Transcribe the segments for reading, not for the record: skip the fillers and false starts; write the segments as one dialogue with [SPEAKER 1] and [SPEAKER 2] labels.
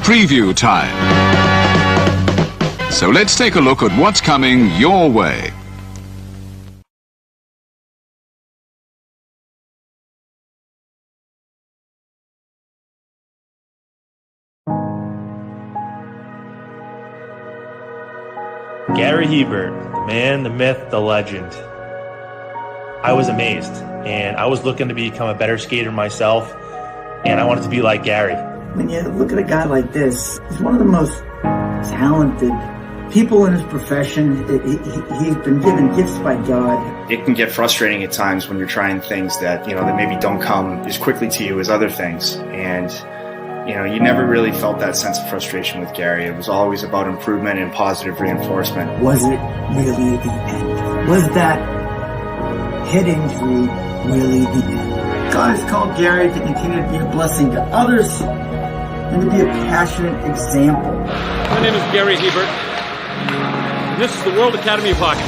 [SPEAKER 1] preview time. So let's take a look at what's coming your way.
[SPEAKER 2] Gary Hebert, the man, the myth, the legend. I was amazed, and I was looking to become a better skater myself, and I wanted to be like Gary.
[SPEAKER 3] When you look at a guy like this, he's one of the most talented people in his profession. He's been given gifts by God.
[SPEAKER 4] It can get frustrating at times when you're trying things that, that maybe don't come as quickly to you as other things. And, you never really felt that sense of frustration with Gary. It was always about improvement and positive reinforcement.
[SPEAKER 3] Was it really the end? Was that head injury really the end? God has called Gary to continue to be a blessing to others and to be a passionate example.
[SPEAKER 5] My name is Gary Hebert, and this is the World Academy of Hockey,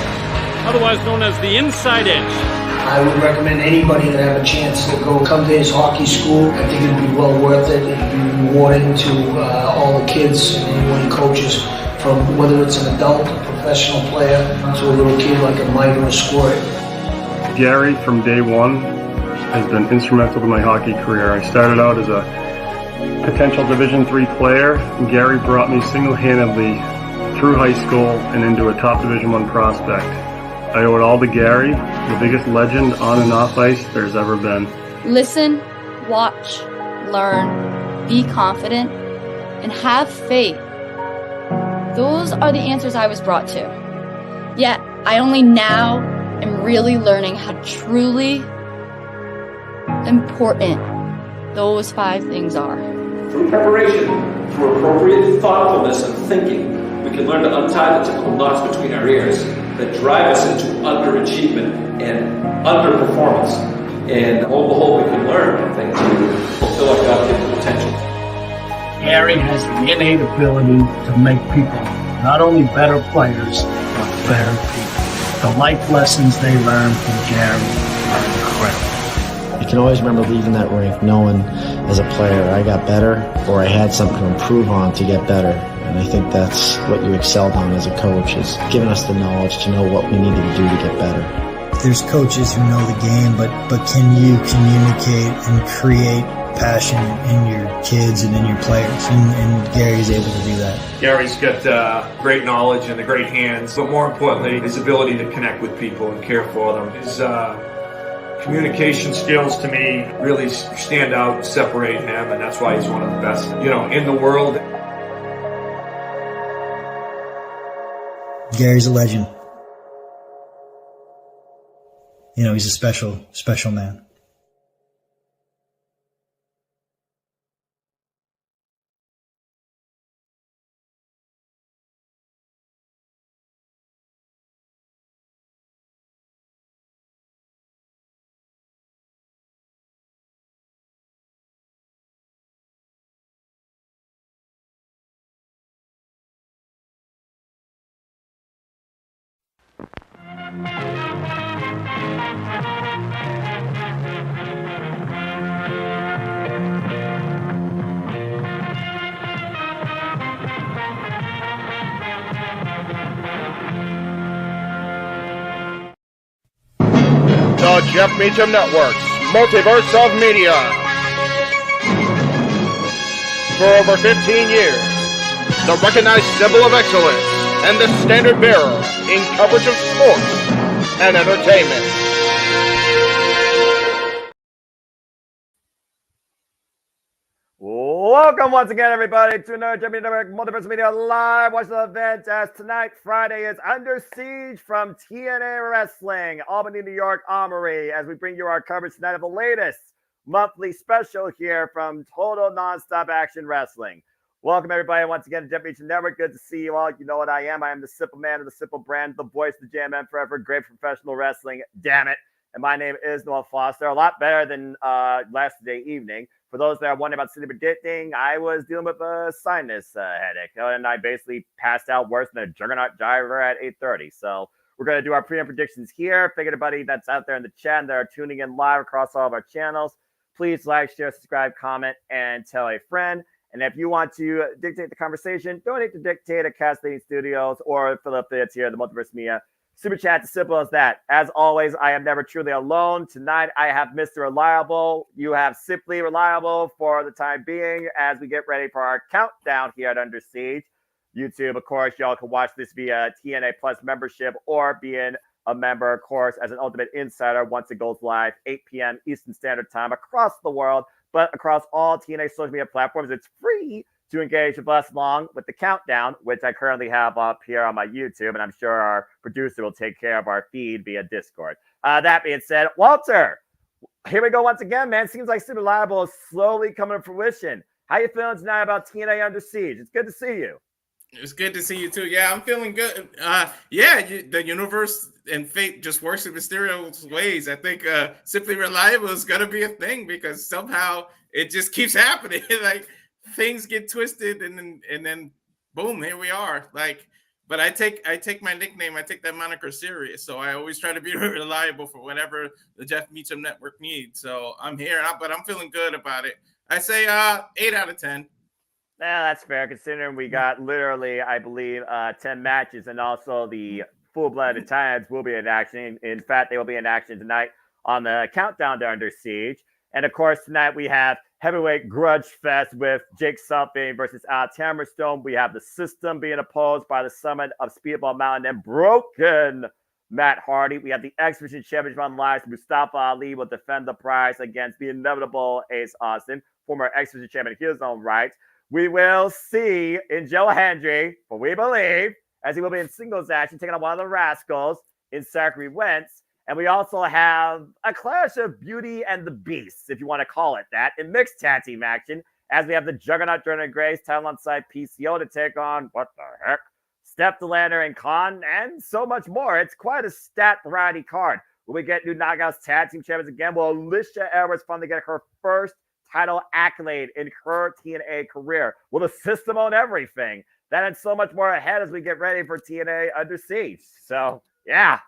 [SPEAKER 5] otherwise known as the Inside Edge.
[SPEAKER 6] I would recommend anybody that have a chance to come to his hockey school. I think it'd be well worth it. It'd be rewarding to all the kids and anyone he coaches, from whether it's an adult, a professional player, to a little kid like a Mike or a Squirt.
[SPEAKER 7] Gary, from day one, has been instrumental to my hockey career. I started out as a potential Division III player, and Gary brought me single-handedly through high school and into a top Division I prospect. I owe it all to Gary, the biggest legend on and off ice there's ever been.
[SPEAKER 8] Listen, watch, learn, be confident, and have faith. Those are the answers I was brought to. Yet, I only now am really learning how truly important those 5 things are.
[SPEAKER 9] Through preparation, through appropriate thoughtfulness and thinking, we can learn to untie the typical knots between our ears that drive us into underachievement and underperformance. And lo and behold, we can learn, I think, to fulfill our God-given potential.
[SPEAKER 10] Gary has the innate ability to make people not only better players, but better people. The life lessons they learn from Gary are incredible.
[SPEAKER 11] You can always remember leaving that rink knowing as a player I got better, or I had something to improve on to get better. And I think that's what you excelled on as a coach, is giving us the knowledge to know what we needed to do to get better.
[SPEAKER 12] There's coaches who know the game, but can you communicate and create passion in your kids and in your players? And Gary's able to do that.
[SPEAKER 13] Gary's got great knowledge and the great hands, but more importantly, his ability to connect with people and care for them. His communication skills, to me, really stand out and separate him, and that's why he's one of the best, in the world.
[SPEAKER 12] Gary's a legend. He's a special, special man.
[SPEAKER 14] The Jeff Meacham Network's Multiverse of Media. For over 15 years, the recognized symbol of excellence and the standard bearer in coverage of sports and entertainment.
[SPEAKER 15] Welcome once again, everybody, to another Jeff Meacham Network Multiverse Media live watch the event, as tonight, Friday, is Under Siege from TNA Wrestling, Albany, New York Armory, as we bring you our coverage tonight of the latest monthly special here from Total Nonstop Action Wrestling. Welcome, everybody, once again to Jeff Meacham Network. Good to see you all. You know what I am. I am the simple man of the simple brand, the voice of the JMN forever, great professional wrestling, damn it. And my name is Noel Foster. A lot better than yesterday evening. For those that are wondering about city predicting, I was dealing with a sinus headache, and I basically passed out worse than a juggernaut driver at 8:30. So we're going to do our pre-game predictions here. Figure everybody that's out there in the chat and that are tuning in live across all of our channels, please like, share, subscribe, comment, and tell a friend. And if you want to dictate the conversation, donate to Dictate at Castellini Studios or Philip Fitz here at the Multiverse Media. Super chat, as simple as that. As always, I am never truly alone. Tonight, I have Mr. Reliable. You have Simply Reliable for the time being as we get ready for our countdown here at Under Siege. YouTube, of course, y'all can watch this via TNA Plus membership or being a member, of course, as an Ultimate Insider once it goes live, 8 p.m. Eastern Standard Time across the world, but across all TNA social media platforms. It's free to engage with us along with the countdown, which I currently have up here on my YouTube, and I'm sure our producer will take care of our feed via Discord. That being said, Walter, here we go once again, man. Seems like Super Reliable is slowly coming to fruition. How you feeling tonight about TNA Under Siege? It's good to see you.
[SPEAKER 16] It's good to see you too. Yeah, I'm feeling good. The universe and fate just works in mysterious ways. I think Simply Reliable is gonna be a thing because somehow it just keeps happening. Like things get twisted and then boom, here we are. Like, but I take my nickname, I take that moniker serious. So I always try to be reliable for whatever the Jeff Meacham network needs. So I'm here, but I'm feeling good about it. I say 8 out of 10.
[SPEAKER 15] Yeah, that's fair considering we got literally, I believe, 10 matches, and also the full-blooded Titans will be in action. In fact, they will be in action tonight on the countdown to Under Siege. And of course, tonight we have heavyweight grudge fest with Jake Something versus Alex Hammerstone. We have the System being opposed by the Summit of Speedball Mountain and Broken Matt Hardy. We have the X Division Championship on live. Mustafa Ali will defend the prize against the inevitable Ace Austin, former X Division champion in his own right. We will see in Joe Hendry, for we believe, as he will be in singles action, taking on one of the Rascals in Zachary Wentz. And we also have a clash of Beauty and the Beast, if you want to call it that, in mixed tag team action, as we have the Juggernaut Jordynne Grace, title on side PCO to take on, what the heck, Steph Delander and Khan, and so much more. It's quite a stat variety card. Will we get new Knockouts tag team champions again? Will Alisha Edwards finally get her first title accolade in her TNA career? Will the System own everything? That and so much more ahead as we get ready for TNA Under Siege. So, yeah.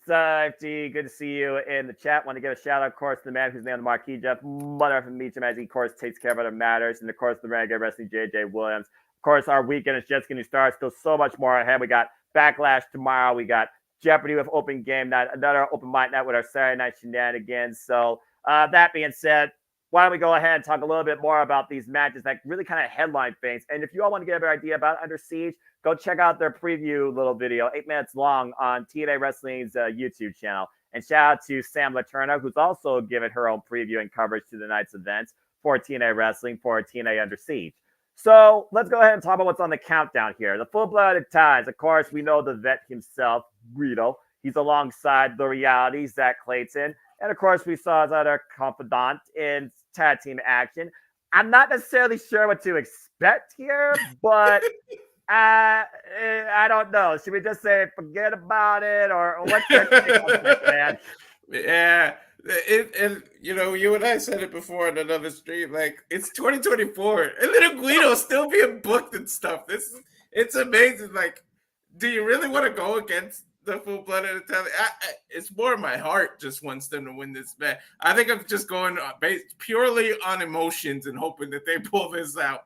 [SPEAKER 15] Safety, good to see you in the chat. Want to give a shout out, of course, to the man who's named the marquee, Jeff, mother from Meacham, as he, of course, takes care of other matters. And, of course, the Renegade Wrestling, JJ Williams. Of course, our weekend is just getting started. Still so much more ahead. We got Backlash tomorrow. We got Jeopardy with Open Game Night, another Open Mic Night with our Saturday Night Shenanigans. So, that being said, why don't we go ahead and talk a little bit more about these matches that really kind of headline things. And if you all want to get a better idea about Under Siege, go check out their preview little video, 8 minutes long, on TNA Wrestling's YouTube channel. And shout out to Sam Laterna, who's also given her own preview and coverage to the night's events for TNA Wrestling for TNA Under Siege. So let's go ahead and talk about what's on the countdown here. The full-blooded ties. Of course, we know the vet himself, Guido. He's alongside the reality, Zach Clayton. And, of course, we saw his other confidant in tag team action. I'm not necessarily sure what to expect here, but I don't know. Should we just say forget about it, or what's your take on this, man?
[SPEAKER 16] Yeah. And, you know, you and I said it before in another stream, like, it's 2024, and little Guido's still being booked and stuff. It's amazing. Like, do you really want to go against the full-blooded Italian? It's more my heart just wants them to win this match. I think I'm just going based purely on emotions and hoping that they pull this out.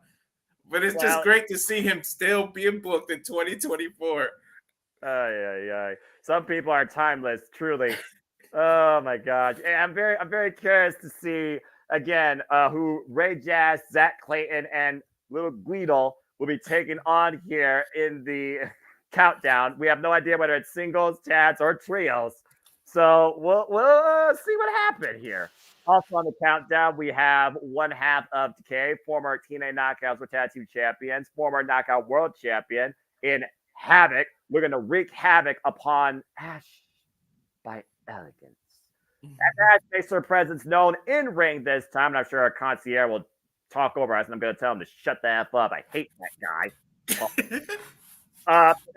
[SPEAKER 16] But it's just great to see him still being booked in 2024.
[SPEAKER 15] Some people are timeless, truly. Oh my gosh. I'm very curious to see again who Ray Jazz, Zach Clayton, and little Guido will be taking on here in the countdown. We have no idea whether it's singles, tags, or trios. So we'll see what happened here. Also on the countdown, we have one half of Decay, former TNA Knockouts with Tag Team Champions, former Knockout World Champion in Havoc. We're going to wreak havoc upon Ash by Elegance. And Ash makes her presence known in ring this time. And I'm sure our concierge will talk over us, and I'm going to tell him to shut the F up. I hate that guy.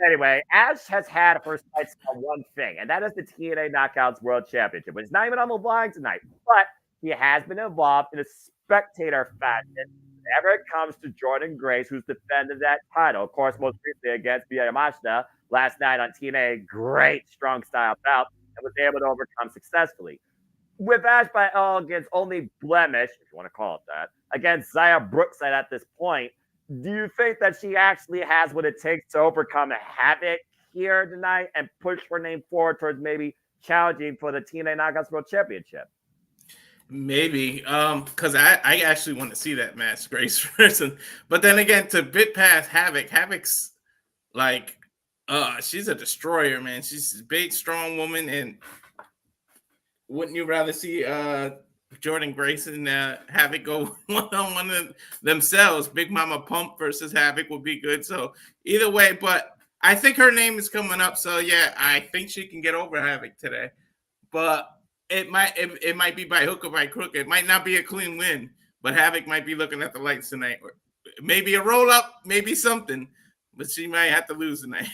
[SPEAKER 15] Anyway, Ash has had her sights on one thing, and that is the TNA Knockouts World Championship, which is not even on the line tonight, but he has been involved in a spectator fashion whenever it comes to Jordynne Grace, who's defended that title. Of course, most recently against Masha last night on TNA. Great strong style bout, and was able to overcome successfully. with Ash by Elegance only blemish, if you want to call it that, against Zaya Brookside at this point, do you think that she actually has what it takes to overcome Havoc here tonight and push her name forward towards maybe challenging for the TNA Knockouts World Championship?
[SPEAKER 16] Maybe, because I actually want to see that match, Grace person. But then again, to bit past Havoc's like, she's a destroyer, man. She's a big, strong woman, and wouldn't you rather see Jordynne Grace and Havoc go one-on-one themselves? Big Mama Pump versus Havoc would be good. So either way, but I think her name is coming up. So yeah, I think she can get over Havoc today. But it might be by hook or by crook. It might not be a clean win, but Havoc might be looking at the lights tonight. Or maybe a roll up, maybe something, but she might have to lose tonight.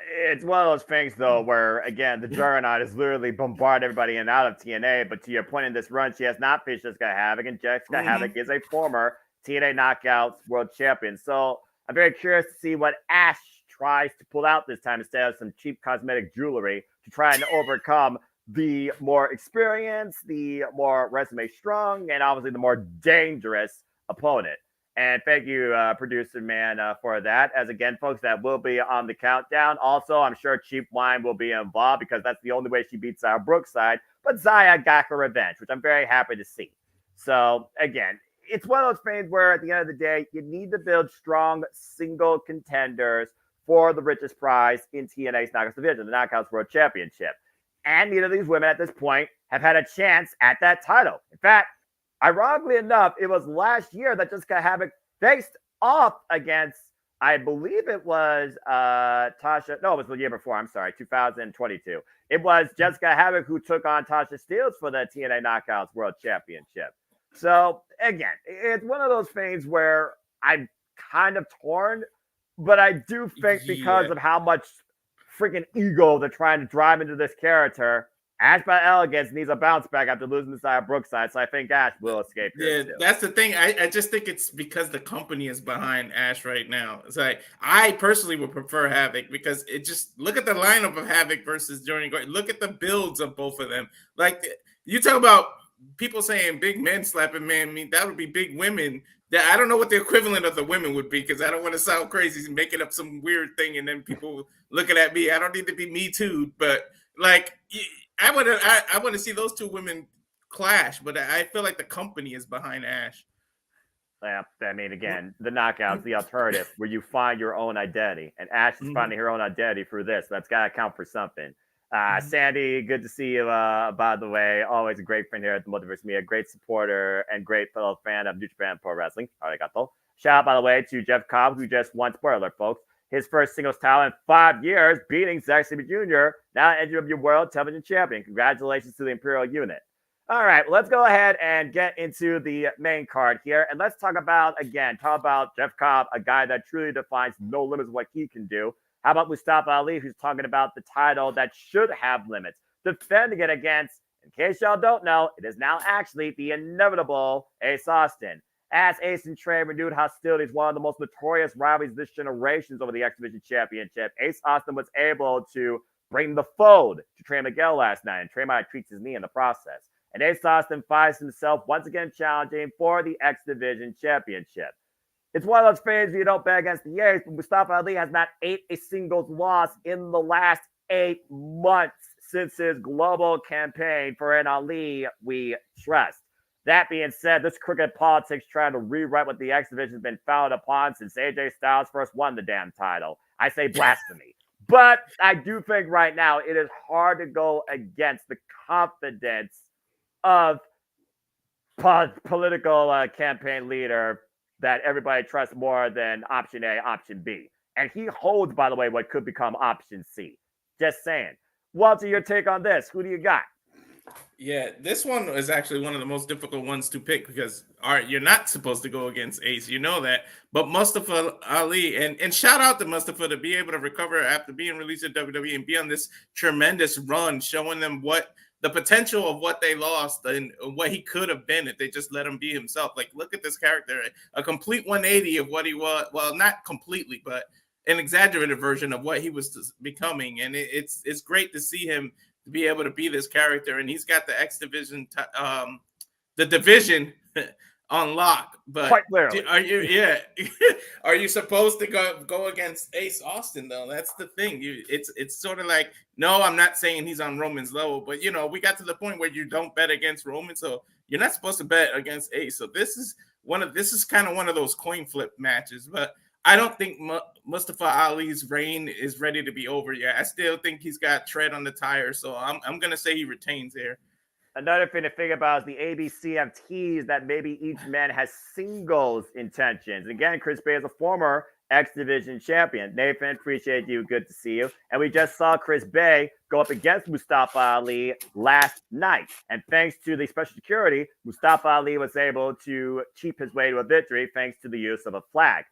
[SPEAKER 15] It's one of those things, though, where, again, the Juggernaut is literally bombarding everybody in and out of TNA. But to your point in this run, she has not faced Jessica Havoc, and Jessica Havoc is a former TNA Knockouts World Champion. So I'm very curious to see what Ash tries to pull out this time instead of some cheap cosmetic jewelry to try and overcome the more experienced, the more resume strong, and obviously the more dangerous opponent. And thank you, producer man, for that. As again, folks, that will be on the countdown. Also, I'm sure Cheap Wine will be involved because that's the only way she beats Zaya Brookside. But Zaya got her revenge, which I'm very happy to see. So again, it's one of those things where at the end of the day, you need to build strong single contenders for the richest prize in TNA's Knockouts division, the Knockouts World Championship. And neither of these women at this point have had a chance at that title. In fact, ironically enough, it was last year that Jessica Havoc faced off against, I believe it was Tasha. No, it was the year before. I'm sorry, 2022. It was Jessica Havoc who took on Tasha Steelz for the TNA Knockouts World Championship. So, again, it's one of those things where I'm kind of torn, but I do think because of how much freaking ego they're trying to drive into this character, Ash by Elegance needs a bounce back after losing to Zaya Brookside, so I think Ash will escape.
[SPEAKER 16] Yeah, that's the thing. I just think it's because the company is behind Ash right now. It's like I personally would prefer Havoc because it just look at the lineup of Havoc versus Jordynne. Look at the builds of both of them. Like you talk about people saying big men slapping men. I mean that would be big women. That I don't know what the equivalent of the women would be because I don't want to sound crazy and making up some weird thing and then people looking at me. I don't need to be me too, but like. I want to see those two women clash, but I feel like the company is behind Ash.
[SPEAKER 15] Yeah, I mean, again, the Knockouts, the alternative, where you find your own identity, and Ash is finding her own identity through this. That's got to count for something. Sandy, good to see you, by the way. Always a great friend here at the Multiverse Media, great supporter and great fellow fan of New Japan Pro Wrestling. Arigato. Shout out, by the way, to Jeff Cobb, who just won, spoiler alert, folks, his first singles title in 5 years, beating Zack Sabre Jr., now NJW World Television Champion. Congratulations to the Imperial Unit. All right, let's go ahead and get into the main card here. And let's talk about Jeff Cobb, a guy that truly defines no limits of what he can do. How about Mustafa Ali, who's talking about the title that should have limits, defending it against, in case y'all don't know, it is now actually the inevitable Ace Austin. As Ace and Trey renewed hostilities, one of the most notorious rivalries this generation over the X Division Championship, Ace Austin was able to bring the fold to Trey Miguel last night, and Trey might have tweaked his knee in the process. And Ace Austin finds himself once again challenging for the X Division Championship. It's one of those things where you don't bet against the Ace, but Mustafa Ali has not ate a singles loss in the last 8 months since his global campaign for an Ali we trust. That being said, this crooked politics trying to rewrite what the X Division has been founded upon since AJ Styles first won the damn title. I say blasphemy. But I do think right now it is hard to go against the confidence of political campaign leader that everybody trusts more than option A, option B. And he holds, by the way, what could become option C. Just saying. Walter, your take on this. Who do you got?
[SPEAKER 16] Yeah, this one is actually one of the most difficult ones to pick because you're not supposed to go against Ace, you know that. But Mustafa Ali, and shout out to Mustafa to be able to recover after being released at WWE and be on this tremendous run, showing them what the potential of what they lost and what he could have been if they just let him be himself. Like, look at this character, a complete 180 of what he was. Well, not completely, but an exaggerated version of what he was becoming. And it's great to see him to be able to be this character, and he's got the X division, the division on lock. But
[SPEAKER 15] quite clearly,
[SPEAKER 16] are you supposed to go against Ace Austin though? That's the thing. It's sort of like, no, I'm not saying he's on Roman's level, but we got to the point where you don't bet against Roman, so you're not supposed to bet against Ace. So this is kind of one of those coin flip matches, but I don't think Mustafa Ali's reign is ready to be over yet. I still think he's got tread on the tire, so I'm gonna say he retains here.
[SPEAKER 15] Another thing to think about is the ABC have teased that maybe each man has singles intentions. Again, Chris Bay is a former X Division champion. Nathan, appreciate you. Good to see you. And we just saw Chris Bay go up against Mustafa Ali last night. And thanks to the special security, Mustafa Ali was able to cheat his way to a victory thanks to the use of a flag.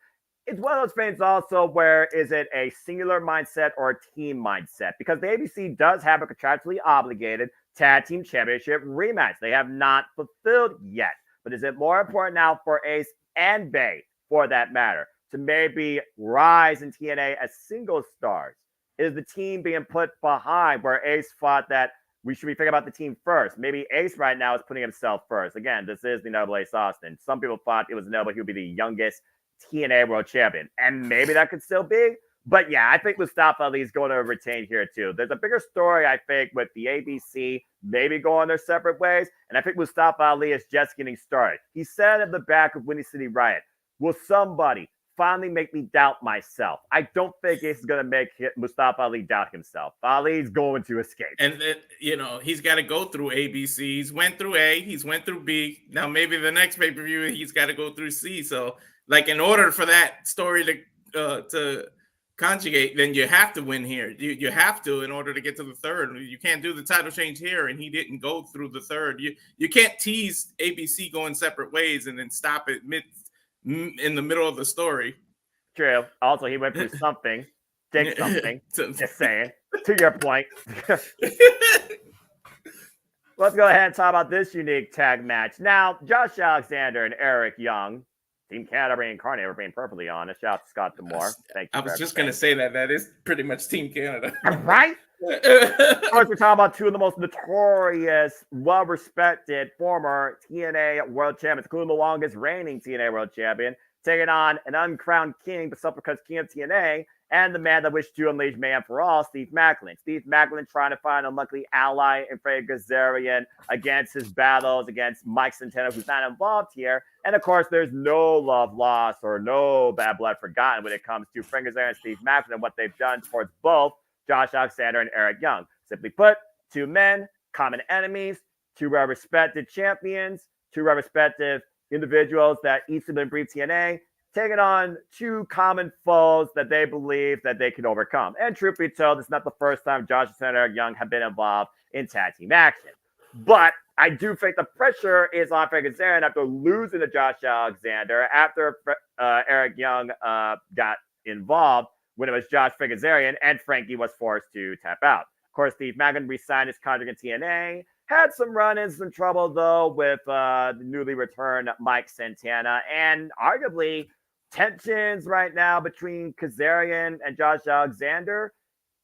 [SPEAKER 15] It's one of those things also where is it a singular mindset or a team mindset? Because the ABC does have a contractually obligated tag team championship rematch. They have not fulfilled yet. But is it more important now for Ace and Bay, for that matter, to maybe rise in TNA as single stars? Is the team being put behind where Ace thought that we should be thinking about the team first? Maybe Ace right now is putting himself first. Again, this is the Noble Ace Austin. Some people thought it was Noble. He would be the youngest TNA world champion. And maybe that could still be. But yeah, I think Mustafa Ali is going to retain here too. There's a bigger story, I think, with the ABC maybe going their separate ways. And I think Mustafa Ali is just getting started. He said at the back of Windy City Riot, will somebody finally make me doubt myself? I don't think Ace is going to make Mustafa Ali doubt himself. Ali's going to escape.
[SPEAKER 16] And he's got to go through ABC. He's went through A, he's went through B. Now maybe the next pay-per-view, he's got to go through C. So like in order for that story to conjugate, then you have to win here. You have to in order to get to the third. You can't do the title change here, and he didn't go through the third. You can't tease ABC going separate ways and then stop it in the middle of the story.
[SPEAKER 15] True. Also, he went through something. Did something. Just saying. To your point. Let's go ahead and talk about this unique tag match. Now, Josh Alexander and Eric Young, Team Canada reincarnated, we're being perfectly honest. Shout out to Scott Demore. Thank you.
[SPEAKER 16] I was just going to say that is pretty much Team Canada.
[SPEAKER 15] Right? Of course, we're talking about two of the most notorious, well-respected former TNA world champions, including the longest reigning TNA world champion, taking on an uncrowned king, but self-proclaimed king of TNA, and the man that wished to unleash mayhem for all, Steve Macklin. Steve Macklin trying to find a unlucky ally in Fred Gazarian against his battles against Mike Santana, who's not involved here. And of course, there's no love lost or no bad blood forgotten when it comes to Fred Gazarian and Steve Macklin and what they've done towards both Josh Alexander and Eric Young. Simply put, two men, common enemies, two well-respected champions, two well-respected individuals that each of them breathe TNA, taking on two common foes that they believe that they can overcome. And truth be told, it's not the first time Josh and Eric Young have been involved in tag team action. But I do think the pressure is on Fred Gazarian after losing to Josh Alexander, after Eric Young got involved when it was Josh Fred Gazarian, and Frankie was forced to tap out. Of course, Steve Macklin re-signed his contract in TNA, had some run-ins, some trouble, though, with the newly returned Mike Santana, and arguably tensions right now between Kazarian and Josh Alexander.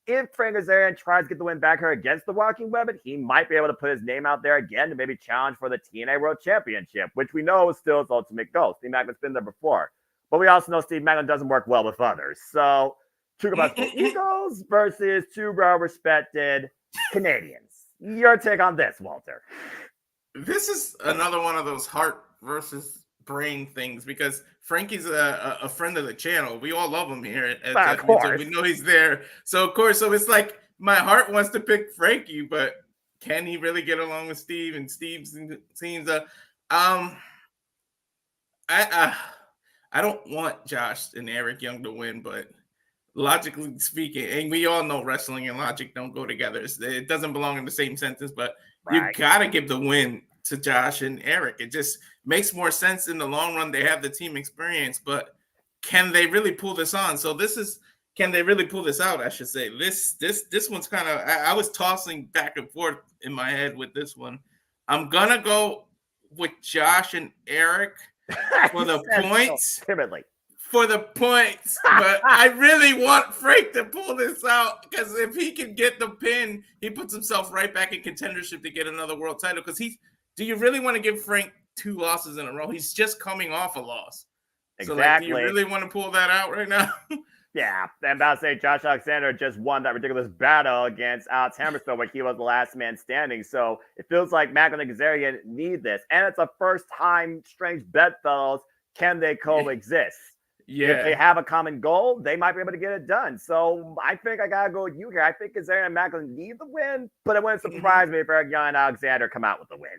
[SPEAKER 15] If Frank Kazarian tries to get the win back here against the Walking Weapon, he might be able to put his name out there again to maybe challenge for the TNA World Championship, which we know is still his ultimate goal. Steve Macklin's been there before. But we also know Steve Macklin doesn't work well with others. So, talk about Eagles versus two well-respected Canadians. Your take on this, Walter?
[SPEAKER 16] This is another one of those heart versus brain things because Frankie's a friend of the channel. We all love him here.
[SPEAKER 15] Of course.
[SPEAKER 16] We know he's there. So, of course, so it's like my heart wants to pick Frankie, but can he really get along with Steve? And Steve seems I don't want Josh and Eric Young to win, but logically speaking, and we all know wrestling and logic don't go together. It doesn't belong in the same sentence, but you got to give the win to Josh and Eric. It just makes more sense in the long run. They have the team experience, but can they really pull this on? So can they really pull this out? I should say this one's kind of, I was tossing back and forth in my head with this one. I'm going to go with Josh and Eric for the points.
[SPEAKER 15] Timidly.
[SPEAKER 16] for the points, but I really want Frank to pull this out because if he can get the pin, he puts himself right back in contendership to get another world title. Because do you really want to give Frank 2 losses in a row? He's just coming off a loss.
[SPEAKER 15] Exactly.
[SPEAKER 16] So, like, do you really want to pull that out right now?
[SPEAKER 15] Yeah, I'm about to say Josh Alexander just won that ridiculous battle against Alex Hammerstone where he was the last man standing. So it feels like Macklin and Kazarian need this. And it's a first-time strange bedfellows. Can they coexist?
[SPEAKER 16] Yeah.
[SPEAKER 15] If they have a common goal, they might be able to get it done. So I think I got to go with you here. I think Kazarian and Macklin need the win, but it wouldn't surprise me if Eric Young and Alexander come out with the win.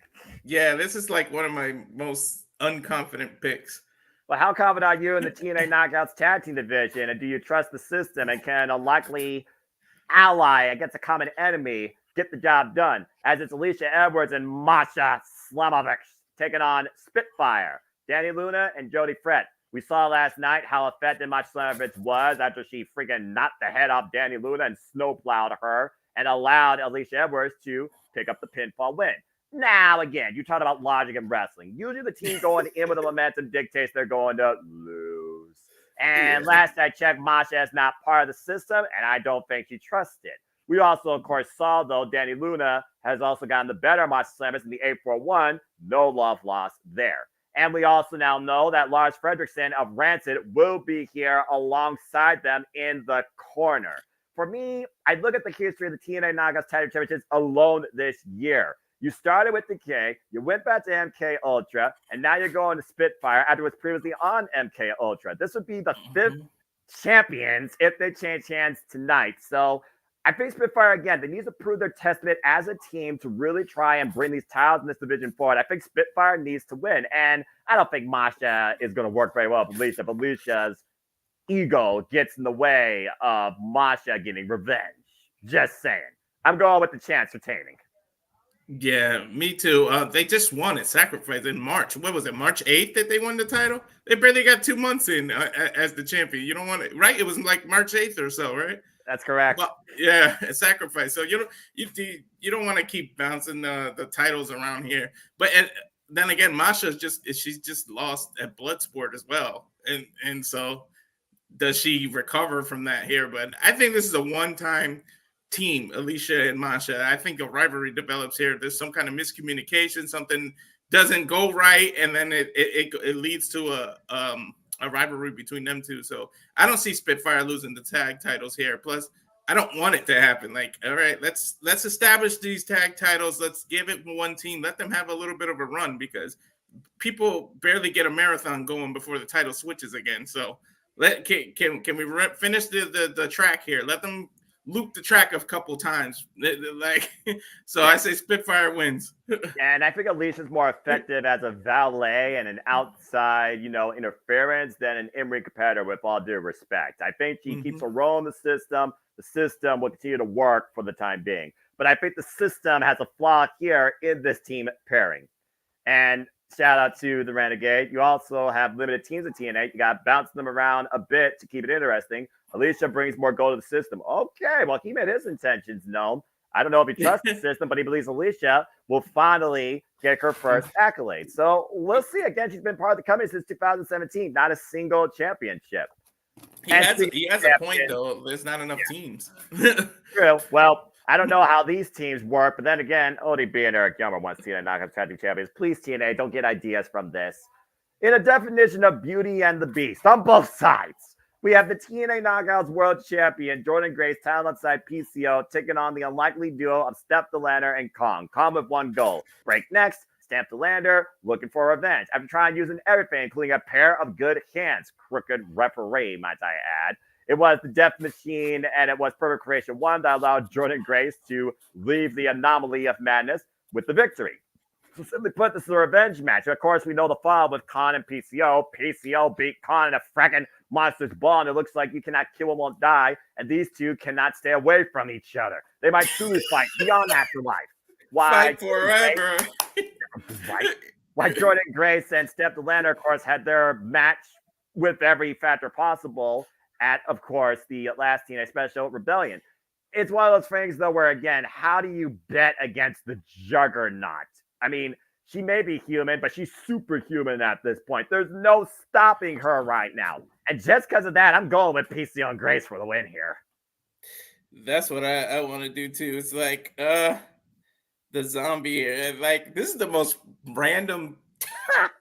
[SPEAKER 16] Yeah, this is like one of my most unconfident picks.
[SPEAKER 15] Well, how confident are you in the TNA Knockouts tag team division? And do you trust the system? And can a likely ally against a common enemy get the job done? As it's Alisha Edwards and Masha Slamovich taking on Spitfire, Dani Luna, and Jody Fred. We saw last night how effective Masha Slamovich was after she freaking knocked the head off Dani Luna and snowplowed her and allowed Alisha Edwards to pick up the pinfall win. Now, again, you talk about logic in wrestling. Usually the team going in with the momentum dictates they're going to lose. And last I checked, Masha is not part of the system, and I don't think she trusts it. We also, of course, saw, though, Dani Luna has also gotten the better of Masha Slamovich in the 841. No love lost there. And we also now know that Lars Fredrickson of Rancid will be here alongside them in the corner. For me, I look at the history of the TNA Knockouts Tag Team Championships alone this year. You started with the K, you went back to MK Ultra, and now you're going to Spitfire after it was previously on MK Ultra. This would be the 5th champions if they change hands tonight. So I think Spitfire, again, they need to prove their testament as a team to really try and bring these titles in this division forward. I think Spitfire needs to win. And I don't think Masha is going to work very well with Alisha. If Alicia's ego gets in the way of Masha getting revenge. Just saying. I'm going with the chance retaining.
[SPEAKER 16] Yeah, me too. They just won at Sacrifice in March. What was it, March 8th that they won the title? They barely got 2 months in as the champion. You don't want it, right? It was like March 8th or so, right?
[SPEAKER 15] That's correct.
[SPEAKER 16] Well, yeah, at Sacrifice. So you don't want to keep bouncing the titles around here. But then again, Masha's she's just lost at Bloodsport as well, and so does she recover from that here? But I think this is a one-time team, Alisha and Masha. I think a rivalry develops here. There's some kind of miscommunication, something doesn't go right, and then it leads to a rivalry between them two. So I don't see Spitfire losing the tag titles here. Plus, I don't want it to happen. Like, all right, let's establish these tag titles. Let's give it one team. Let them have a little bit of a run because people barely get a marathon going before the title switches again. So can we finish the track here? Let them loop the track a couple times. So I say Spitfire wins.
[SPEAKER 15] And I think Alicia's more effective as a valet and an outside, interference than an in-ring competitor, with all due respect. I think she keeps her role in the system. The system will continue to work for the time being. But I think the system has a flaw here in this team pairing. And shout out to the Renegade. You also have limited teams of TNA. You got to bounce them around a bit to keep it interesting. Alisha brings more gold to the system. Okay, well, he made his intentions known. I don't know if he trusts the system, but he believes Alisha will finally get her first accolade. So we'll see. Again, she's been part of the company since 2017. Not a single championship.
[SPEAKER 16] He has a point, though. There's not enough teams.
[SPEAKER 15] True. Well, I don't know how these teams work, but then again, ODB and Eric Young are once TNA Knockouts Tag Team Champions. Please, TNA, don't get ideas from this. In a definition of Beauty and the Beast, on both sides, we have the TNA Knockouts World Champion, Jordynne Grace, talent side PCO, taking on the unlikely duo of Steph DeLander and Kong. Kong with one goal. Break next, Steph DeLander looking for revenge. After trying using everything, including a pair of good hands. Crooked referee, might I add. It was the Death Machine, and it was Perfect Creation 1 that allowed Jordynne Grace to leave the anomaly of madness with the victory. So simply put, this is a revenge match. Of course, we know the fall with Khan and PCO. PCO beat Khan in a fracking monster's ball, and it looks like you cannot kill and won't die, and these two cannot stay away from each other. They might truly fight beyond afterlife.
[SPEAKER 16] Fight forever.
[SPEAKER 15] Why Jordynne Grace and Steph DeLander, of course, had their match with every factor possible at, of course, the last TNA Special Rebellion. It's one of those things, though, where, again, how do you bet against the Juggernaut? I mean, she may be human, but she's superhuman at this point. There's no stopping her right now. And just because of that, I'm going with PCO and Grace for the win here.
[SPEAKER 16] That's what I want to do too. It's like the zombie here. Like, this is the most random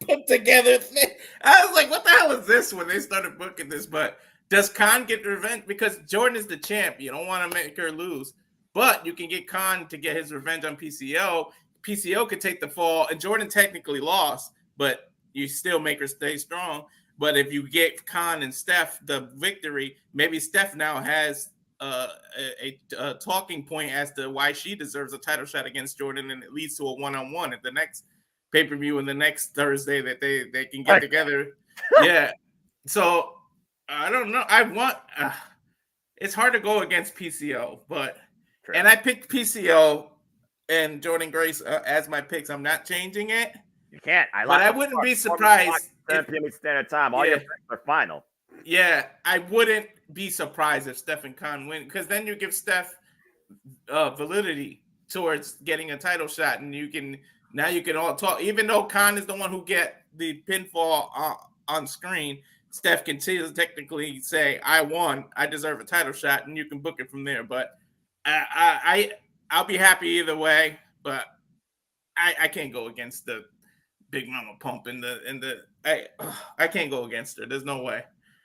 [SPEAKER 16] put together thing. I was like, what the hell is this when they started booking this? But does Khan get revenge? Because Jordynne is the champ. You don't want to make her lose. But you can get Khan to get his revenge on PCO. PCO could take the fall, and Jordynne technically lost, but you still make her stay strong. But if you get Khan and Steph the victory, maybe Steph now has a talking point as to why she deserves a title shot against Jordynne, and it leads to a one-on-one at the next pay-per-view and the next Thursday that they can get together. Yeah. So I don't know. I want it's hard to go against PCO, but and I picked PCO and Jordynne Grace as my picks. I'm not changing it.
[SPEAKER 15] You can't.
[SPEAKER 16] But I wouldn't be surprised.
[SPEAKER 15] Standard time. All your picks are final.
[SPEAKER 16] Yeah, I wouldn't be surprised if Steph and Khan win, because then you give Steph validity towards getting a title shot, and you can all talk. Even though Khan is the one who get the pinfall on screen, Steph can technically say, "I won. I deserve a title shot," and you can book it from there. But I'll be happy either way. But I can't go against the Big Mama Pump I can't go against her. There's no way.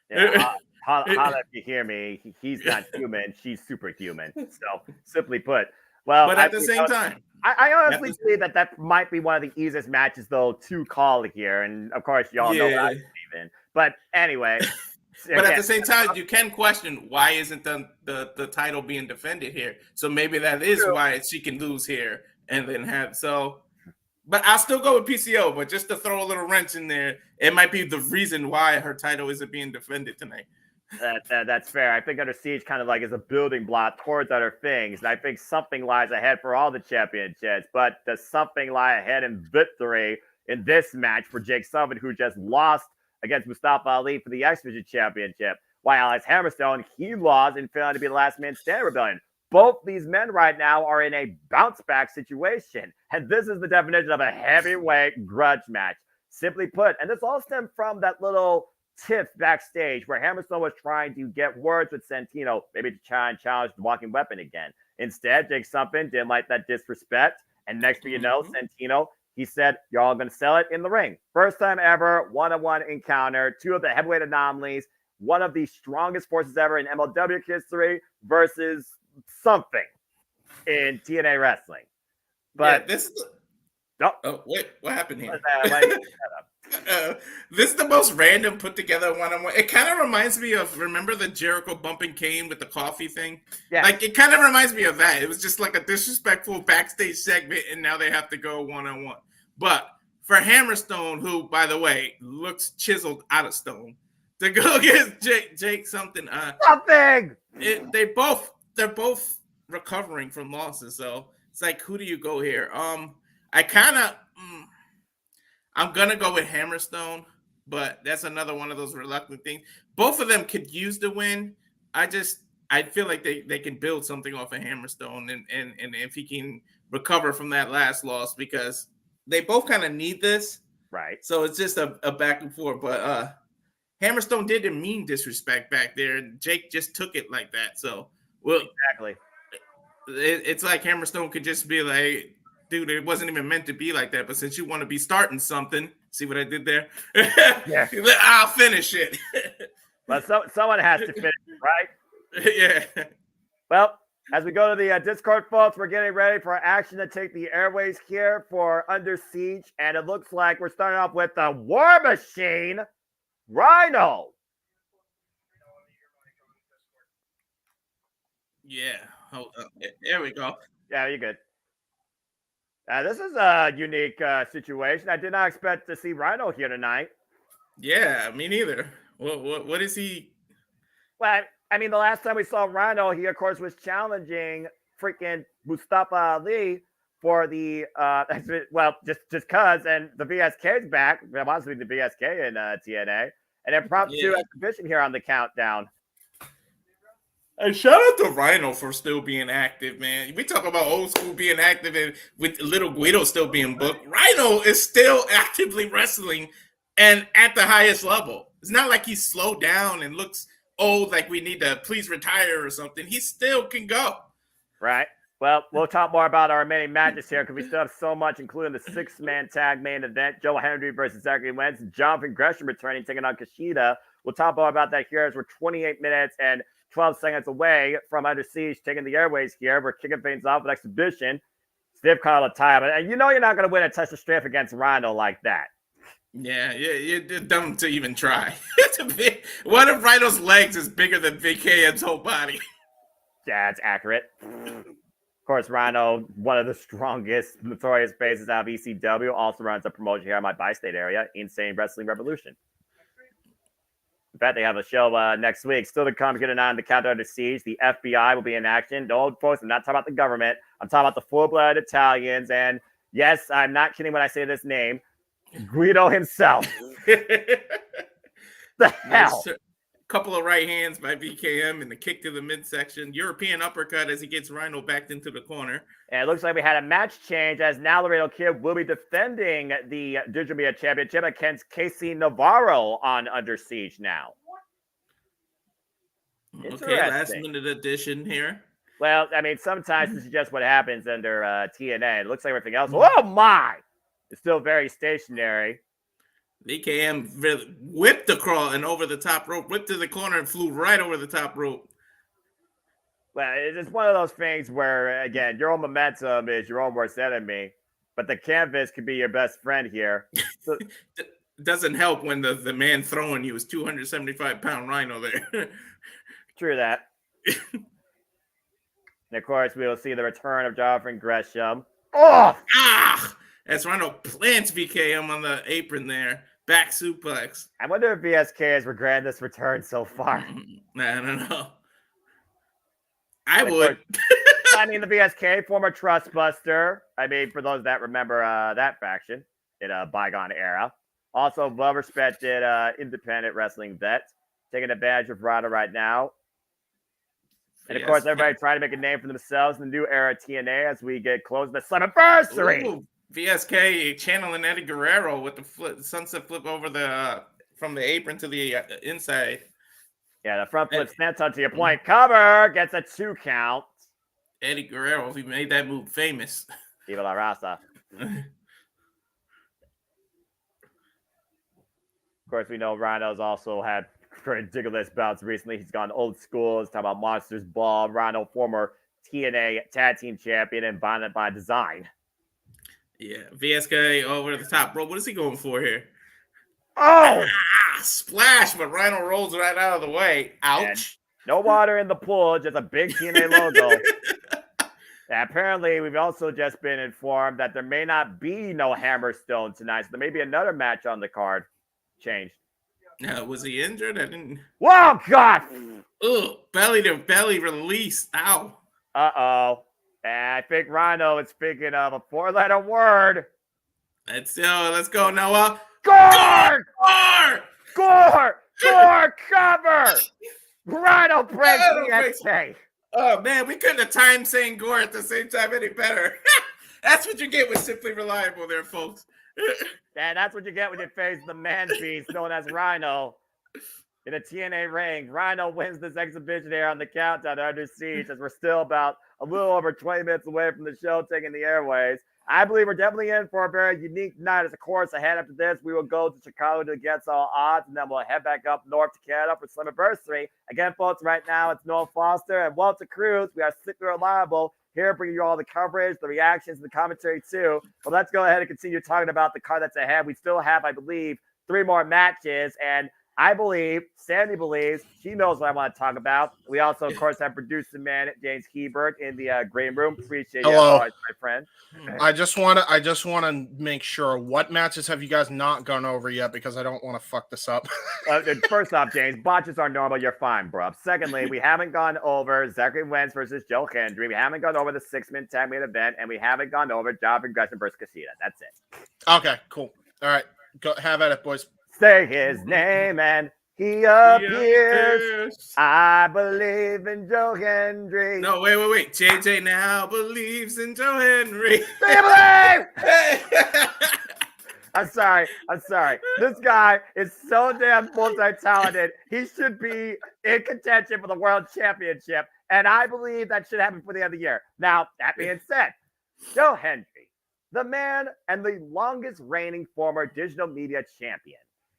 [SPEAKER 15] Yeah, holla if you hear me. He's not human. She's superhuman. So simply put, well,
[SPEAKER 16] but at the same time,
[SPEAKER 15] I honestly believe that might be one of the easiest matches though to call here. And of course, y'all know that even. But anyway,
[SPEAKER 16] but at the same time, you can question why isn't the title being defended here? So maybe that is why she can lose here and then have so. But I'll still go with PCO, but just to throw a little wrench in there, it might be the reason why her title isn't being defended tonight.
[SPEAKER 15] That's fair. I think Under Siege kind of like is a building block towards other things. And I think something lies ahead for all the championships. But does something lie ahead in victory in this match for Jake Sullivan, who just lost against Mustafa Ali for the X Division Championship? While Alex Hammerstone, he lost and failing to be the last man standing rebellion. Both these men right now are in a bounce back situation. And this is the definition of a heavyweight grudge match. Simply put, and this all stemmed from that little tiff backstage where Hammerstone was trying to get words with Santino, maybe to try and challenge the walking weapon again. Instead, Jake Sullivan didn't like that disrespect. And next thing you know, Santino, he said, y'all going to sell it in the ring. First time ever, one-on-one encounter, two of the heavyweight anomalies, one of the strongest forces ever in MLW history versus something in TNA wrestling. But
[SPEAKER 16] yeah, this is wait, what happened here? This is the most random put together one-on-one. It kind of reminds me of, remember the Jericho bumping Kane with the coffee thing?
[SPEAKER 15] Yeah.
[SPEAKER 16] Like, it kind of reminds me of that. It was just like a disrespectful backstage segment, and now they have to go one-on-one. But for Hammerstone, who, by the way, looks chiseled out of stone, to go against Jake something. They're both recovering from losses, so it's like, who do you go here? I'm gonna go with Hammerstone, but that's another one of those reluctant things. Both of them could use the win. I feel like they can build something off of Hammerstone, and if he can recover from that last loss, because they both kind of need this,
[SPEAKER 15] right?
[SPEAKER 16] So it's just a back and forth. But Hammerstone didn't mean disrespect back there, and Jake just took it like that. So
[SPEAKER 15] exactly,
[SPEAKER 16] it's like Hammerstone could just be like, dude, it wasn't even meant to be like that. But since you want to be starting something, see what I did there?
[SPEAKER 15] Yeah,
[SPEAKER 16] I'll finish it.
[SPEAKER 15] But someone has to finish it, right?
[SPEAKER 16] Yeah.
[SPEAKER 15] Well, as we go to the Discord, folks, we're getting ready for action to take the airways here for Under Siege. And it looks like we're starting off with the War Machine, Rhino.
[SPEAKER 16] Yeah. Hold up. There we go.
[SPEAKER 15] Yeah, you're good. This is a unique situation. I did not expect to see Rhino here tonight.
[SPEAKER 16] Yeah, me neither. What is he?
[SPEAKER 15] Well, I mean, the last time we saw Rhino, he, of course, was challenging freaking Mustafa Ali for the, just because, and the VSK's back. There must be the VSK in TNA. And impromptu exhibition here on the countdown.
[SPEAKER 16] And shout out to Rhino for still being active, man. We talk about old school being active and with Little Guido still being booked. Rhino is still actively wrestling and at the highest level. It's not like he's slowed down and looks old, like we need to please retire or something. He still can go.
[SPEAKER 15] Right. Well, we'll talk more about our remaining matches here because we still have so much, including the 6-man tag main event. Joe Hendry versus Zachary Wentz. Jonathan Gresham returning, taking on Kushida. We'll talk more about that here as we're 28 minutes and 12 seconds away from Under Siege, taking the airways here. We're kicking things off with exhibition. Stiff collar tie. And you know you're not going to win a test of strength against Rhino like that.
[SPEAKER 16] Yeah, you're dumb to even try. One of Rhino's legs is bigger than VKM's whole body.
[SPEAKER 15] Yeah, that's accurate. Of course, Rhino, one of the strongest, notorious faces out of ECW, also runs a promotion here in my bi-state area, Insane Wrestling Revolution. In fact, they have a show next week. Still to come, getting on the Countdown Under Siege. The FBI will be in action. No, folks, I'm not talking about the government. I'm talking about the full-blooded Italians. And yes, I'm not kidding when I say this name. Guido himself. The hell?
[SPEAKER 16] Nice. Couple of right hands by VKM and the kick to the midsection. European uppercut as he gets Rhino backed into the corner.
[SPEAKER 15] And it looks like we had a match change as now Laredo Kid will be defending the Digital Media Championship against Casey Navarro on Under Siege now.
[SPEAKER 16] Okay, last minute addition here.
[SPEAKER 15] Well, I mean, sometimes this is just what happens under TNA. It looks like everything else. Oh, my! It's still very stationary.
[SPEAKER 16] VKM really whipped the crawl and over the top rope, whipped to the corner and flew right over the top rope.
[SPEAKER 15] Well, it's one of those things where, again, your own momentum is your own worst enemy, but the canvas could be your best friend here. So,
[SPEAKER 16] it doesn't help when the man throwing you is 275-pound Rhino there.
[SPEAKER 15] True that. And, of course, we will see the return of Jonathan Gresham. Oh!
[SPEAKER 16] Ah! As Rhino plants VKM on the apron there. Back suplex.
[SPEAKER 15] I wonder if VSK has regretted this return so far.
[SPEAKER 16] I don't know. I would.
[SPEAKER 15] I mean, the VSK, former Trust Buster. I mean, for those that remember that faction in a bygone era. Also, well-respected independent wrestling vet. Taking advantage of Rhino right now. And, of course, everybody trying to make a name for themselves in the new era of TNA as we get close to the Slammiversary.
[SPEAKER 16] Ooh. VSK channeling Eddie Guerrero with the sunset flip over the from the apron to the inside.
[SPEAKER 15] Yeah, the front flip stance onto your point. Cover gets a 2 count.
[SPEAKER 16] Eddie Guerrero, he made that move famous.
[SPEAKER 15] Viva la raza. Of course, we know Rhino's also had ridiculous bouts recently. He's gone old school. He's talking about Monsters Ball. Rhino, former TNA tag team champion and Violent by Design.
[SPEAKER 16] Yeah, VSK over the top rope. What is he going for here?
[SPEAKER 15] Oh!
[SPEAKER 16] Splash, but Rhino rolls right out of the way. Ouch.
[SPEAKER 15] And no water in the pool, just a big TNA logo. And apparently, we've also just been informed that there may not be no Hammerstone tonight, so there may be another match on the card. Changed.
[SPEAKER 16] Was he injured? I didn't.
[SPEAKER 15] Whoa, God!
[SPEAKER 16] Ugh, belly to belly release. Ow.
[SPEAKER 15] Uh-oh. And I think Rhino is speaking of a 4-letter word.
[SPEAKER 16] Let's go, Noah.
[SPEAKER 15] Gore!
[SPEAKER 16] Gore!
[SPEAKER 15] Gore! Gore! Cover! Rhino breaks the XK.
[SPEAKER 16] Oh, man, we couldn't have timed saying gore at the same time any better. That's what you get with Simply Reliable there, folks.
[SPEAKER 15] And that's what you get when you face the man beast known as Rhino. In a TNA ring, Rhino wins this exhibition here on the Countdown Under Siege as we're still about a little over 20 minutes away from the show taking the airways. I believe we're definitely in for a very unique night. As of course, ahead after this, we will go to Chicago to Against All Odds, and then we'll head back up north to Canada for Slammiversary. Again, folks, right now it's Noah Foster and Walter Cruz. We are Strictly Reliable here, bringing you all the coverage, the reactions, and the commentary too. But let's go ahead and continue talking about the card that's ahead. We still have, I believe, 3 more matches, and I believe, Sandy believes, she knows what I want to talk about. We also, of course, have producer man James Hebert in the green room. Appreciate you, my friend.
[SPEAKER 14] I just want to make sure, what matches have you guys not gone over yet? Because I don't want to fuck this up.
[SPEAKER 15] First off, James, botches are normal. You're fine, bro. Secondly, we haven't gone over Zachary Wentz versus Joe Hendry. We haven't gone over the 6-man tag main event, and we haven't gone over Jonathan Gresham versus Kushida. That's it.
[SPEAKER 14] Okay, cool. All right, go have at it, boys.
[SPEAKER 15] Say his name and he appears. I believe in Joe Hendry.
[SPEAKER 16] No, wait. JJ now believes in Joe Hendry.
[SPEAKER 15] Do you believe? I'm sorry. This guy is so damn multi-talented. He should be in contention for the world championship. And I believe that should happen before the end of the year. Now, that being said, Joe Hendry, the man and the longest reigning former digital media champion.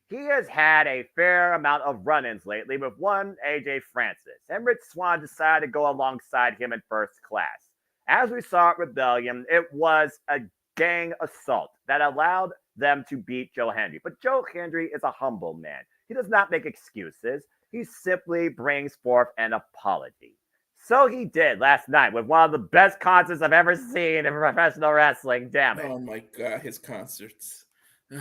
[SPEAKER 15] He has had a fair amount of run-ins lately with one AJ Francis, and Rich Swann decided to go alongside him in first class. As we saw at Rebellion, it was a gang assault that allowed them to beat Joe Hendry. But Joe Hendry is a humble man. He does not make excuses. He simply brings forth an apology. So he did last night with one of the best concerts I've ever seen in professional wrestling. Damn it.
[SPEAKER 16] Oh my God, his concerts.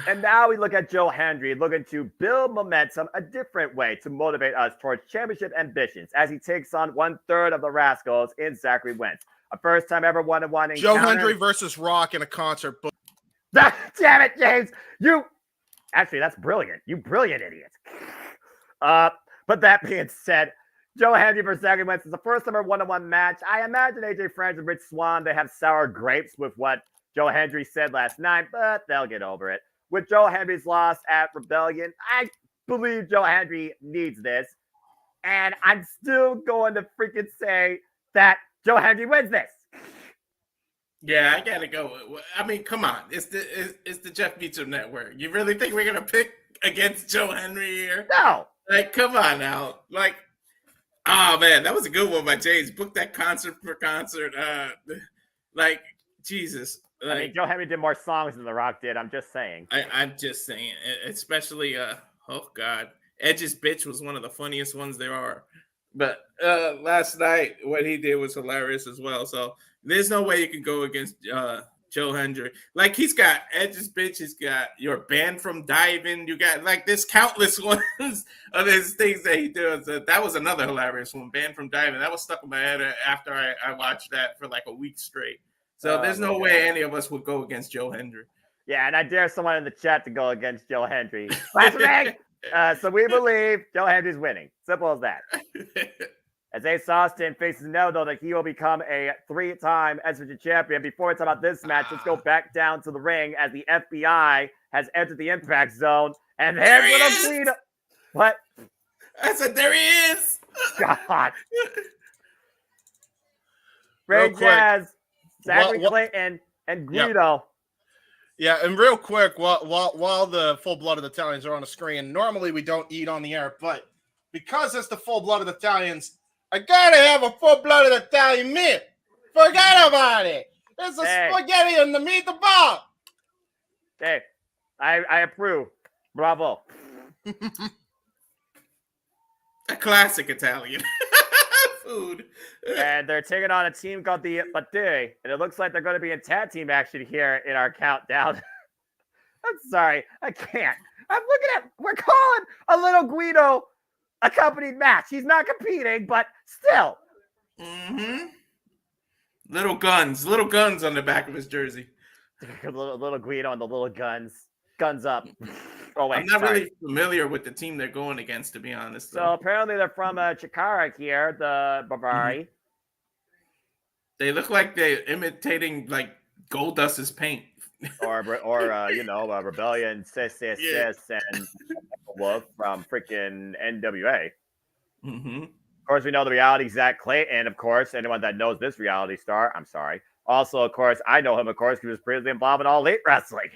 [SPEAKER 15] And now we look at Joe Hendry looking to build momentum a different way to motivate us towards championship ambitions as he takes on 1/3 of the Rascals in Zachary Wentz. A first time ever 1-on-1 encounter.
[SPEAKER 17] Joe Hendry versus Rock in a concert.
[SPEAKER 15] Damn it, James. Actually, that's brilliant. You brilliant idiot. But that being said, Joe Hendry versus Zachary Wentz is the first ever 1-on-1 match. I imagine AJ Francis and Rich Swann, they have sour grapes with what Joe Hendry said last night, but they'll get over it. With Joe Hendry's loss at Rebellion, I believe Joe Hendry needs this. And I'm still going to freaking say that Joe Hendry wins this.
[SPEAKER 16] Yeah, I gotta go. I mean, come on. It's the Jeff Meacham Network. You really think we're gonna pick against Joe Hendry here?
[SPEAKER 15] No.
[SPEAKER 16] Like, come on now. Like, oh man, that was a good one by James. Book that concert for concert. Like, Jesus. Like,
[SPEAKER 15] I mean, Joe Hendry did more songs than The Rock did. I'm just saying.
[SPEAKER 16] I'm just saying, especially oh God, Edge's bitch was one of the funniest ones there are. But last night, what he did was hilarious as well. So there's no way you can go against Joe Hendry. Like, he's got Edge's bitch, he's got You're Banned from Diving. You got, like, there's countless ones of his things that he does. That was another hilarious one, Banned from Diving. That was stuck in my head after I watched that for like a week straight. So there's no way any of us would go against Joe Hendry.
[SPEAKER 15] Yeah, and I dare someone in the chat to go against Joe Hendry. So we believe Joe Hendry's winning. Simple as that. As Ace Austin faces Neldo, that he will become a 3-time SVG champion. Before we talk about this match, let's go back down to the ring as the FBI has entered the Impact Zone. And there's little Guido. What?
[SPEAKER 16] I said, there he is.
[SPEAKER 15] God. Ray Jazz, Zachary Clayton, and Guido.
[SPEAKER 17] Yeah, and real quick, while the full-blooded Italians are on the screen, normally we don't eat on the air, but because it's the full-blooded Italians, I gotta have a full-blooded Italian meal. Forget about it. It's a spaghetti and the meatball.
[SPEAKER 15] Okay, I approve. Bravo.
[SPEAKER 16] A classic Italian food.
[SPEAKER 15] And they're taking on a team called the Batte, and it looks like they're going to be in tag team action here in our countdown. I'm sorry, I can't. I'm looking at, we're calling a little Guido accompanied match. He's not competing, but still.
[SPEAKER 16] Mm-hmm. Little guns on the back of his jersey.
[SPEAKER 15] little Guido and the little guns up. Oh, wait,
[SPEAKER 16] I'm not really familiar with the team they're going against, to be honest.
[SPEAKER 15] So apparently they're from Chikara here, the Bavari.
[SPEAKER 16] Mm-hmm. They look like they're imitating like Goldust's paint.
[SPEAKER 15] or Rebellion, Sis, and Wolf from freaking NWA.
[SPEAKER 16] Mm-hmm.
[SPEAKER 15] Of course, we know the reality Zach Clayton, of course. Anyone that knows this reality star, I'm sorry. Also, of course, I know him, of course, he was previously involved in All Elite Wrestling.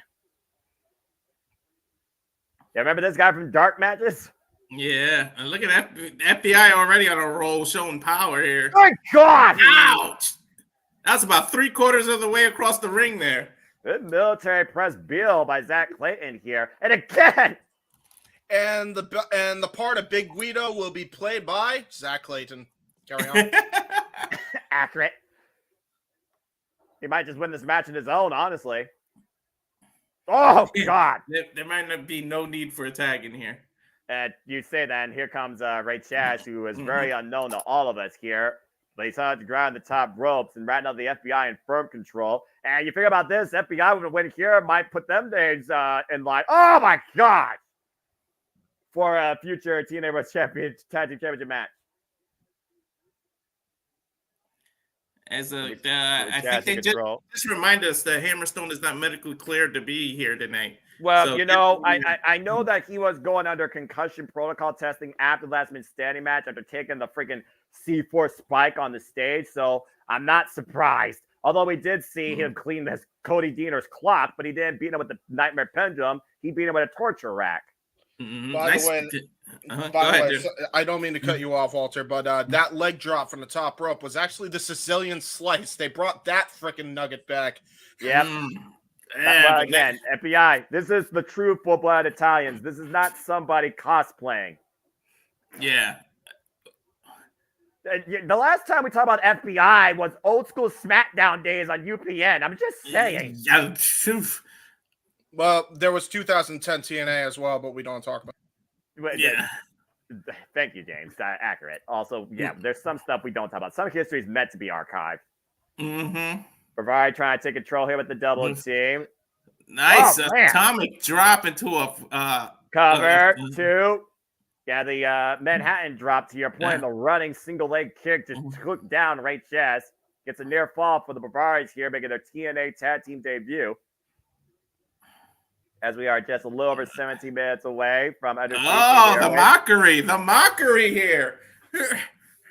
[SPEAKER 15] Yeah, remember this guy from Dark Matches?
[SPEAKER 16] Yeah, and look at that FBI already on a roll, showing power here.
[SPEAKER 15] My God!
[SPEAKER 16] Ouch! That's about 3/4 of the way across the ring there.
[SPEAKER 15] Good military press Bill by Zach Clayton here, and again.
[SPEAKER 17] And the part of Big Guido will be played by Zach Clayton. Carry on.
[SPEAKER 15] Accurate. He might just win this match on his own, honestly. Oh, God.
[SPEAKER 16] There might not be no need for a tag in here.
[SPEAKER 15] You say that, and here comes Ray Chaz, who is very unknown to all of us here. But he's on the ground, the top ropes, and right now the FBI in firm control. And you figure about this, FBI with a win here might put them days in line. Oh, my God. For a future TNA World Tag Team Championship match.
[SPEAKER 16] As a, I think they just remind us that Hammerstone is not medically cleared to be here tonight.
[SPEAKER 15] Well,
[SPEAKER 16] So,
[SPEAKER 15] I know that he was going under concussion protocol testing after the last minute standing match after taking the freaking C4 spike on the stage. So I'm not surprised. Although we did see him clean this Cody Deaner's clock, but he didn't beat him with the Nightmare Pendulum. He beat him with a torture rack.
[SPEAKER 17] By the way, I don't mean to cut you off, Walter, but that leg drop from the top rope was actually the Sicilian slice. They brought that freaking nugget back.
[SPEAKER 15] Yep. Well, again, FBI, this is the true full-blooded Italians. This is not somebody cosplaying.
[SPEAKER 16] Yeah.
[SPEAKER 15] The last time we talked about FBI was old school SmackDown days on UPN. I'm just saying.
[SPEAKER 16] Yeah.
[SPEAKER 17] Well, there was 2010 TNA as well, but we don't talk about it.
[SPEAKER 15] Yeah. Thank you, James. Accurate. Also, yeah, there's some stuff we don't talk about. Some history is meant to be archived.
[SPEAKER 16] Mm-hmm.
[SPEAKER 15] Brevard trying to take control here with the double team.
[SPEAKER 16] Nice atomic drop into a
[SPEAKER 15] cover two. Yeah, the Manhattan drop to your point. The running single leg kick just took down Ray Chess. Gets a near fall for the Brevard's here, making their TNA tag team debut. As we are just a little over 17 minutes away from
[SPEAKER 16] the mockery here.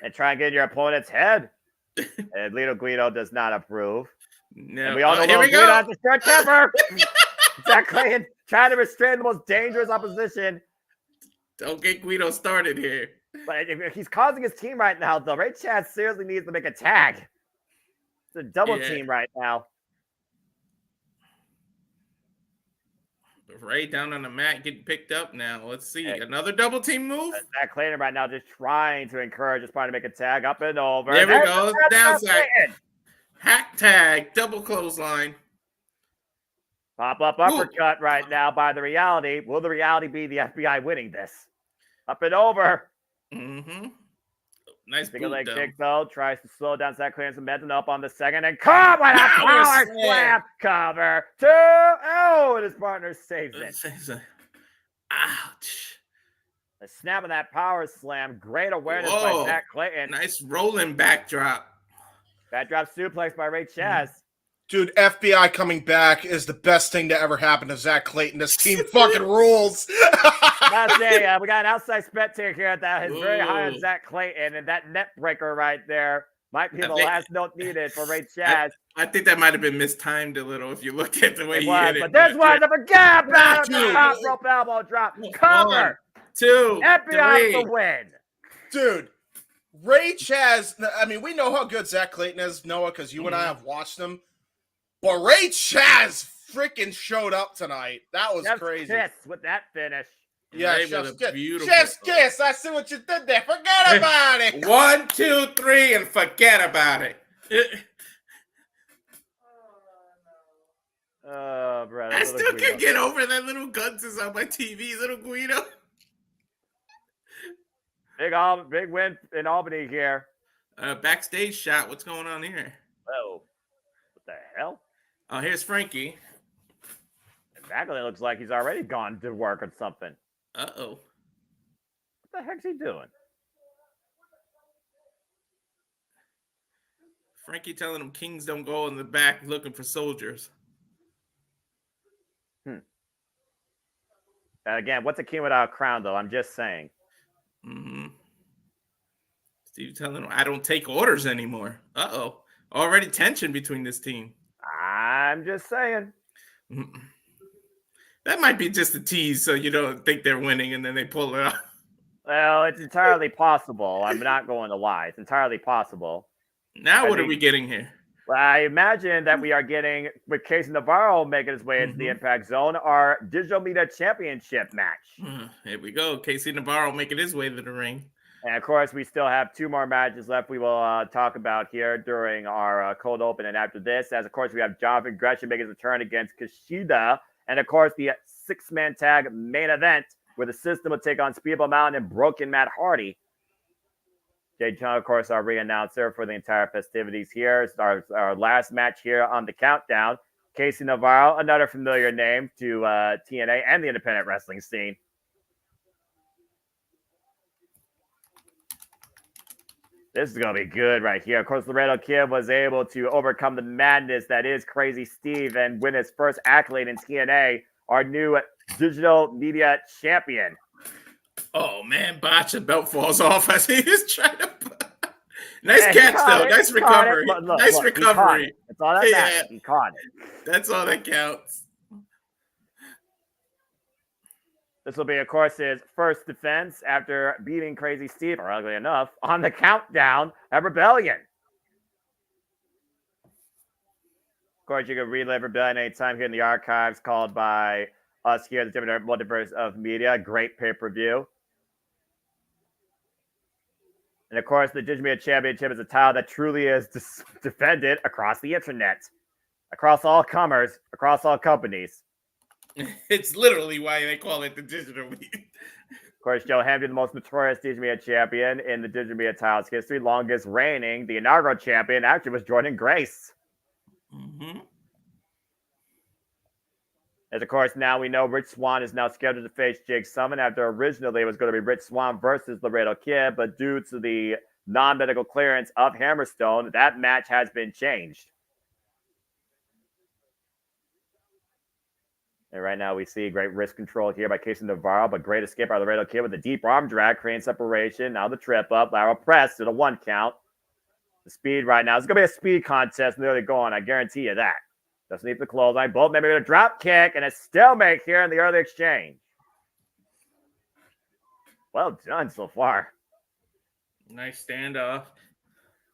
[SPEAKER 15] And try and get in your opponent's head. And Lito Guido does not approve.
[SPEAKER 16] No.
[SPEAKER 15] And we all know Guido has the short temper. Zach Clayton trying to restrain the most dangerous opposition.
[SPEAKER 16] Don't get Guido started here.
[SPEAKER 15] But if he's causing his team right now, though, Ray Chad seriously needs to make a tag. It's a double team right now.
[SPEAKER 16] Ray down on the mat getting picked up now. Let's see. Another double team move?
[SPEAKER 15] Zach Clayton right now just trying to encourage his partner to make a tag up and over.
[SPEAKER 16] There we go. Downside. Hack tag. Double clothesline.
[SPEAKER 15] Pop-up uppercut right now by the Reality. Will the Reality be the FBI winning this? Up and over.
[SPEAKER 16] Mm-hmm. Nice
[SPEAKER 15] big leg kick, though. Tries to slow down Zach Clayton's momentum up on the second. And come with a power slam. Cover. 2. Oh, and his partner saves it.
[SPEAKER 16] Ouch.
[SPEAKER 15] The snap of that power slam. Great awareness by Zach Clayton.
[SPEAKER 16] Nice rolling backdrop.
[SPEAKER 15] Backdrop suplex by Ray Chaz.
[SPEAKER 17] Dude, FBI coming back is the best thing to ever happen to Zach Clayton. This team fucking rules.
[SPEAKER 15] I'll say, we got an outside spectator here that is very high on Zach Clayton, and that net breaker right there might be the last note needed for Ray Chaz.
[SPEAKER 16] I think that might have been mistimed a little if you look at the way he hit it.
[SPEAKER 15] But there's one to forget about the top rope elbow drop. Cover.
[SPEAKER 16] 1, 2,
[SPEAKER 15] FBI
[SPEAKER 16] 3.
[SPEAKER 15] the win.
[SPEAKER 17] Dude, Ray Chaz, I mean, we know how good Zach Clayton is, Noah, because you and I have watched him. But Ray Chaz freaking showed up tonight. That was crazy.
[SPEAKER 15] Kiss with that finish.
[SPEAKER 17] Yeah, Chef's kiss. I see what you did there. Forget about it.
[SPEAKER 16] 1, 2, 3, and forget about it.
[SPEAKER 15] Oh, brother.
[SPEAKER 16] I still can't get over that little Guns is on my TV, little Guido.
[SPEAKER 15] Big win in Albany here.
[SPEAKER 16] Backstage shot. What's going on here?
[SPEAKER 15] Oh, what the hell?
[SPEAKER 16] Oh, here's Frankie.
[SPEAKER 15] Exactly. Looks like he's already gone to work or something.
[SPEAKER 16] Uh-oh.
[SPEAKER 15] What the heck's he doing?
[SPEAKER 16] Frankie telling him kings don't go in the back looking for soldiers.
[SPEAKER 15] Again, what's a king without a crown, though? I'm just saying.
[SPEAKER 16] Mm-hmm. Steve telling him, I don't take orders anymore. Uh-oh. Already tension between this team.
[SPEAKER 15] I'm just saying.
[SPEAKER 16] That might be just a tease so you don't think they're winning and then they pull it off.
[SPEAKER 15] Well, it's entirely possible. I'm not going to lie. It's entirely possible.
[SPEAKER 16] Now what are we getting here?
[SPEAKER 15] Well, I imagine that we are getting, with Casey Navarro making his way into the Impact Zone, our Digital Media Championship match.
[SPEAKER 16] Here we go. Casey Navarro making his way to the ring.
[SPEAKER 15] And, of course, we still have 2 more matches left we will talk about here during our cold open and after this. As, of course, we have Jonathan Gresham making his return against Kushida. And, of course, the 6-man tag main event where the System will take on Speedball Mountain and Broken Matt Hardy. Jay Chung, of course, our re-announcer for the entire festivities here. It's our last match here on the countdown. Casey Navarro, another familiar name to TNA and the independent wrestling scene. This is going to be good right here. Of course, Laredo Kid was able to overcome the madness that is Crazy Steve and win his first accolade in TNA, our new digital media champion.
[SPEAKER 16] Oh, man, Masha belt falls off as he is trying to... Nice catch, though. Nice recovery. Nice recovery.
[SPEAKER 15] That's all that matters. He caught it.
[SPEAKER 16] That's all that counts.
[SPEAKER 15] This will be, of course, his first defense after beating Crazy Steve, or ugly enough, on the countdown at Rebellion. Of course, you can relive Rebellion anytime here in the archives, called by us here at the JMN Multiverse of Media. Great pay-per-view. And, of course, the Digital Media Championship is a title that truly is defended across the internet, across all comers, across all companies.
[SPEAKER 16] It's literally why they call it the Digital Media.
[SPEAKER 15] Of course, Joe Hamby, the most notorious Digital Media champion in the Digital Media titles history, longest reigning. The inaugural champion actually was Jordynne Grace.
[SPEAKER 16] Mm-hmm.
[SPEAKER 15] As, of course, now we know Rich Swann is now scheduled to face Jake Summon after originally it was going to be Rich Swann versus Laredo Kid, but due to the non-medical clearance of Hammerstone, that match has been changed. And right now we see great wrist control here by Casey Navarro, but great escape by Laredo Kid with a deep arm drag, creating separation. Now the trip up, lateral press to the 1 count. The speed right now. It's going to be a speed contest nearly going. I guarantee you that. Doesn't need the clothesline. Both maybe a drop kick and a stalemate here in the early exchange. Well done so far.
[SPEAKER 16] Nice standoff.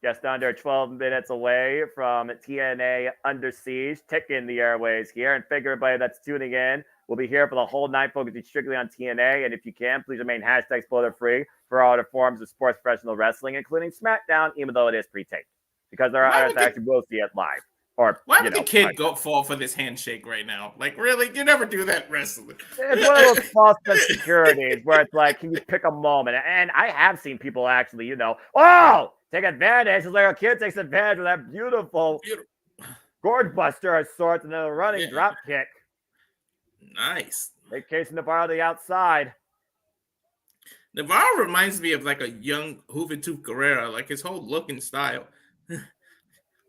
[SPEAKER 15] Just under 12 minutes away from TNA Under Siege, ticking the airways here. And figure everybody that's tuning in will be here for the whole night, focusing strictly on TNA. And if you can, please remain hashtag spoiler free for all other forms of sports professional wrestling, including SmackDown, even though it is pre-taped. Because there are others that actually will see it live. Or,
[SPEAKER 16] why would the kid fall for this handshake right now? Like, really? You never do that wrestling.
[SPEAKER 15] It's one of those false insecurities where it's like, can you pick a moment? And I have seen people actually, take advantage. This little kid takes advantage of that beautiful gorge buster of sorts and then a running drop kick.
[SPEAKER 16] Nice.
[SPEAKER 15] Great case Navarro to the outside.
[SPEAKER 16] Navarro reminds me of like a young Juventud Guerrera, like his whole look and style.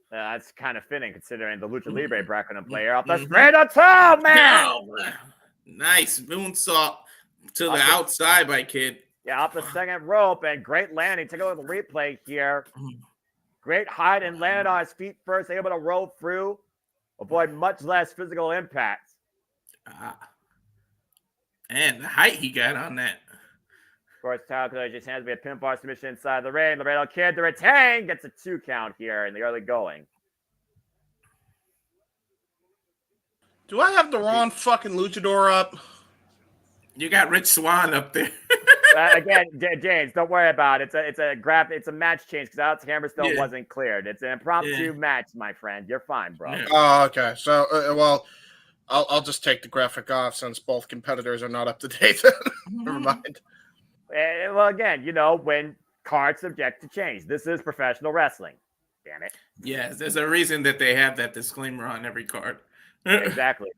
[SPEAKER 15] That's kind of fitting considering the Lucha Libre bracket and player off the straight on top, man.
[SPEAKER 16] Nice moonsault to the outside by Kid.
[SPEAKER 15] Yeah, off the second rope and great landing. Take a look at the replay here. Great hide and landed on his feet first, able to roll through, avoid much less physical impact.
[SPEAKER 16] And the height he got on that.
[SPEAKER 15] Of course, Tyler just hands me a pinfall submission inside the ring. Laredo Kid to retain gets a 2 count here in the early going.
[SPEAKER 17] Do I have the wrong fucking luchador up?
[SPEAKER 16] You got Rich Swann up there.
[SPEAKER 15] Again, James, don't worry about it. It's a match change because Alex Hammerstone wasn't cleared. It's an impromptu match, my friend. You're fine, bro.
[SPEAKER 17] Oh, okay. So, I'll just take the graphic off since both competitors are not up to date. Never mind.
[SPEAKER 15] Well, again, when cards subject to change. This is professional wrestling. Damn it.
[SPEAKER 16] Yes, there's a reason that they have that disclaimer on every card.
[SPEAKER 15] Exactly.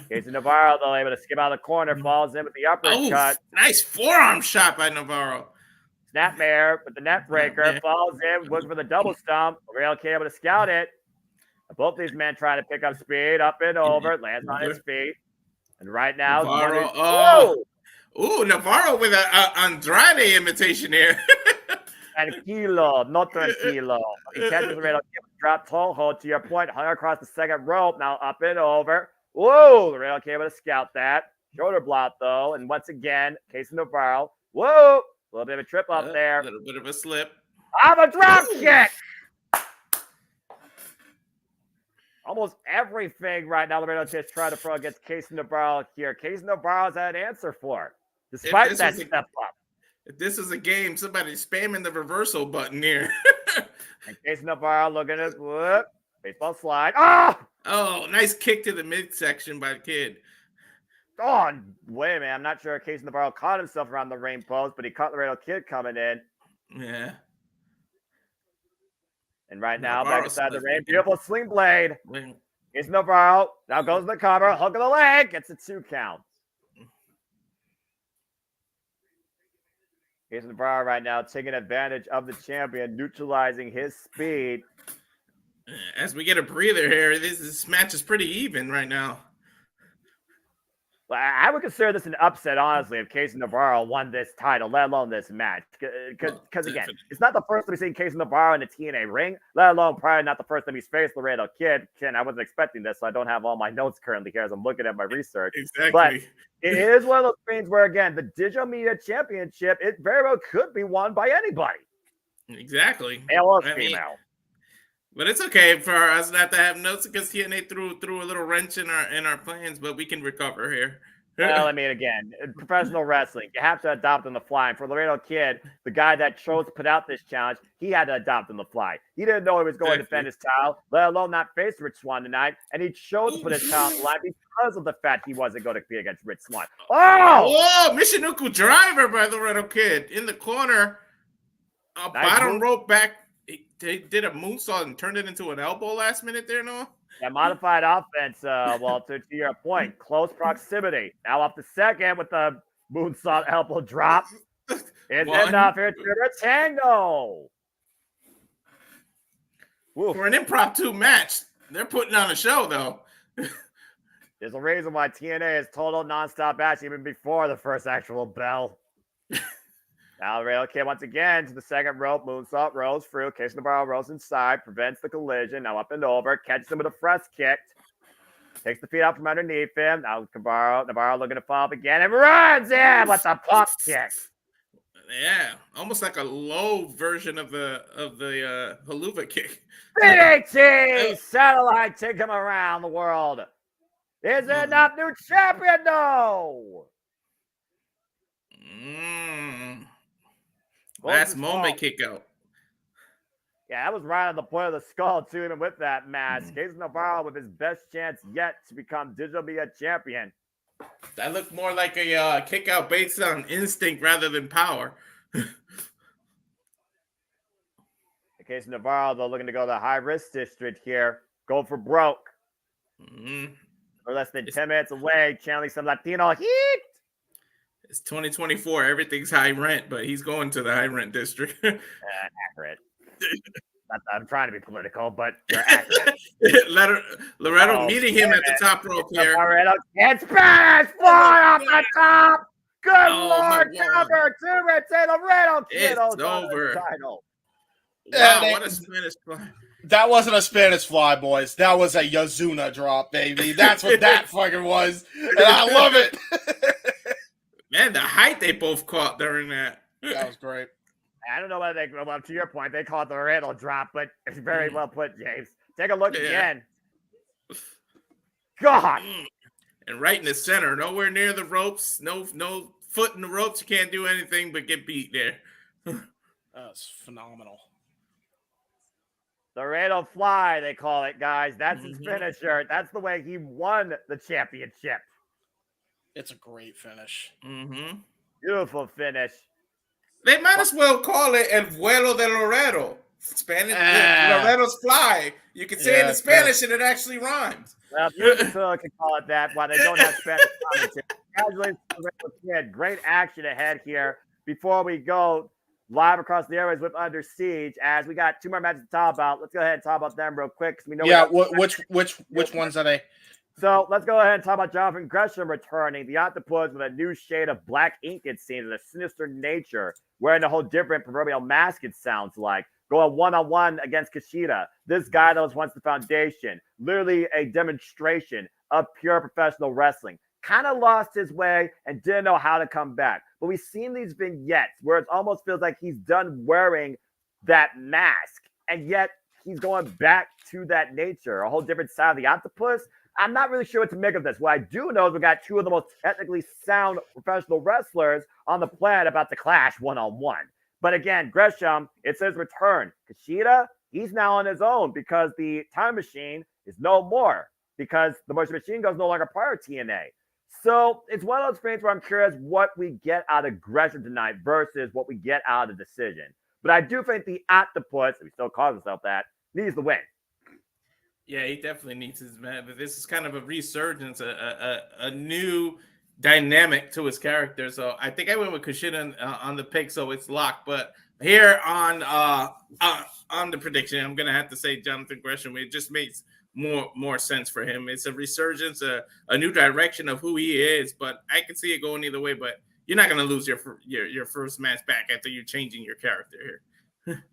[SPEAKER 15] Casey Navarro, though, able to skip out of the corner, falls in with the uppercut.
[SPEAKER 16] Nice forearm shot by Navarro.
[SPEAKER 15] Snapmare with the net breaker, falls in, looks for the double stomp. Real K able to scout it. Both these men trying to pick up speed, up and over, lands on his feet. And right now,
[SPEAKER 16] Navarro, Navarro with an Andrade imitation here.
[SPEAKER 15] Tranquilo, no tranquilo. He catches the Real drop toe hold to your point, hung across the second rope, now up and over. Whoa, the Real K able to scout that. Shoulder block, though, and once again, Casey Navarro. Whoa, a little bit of a trip up there.
[SPEAKER 16] A little bit of a slip.
[SPEAKER 15] I'm a drop kick. Almost everything right now, Laredo just trying to throw against Casey Navarro here. Casey Navarro's had an answer for, despite that step up.
[SPEAKER 16] If this is a game, somebody's spamming the reversal button here.
[SPEAKER 15] And Casey Navarro looking at baseball slide.
[SPEAKER 16] Oh, nice kick to the midsection by the Kid.
[SPEAKER 15] Oh, wait a minute. I'm not sure if Casey Navarro caught himself around the ring post, but he caught the Laredo Kid coming in.
[SPEAKER 16] Yeah.
[SPEAKER 15] And right now, back inside the ring, beautiful sling blade. Casey Navarro now goes to the cover, hook of the leg, gets a 2 count. Jason Navarro right now taking advantage of the champion, neutralizing his speed.
[SPEAKER 16] As we get a breather here, this match is pretty even right now.
[SPEAKER 15] Well, I would consider this an upset, honestly, if Casey Navarro won this title, let alone this match. Because again, it's not the first time we've seen Casey Navarro in the TNA ring, let alone probably not the first time he's faced Laredo Kid. I wasn't expecting this, so I don't have all my notes currently here as I'm looking at my research.
[SPEAKER 16] Exactly.
[SPEAKER 15] But it is one of those things where, again, the Digital Media Championship, it very well could be won by anybody.
[SPEAKER 16] Exactly.
[SPEAKER 15] Male or female.
[SPEAKER 16] But it's okay for us not to have notes because TNA threw a little wrench in our plans, but we can recover here.
[SPEAKER 15] Well, I mean, again, professional wrestling, you have to adopt on the fly. And for Laredo Kid, the guy that chose to put out this challenge, he had to adopt on the fly. He didn't know he was going to defend his title, let alone not face Rich Swann tonight. And he chose to put his title on the line because of the fact he wasn't going to be against Rich Swann.
[SPEAKER 16] Oh, Michinoku driver by Laredo Kid in the corner. A nice bottom move. Rope back. They did a moonsault and turned it into an elbow last minute there, Noah?
[SPEAKER 15] Yeah, modified offense, Walter, to your point. Close proximity. Now up to second with the moonsault elbow drop. Is enough here to the tango.
[SPEAKER 16] For an impromptu match, they're putting on a show, though.
[SPEAKER 15] There's a reason why TNA is total nonstop match even before the first actual bell. Now, Laredo Kid once again to the second rope. Moonsault rolls through. Casey Navarro rolls inside. Prevents the collision. Now up and over. Catches him with a thrust kick. Takes the feet out from underneath him. Now Navarro looking to follow up again. And runs in with the pump kick.
[SPEAKER 16] Yeah. Almost like a low version of the haluva kick.
[SPEAKER 15] DDT! Satellite take him around the world. Is it not new champion? No!
[SPEAKER 16] Last moment kick out.
[SPEAKER 15] Yeah, that was right on the point of the skull, too, even with that mask. Casey Navarro with his best chance yet to become Digital Media Champion.
[SPEAKER 16] That looked more like a kick out based on instinct rather than power.
[SPEAKER 15] Casey Navarro, though, looking to go to the high-risk district here. Go for broke. We're less than 10 minutes away, channeling some Latino heat.
[SPEAKER 16] It's 2024. Everything's high rent, but he's going to the high rent district.
[SPEAKER 15] Accurate. I'm trying to be political, but you're accurate.
[SPEAKER 16] Loretto meeting him at the top rope here.
[SPEAKER 15] Loretto gets Spanish fly off the top. Good Lord, cover to retain Loretto.
[SPEAKER 16] It's over.
[SPEAKER 15] Title.
[SPEAKER 16] Wow, what a Spanish fly.
[SPEAKER 17] That wasn't a Spanish fly, boys. That was a Yazuna drop, baby. That's what that fucking was. And I love it.
[SPEAKER 16] Man, the height they both caught during that.
[SPEAKER 17] That was great.
[SPEAKER 15] I don't know whether well, to your point, they call it the Randall drop, but it's very well put, James. Take a look again. God.
[SPEAKER 16] And right in the center, nowhere near the ropes, no foot in the ropes. You can't do anything but get beat there.
[SPEAKER 17] That's phenomenal.
[SPEAKER 15] The Randall fly, they call it, guys. That's his finisher. That's the way he won the championship.
[SPEAKER 17] It's a great finish.
[SPEAKER 15] Beautiful finish.
[SPEAKER 16] They might as well call it El Vuelo de Laredo. Spanish, Laredo's fly. You can say it in Spanish and it actually rhymes.
[SPEAKER 15] Well, people can call it that while they don't have Spanish commentary. Congratulations, great action ahead here. Before we go live across the airways with Under Siege, as we got two more matches to talk about. Let's go ahead and talk about them real quick. We know
[SPEAKER 17] which ones are they?
[SPEAKER 15] So let's go ahead and talk about Jonathan Gresham returning. The Octopus with a new shade of black ink, it seems, and a sinister nature, wearing a whole different proverbial mask, it sounds like. Going one-on-one against Kushida. This guy that was once the foundation. Literally a demonstration of pure professional wrestling. Kind of lost his way and didn't know how to come back. But we've seen these vignettes where it almost feels like he's done wearing that mask. And yet he's going back to that nature. A whole different side of the Octopus. I'm not really sure what to make of this. What I do know is we got two of the most technically sound professional wrestlers on the planet about to clash one-on-one. But again, Gresham, it's his return. Kushida, he's now on his own because the time machine is no more because the motion machine goes no longer part of TNA. So it's one of those things where I'm curious what we get out of Gresham tonight versus what we get out of the decision. But I do think the Octopus, if he still calls himself that, needs the win.
[SPEAKER 16] Yeah, he definitely needs his man. But this is kind of a resurgence, a new dynamic to his character. So I think I went with Kushida on the pick, so it's locked. But here on the prediction, I'm gonna have to say Jonathan Gresham. It just makes more sense for him. It's a resurgence, a new direction of who he is. But I can see it going either way. But you're not gonna lose your first match back after you're changing your character here.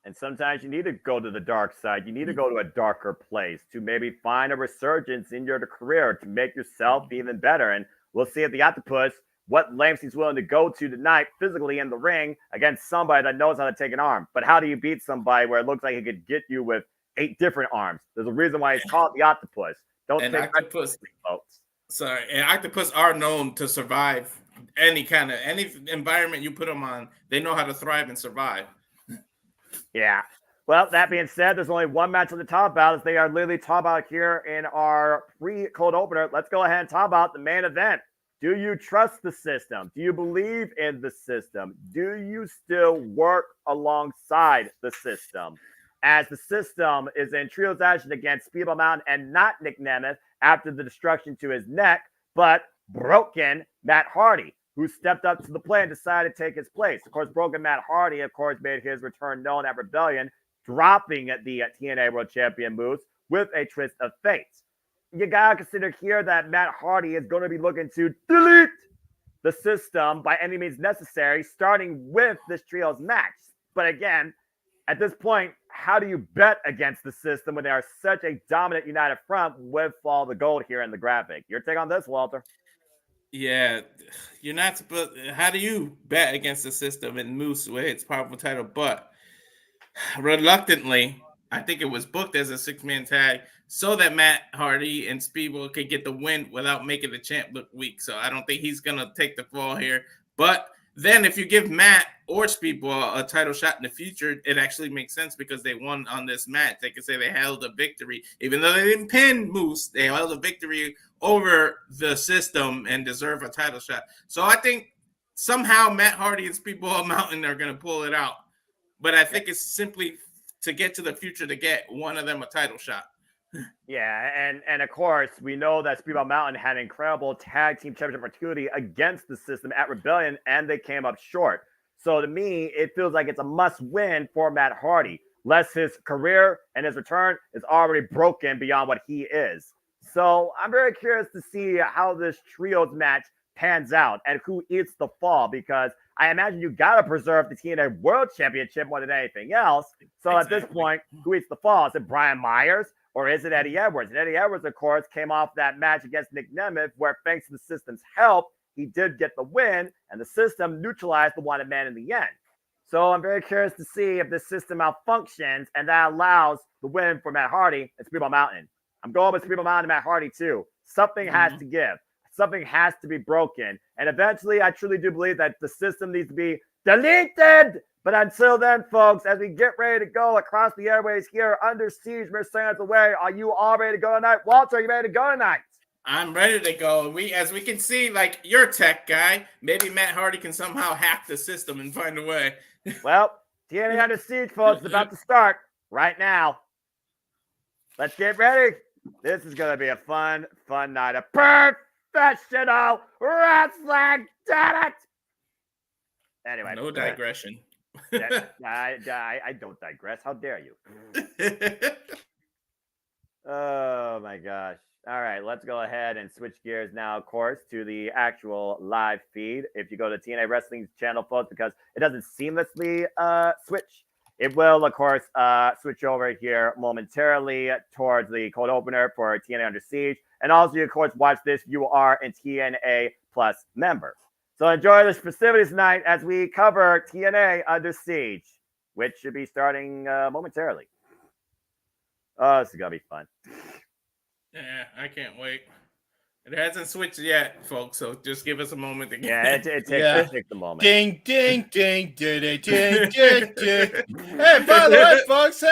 [SPEAKER 15] And sometimes you need to go to the dark side. You need to go to a darker place to maybe find a resurgence in your career to make yourself even better. And we'll see at the Octopus what lengths he's willing to go to tonight physically in the ring against somebody that knows how to take an arm. But how do you beat somebody where it looks like he could get you with 8 different arms? There's a reason why he's called the Octopus. Don't
[SPEAKER 16] and
[SPEAKER 15] take
[SPEAKER 16] Octopus,
[SPEAKER 15] folks.
[SPEAKER 16] Sorry, and Octopus are known to survive any environment you put them on. They know how to thrive and survive.
[SPEAKER 15] Yeah. Well, that being said, there's only one match on the top about as they are literally top out here in our pre-cold opener. Let's go ahead and talk about the main event. Do you trust the system? Do you believe in the system? Do you still work alongside the system? As the system is in trios action against Speedball Mountain and not Nick Nemeth after the destruction to his neck, but broken Matt Hardy, who stepped up to the plate and decided to take his place. Of course, broken Matt Hardy, of course, made his return known at Rebellion, dropping the TNA World Champion moves with a twist of fate. You gotta consider here that Matt Hardy is going to be looking to delete the system by any means necessary, starting with this trios match. But again, at this point, how do you bet against the system when they are such a dominant united front with Fall the Gold here in the graphic? Your take on this, Walter?
[SPEAKER 16] Yeah, you're not supposed. How do you bet against the system and Moose with its powerful title? But reluctantly, I think it was booked as a 6-man tag so that Matt Hardy and Speedball could get the win without making the champ look weak. So I don't think he's gonna take the fall here. But then if you give Matt or Speedball a title shot in the future, it actually makes sense because they won on this match. They can say they held a victory, even though they didn't pin Moose. They held a victory over the system and deserve a title shot. So I think somehow Matt Hardy and Speedball Mountain are going to pull it out. But I think it's simply to get to the future to get one of them a title shot.
[SPEAKER 15] Yeah, and of course, we know that Speedball Mountain had an incredible tag team championship opportunity against the system at Rebellion, and they came up short. So to me, it feels like it's a must-win for Matt Hardy, lest his career and his return is already broken beyond what he is. So I'm very curious to see how this trios match pans out and who eats the fall, because I imagine you got to preserve the TNA World Championship more than anything else. So At this point, who eats the fall? Is it Brian Myers or is it Eddie Edwards? And Eddie Edwards, of course, came off that match against Nick Nemeth where, thanks to the system's help, he did get the win and the system neutralized the wanted man in the end. So I'm very curious to see if this system malfunctions and that allows the win for Matt Hardy and Speedball Mountain. I'm going with Speedball Mountain and Matt Hardy too. Something has to give. Something has to be broken. And eventually, I truly do believe that the system needs to be deleted. But until then, folks, as we get ready to go across the airways here under siege, we're seconds away. Are you all ready to go tonight? Walter, are you ready to go tonight?
[SPEAKER 16] I'm ready to go. As we can see, like, you're a tech guy. Maybe Matt Hardy can somehow hack the system and find a way.
[SPEAKER 15] Well, TNA Under Siege, folks, is about to start right now. Let's get ready. This is going to be a fun night of professional wrestling. Damn it! Anyway.
[SPEAKER 16] No digression.
[SPEAKER 15] I don't digress. How dare you? Oh, my gosh. All right, let's go ahead and switch gears now, of course, to the actual live feed. If you go to TNA Wrestling's channel, folks, because it doesn't seamlessly switch, it will, of course, switch over here momentarily towards the cold opener for TNA Under Siege. And also, you, of course, watch this. You are a TNA Plus member. So enjoy the festivities tonight as we cover TNA Under Siege, which should be starting momentarily. Oh, this is going to be fun.
[SPEAKER 16] Yeah, I can't wait. It hasn't switched yet, folks, so just give us a moment to get
[SPEAKER 15] it takes a moment.
[SPEAKER 17] Ding, ding, ding, ding, ding, ding, ding, ding. Hey, by the way, folks,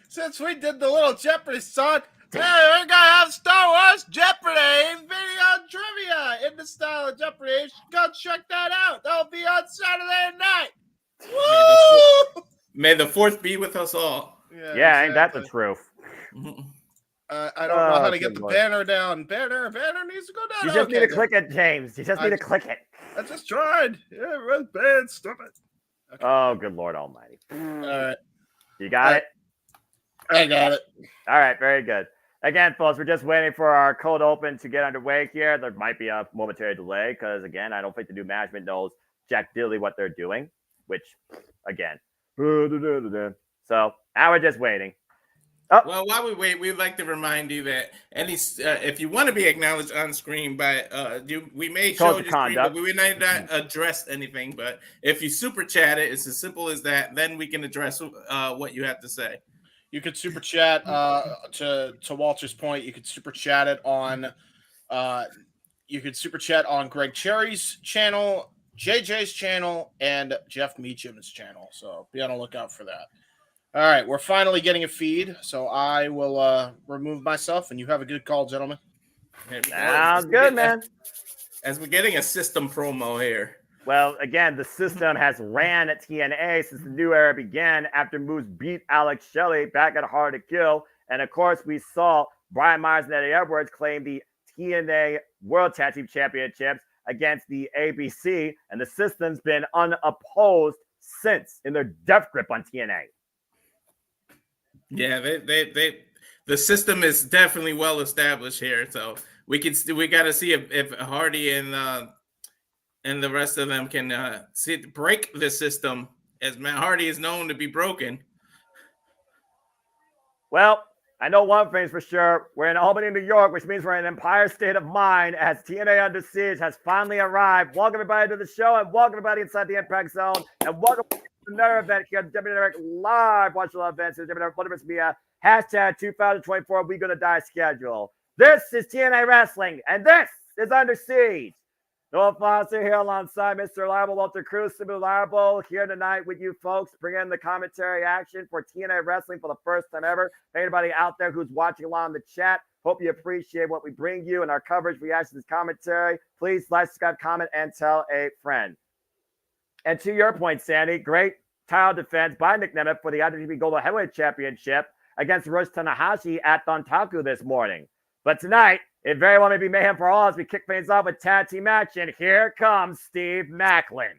[SPEAKER 17] since we did the little Jeopardy song, we're going to have Star Wars Jeopardy video trivia in the style of Jeopardy. You should go check that out. That'll be on Saturday night. Woo!
[SPEAKER 16] May the fourth be with us all.
[SPEAKER 15] Yeah, ain't that the truth?
[SPEAKER 17] I don't know how to get the banner down. Banner needs to go down.
[SPEAKER 15] You just need to click it, James. You just need to click it.
[SPEAKER 17] I just tried. Yeah, red band, stop it.
[SPEAKER 15] Okay. Oh, good Lord Almighty!
[SPEAKER 17] All right,
[SPEAKER 15] you got it.
[SPEAKER 17] I got it.
[SPEAKER 15] All right, very good. Again, folks, we're just waiting for our cold open to get underway here. There might be a momentary delay because, again, I don't think the new management knows jack diddly what they're doing, which, again. So now we're just waiting.
[SPEAKER 16] Oh. Well, while we wait, we'd like to remind you that if you want to be acknowledged on screen by we may show your screen, but we may not address anything. But if you super chat it, it's as simple as that. Then we can address what you have to say.
[SPEAKER 17] You could super chat to Walter's point. You could super chat it on Greg Cherry's channel, JJ's channel, and Jeff Meacham's channel. So be on the lookout for that. All right, we're finally getting a feed, so I will remove myself, and you have a good call, gentlemen.
[SPEAKER 15] Sounds good, man.
[SPEAKER 16] As we're getting a system promo here.
[SPEAKER 15] Well, again, the system has ran at TNA since the new era began after Moose beat Alex Shelley back at Hard to Kill. And, of course, we saw Brian Myers and Eddie Edwards claim the TNA World Tag Team Championships against the ABC, and the system's been unopposed since in their death grip on TNA.
[SPEAKER 16] Yeah, the system is definitely well established here. So we got to see if Hardy and the rest of them can break the system, as Matt Hardy is known to be broken.
[SPEAKER 15] Well, I know one thing's for sure. We're in Albany, New York, which means we're in an Empire State of Mind as TNA Under Siege has finally arrived. Welcome everybody to the show, and welcome everybody inside the Impact Zone, and welcome to another event here at JMN Network Live. Watch the events at JMN Multiverse Media. Hashtag 2024 We Gonna Die schedule. This is TNA Wrestling, and this is Under Siege. Noah Foster here alongside Mr. Reliable Walter Cruz, Reliable, here tonight with you folks, bringing the commentary action for TNA Wrestling for the first time ever. Anybody out there who's watching along in the chat, hope you appreciate what we bring you and our coverage, reactions, commentary. Please like, subscribe, comment, and tell a friend. And to your point, Sandy, great title defense by Nick Nemeth for the IWGP Global Heavyweight Championship against Hiroshi Tanahashi at Dontaku this morning. But tonight, it very well may be mayhem for all as we kick things off with tag team action. Here comes Steve Macklin.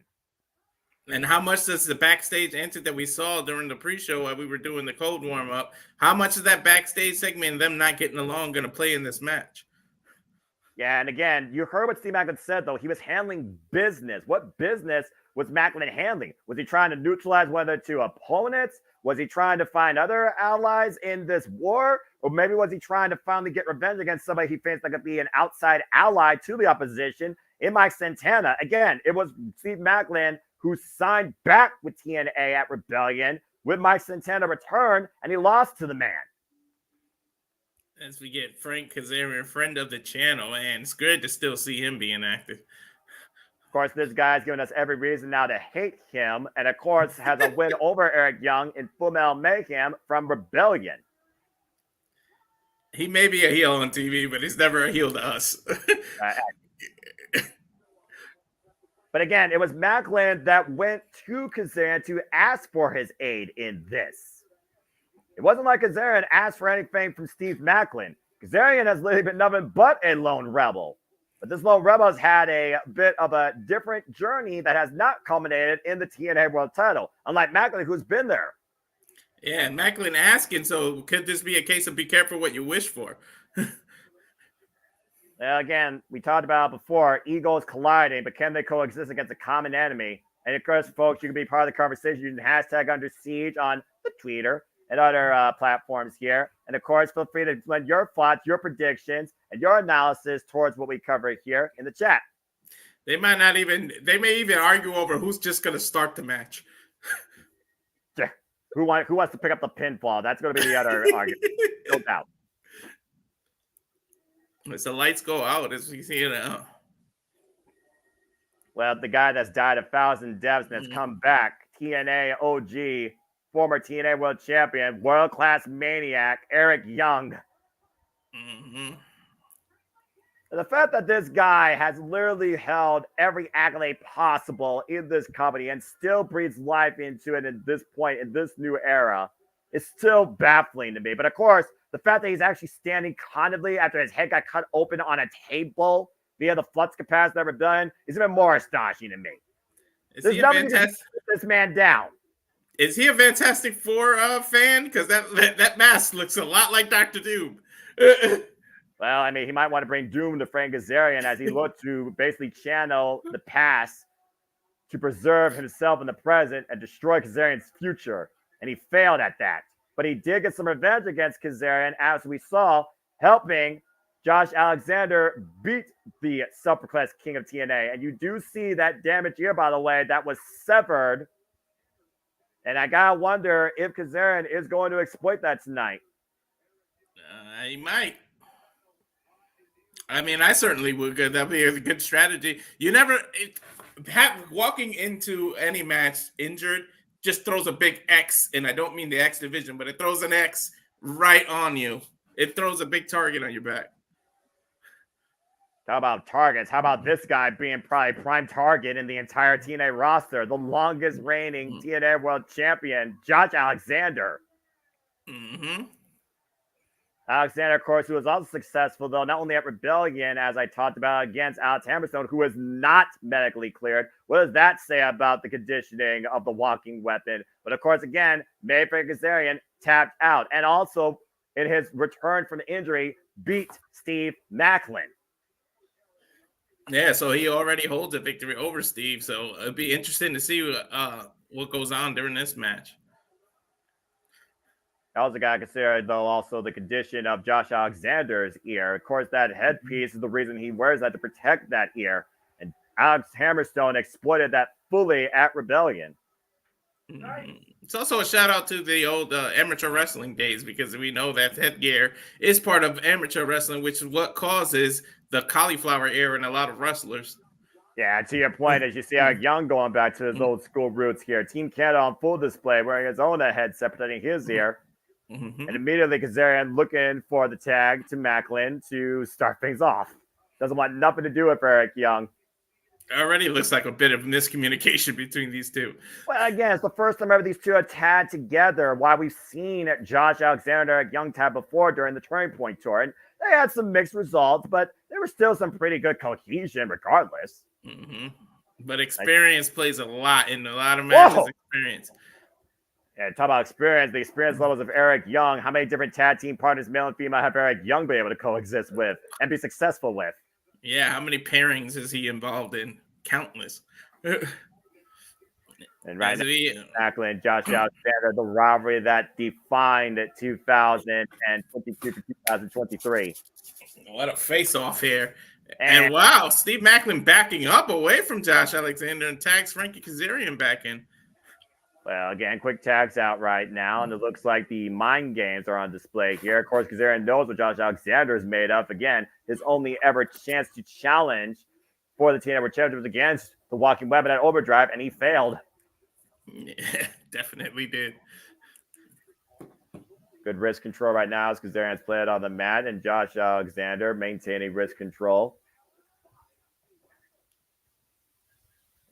[SPEAKER 16] And how much does the backstage entrance that we saw during the pre-show while we were doing the cold warm-up, how much is that backstage segment and them not getting along going to play in this match?
[SPEAKER 15] Yeah, and again, you heard what Steve Macklin said, though. He was handling business. What business was Macklin handling? Was he trying to neutralize one of the two opponents? Was he trying to find other allies in this war? Or maybe was he trying to finally get revenge against somebody he thinks that could be an outside ally to the opposition in Mike Santana? Again, it was Steve Macklin who signed back with TNA at Rebellion with Mike Santana return, and he lost to the man.
[SPEAKER 16] As we get Frank Kazarian, friend of the channel, and it's good to still see him being active.
[SPEAKER 15] Of course, this guy's giving us every reason now to hate him, and of course has a win over Eric Young in Full Metal Mayhem from Rebellion.
[SPEAKER 16] He may be a heel on TV, but he's never a heel to us.
[SPEAKER 15] But again, it was Macklin that went to Kazarian to ask for his aid in this. It wasn't like Kazarian asked for anything from Steve Macklin. Kazarian has literally been nothing but a lone rebel. But this lone rebel has had a bit of a different journey that has not culminated in the TNA World title, unlike Macklin, who's been there.
[SPEAKER 16] Yeah, and Macklin asking, so could this be a case of be careful what you wish for?
[SPEAKER 15] Again, we talked about it before, egos colliding, but can they coexist against a common enemy? And of course, folks, you can be part of the conversation using hashtag Under Siege on the Twitter and other platforms here. And of course, feel free to lend your thoughts, your predictions, and your analysis towards what we cover here in the chat.
[SPEAKER 16] They may even argue over who's just going to start the match.
[SPEAKER 15] Who wants to pick up the pinfall? That's going to be the other argument. No doubt.
[SPEAKER 16] As the lights go out, as we see it now.
[SPEAKER 15] Well, the guy that's died 1,000 deaths and has come back, TNA OG, former TNA World Champion, world-class maniac, Eric Young.
[SPEAKER 16] Mm-hmm.
[SPEAKER 15] The fact that this guy has literally held every accolade possible in this company and still breathes life into it at this point, in this new era, is still baffling to me. But of course, the fact that he's actually standing confidently after his head got cut open on a table via the flux capacitor of Rebellion is even more astonishing to me. There's nothing to put this man down.
[SPEAKER 16] Is he a Fantastic Four fan? Because that mask looks a lot like Dr. Doom.
[SPEAKER 15] Well, I mean, he might want to bring Doom to Frank Kazarian as he looked to basically channel the past to preserve himself in the present and destroy Kazarian's future. And he failed at that. But he did get some revenge against Kazarian, as we saw, helping Josh Alexander beat the self-proclaimed king of TNA. And you do see that damaged ear, by the way, that was severed. And I gotta wonder if Kazarian is going to exploit that tonight.
[SPEAKER 16] He might. I mean, I certainly would. That'd be a good strategy. You never walking into any match injured just throws a big X, and I don't mean the X division, but it throws an X right on you. It throws a big target on your back.
[SPEAKER 15] How about targets? How about this guy being probably prime target in the entire TNA roster? The longest reigning TNA World Champion, Josh Alexander.
[SPEAKER 16] Mm-hmm.
[SPEAKER 15] Alexander, of course, who was also successful, though, not only at Rebellion, as I talked about, against Alex Hammerstone, who is not medically cleared. What does that say about the conditioning of the walking weapon? But, of course, again, Mayfair Kazarian tapped out. And also, in his return from injury, beat Steve Macklin.
[SPEAKER 16] Yeah, so he already holds a victory over Steve. So it'd be interesting to see what goes on during this match.
[SPEAKER 15] I also got to consider, though, also the condition of Josh Alexander's ear. Of course, that headpiece is the reason he wears that, to protect that ear. And Alex Hammerstone exploited that fully at Rebellion.
[SPEAKER 16] It's also a shout out to the old amateur wrestling days, because we know that headgear is part of amateur wrestling, which is what causes the cauliflower ear in a lot of wrestlers.
[SPEAKER 15] Yeah, to your point, as you see Eric Young going back to his old school roots here. Team Canada on full display, wearing his own headset protecting his ear.
[SPEAKER 16] Mm-hmm.
[SPEAKER 15] And immediately Kazarian looking for the tag to Macklin to start things off. Doesn't want nothing to do with Eric Young.
[SPEAKER 16] Already looks like a bit of miscommunication between these two.
[SPEAKER 15] Well, again, it's the first time ever these two are tagged together. While we've seen Josh Alexander and Eric Young tag before during the Turning Point tour. And they had some mixed results, but there was still some pretty good cohesion regardless.
[SPEAKER 16] Mm-hmm. But experience plays a lot in a lot of matches. Experience.
[SPEAKER 15] Yeah, talk about experience. The experience levels of Eric Young. How many different tag team partners, male and female, have Eric Young been able to coexist with and be successful with?
[SPEAKER 16] Yeah, how many pairings is he involved in? Countless.
[SPEAKER 15] And right now, Macklin and Josh Alexander, the rivalry that defined 2022 to 2023.
[SPEAKER 16] What a face-off here. And wow, Steve Macklin backing up away from Josh Alexander and tags Frankie Kazarian back in.
[SPEAKER 15] Well, again, quick tags out right now, and it looks like the mind games are on display here. Of course, Kazarian knows what Josh Alexander is made of. Again, his only ever chance to challenge for the TNA World Championship was against the Walking Weapon at Overdrive, and he failed.
[SPEAKER 16] Yeah, definitely did.
[SPEAKER 15] Good wrist control right now as Kazarian's played on the mat, and Josh Alexander maintaining wrist control.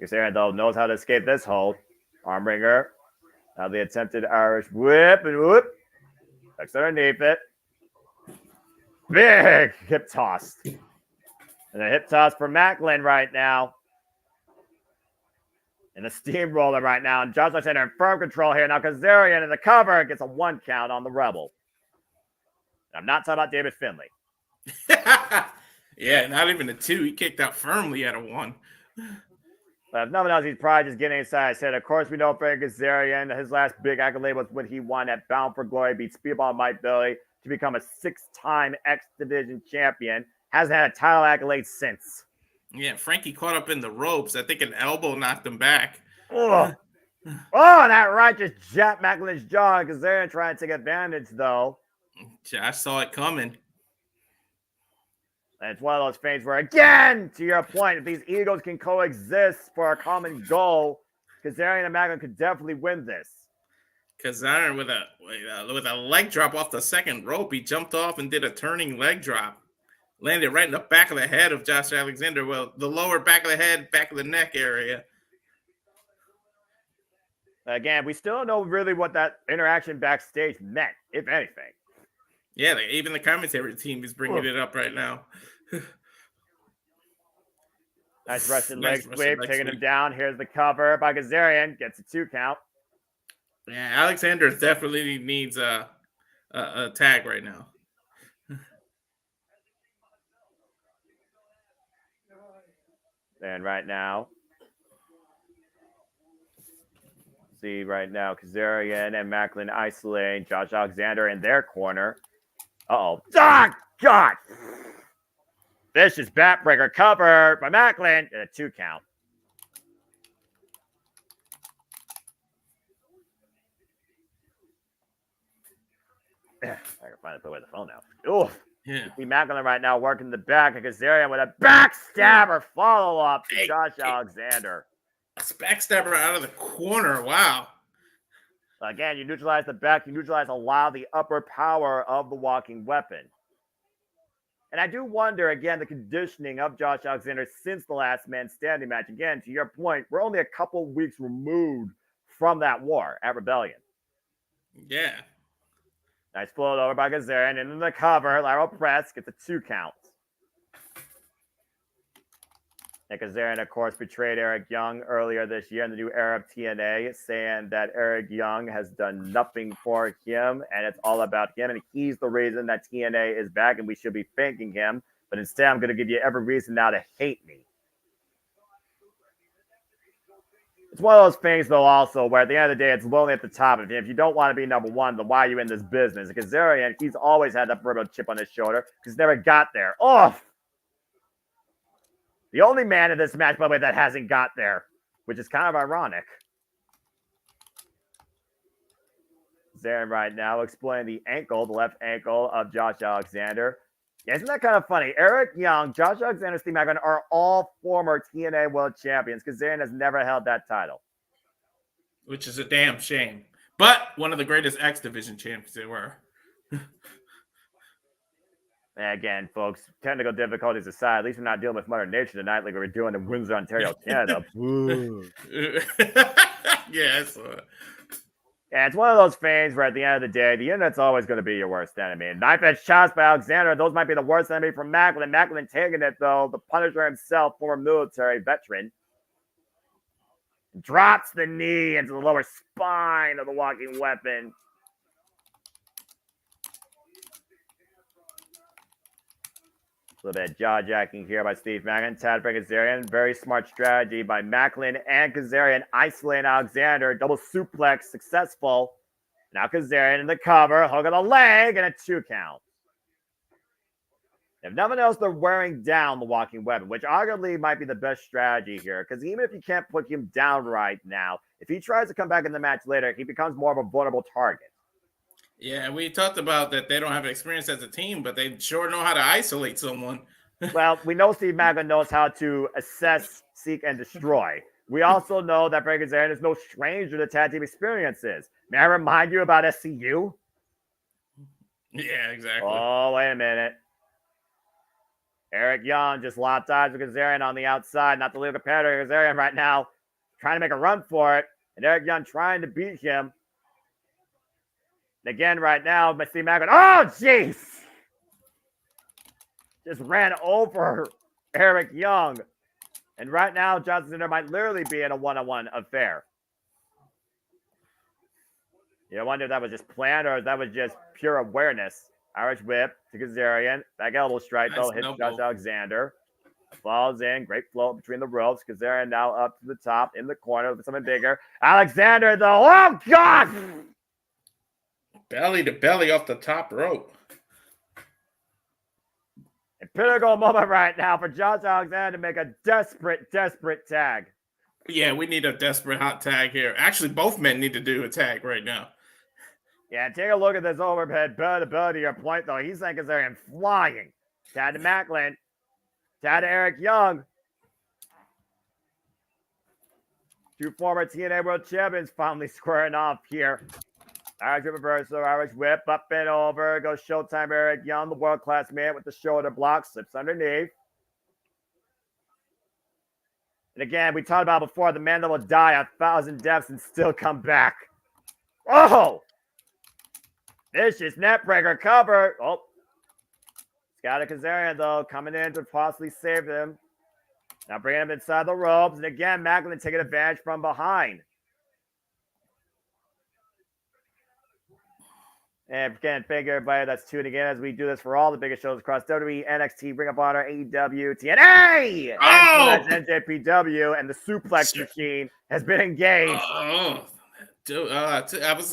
[SPEAKER 15] Kazarian, though, knows how to escape this hold. Armbringer. Now the attempted Irish whip and whoop. Tucks underneath it. Big hip toss. And a hip toss for Macklin right now. And the steamroller right now. And Josh Alexander in firm control here. Now Kazarian in the cover gets a 1 count on the Rebel. And I'm not talking about David Finlay.
[SPEAKER 16] Yeah, not even a 2. He kicked out firmly at a 1.
[SPEAKER 15] But if nothing else, he's probably just getting inside his head. Of course, we know Frank Kazarian, his last big accolade was when he won at Bound for Glory, beat Speedball Mike Billy to become a 6-time X Division champion. Hasn't had a title accolade since.
[SPEAKER 16] Yeah, Frankie caught up in the ropes. I think an elbow knocked him back.
[SPEAKER 15] Oh, that right just jabbed Macklin's jaw. Kazarian trying to take advantage, though.
[SPEAKER 16] Josh saw it coming.
[SPEAKER 15] And it's one of those things where, again, to your point, if these egos can coexist for a common goal, Kazarian and Macklin could definitely win this.
[SPEAKER 16] Kazarian with a leg drop off the second rope, he jumped off and did a turning leg drop. Landed right in the back of the head of Josh Alexander. Well, the lower back of the head, back of the neck area.
[SPEAKER 15] Again, we still don't know really what that interaction backstage meant, if anything.
[SPEAKER 16] Yeah, even the commentary team is bringing it up right now.
[SPEAKER 15] Nice Russian leg
[SPEAKER 16] Russian
[SPEAKER 15] sweep,
[SPEAKER 16] leg
[SPEAKER 15] taking
[SPEAKER 16] sweep.
[SPEAKER 15] him down. Here's the cover by Kazarian. Gets a 2 count.
[SPEAKER 16] Yeah, Alexander definitely needs a tag right now.
[SPEAKER 15] And right now, see right now, Kazarian and Macklin isolating Josh Alexander in their corner. Uh-oh. Ah, God! Vicious backbreaker covered by Macklin and a 2 count. I can finally put away the phone now. Ooh.
[SPEAKER 16] Yeah.
[SPEAKER 15] See Macklin right now working the back of Kazarian with a backstabber follow-up to Josh Alexander.
[SPEAKER 16] A backstabber out of the corner. Wow.
[SPEAKER 15] Again, you neutralize the back, you neutralize a lot of the upper power of the walking weapon. And I do wonder, again, the conditioning of Josh Alexander since the last man standing match. Again, to your point, we're only a couple weeks removed from that war at Rebellion.
[SPEAKER 16] Yeah.
[SPEAKER 15] Nice float over by Kazarian. Into the cover. Lateral press. Gets a 2 count. And Kazarian, of course, betrayed Eric Young earlier this year in the new era of TNA, saying that Eric Young has done nothing for him, and it's all about him, and he's the reason that TNA is back, and we should be thanking him. But instead, I'm going to give you every reason now to hate me. It's one of those things, though, also, where at the end of the day, it's lonely at the top. If you don't want to be number one, then why are you in this business? Because Kazarian, he's always had that proverbial chip on his shoulder because never got there. Oh! The only man in this match, by the way, that hasn't got there, which is kind of ironic. Kazarian right now exploring the ankle, the left ankle of Josh Alexander. Yeah, isn't that kind of funny? Eric Young, Josh Alexander, Steve Macklin are all former TNA World Champions. Kazarian has never held that title.
[SPEAKER 16] Which is a damn shame. But one of the greatest X Division champions they were.
[SPEAKER 15] And again, folks, technical difficulties aside, at least we're not dealing with Mother Nature tonight like we were doing in Windsor, Ontario, Canada.
[SPEAKER 16] Yeah,
[SPEAKER 15] Yeah, it's one of those things where at the end of the day, the internet's always going to be your worst enemy. Knife edge shots by Alexander, those might be the worst enemy from Macklin. Macklin taking it, though. The Punisher himself, former military veteran, drops the knee into the lower spine of the walking weapon. A little bit of jaw-jacking here by Steve Macklin. Tad for Kazarian. Very smart strategy by Macklin and Kazarian. Isolating Alexander. Double suplex. Successful. Now Kazarian in the cover. Hook of the leg and a 2 count. If nothing else, they're wearing down the walking weapon, which arguably might be the best strategy here. Because even if you can't put him down right now, if he tries to come back in the match later, he becomes more of a vulnerable target.
[SPEAKER 16] Yeah, we talked about that they don't have experience as a team, but they sure know how to isolate someone.
[SPEAKER 15] Well, we know Steve Macklin knows how to assess, seek, and destroy. We also know that Frank Kazarian is no stranger to tag team experiences. May I remind you about SCU?
[SPEAKER 16] Yeah, exactly.
[SPEAKER 15] Oh, wait a minute. Eric Young just locked eyes with Kazarian on the outside. Not the legal competitor. Kazarian right now trying to make a run for it. And Eric Young trying to beat him. And again, right now, Steve Macklin. Oh, jeez! Just ran over Eric Young. And right now, Johnson Center might literally be in a one-on-one affair. You wonder if that was just planned or if that was just pure awareness. Irish whip to Kazarian. Back elbow strike, though, hits Josh Alexander. Falls in. Great float between the ropes. Kazarian now up to the top in the corner with something bigger. Alexander, though. Oh, God!
[SPEAKER 16] Belly to belly off the top rope.
[SPEAKER 15] A pinnacle moment right now for Josh Alexander to make a desperate, desperate tag.
[SPEAKER 16] Yeah, we need a desperate hot tag here. Actually, both men need to do a tag right now.
[SPEAKER 15] Yeah, take a look at this overhead belly to belly to your point, though. He's thinking Kazarian flying. Tag to Macklin. Tag to Eric Young. Two former TNA World Champions finally squaring off here. Irish whip reversal, Irish whip, up and over. Goes Showtime Eric Young, the world-class man with the shoulder block. Slips underneath. And again, we talked about before, the man that will die 1,000 deaths and still come back. Oh! Vicious neckbreaker cover. Oh. Scott Kazarian, though, coming in to possibly save him. Now bringing him inside the ropes. And again, Macklin taking advantage from behind. And again, thank everybody that's tuning in as we do this for all the biggest shows across WWE, NXT, Ring of Honor, AEW, TNA, and NJPW, and the suplex machine has been engaged.
[SPEAKER 16] Dude, I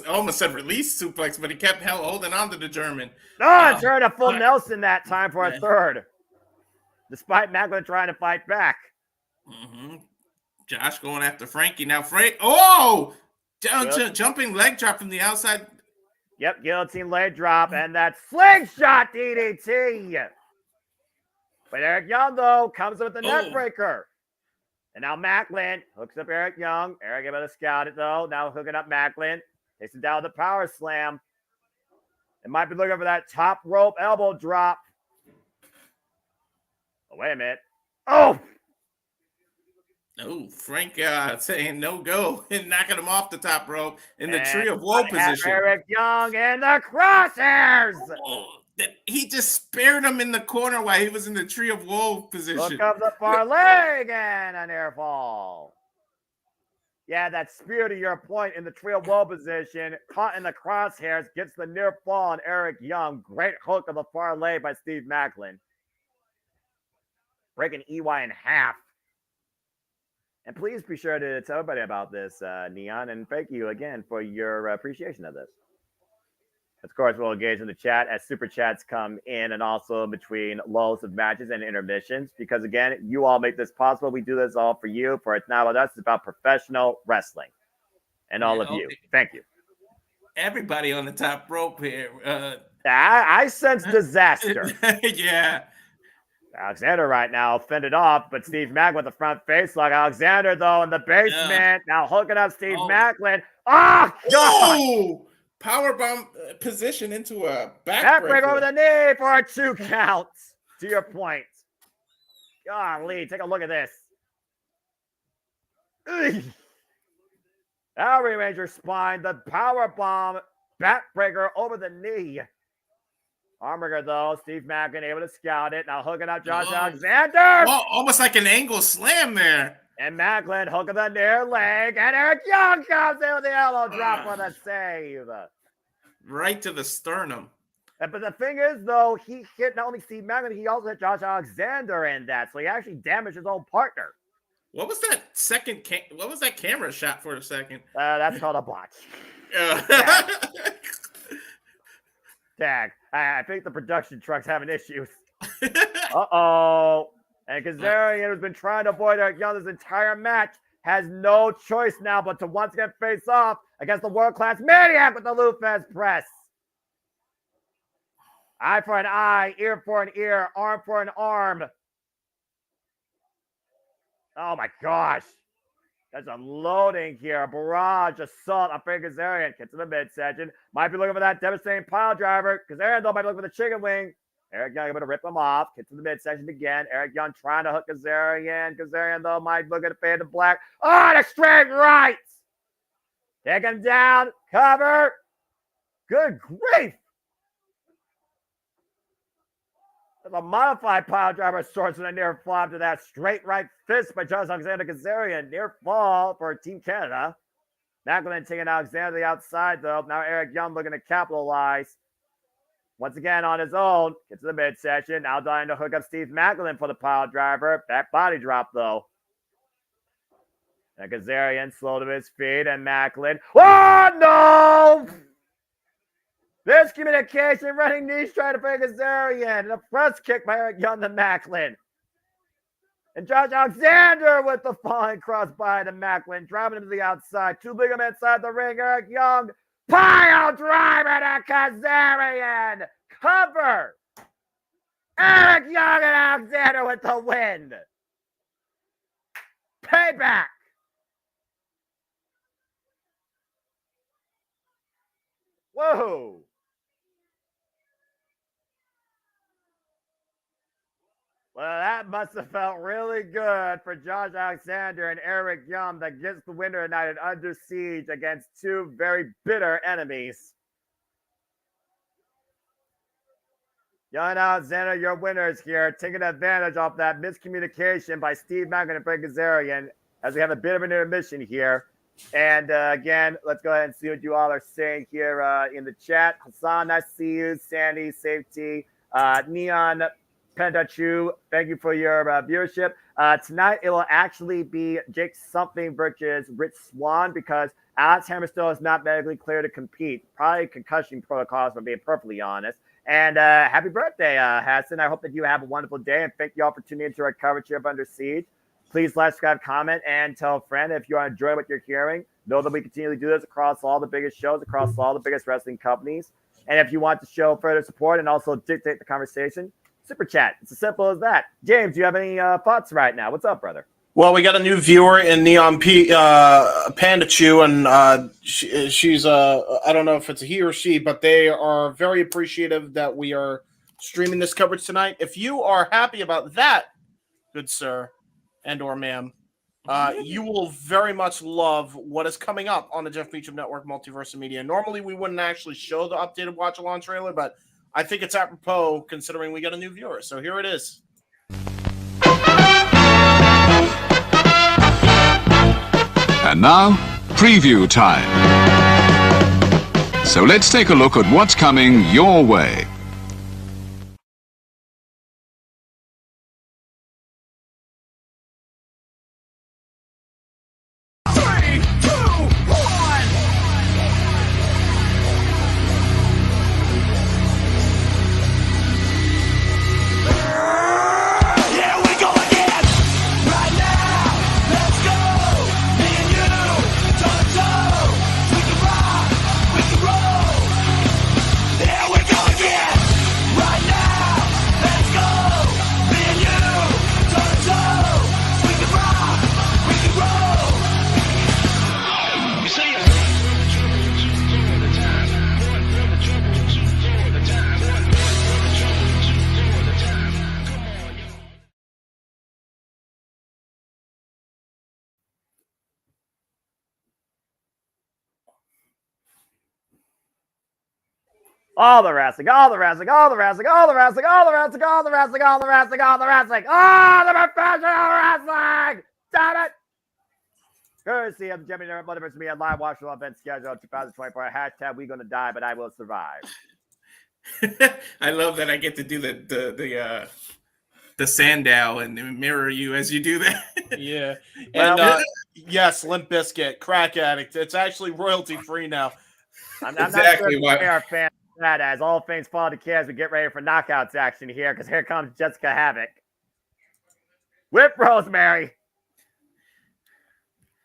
[SPEAKER 16] almost said release suplex, but he kept holding on to the German.
[SPEAKER 15] And turned a full Nelson that time for a third, despite Macklin trying to fight back.
[SPEAKER 16] Josh going after Frankie. Now jumping leg drop from the outside.
[SPEAKER 15] Yep, guillotine leg drop, and that slingshot DDT. But Eric Young, though, comes with the neck breaker. And now Macklin hooks up Eric Young. Eric able to scout it, though. Now hooking up Macklin. Takes him down with the power slam. It might be looking for that top rope elbow drop. Oh, wait a minute. Oh!
[SPEAKER 16] Oh, Frank saying no go and knocking him off the top rope in the tree of woe position.
[SPEAKER 15] Eric Young and the crosshairs.
[SPEAKER 16] He just spared him in the corner while he was in the tree of woe position.
[SPEAKER 15] Look up the far leg and an air fall. Yeah, that spear to your point in the tree of woe position, caught in the crosshairs, gets the near fall on Eric Young. Great hook of the far leg by Steve Macklin. Breaking EY in half. And please be sure to tell everybody about this, Neon, and thank you again for your appreciation of this. Of course, we'll engage in the chat as super chats come in and also between lulls of matches and intermissions because, again, you all make this possible. We do this all for you. For it's not about us. It's about professional wrestling and all of you. Thank you.
[SPEAKER 16] Everybody on the top rope here.
[SPEAKER 15] I sense disaster.
[SPEAKER 16] Yeah.
[SPEAKER 15] Alexander right now fended off, but Steve Macklin with the front face lock. Alexander, though, in the basement. Now hooking up Steve Macklin. Oh, God!
[SPEAKER 16] Oh! Powerbomb position into a
[SPEAKER 15] backbreaker over the knee for a 2 count. To your point. Golly, take a look at this. Now rearrange your spine. The powerbomb backbreaker over the knee. Armbringer, though. Steve Macklin able to scout it. Now hooking up Josh Alexander.
[SPEAKER 16] Oh, almost like an angle slam there.
[SPEAKER 15] And Macklin hooking the near leg. And Eric Young comes in with the elbow drop for the save.
[SPEAKER 16] Right to the sternum.
[SPEAKER 15] But the thing is, though, he hit not only Steve Macklin, he also hit Josh Alexander in that. So he actually damaged his own partner.
[SPEAKER 16] What was that what was that camera shot for a second?
[SPEAKER 15] That's called a botch. Tag. I think the production truck's having issues. Uh-oh. And Kazarian, who's been trying to avoid Eric Young this entire match, has no choice now but to once again face off against the world-class Maniac with the Lufez press. Eye for an eye, ear for an ear, arm for an arm. Oh, my gosh. That's unloading here. A barrage assault on Frank Kazarian. Gets to the midsection. Might be looking for that devastating pile driver. Kazarian, though, might be looking for the chicken wing. Eric Young able to rip him off. Gets to the midsection again. Eric Young trying to hook Kazarian. Kazarian, though, might look at a fade to black. Oh, the straight right. Take him down. Cover. Good grief. A modified pile driver sorts in a near fall to that straight right fist by Josh Alexander Kazarian. Near fall for Team Canada. Macklin taking Alexander to the outside, though. Now Eric Young looking to capitalize. Once again on his own. Gets to the midsection. Now dying to hook up Steve Macklin for the pile driver. Back body drop, though. And Kazarian slow to his feet. And Macklin. Oh, no! Miscommunication, running knees trying to break Kazarian. And a press kick by Eric Young to Macklin. And Josh Alexander with the falling crossbody to Macklin. Driving him to the outside. 2 big men inside the ring. Eric Young. Pile driver to Kazarian. Cover. Eric Young and Alexander with the win. Payback. Whoa. Well, that must have felt really good for Josh Alexander and Eric Young that gets the winner tonight at Under Siege against 2 very bitter enemies. John Alexander, your winners here, taking advantage of that miscommunication by Steve Mackin and Frank Kazarian as we have a bit of an intermission here. And again, let's go ahead and see what you all are saying here in the chat. Hassan, nice to see you. Sandy, Safety, Neon, Pentachu, thank you for your viewership. Tonight, it will actually be Jake Something versus Rich Swan because Alex Hammerstone is not medically clear to compete. Probably concussion protocols, for being perfectly honest. And happy birthday, Hassan. I hope that you have a wonderful day, and thank you all for tuning into our coverage here of Under Siege. Please like, subscribe, comment, and tell a friend if you are enjoying what you're hearing. Know that we continually do this across all the biggest shows, across all the biggest wrestling companies. And if you want to show further support and also dictate the conversation, super chat. It's as simple as that. James, do you have any thoughts right now? What's up, brother?
[SPEAKER 17] Well, we got a new viewer in Neon Panda Chew, and she's I don't know if it's a he or she, but they are very appreciative that we are streaming this coverage tonight. If you are happy about that, good sir and or ma'am, you will very much love what is coming up on the Jeff Meacham Network Multiverse Media. Normally, we wouldn't actually show the updated watch-along trailer, but I think it's apropos considering we got a new viewer. So here it is.
[SPEAKER 1] And now, preview time. So let's take a look at what's coming your way.
[SPEAKER 15] All the wrestling, all the wrestling, all the wrestling, all the wrestling, all the wrestling, all the wrestling, all the wrestling, all the wrestling, all the professional wrestling! Damn it! Courtesy of the JMN Multiverse Media live watchable event schedule 2024. Hashtag we gonna die, but I will survive.
[SPEAKER 16] I love that I get to do the Sandow and mirror you as you do that.
[SPEAKER 17] Yeah. And yes, Limp Bizkit, Crack Addict. It's actually royalty free now.
[SPEAKER 15] I'm exactly not sure if we are fans of that, as all things fall to care as we get ready for knockouts action here, because here comes Jessica Havoc. Whip Rosemary.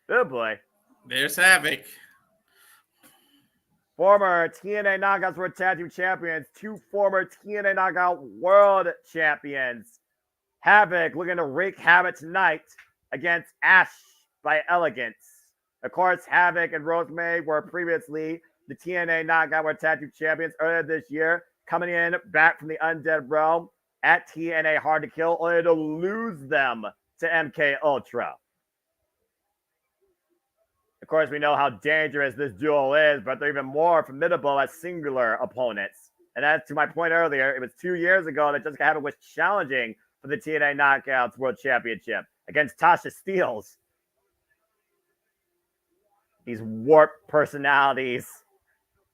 [SPEAKER 15] Oh boy.
[SPEAKER 16] There's Havoc.
[SPEAKER 15] Former TNA Knockouts World Tag Team Champions, two former TNA Knockout World Champions. Havoc looking to wreak havoc tonight against Ash by Elegance. Of course, Havoc and Rosemary were previously the TNA Knockout World Tag Team Champions earlier this year, coming in back from the Undead Realm at TNA Hard to Kill, only to lose them to MK Ultra. Of course, we know how dangerous this duo is, but they're even more formidable as singular opponents. And that's to my point earlier. It was 2 years ago that Jessica Havoc was challenging for the TNA Knockouts World Championship against Tasha Steelz. These warped personalities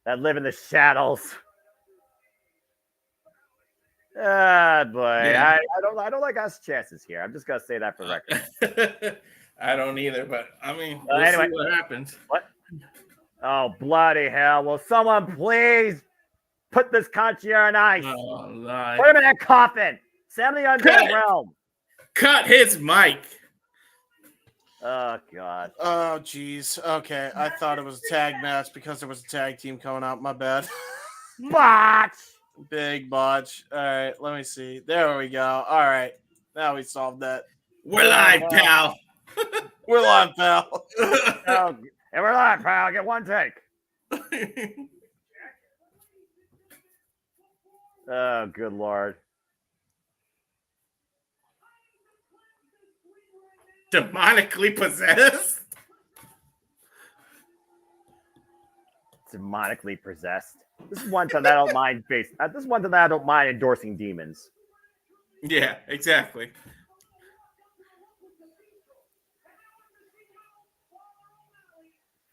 [SPEAKER 15] that live in the shadows. Ah, boy. Yeah. I don't like us chances here. I'm just gonna say that for record.
[SPEAKER 16] I don't either, but I mean, we'll see what happens.
[SPEAKER 15] What? Oh, bloody hell. Will someone please put this country on ice?
[SPEAKER 16] Oh,
[SPEAKER 15] put him in that coffin. Send the Undead Realm.
[SPEAKER 16] Cut his mic.
[SPEAKER 15] Oh, God.
[SPEAKER 17] Oh, geez. Okay. I thought it was a tag match because there was a tag team coming out. My bad.
[SPEAKER 15] Botch. Big
[SPEAKER 17] botch. All right. Let me see. There we go. All right. Now we solved that.
[SPEAKER 16] We're live, pal.
[SPEAKER 17] We're live, pal.
[SPEAKER 15] Oh, and we're live, pal. Get one take. Oh, good Lord.
[SPEAKER 16] Demonically possessed?
[SPEAKER 15] It's demonically possessed. This is one time that I don't mind this is one time that I don't mind endorsing demons.
[SPEAKER 16] Yeah, exactly.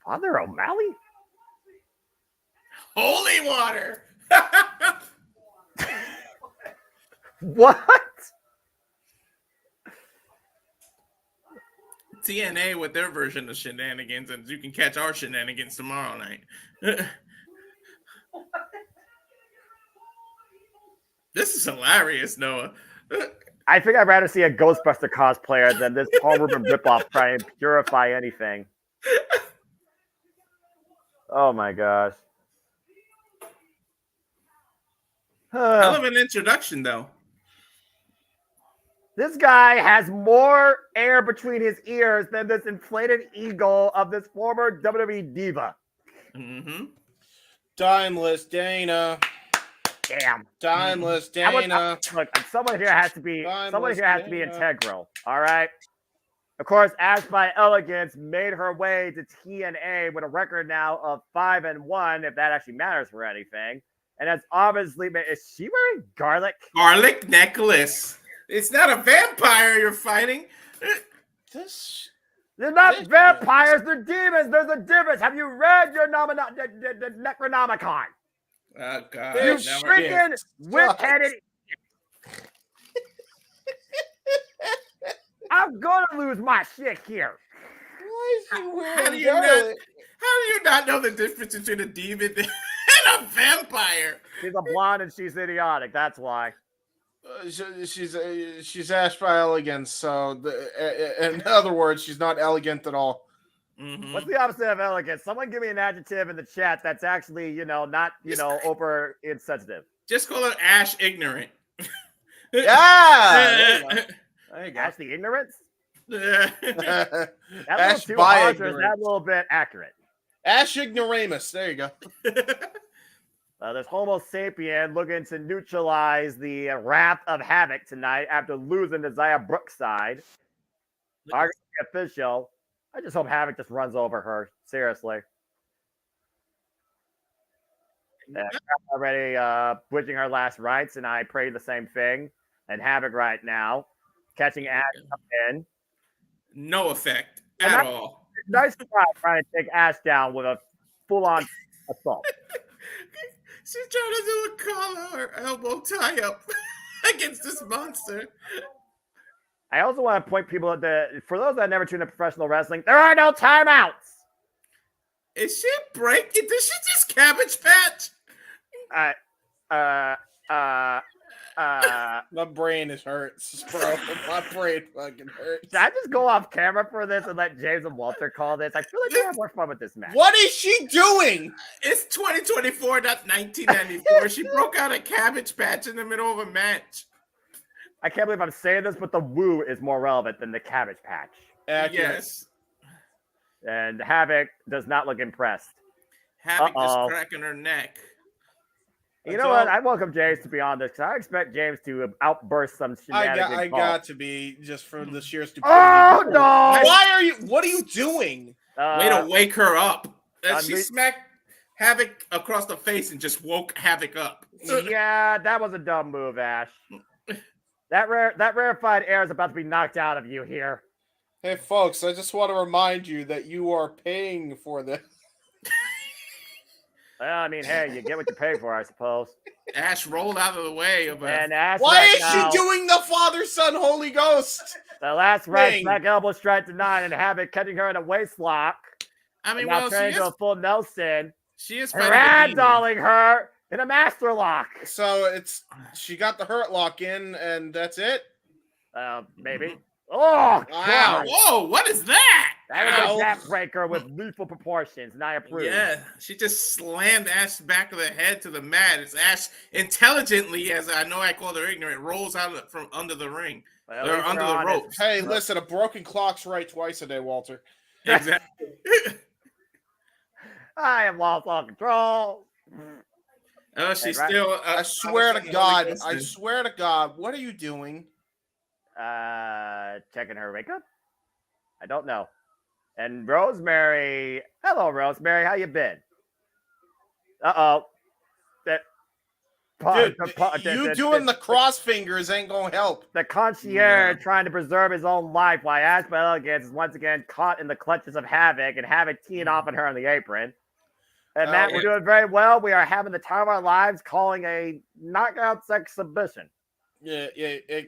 [SPEAKER 15] Father O'Malley?
[SPEAKER 16] Holy water.
[SPEAKER 15] What?
[SPEAKER 16] TNA with their version of shenanigans, and you can catch our shenanigans tomorrow night. This is hilarious, Noah.
[SPEAKER 15] I think I'd rather see a Ghostbuster cosplayer than this Paul Rubin ripoff trying to purify anything. Oh my gosh.
[SPEAKER 16] Hell of an introduction, though.
[SPEAKER 15] This guy has more air between his ears than this inflated ego of this former WWE diva.
[SPEAKER 16] Mm-hmm.
[SPEAKER 17] Timeless Dana.
[SPEAKER 15] Damn.
[SPEAKER 17] Timeless Dana.
[SPEAKER 15] Look, someone here has to be integral. All right. Of course, Ash by Elegance made her way to TNA with a record now of 5-1, if that actually matters for anything. And that's obviously, is she wearing garlic?
[SPEAKER 16] Garlic necklace. It's not a vampire you're fighting.
[SPEAKER 15] They're not vampires, they're demons. There's a difference. Have you read your the Necronomicon?
[SPEAKER 16] Oh, God.
[SPEAKER 15] You freaking whip-headed. I'm going to lose my shit here.
[SPEAKER 17] Why is he wearing
[SPEAKER 16] How do you not know the difference between a demon and a vampire?
[SPEAKER 15] She's a blonde and she's idiotic. That's why.
[SPEAKER 17] She's Ash by Elegance, so in other words, she's not elegant at all.
[SPEAKER 16] Mm-hmm.
[SPEAKER 15] What's the opposite of elegant? Someone give me an adjective in the chat that's actually, not, over insensitive.
[SPEAKER 16] Just call her Ash ignorant.
[SPEAKER 17] Yeah.
[SPEAKER 15] There you go. Ash the ignorance?
[SPEAKER 16] That
[SPEAKER 17] Ash
[SPEAKER 15] too
[SPEAKER 17] by
[SPEAKER 15] harsh, or is
[SPEAKER 17] ignorance.
[SPEAKER 15] that a little bit accurate?
[SPEAKER 17] Ash ignoramus. There you go.
[SPEAKER 15] This Homo sapien looking to neutralize the wrath of Havoc tonight after losing to Zaya Brookside. Arguably official. I just hope Havoc just runs over her. Seriously. Already bridging her last rites, and I pray the same thing. And Havoc right now, catching Ash up in.
[SPEAKER 16] No effect at all.
[SPEAKER 15] Nice try trying to take Ash down with a full-on assault.
[SPEAKER 16] She's trying to do a collar or elbow tie-up against this monster.
[SPEAKER 15] I also want to point people at for those that never tuned in professional wrestling, there are no timeouts.
[SPEAKER 16] Is she breaking? Did she just cabbage patch?
[SPEAKER 17] My brain is hurts, bro. My brain fucking hurts.
[SPEAKER 15] Should I just go off camera for this and let James and Walter call this? I feel like they have more fun with this match.
[SPEAKER 17] What is she doing?
[SPEAKER 16] It's 2024, not 1994. She broke out a cabbage patch in the middle of a match.
[SPEAKER 15] I can't believe I'm saying this, but the woo is more relevant than the cabbage patch.
[SPEAKER 16] Yes.
[SPEAKER 15] And Havoc does not look impressed.
[SPEAKER 16] Havoc is cracking her neck.
[SPEAKER 15] You know what? I welcome James to be on this because I expect James to outburst some shenanigans.
[SPEAKER 17] I got to be just for the sheer stupidity.
[SPEAKER 15] Oh no!
[SPEAKER 17] Why are you? What are you doing?
[SPEAKER 16] Way to wake her up. She smacked Havoc across the face and just woke Havoc up.
[SPEAKER 15] Yeah, that was a dumb move, Ash. That rarefied air is about to be knocked out of you here.
[SPEAKER 17] Hey, folks, I just want to remind you that you are paying for this.
[SPEAKER 15] Well, I mean, hey, you get what you pay for, I suppose.
[SPEAKER 16] Ash rolled out of the way of
[SPEAKER 15] and Ash
[SPEAKER 17] Why is she doing the Father, Son, Holy Ghost?
[SPEAKER 15] The last right back elbow strike denied and Havoc catching her in a waist lock.
[SPEAKER 16] I mean,
[SPEAKER 15] now turning into a full Nelson.
[SPEAKER 16] She is
[SPEAKER 15] ragdolling her in a master lock.
[SPEAKER 17] So she got the hurt lock in, and that's it?
[SPEAKER 15] Maybe. Mm-hmm. Oh,
[SPEAKER 17] wow.
[SPEAKER 16] Whoa, what is that?
[SPEAKER 15] That was a gap breaker with lethal proportions, and I approve.
[SPEAKER 16] Yeah, she just slammed Ash's back of the head to the mat. It's Ash intelligently, as I know I called her ignorant, rolls out from under the ring. Or under the ropes.
[SPEAKER 17] Hey, listen, a broken clock's right twice a day, Walter.
[SPEAKER 16] Exactly.
[SPEAKER 15] I have lost all control.
[SPEAKER 16] Oh, she's still...
[SPEAKER 17] I swear to God, what are you doing?
[SPEAKER 15] Checking her makeup? I don't know. And Rosemary, hello Rosemary, how you been? Uh-oh.
[SPEAKER 17] Dude, you doing the cross fingers ain't gonna help.
[SPEAKER 15] The concierge trying to preserve his own life while Ash by Elegance is once again caught in the clutches of Havoc and Havoc teeing off on her on the apron. And Matt, we're doing very well. We are having the time of our lives calling a knockouts exhibition.
[SPEAKER 17] Yeah,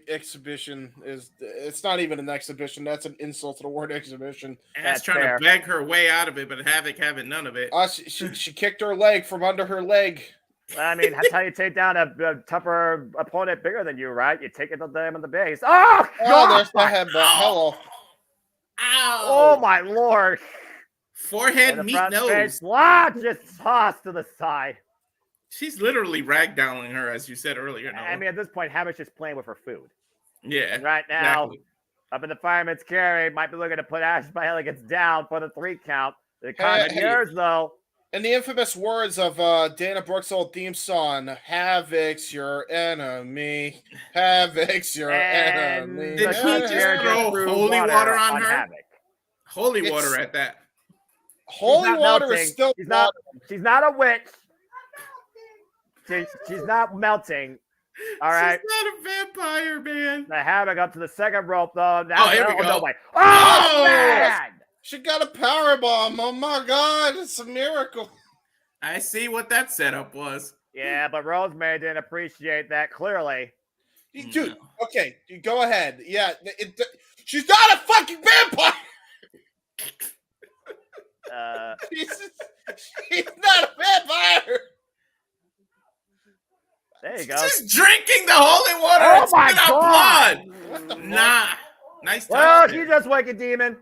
[SPEAKER 17] exhibition it's not even an exhibition. That's an insult to the word exhibition.
[SPEAKER 16] Ash trying to beg her way out of it, but Havoc having none of it.
[SPEAKER 17] She kicked her leg from under her leg.
[SPEAKER 15] I mean, that's how you take down a tougher opponent bigger than you, right? You take it to them in the base. Oh, God!
[SPEAKER 17] There's my headbutt. Hello.
[SPEAKER 16] Ow!
[SPEAKER 15] Oh, my Lord.
[SPEAKER 16] Forehead, meat, nose.
[SPEAKER 15] Just tossed to the side.
[SPEAKER 16] She's literally ragdolling her, as you said earlier. Noah.
[SPEAKER 15] I mean, at this point, Havoc's just playing with her food.
[SPEAKER 16] Yeah.
[SPEAKER 15] And right now,
[SPEAKER 16] exactly.
[SPEAKER 15] up in the fireman's carry, might be looking to put Ash by Elegance down for the 3 count. The Connoisseurs, though.
[SPEAKER 17] In the infamous words of Dana Brooks' old theme song, Havoc's your enemy. Havoc's your enemy.
[SPEAKER 16] Did he just throw holy water on her?
[SPEAKER 15] Havoc.
[SPEAKER 16] Holy water at that.
[SPEAKER 17] Holy water is still
[SPEAKER 15] She's not a witch. She's not melting. All right.
[SPEAKER 16] She's not a vampire, man.
[SPEAKER 15] The Havoc up to the second rope, though.
[SPEAKER 16] Here we go.
[SPEAKER 15] No way. Oh, man!
[SPEAKER 17] She got a power bomb. Oh my God, it's a miracle.
[SPEAKER 16] I see what that setup was.
[SPEAKER 15] Yeah, but Rosemary didn't appreciate that clearly.
[SPEAKER 17] Dude, okay, go ahead. Yeah, she's not a fucking vampire. She's not a vampire.
[SPEAKER 15] There you go.
[SPEAKER 16] She's drinking the holy water.
[SPEAKER 15] Oh my God!
[SPEAKER 16] Blood. Nah, nice.
[SPEAKER 15] Well, she's just like a demon.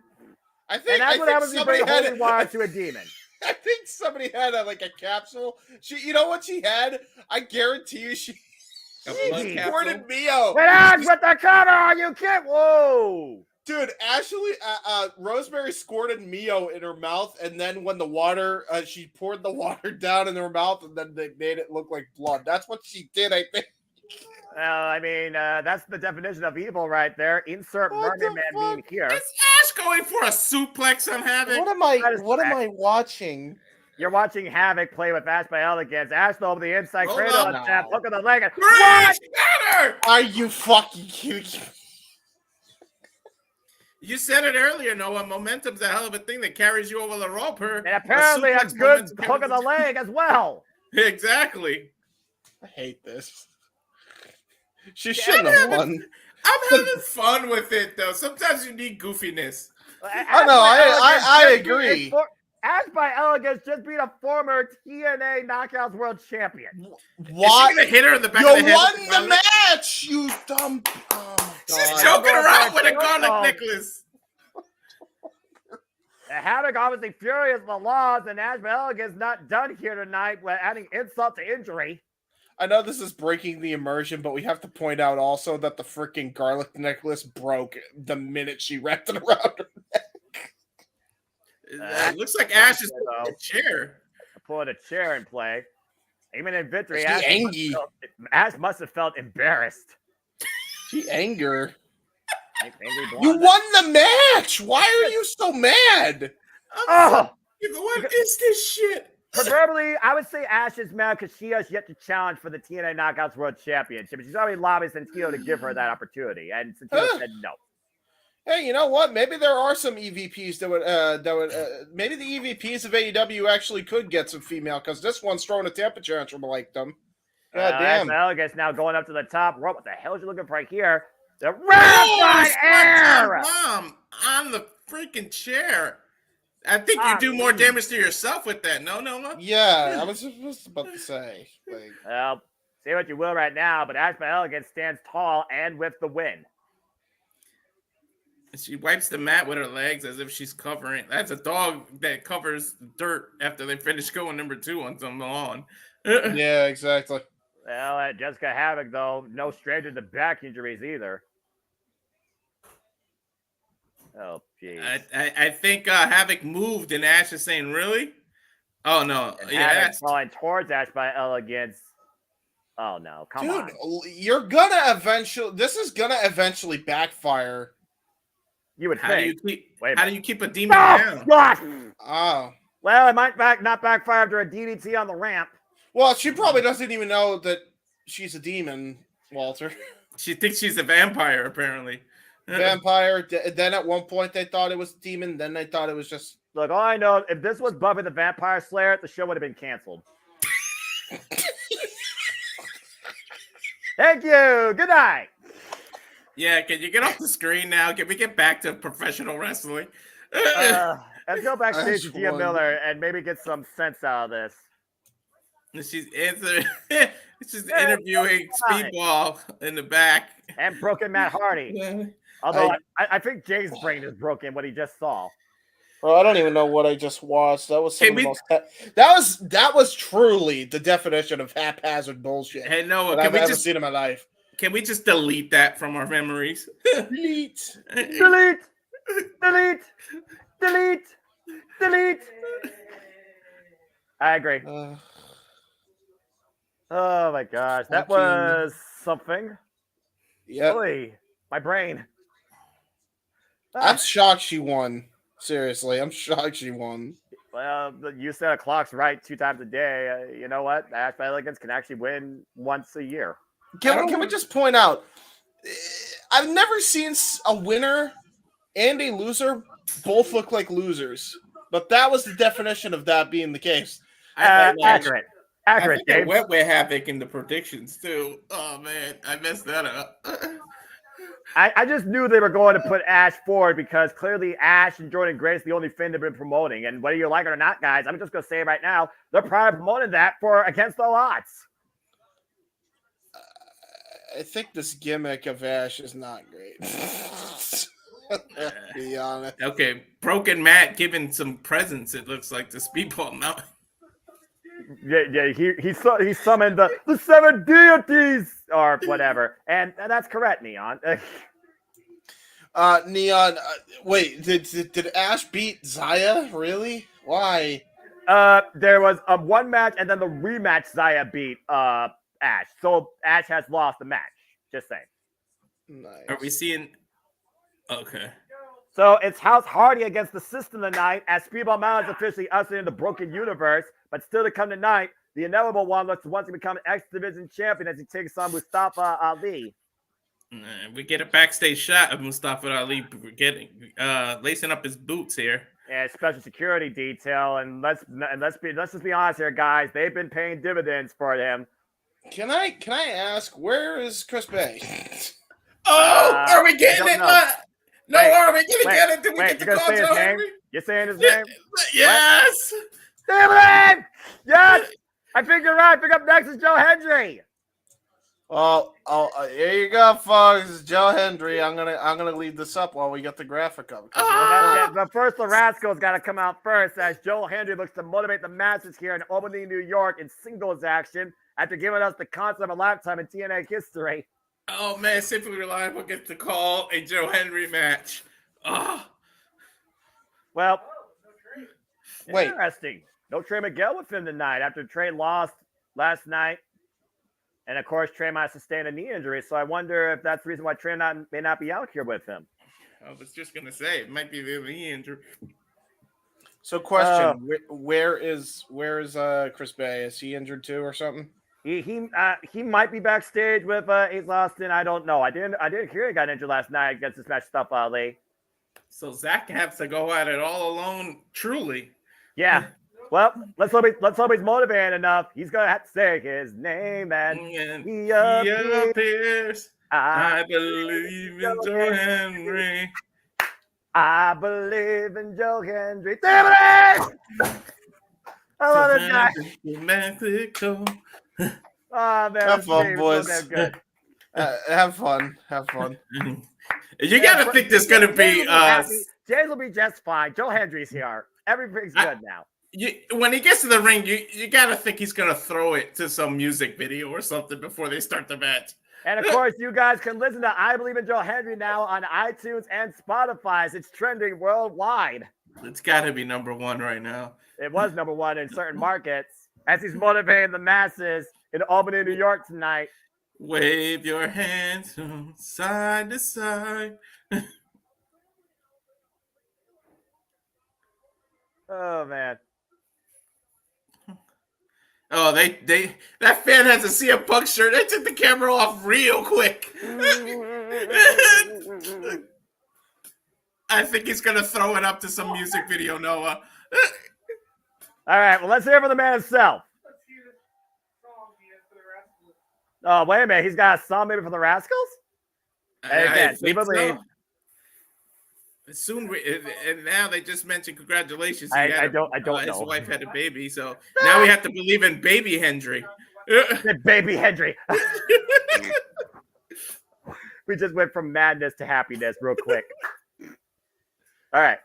[SPEAKER 17] I think
[SPEAKER 15] that's what happens when you bring holy water to a demon.
[SPEAKER 17] I think somebody had a capsule. You know what she had? I guarantee you she squirted Mio.
[SPEAKER 15] Wait out with the cover! Are you kidding? Whoa!
[SPEAKER 17] Dude, Ashley, Rosemary squirted Mio in her mouth, and then when the water, she poured the water down in her mouth, and then they made it look like blood. That's what she did, I think.
[SPEAKER 15] Well, I mean, that's the definition of evil right there. Insert Mermaid Man being here.
[SPEAKER 16] Is Ash going for a suplex on Havoc?
[SPEAKER 17] What am I watching?
[SPEAKER 15] You're watching Havoc play with Ash by Elegance. Ash over the inside
[SPEAKER 16] Hold
[SPEAKER 15] cradle
[SPEAKER 16] on.
[SPEAKER 15] and Steph. Look at the leg.
[SPEAKER 16] What? Better!
[SPEAKER 17] Are you fucking cute?
[SPEAKER 16] You said it earlier, Noah. Momentum's a hell of a thing that carries you over the rope.
[SPEAKER 15] And apparently a good hook of the leg as well.
[SPEAKER 16] Exactly.
[SPEAKER 17] I hate this. She shouldn't have won.
[SPEAKER 16] I'm having fun with it, though. Sometimes you need goofiness.
[SPEAKER 17] I agree.
[SPEAKER 15] Ash by Elegance just being a former TNA Knockouts World Champion.
[SPEAKER 17] What?
[SPEAKER 16] Is she gonna hit her in the back
[SPEAKER 17] you
[SPEAKER 16] of the head?
[SPEAKER 17] won the match, you dumb. Oh my God.
[SPEAKER 16] She's joking around with a garlic necklace.
[SPEAKER 15] Havoc obviously furious with the laws, and Ash by Elegance not done here tonight with adding insult to injury.
[SPEAKER 17] I know this is breaking the immersion, but we have to point out also that the freaking garlic necklace broke the minute she wrapped it around her neck.
[SPEAKER 16] It looks like Ash is pulling a chair.
[SPEAKER 15] Pulling a chair in play. Even in victory,
[SPEAKER 17] Ash
[SPEAKER 15] must have felt embarrassed.
[SPEAKER 17] She anger. You won the match. Why are you so mad?
[SPEAKER 15] Oh,
[SPEAKER 16] what is this shit?
[SPEAKER 15] Preferably, I would say Ash is mad because she has yet to challenge for the TNA Knockouts World Championship. She's already lobbied Santino to give her that opportunity, and Santino said no.
[SPEAKER 17] Hey, you know what? Maybe there are some EVPs that would maybe the EVPs of AEW actually could get some female, because this one's throwing a temper tantrum like them. God damn.
[SPEAKER 15] Elegance now going up to the top rope. What the hell is you looking for here? The rarefied air
[SPEAKER 16] on the freaking chair. I think you do more damage to yourself with that. No.
[SPEAKER 17] Yeah, I was just about to say.
[SPEAKER 15] Well, say what you will right now, but Ash by Elegance stands tall and with the win.
[SPEAKER 16] She wipes the mat with her legs as if she's covering. That's a dog that covers dirt after they finish going number 2 on some lawn.
[SPEAKER 17] Yeah, exactly.
[SPEAKER 15] Well, Jessica Havoc, though, no stranger to back injuries either. Oh, jeez.
[SPEAKER 16] I think Havoc moved, and Ash is saying, really? Oh, no.
[SPEAKER 15] And Havoc falling towards Ash by Elegance. Oh, no. Come on.
[SPEAKER 17] Dude, you're going to eventually... This is going to eventually backfire.
[SPEAKER 15] You would
[SPEAKER 16] How
[SPEAKER 15] think.
[SPEAKER 16] do you keep a demon
[SPEAKER 15] down?
[SPEAKER 16] down?
[SPEAKER 15] God!
[SPEAKER 17] Oh.
[SPEAKER 15] Well, it might not backfire after a DDT on the ramp.
[SPEAKER 17] Well, she probably doesn't even know that she's a demon, Walter.
[SPEAKER 16] She thinks she's a vampire, apparently.
[SPEAKER 17] Vampire. Then at one point they thought it was a demon. Then they thought it was just...
[SPEAKER 15] Look, all I know, if this was Buffy the Vampire Slayer, the show would have been canceled. Thank you. Good night.
[SPEAKER 16] Yeah, can you get off the screen now? Can we get back to professional wrestling?
[SPEAKER 15] Let's go backstage to Gia Miller and maybe get some sense out of this.
[SPEAKER 16] She's answering. She's interviewing Speedball in the back.
[SPEAKER 15] And broken Matt Hardy. Although I think Jay's brain is broken, what he just saw.
[SPEAKER 17] Well, I don't even know what I just watched. That was some of the most. That was truly the definition of haphazard bullshit.
[SPEAKER 16] Hey Noah,
[SPEAKER 17] I've ever seen in my life.
[SPEAKER 16] Can we just delete that from our memories?
[SPEAKER 17] Delete.
[SPEAKER 15] I agree. Oh my gosh, that was something.
[SPEAKER 17] Yeah.
[SPEAKER 15] Boy, my brain.
[SPEAKER 17] I'm shocked she won. Seriously, I'm shocked she won.
[SPEAKER 15] Well, you said a clock's right 2 times a day. You know what? Ash by Elegance can actually win once a year.
[SPEAKER 17] Can we just point out, I've never seen a winner and a loser both look like losers, but that was the definition of that being the case.
[SPEAKER 15] Accurate.
[SPEAKER 16] I think went with Havoc in the predictions too. Oh man, I messed that up.
[SPEAKER 15] I just knew they were going to put Ash forward because clearly Ash and Jordynne Grace the only thing they've been promoting. And whether you like it or not, guys, I'm just going to say right now, they're probably promoting that for Against All Odds.
[SPEAKER 17] I think this gimmick of Ash is not great. Be honest.
[SPEAKER 16] Okay, Broken Matt giving some presents, it looks like, the Speedball Mountain.
[SPEAKER 15] Yeah, he summoned the 7 deities or whatever, and that's correct, Neon.
[SPEAKER 17] Neon, wait, did Ash beat Zaya? Really? Why?
[SPEAKER 15] There was one match, and then the rematch Zaya beat Ash. So Ash has lost the match. Just saying.
[SPEAKER 17] Nice.
[SPEAKER 16] Are we seeing? Okay.
[SPEAKER 15] So it's House Hardy against the System tonight, as Speedball Mountain is officially ushered in the Broken Universe. But still to come tonight, the inevitable one looks to once become X Division champion as he takes on Mustafa Ali.
[SPEAKER 16] We get a backstage shot of Mustafa Ali lacing up his boots here.
[SPEAKER 15] Yeah, special security detail, and let's just be honest here, guys. They've been paying dividends for him.
[SPEAKER 17] Can I ask, where is Chris Bay?
[SPEAKER 16] Are we getting it? No, are we gonna get it? Did we get the call,
[SPEAKER 15] say his name?
[SPEAKER 16] Henry?
[SPEAKER 15] You're saying his name?
[SPEAKER 16] Yes.
[SPEAKER 15] Damn it! Yes! I think you're right. Pick up next is Joe Hendry.
[SPEAKER 17] Well, here you go, folks. Joe Hendry. I'm gonna leave this up while we get the graphic up.
[SPEAKER 15] But first, the Rascals got to come out first as Joe Hendry looks to motivate the masses here in Albany, New York, in singles action after giving us the concept of a lifetime in TNA history.
[SPEAKER 16] Oh man, Simply Reliable gets the call a Joe Hendry match.
[SPEAKER 15] Well,
[SPEAKER 17] wait.
[SPEAKER 15] Interesting. No Trey Miguel with him tonight after Trey lost last night. And of course, Trey might sustain a knee injury. So I wonder if that's the reason why Trey may not be out here with him.
[SPEAKER 16] I was just going to say, it might be the knee injury.
[SPEAKER 17] So question, where is Chris Bay? Is he injured too or something?
[SPEAKER 15] He might be backstage with Ace Austin. I don't know. I didn't hear he got injured last night against this match Mustafa Ali.
[SPEAKER 16] So Zach has to go at it all alone, truly.
[SPEAKER 15] Yeah. Well, let's hope he's motivated enough. He's gonna have to say his name and he appears.
[SPEAKER 16] I believe in Joe Hendry.
[SPEAKER 15] I believe in Joe Hendry. Damn it! I love this guy.
[SPEAKER 16] Mexico.
[SPEAKER 15] Oh man,
[SPEAKER 17] have fun, boys.
[SPEAKER 15] So good.
[SPEAKER 17] Have fun. Have fun.
[SPEAKER 16] You gotta think there's gonna be.
[SPEAKER 15] Jays will be just fine. Joe Hendry's here. Everything's good now.
[SPEAKER 16] When he gets to the ring, you gotta think he's gonna throw it to some music video or something before they start the match.
[SPEAKER 15] And of course, you guys can listen to I Believe in Joe Hendry now on iTunes and Spotify. It's trending worldwide.
[SPEAKER 16] It's gotta be #1 right now.
[SPEAKER 15] It was #1 in certain markets as he's motivating the masses in Albany, New York tonight.
[SPEAKER 16] Wave your hands from side to side.
[SPEAKER 15] Oh man.
[SPEAKER 16] Oh, that fan has a CM Punk shirt. They took the camera off real quick. I think he's gonna throw it up to some music video, Noah.
[SPEAKER 15] All right, well, let's hear from the man himself. Oh, wait a minute. He's got a song maybe for the Rascals? And again, we believe.
[SPEAKER 16] Soon, and now they just mentioned congratulations.
[SPEAKER 15] I don't know.
[SPEAKER 16] His wife had a baby, so now we have to believe in Baby Hendry.
[SPEAKER 15] Baby Hendry. We just went from madness to happiness real quick. All right.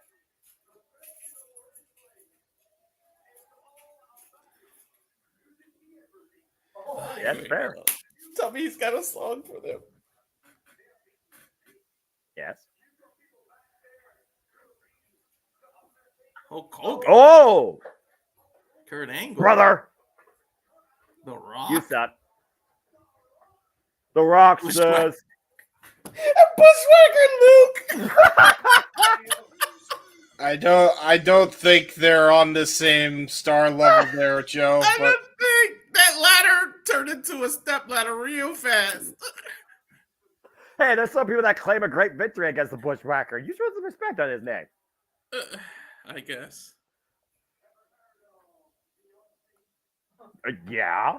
[SPEAKER 15] That's fair.
[SPEAKER 16] Tell me he's got a song for them.
[SPEAKER 15] Yes.
[SPEAKER 16] Oh, Hogan.
[SPEAKER 15] Oh!
[SPEAKER 16] Kurt Angle.
[SPEAKER 15] Brother.
[SPEAKER 16] The Rock.
[SPEAKER 15] You suck. The Rock says.
[SPEAKER 16] Bushwhacker Luke.
[SPEAKER 17] I don't think they're on the same star level there, Joe.
[SPEAKER 16] I don't think that ladder turned into a step ladder real fast.
[SPEAKER 15] Hey, there's some people that claim a great victory against the Bushwhacker. You show some respect on his name.
[SPEAKER 16] I guess.
[SPEAKER 15] Yeah.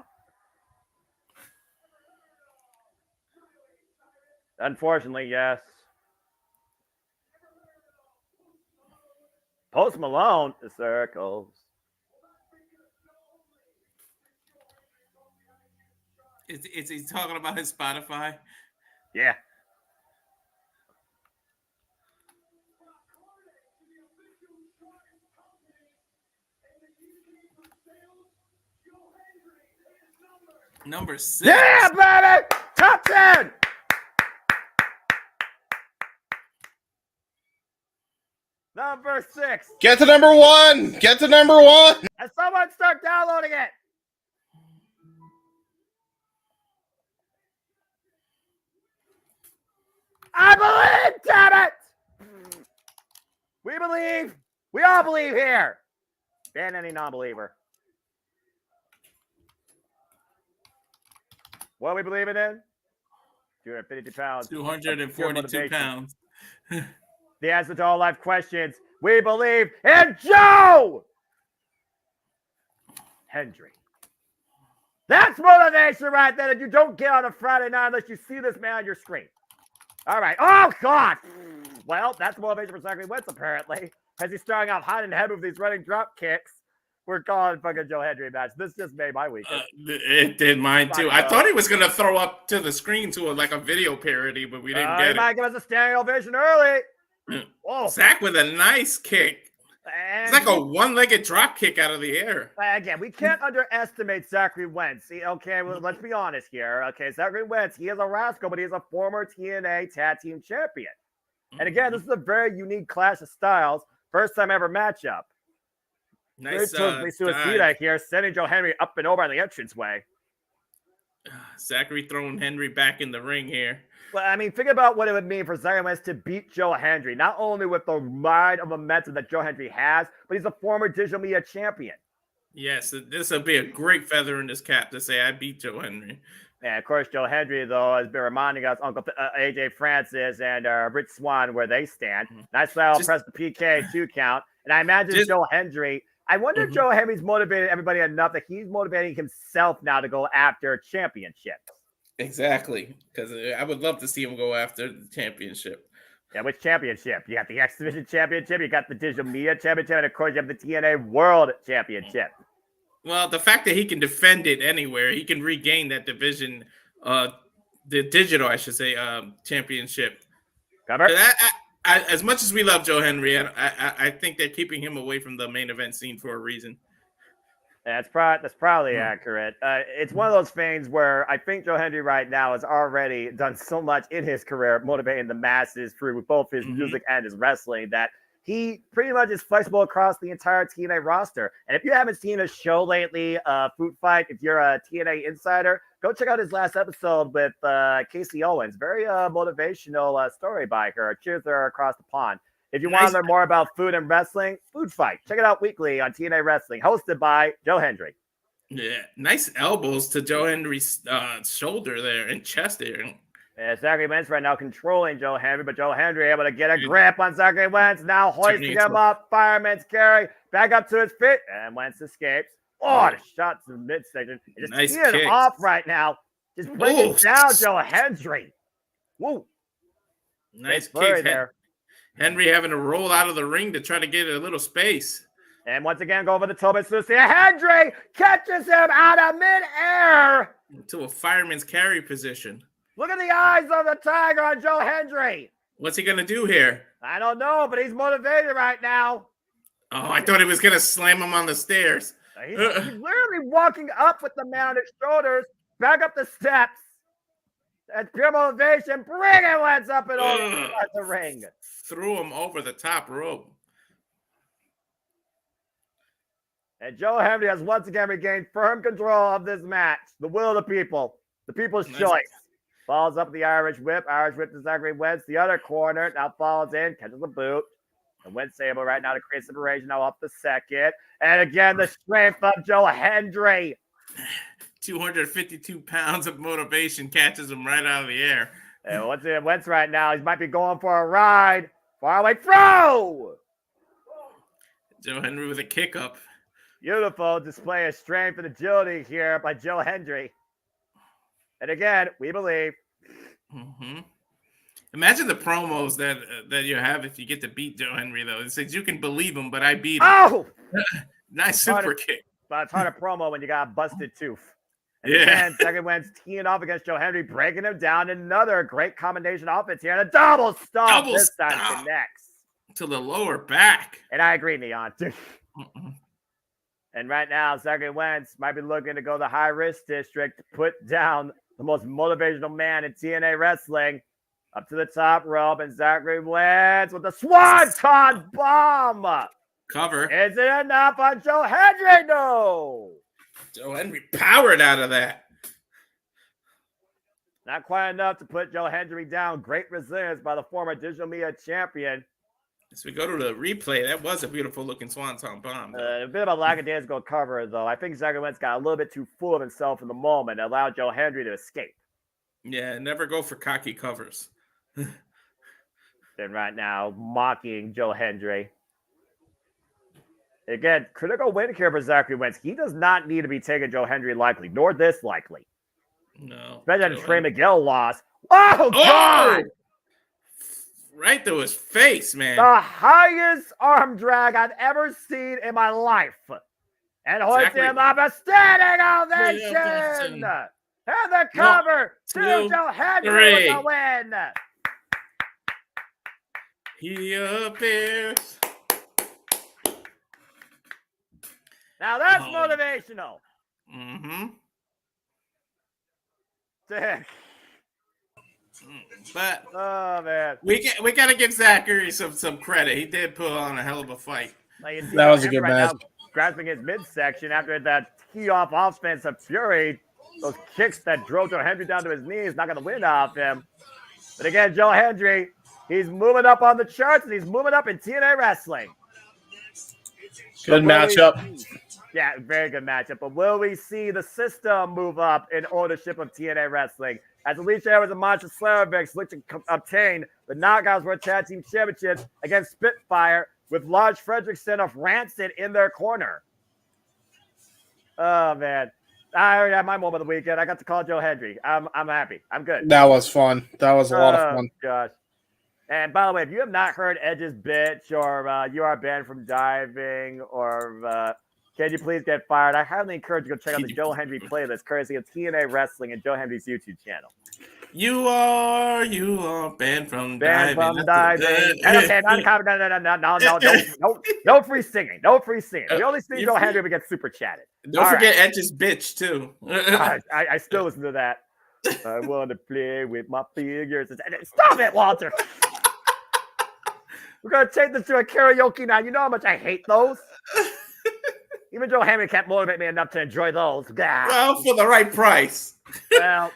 [SPEAKER 15] Unfortunately, yes. Post Malone, the circles.
[SPEAKER 16] Is he talking about his Spotify?
[SPEAKER 15] Yeah.
[SPEAKER 16] Number 6.
[SPEAKER 15] Yeah, baby! Top 10! Number 6.
[SPEAKER 17] Get to number 1! Get to number 1!
[SPEAKER 15] And someone start downloading it! I believe, damn it! We believe. We all believe here. Ban any non-believer. What are we believing in? 252 pounds.
[SPEAKER 16] 242 pounds.
[SPEAKER 15] The answer to all life questions. We believe in Joe Hendry. That's motivation right there that you don't get on a Friday night unless you see this man on your screen. All right. Oh, God. Well, that's motivation for Zachary Wentz, apparently. As he's starting off hot and heavy with these running drop kicks. We're calling fucking Joe Hendry match. This just made my weekend.
[SPEAKER 16] It did mine, too. I thought he was going to throw up to the screen to a video parody, but we didn't get it.
[SPEAKER 15] He might give us a standing ovation early.
[SPEAKER 16] Oh. Zach with a nice kick. It's like a one-legged drop kick out of the air.
[SPEAKER 15] Again, we can't underestimate Zachary Wentz. Okay, well, let's be honest here. Okay, Zachary Wentz, he is a rascal, but he's a former TNA Tag Team Champion. And again, this is a very unique clash of styles. First time ever matchup.
[SPEAKER 16] Nice
[SPEAKER 15] suicide here, sending Joe Hendry up and over on the entranceway.
[SPEAKER 16] Zachary throwing Hendry back in the ring here.
[SPEAKER 15] Well, I mean, think about what it would mean for Zachary Wentz to beat Joe Hendry, not only with the ride of momentum that Joe Hendry has, but he's a former digital media champion.
[SPEAKER 16] Yes, this will be a great feather in his cap to say I beat Joe Hendry.
[SPEAKER 15] And of course, Joe Hendry, though, has been reminding us Uncle AJ Francis and Rich Swann where they stand. Nice style, press the PK 2 count. And I imagine Joe Hendry, I wonder if Joe Hendry's motivated everybody enough that he's motivating himself now to go after championships.
[SPEAKER 16] Exactly, because I would love to see him go after the championship.
[SPEAKER 15] Yeah, which championship? You got the X Division Championship, you got the Digital Media Championship, and of course you have the TNA World Championship.
[SPEAKER 16] Well, the fact that he can defend it anywhere, he can regain that division, the digital, I should say, championship.
[SPEAKER 15] Cover.
[SPEAKER 16] As much as we love Joe Hendry, I think they're keeping him away from the main event scene for a reason.
[SPEAKER 15] That's probably accurate. It's one of those things where I think Joe Hendry right now has already done so much in his career, motivating the masses through both his music and his wrestling, that he pretty much is flexible across the entire TNA roster. And if you haven't seen a show lately, Food Fight, if you're a TNA insider, go check out his last episode with Casey Owens. Very motivational story by her. Cheers to her across the pond. If you want to learn more about food and wrestling, Food Fight. Check it out weekly on TNA Wrestling, hosted by Joe Hendry.
[SPEAKER 16] Yeah, nice elbows to Joe Hendry's shoulder there and chest there.
[SPEAKER 15] And Zachary Wentz right now controlling Joe Hendry, but Joe Hendry able to get a grip on Zachary Wentz. Now hoisting him up. Fireman's carry. Back up to his feet. And Wentz escapes. Oh, the shot to the midsection. Just
[SPEAKER 16] Nice
[SPEAKER 15] teeing
[SPEAKER 16] kick.
[SPEAKER 15] off right now. Just bringing down Joe Hendry. Woo.
[SPEAKER 16] Nice
[SPEAKER 15] flurry
[SPEAKER 16] kick.
[SPEAKER 15] there.
[SPEAKER 16] Henry having to roll out of the ring to try to get a little space.
[SPEAKER 15] And once again, go over the Tobin Lucia. Hendry catches him out of midair.
[SPEAKER 16] To a fireman's carry position.
[SPEAKER 15] Look at the eyes of the tiger on Joe Hendry.
[SPEAKER 16] What's he going to do here?
[SPEAKER 15] I don't know, but he's motivated right now.
[SPEAKER 16] Oh, I thought he was going to slam him on the stairs.
[SPEAKER 15] He's literally walking up with the man on his shoulders, back up the steps. That's pure motivation. Bringing Wentz up and over the ring.
[SPEAKER 16] Threw him over the top rope.
[SPEAKER 15] And Joe Hendry has once again regained firm control of this match. The will of the people. The people's choice. Follows up the Irish whip. Irish whip to Zachary Wentz. The other corner now falls in. Catches the boot. And Wentz able right now to create separation. Now up the second. And again, the strength of Joe Hendry.
[SPEAKER 16] 252 pounds of motivation catches him right out of the air.
[SPEAKER 15] And once again, Wentz right now, he might be going for a ride. Far away throw.
[SPEAKER 16] Joe Hendry with a kick up.
[SPEAKER 15] Beautiful display of strength and agility here by Joe Hendry. And again, we believe.
[SPEAKER 16] Mm-hmm. Imagine the promos that you have if you get to beat Joe Hendry, though. It says you can believe him, but I beat him.
[SPEAKER 15] Oh!
[SPEAKER 16] Nice super kick.
[SPEAKER 15] But it's hard to promo when you got a busted tooth. And
[SPEAKER 16] Yeah.
[SPEAKER 15] again, second Wentz teeing off against Joe Hendry, breaking him down. Another great combination offense here. And a double stomp this time connects.
[SPEAKER 16] To the lower back.
[SPEAKER 15] And I agree, Neon. And right now, Zachary Wentz might be looking to go the high-risk district to put down the most motivational man in TNA wrestling. Up to the top rope, and Zachary Wentz with the Swanton bomb.
[SPEAKER 16] Cover.
[SPEAKER 15] Is it enough on Joe Hendry? No.
[SPEAKER 16] Joe Hendry powered out of that.
[SPEAKER 15] Not quite enough to put Joe Hendry down. Great resilience by the former Digital Media champion.
[SPEAKER 16] As we go to the replay, that was a beautiful looking swanton bomb.
[SPEAKER 15] A bit of a lackadaisical cover, though. I think Zachary Wentz got a little bit too full of himself in the moment and allowed Joe Hendry to escape.
[SPEAKER 16] Yeah, never go for cocky covers.
[SPEAKER 15] And right now, mocking Joe Hendry. Again, critical win here for Zachary Wentz. He does not need to be taking Joe Hendry lightly, nor this likely.
[SPEAKER 16] No.
[SPEAKER 15] Especially the Trey Miguel loss. Oh, God!
[SPEAKER 16] Right to his face, man.
[SPEAKER 15] The highest arm drag I've ever seen in my life. And hoisting him up a standing ovation. And the cover to Joe Hendry with the win.
[SPEAKER 16] He appears.
[SPEAKER 15] Now that's motivational.
[SPEAKER 16] Mm-hmm.
[SPEAKER 15] Sick.
[SPEAKER 16] But
[SPEAKER 15] oh man,
[SPEAKER 16] we gotta give Zachary some credit. He did put on a hell of a fight.
[SPEAKER 17] That was a good match.
[SPEAKER 15] Grasping his midsection after that tee off offense of fury, those kicks that drove Joe Hendry down to his knees, not gonna win off him. But again, Joe Hendry, he's moving up on the charts and he's moving up in TNA wrestling.
[SPEAKER 17] Good matchup.
[SPEAKER 15] Yeah, very good matchup. But will we see the system move up in ownership of TNA wrestling? As Alisha Evans and Masha Slamovich look to obtain the Knockouts World Tag Team Championships against Spitfire with Lars Fredrickson of Rancid in their corner. Oh, man. I already had my moment of the weekend. I got to call Joe Hendry. I'm happy. I'm good.
[SPEAKER 17] That was fun. That was a lot of fun.
[SPEAKER 15] Gosh. And by the way, if you have not heard Edge's bitch or you are banned from diving or can you please get fired, I highly encourage you to go check out the Joe Hendry playlist courtesy of TNA Wrestling and Joe Hendry's YouTube channel.
[SPEAKER 16] You are banned from
[SPEAKER 15] diving.
[SPEAKER 16] Banned from
[SPEAKER 15] diving. Okay, no free singing. No free singing. We only see Joe Hendry if we get super chatted.
[SPEAKER 16] Don't forget Edge's bitch, too.
[SPEAKER 15] I still listen to that. I want to play with my figures. Stop it, Walter. We're going to take this to a karaoke now. You know how much I hate those. Even Joe Hendry can't motivate me enough to enjoy those.
[SPEAKER 16] Well, for the right price.
[SPEAKER 15] Well,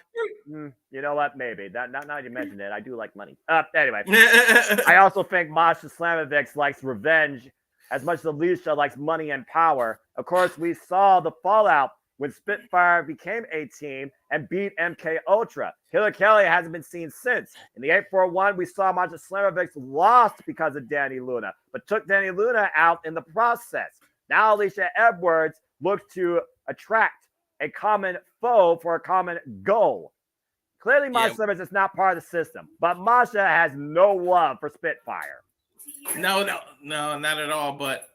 [SPEAKER 15] you know what? Maybe. Not now you mentioned it. I do like money. Anyway, I also think Masha Slamovich likes revenge as much as Alisha likes money and power. Of course, we saw the fallout when Spitfire became a team and beat MK Ultra. Killer Kelly hasn't been seen since. In the 841, we saw Masha Slamovich lost because of Dani Luna, but took Dani Luna out in the process. Now Alisha Edwards looks to attract a common foe for a common goal. Clearly, Masha Slamovich is not part of the system, but Masha has no love for Spitfire.
[SPEAKER 16] No, not at all. But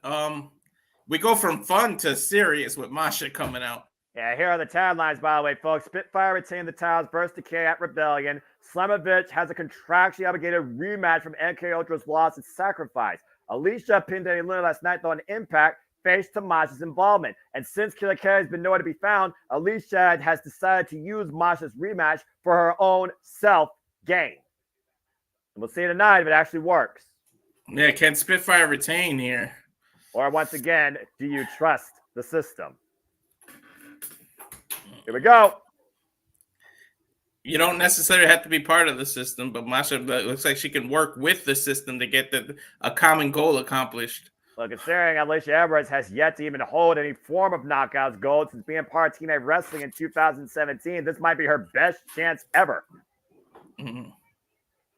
[SPEAKER 16] we go from fun to serious with Masha coming out.
[SPEAKER 15] Yeah, here are the taglines, by the way, folks. Spitfire retained the titles, burst decay at Rebellion. Slamovich has a contractually obligated rematch from MK Ultra's loss and sacrifice. Alisha pinned Dani Luna last night, though, on Impact, face to Masha's involvement. And since Killer Kelly has been nowhere to be found, Alisha has decided to use Masha's rematch for her own self-gain. And we'll see tonight if it actually works.
[SPEAKER 16] Yeah, can Spitfire retain here?
[SPEAKER 15] Or once again, do you trust the system? Here we go.
[SPEAKER 16] You don't necessarily have to be part of the system, but Masha looks like she can work with the system to get a common goal accomplished.
[SPEAKER 15] Well, considering Alisha Edwards has yet to even hold any form of knockouts gold since being part of TNA Wrestling in 2017, this might be her best chance ever.
[SPEAKER 16] Mm-hmm.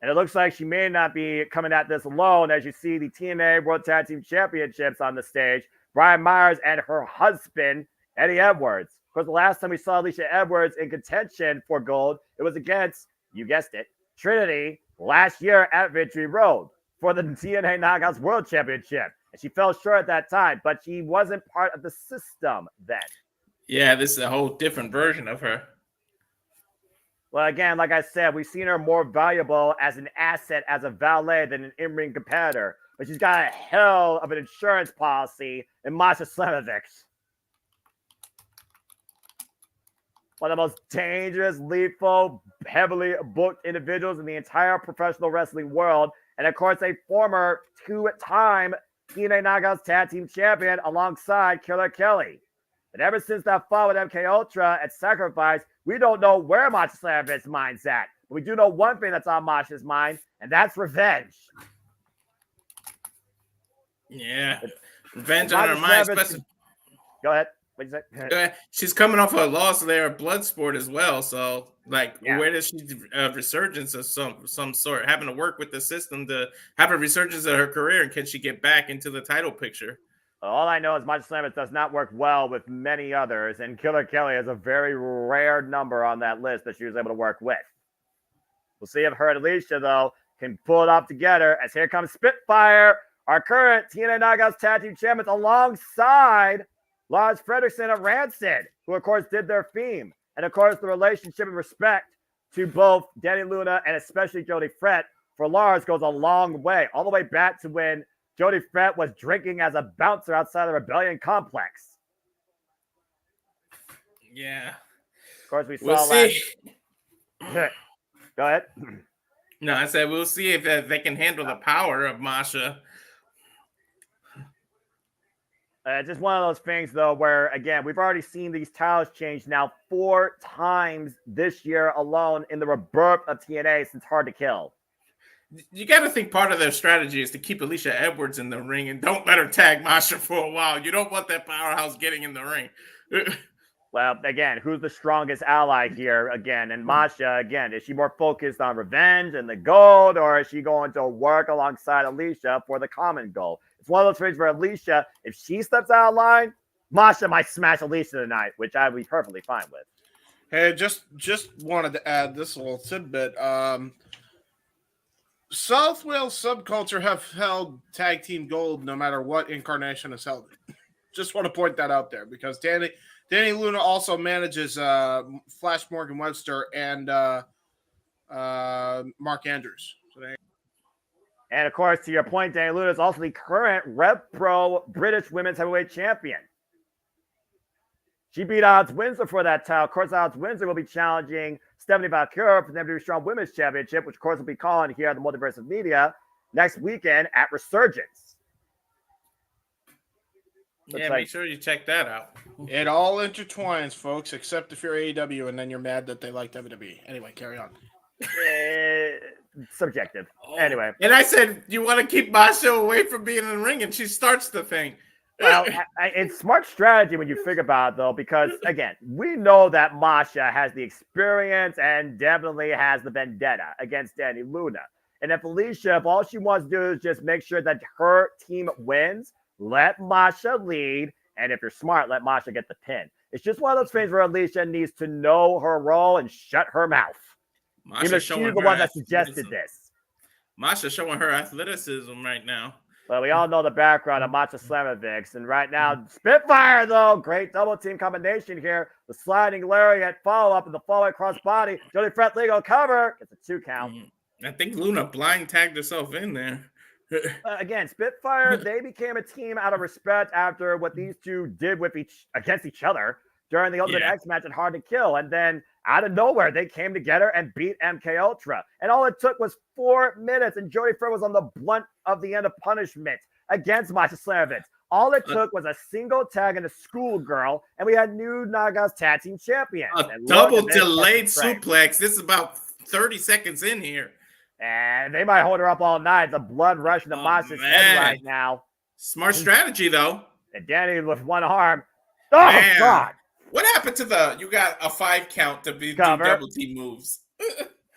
[SPEAKER 15] And it looks like she may not be coming at this alone, as you see the TNA World Tag Team Championships on the stage. Brian Myers and her husband, Eddie Edwards. Of course, the last time we saw Alisha Edwards in contention for gold, it was against, you guessed it, Trinity last year at Victory Road for the TNA Knockouts World Championship. And she fell short at that time, but she wasn't part of the system then.
[SPEAKER 16] Yeah, this is a whole different version of her.
[SPEAKER 15] Well, again, like I said, we've seen her more valuable as an asset, as a valet than an in-ring competitor. But she's got a hell of an insurance policy in Masha Slamovich. One of the most dangerous, lethal, heavily booked individuals in the entire professional wrestling world. And of course, a former two-time TNA Knockouts Tag Team Champion alongside Killer Kelly. But ever since that fall with MK Ultra at Sacrifice, we don't know where Masha Slavovich's mind's at. But we do know one thing that's on Masha's mind, and that's revenge.
[SPEAKER 16] Yeah, revenge on her mind.
[SPEAKER 15] Go ahead. What'd you say?
[SPEAKER 16] She's coming off a loss there at Bloodsport as well. So, where does she resurgence of some sort? Having to work with the system to have a resurgence of her career, and can she get back into the title picture?
[SPEAKER 15] All I know is Masha Slamovich does not work well with many others, and Killer Kelly is a very rare number on that list that she was able to work with. We'll see if her and Alisha, though, can pull it off together, as here comes Spitfire, our current TNA Knockouts Tag Team Champions, alongside Lars Fredrickson of Rancid, who, of course, did their theme. And, of course, the relationship and respect to both Dani Luna and especially Jody Fret for Lars goes a long way, all the way back to when Jody Fret was drinking as a bouncer outside the Rebellion complex.
[SPEAKER 16] Yeah.
[SPEAKER 15] Of course, we saw last... Go ahead.
[SPEAKER 16] No, I said we'll see if they can handle the power of Masha.
[SPEAKER 15] It's just one of those things, though, where, again, we've already seen these titles change now 4 times this year alone in the rebirth of TNA since Hard to Kill.
[SPEAKER 16] You got to think part of their strategy is to keep Alisha Edwards in the ring and don't let her tag Masha for a while. You don't want that powerhouse getting in the ring.
[SPEAKER 15] Well, again, who's the strongest ally here again? And Masha, again, is she more focused on revenge and the gold, or is she going to work alongside Alisha for the common goal? It's one of those things where Alisha, if she steps out of line, Masha might smash Alisha tonight, which I would be perfectly fine with.
[SPEAKER 17] Hey, just wanted to add this little tidbit. South Wales subculture have held tag team gold no matter what incarnation has held it. Just want to point that out there because Dani Luna also manages Flash Morgan Webster and Mark Andrews. So
[SPEAKER 15] and of course, to your point, Dani Luna is also the current Rev Pro British Women's Heavyweight Champion. She beat Odds Windsor for that title. Of course, Odds Windsor will be challenging Stephanie Valkyrie for the WWE Strong Women's Championship, which, of course, will be calling here at the Multiverse of Media next weekend at Resurgence.
[SPEAKER 16] Yeah, make sure you check that out.
[SPEAKER 17] It all intertwines, folks, except if you're AEW and then you're mad that they like WWE. Anyway, carry on.
[SPEAKER 15] Subjective. Anyway.
[SPEAKER 16] And I said, you want to keep Masha away from being in the ring, and she starts the thing.
[SPEAKER 15] Well, it's smart strategy when you think about it, though, because, again, we know that Masha has the experience and definitely has the vendetta against Dani Luna. And if Alisha, if all she wants to do is just make sure that her team wins, let Masha lead. And if you're smart, let Masha get the pin. It's just one of those things where Alisha needs to know her role and shut her mouth.
[SPEAKER 16] Masha
[SPEAKER 15] Even if she's the one that suggested this.
[SPEAKER 16] Masha showing her athleticism right now.
[SPEAKER 15] Well, we all know the background of Masha Slamovich. And right now, Spitfire, though, great double team combination here. The sliding lariat follow-up and the follow across body. Jody Fret legal cover. Gets a 2 count.
[SPEAKER 16] I think Luna blind tagged herself in there.
[SPEAKER 15] Again, Spitfire, they became a team out of respect after what these two did against each other during the Ultimate X match at Hard to Kill. And then out of nowhere, they came together and beat MK Ultra. And all it took was 4 minutes, and Jody Fred was on the blunt of the end of punishment against Masha Slamovich. All it took was a single tag and a schoolgirl, and we had new Naga's tag team champion.
[SPEAKER 16] A double delayed suplex. This is about 30 seconds in here.
[SPEAKER 15] And they might hold her up all night. The blood rushing to Masha's head right now.
[SPEAKER 16] Smart strategy, though.
[SPEAKER 15] And Dani with one arm. Oh, God.
[SPEAKER 16] What happened to you got a 5 count to do double team moves?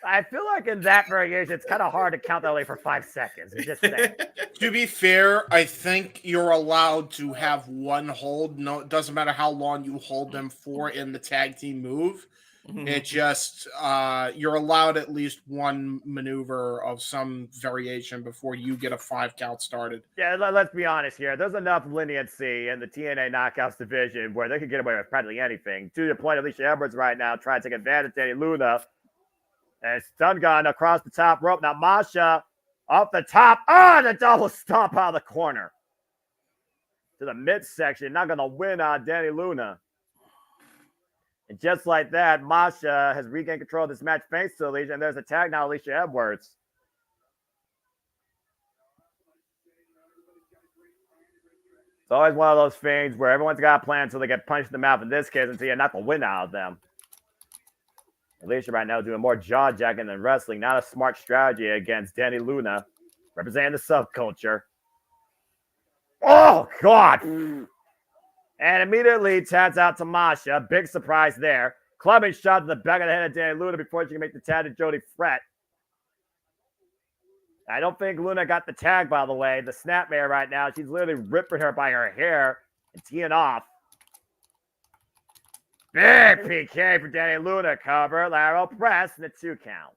[SPEAKER 15] I feel like in that variation, it's kind of hard to count that only for 5 seconds. Just
[SPEAKER 17] to be fair, I think you're allowed to have one hold. No, it doesn't matter how long you hold them for in the tag team move. Mm-hmm. It just you're allowed at least one maneuver of some variation before you get a 5 count started.
[SPEAKER 15] Yeah, let's be honest here. There's enough leniency in the TNA Knockouts division where they can get away with practically anything. To the point, Alisha Edwards right now trying to take advantage of Dani Luna. And stun gun across the top rope. Now Masha off the top. The double stomp out of the corner. To the midsection. Not going to win on Dani Luna. And just like that, Masha has regained control of this match thanks to Alisha. And there's a tag now, Alisha Edwards. It's always one of those things where everyone's got a plan until they get punched in the mouth. In this case, until you're not the win out of them. Alisha right now doing more jaw jacking than wrestling. Not a smart strategy against Dani Luna, representing the subculture. Oh, God. And immediately taps out to Masha. Big surprise there. Clubbing shot to the back of the head of Dani Luna before she can make the tag to Jody Fret. I don't think Luna got the tag, by the way. The snapmare right now. She's literally ripping her by her hair and teeing off. Big PK for Dani Luna. Cover, lateral press, and a 2 count.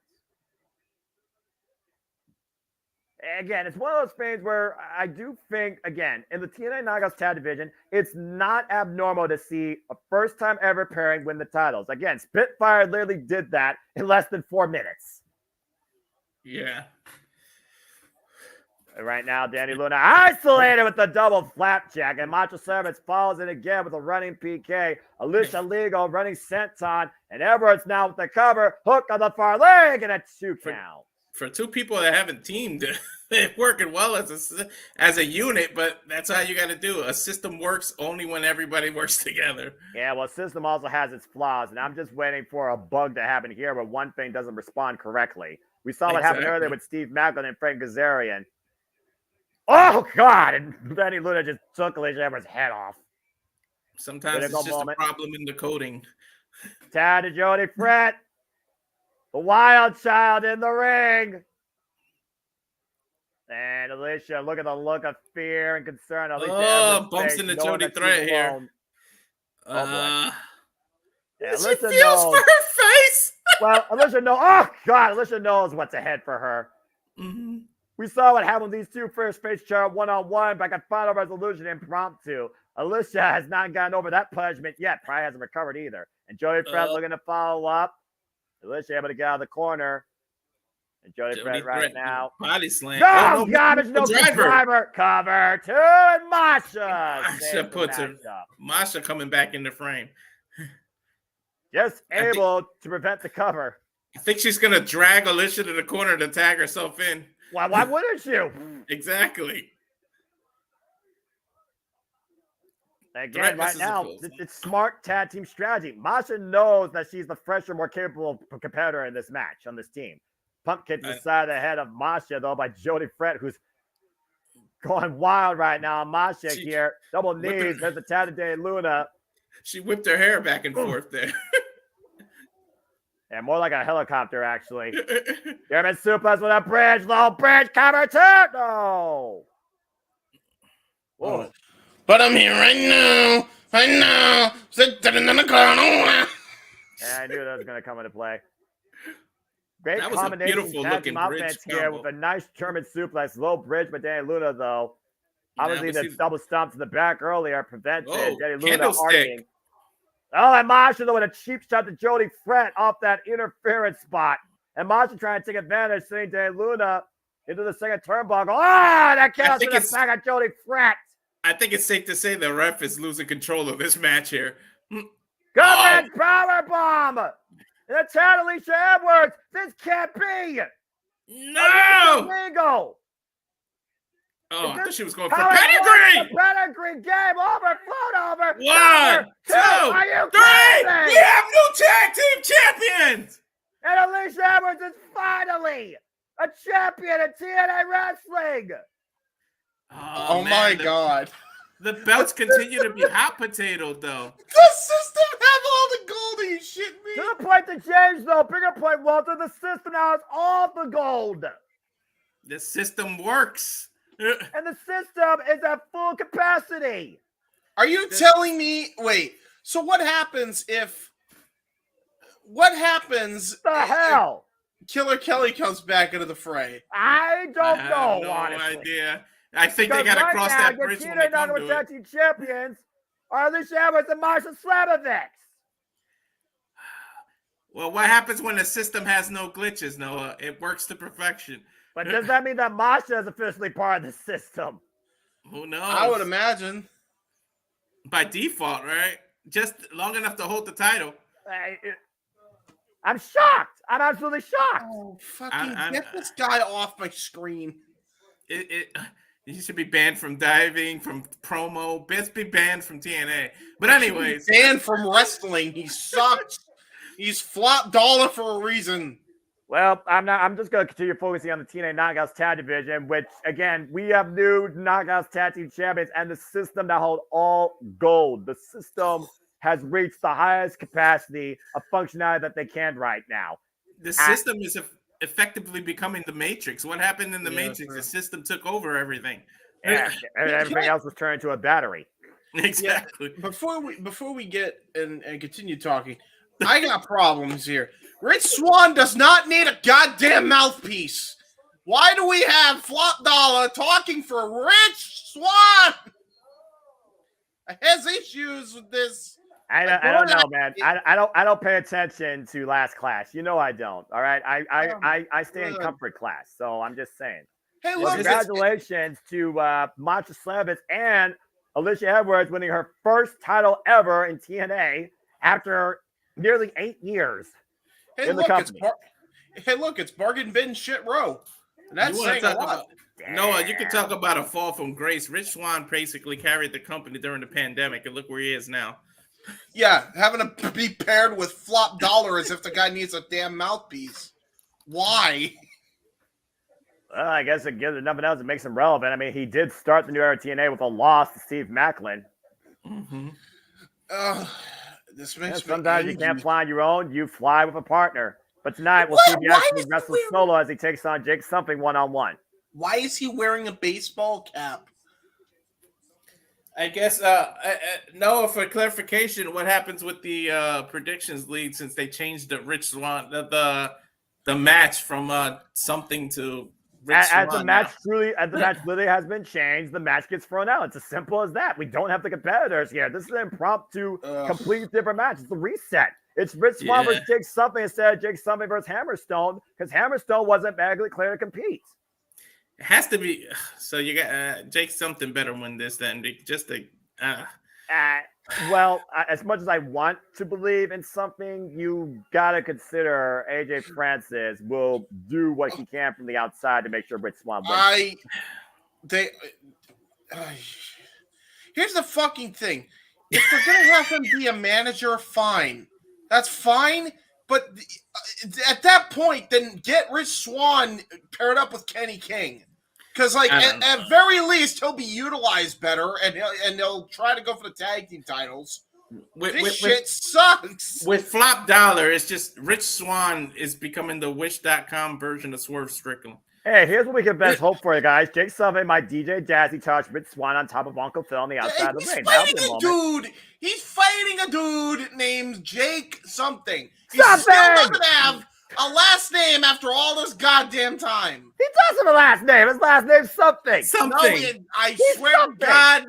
[SPEAKER 15] Again, it's one of those things where I do think, again, in the TNA Knockouts Tag Division, it's not abnormal to see a first-time ever pairing win the titles. Again, Spitfire literally did that in less than 4 minutes.
[SPEAKER 16] Yeah.
[SPEAKER 15] And right now, Dani Luna isolated with the double flapjack, and Masha Slamovich follows it again with a running PK. Alisha Legal running senton, and Edwards now with the cover, hook on the far leg, and a 2 count.
[SPEAKER 16] For two people that haven't teamed, they're working well as a unit, but that's how you got to do. A system works only when everybody works together.
[SPEAKER 15] Yeah, well, system also has its flaws, and I'm just waiting for a bug to happen here where one thing doesn't respond correctly. We saw what happened earlier with Steve Macklin and Frank Gazarian. Oh, God! And Dani Luna just took Alisha Edwards' head off.
[SPEAKER 16] Sometimes it's just a problem in the coding.
[SPEAKER 15] Tag to Jody Fret. The wild child in the ring. And Alisha, look at the look of fear and concern. Alisha
[SPEAKER 16] bumps into Jody Threat here.
[SPEAKER 15] Yeah,
[SPEAKER 16] she feels for her face.
[SPEAKER 15] Well, Alisha knows. Oh, God. Alisha knows what's ahead for her.
[SPEAKER 16] Mm-hmm.
[SPEAKER 15] We saw what happened with these two first face chart one-on-one back at Final Resolution Impromptu. Alisha has not gotten over that punishment yet. Probably hasn't recovered either. And Jody Fred looking to follow up. Alisha able to get out of the corner. And Jody Fred right now.
[SPEAKER 16] Body slam.
[SPEAKER 15] No, garbage, no driver. Cover 2, and Masha.
[SPEAKER 16] Masha puts her. Masha coming back in the frame.
[SPEAKER 15] Just able to prevent the cover.
[SPEAKER 16] I think she's going to drag Alisha to the corner to tag herself in.
[SPEAKER 15] Why wouldn't you?
[SPEAKER 16] Exactly.
[SPEAKER 15] Again, right now, it's smart tag team strategy. Masha knows that she's the fresher, more capable competitor in this match on this team. Pump kick to the side of the head of Masha, though, by Jody Fret, who's going wild right now. Masha here. Double knees. There's the Saturday Luna.
[SPEAKER 16] She whipped her hair back and forth there.
[SPEAKER 15] Yeah, more like a helicopter, actually. German suplex with a bridge. Low bridge. Cover two. No.
[SPEAKER 17] Oh. But I'm here right now. Sitting in the corner.
[SPEAKER 15] Yeah, I knew that was going to come into play. Great
[SPEAKER 16] that was
[SPEAKER 15] combination.
[SPEAKER 16] A beautiful looking bridge
[SPEAKER 15] here with a nice German suplex. Low bridge by Dani Luna, though. Obviously, the double stomp to the back earlier prevented Dani Luna arcing. Oh, and Masha, though, with a cheap shot to Jody Trent off that interference spot. And Masha trying to take advantage, sending Dani Luna into the second turnbuckle. Ah, that counts to the back of Jody Trent.
[SPEAKER 16] I think it's safe to say the ref is losing control of this match here.
[SPEAKER 15] Good power bomb. And it's Alisha Edwards. This can't be.
[SPEAKER 16] No.
[SPEAKER 15] Illegal.
[SPEAKER 16] Oh, I thought she was going for pedigree.
[SPEAKER 15] Pedigree game over. Float over.
[SPEAKER 16] 1, 2, 3. We have new tag team champions.
[SPEAKER 15] And Alisha Edwards is finally a champion in TNA wrestling.
[SPEAKER 17] Oh my God.
[SPEAKER 16] The belts continue to be hot potato, though.
[SPEAKER 17] The system have all the gold. Are you shitting me?
[SPEAKER 15] To the point to change, though. Bigger point, Walter. The system now has all the gold.
[SPEAKER 16] The system works.
[SPEAKER 15] And the system is at full capacity.
[SPEAKER 17] Are you telling me? Wait. So what happens if? What happens?
[SPEAKER 15] The hell?
[SPEAKER 17] Killer Kelly comes back into the fray.
[SPEAKER 15] I don't know.
[SPEAKER 16] No
[SPEAKER 15] honestly.
[SPEAKER 16] idea. I think they got to cross that bridge when they come to it.
[SPEAKER 15] TNA champions are Alisha Edwards and Masha Slamovich.
[SPEAKER 16] Well, what happens when the system has no glitches, Noah? It works to perfection.
[SPEAKER 15] But does that mean that Masha is officially part of the system?
[SPEAKER 16] Who knows?
[SPEAKER 17] I would imagine.
[SPEAKER 16] By default, right? Just long enough to hold the title.
[SPEAKER 15] I'm shocked. I'm absolutely shocked.
[SPEAKER 17] Oh, fucking get this guy off my screen.
[SPEAKER 16] He should be banned from diving, from promo. Best be banned from TNA. But anyways.
[SPEAKER 17] Banned from wrestling. He sucks. He's flop dollar for a reason.
[SPEAKER 15] Well, I'm just going to continue focusing on the TNA Knockouts Tag Division, which, again, we have new Knockouts Tag Team Champions and the system that hold all gold. The system has reached the highest capacity of functionality that they can right now.
[SPEAKER 16] The system is effectively becoming the Matrix. What happened in the Matrix? The system took over everything.
[SPEAKER 15] Yeah, and everything else was turned into a battery.
[SPEAKER 16] Exactly.
[SPEAKER 17] Yeah, before we get and continue talking, I got problems here. Rich Swann does not need a goddamn mouthpiece. Why do we have Flop Dollar talking for Rich Swann? I has issues with this.
[SPEAKER 15] I don't know, man. I don't pay attention to Last Clash. You know I don't. All right. I stay in comfort class. So I'm just saying.
[SPEAKER 17] Hey, look!
[SPEAKER 15] Congratulations to Masha Slamovich and Alisha Edwards winning her first title ever in TNA after nearly 8 years in the company.
[SPEAKER 17] It's bargain bin shit row. And that's saying a lot.
[SPEAKER 16] Noah, you can talk about a fall from grace. Rich Swann basically carried the company during the pandemic, and look where he is now.
[SPEAKER 17] Yeah, having to be paired with Flop Dollar as if the guy needs a damn mouthpiece. Why?
[SPEAKER 15] Well, I guess it gives nothing else. It makes him relevant. I mean, he did start the new era TNA with a loss to Steve Macklin.
[SPEAKER 16] Mm-hmm.
[SPEAKER 17] This makes
[SPEAKER 15] sometimes you can't fly on your own. You fly with a partner. But tonight we'll see him actually wrestle solo as he takes on Jake Something one-on-one.
[SPEAKER 17] Why is he wearing a baseball cap?
[SPEAKER 16] I guess, Noah, for clarification, what happens with the predictions league since they changed the Rich Swann, the match from something to Rich Swann?
[SPEAKER 15] As the match literally has been changed, the match gets thrown out. It's as simple as that. We don't have the competitors here. This is an impromptu, completely different match. It's the reset. It's Rich Swann versus Jake Something instead of Jake Something versus Hammerstone because Hammerstone wasn't magically clear to compete.
[SPEAKER 16] It has to be. So you got Jake Something better win this than just to.
[SPEAKER 15] Well, as much as I want to believe in something, you got to consider AJ Francis will do what he can from the outside to make sure Rich Swann wins.
[SPEAKER 17] Here's the fucking thing. If they're going to have him be a manager, fine. That's fine. But at that point, then get Rich Swann paired up with Kenny King. Because, like, at very least, he'll be utilized better, and he'll try to go for the tag team titles. This shit sucks.
[SPEAKER 16] With Flop Dollar, it's just Rich Swann is becoming the Wish.com version of Swerve Strickland.
[SPEAKER 15] Hey, here's what we can best hope for, you guys. Jake Sullivan might DJ Jazzy touch Rich Swann on top of Uncle Phil on the outside of the ring.
[SPEAKER 17] He's fighting a dude named Jake something. He
[SPEAKER 15] Something!
[SPEAKER 17] still doesn't have a last name after all this goddamn time.
[SPEAKER 15] He does have a last name. His last name's something.
[SPEAKER 17] No, I swear to God,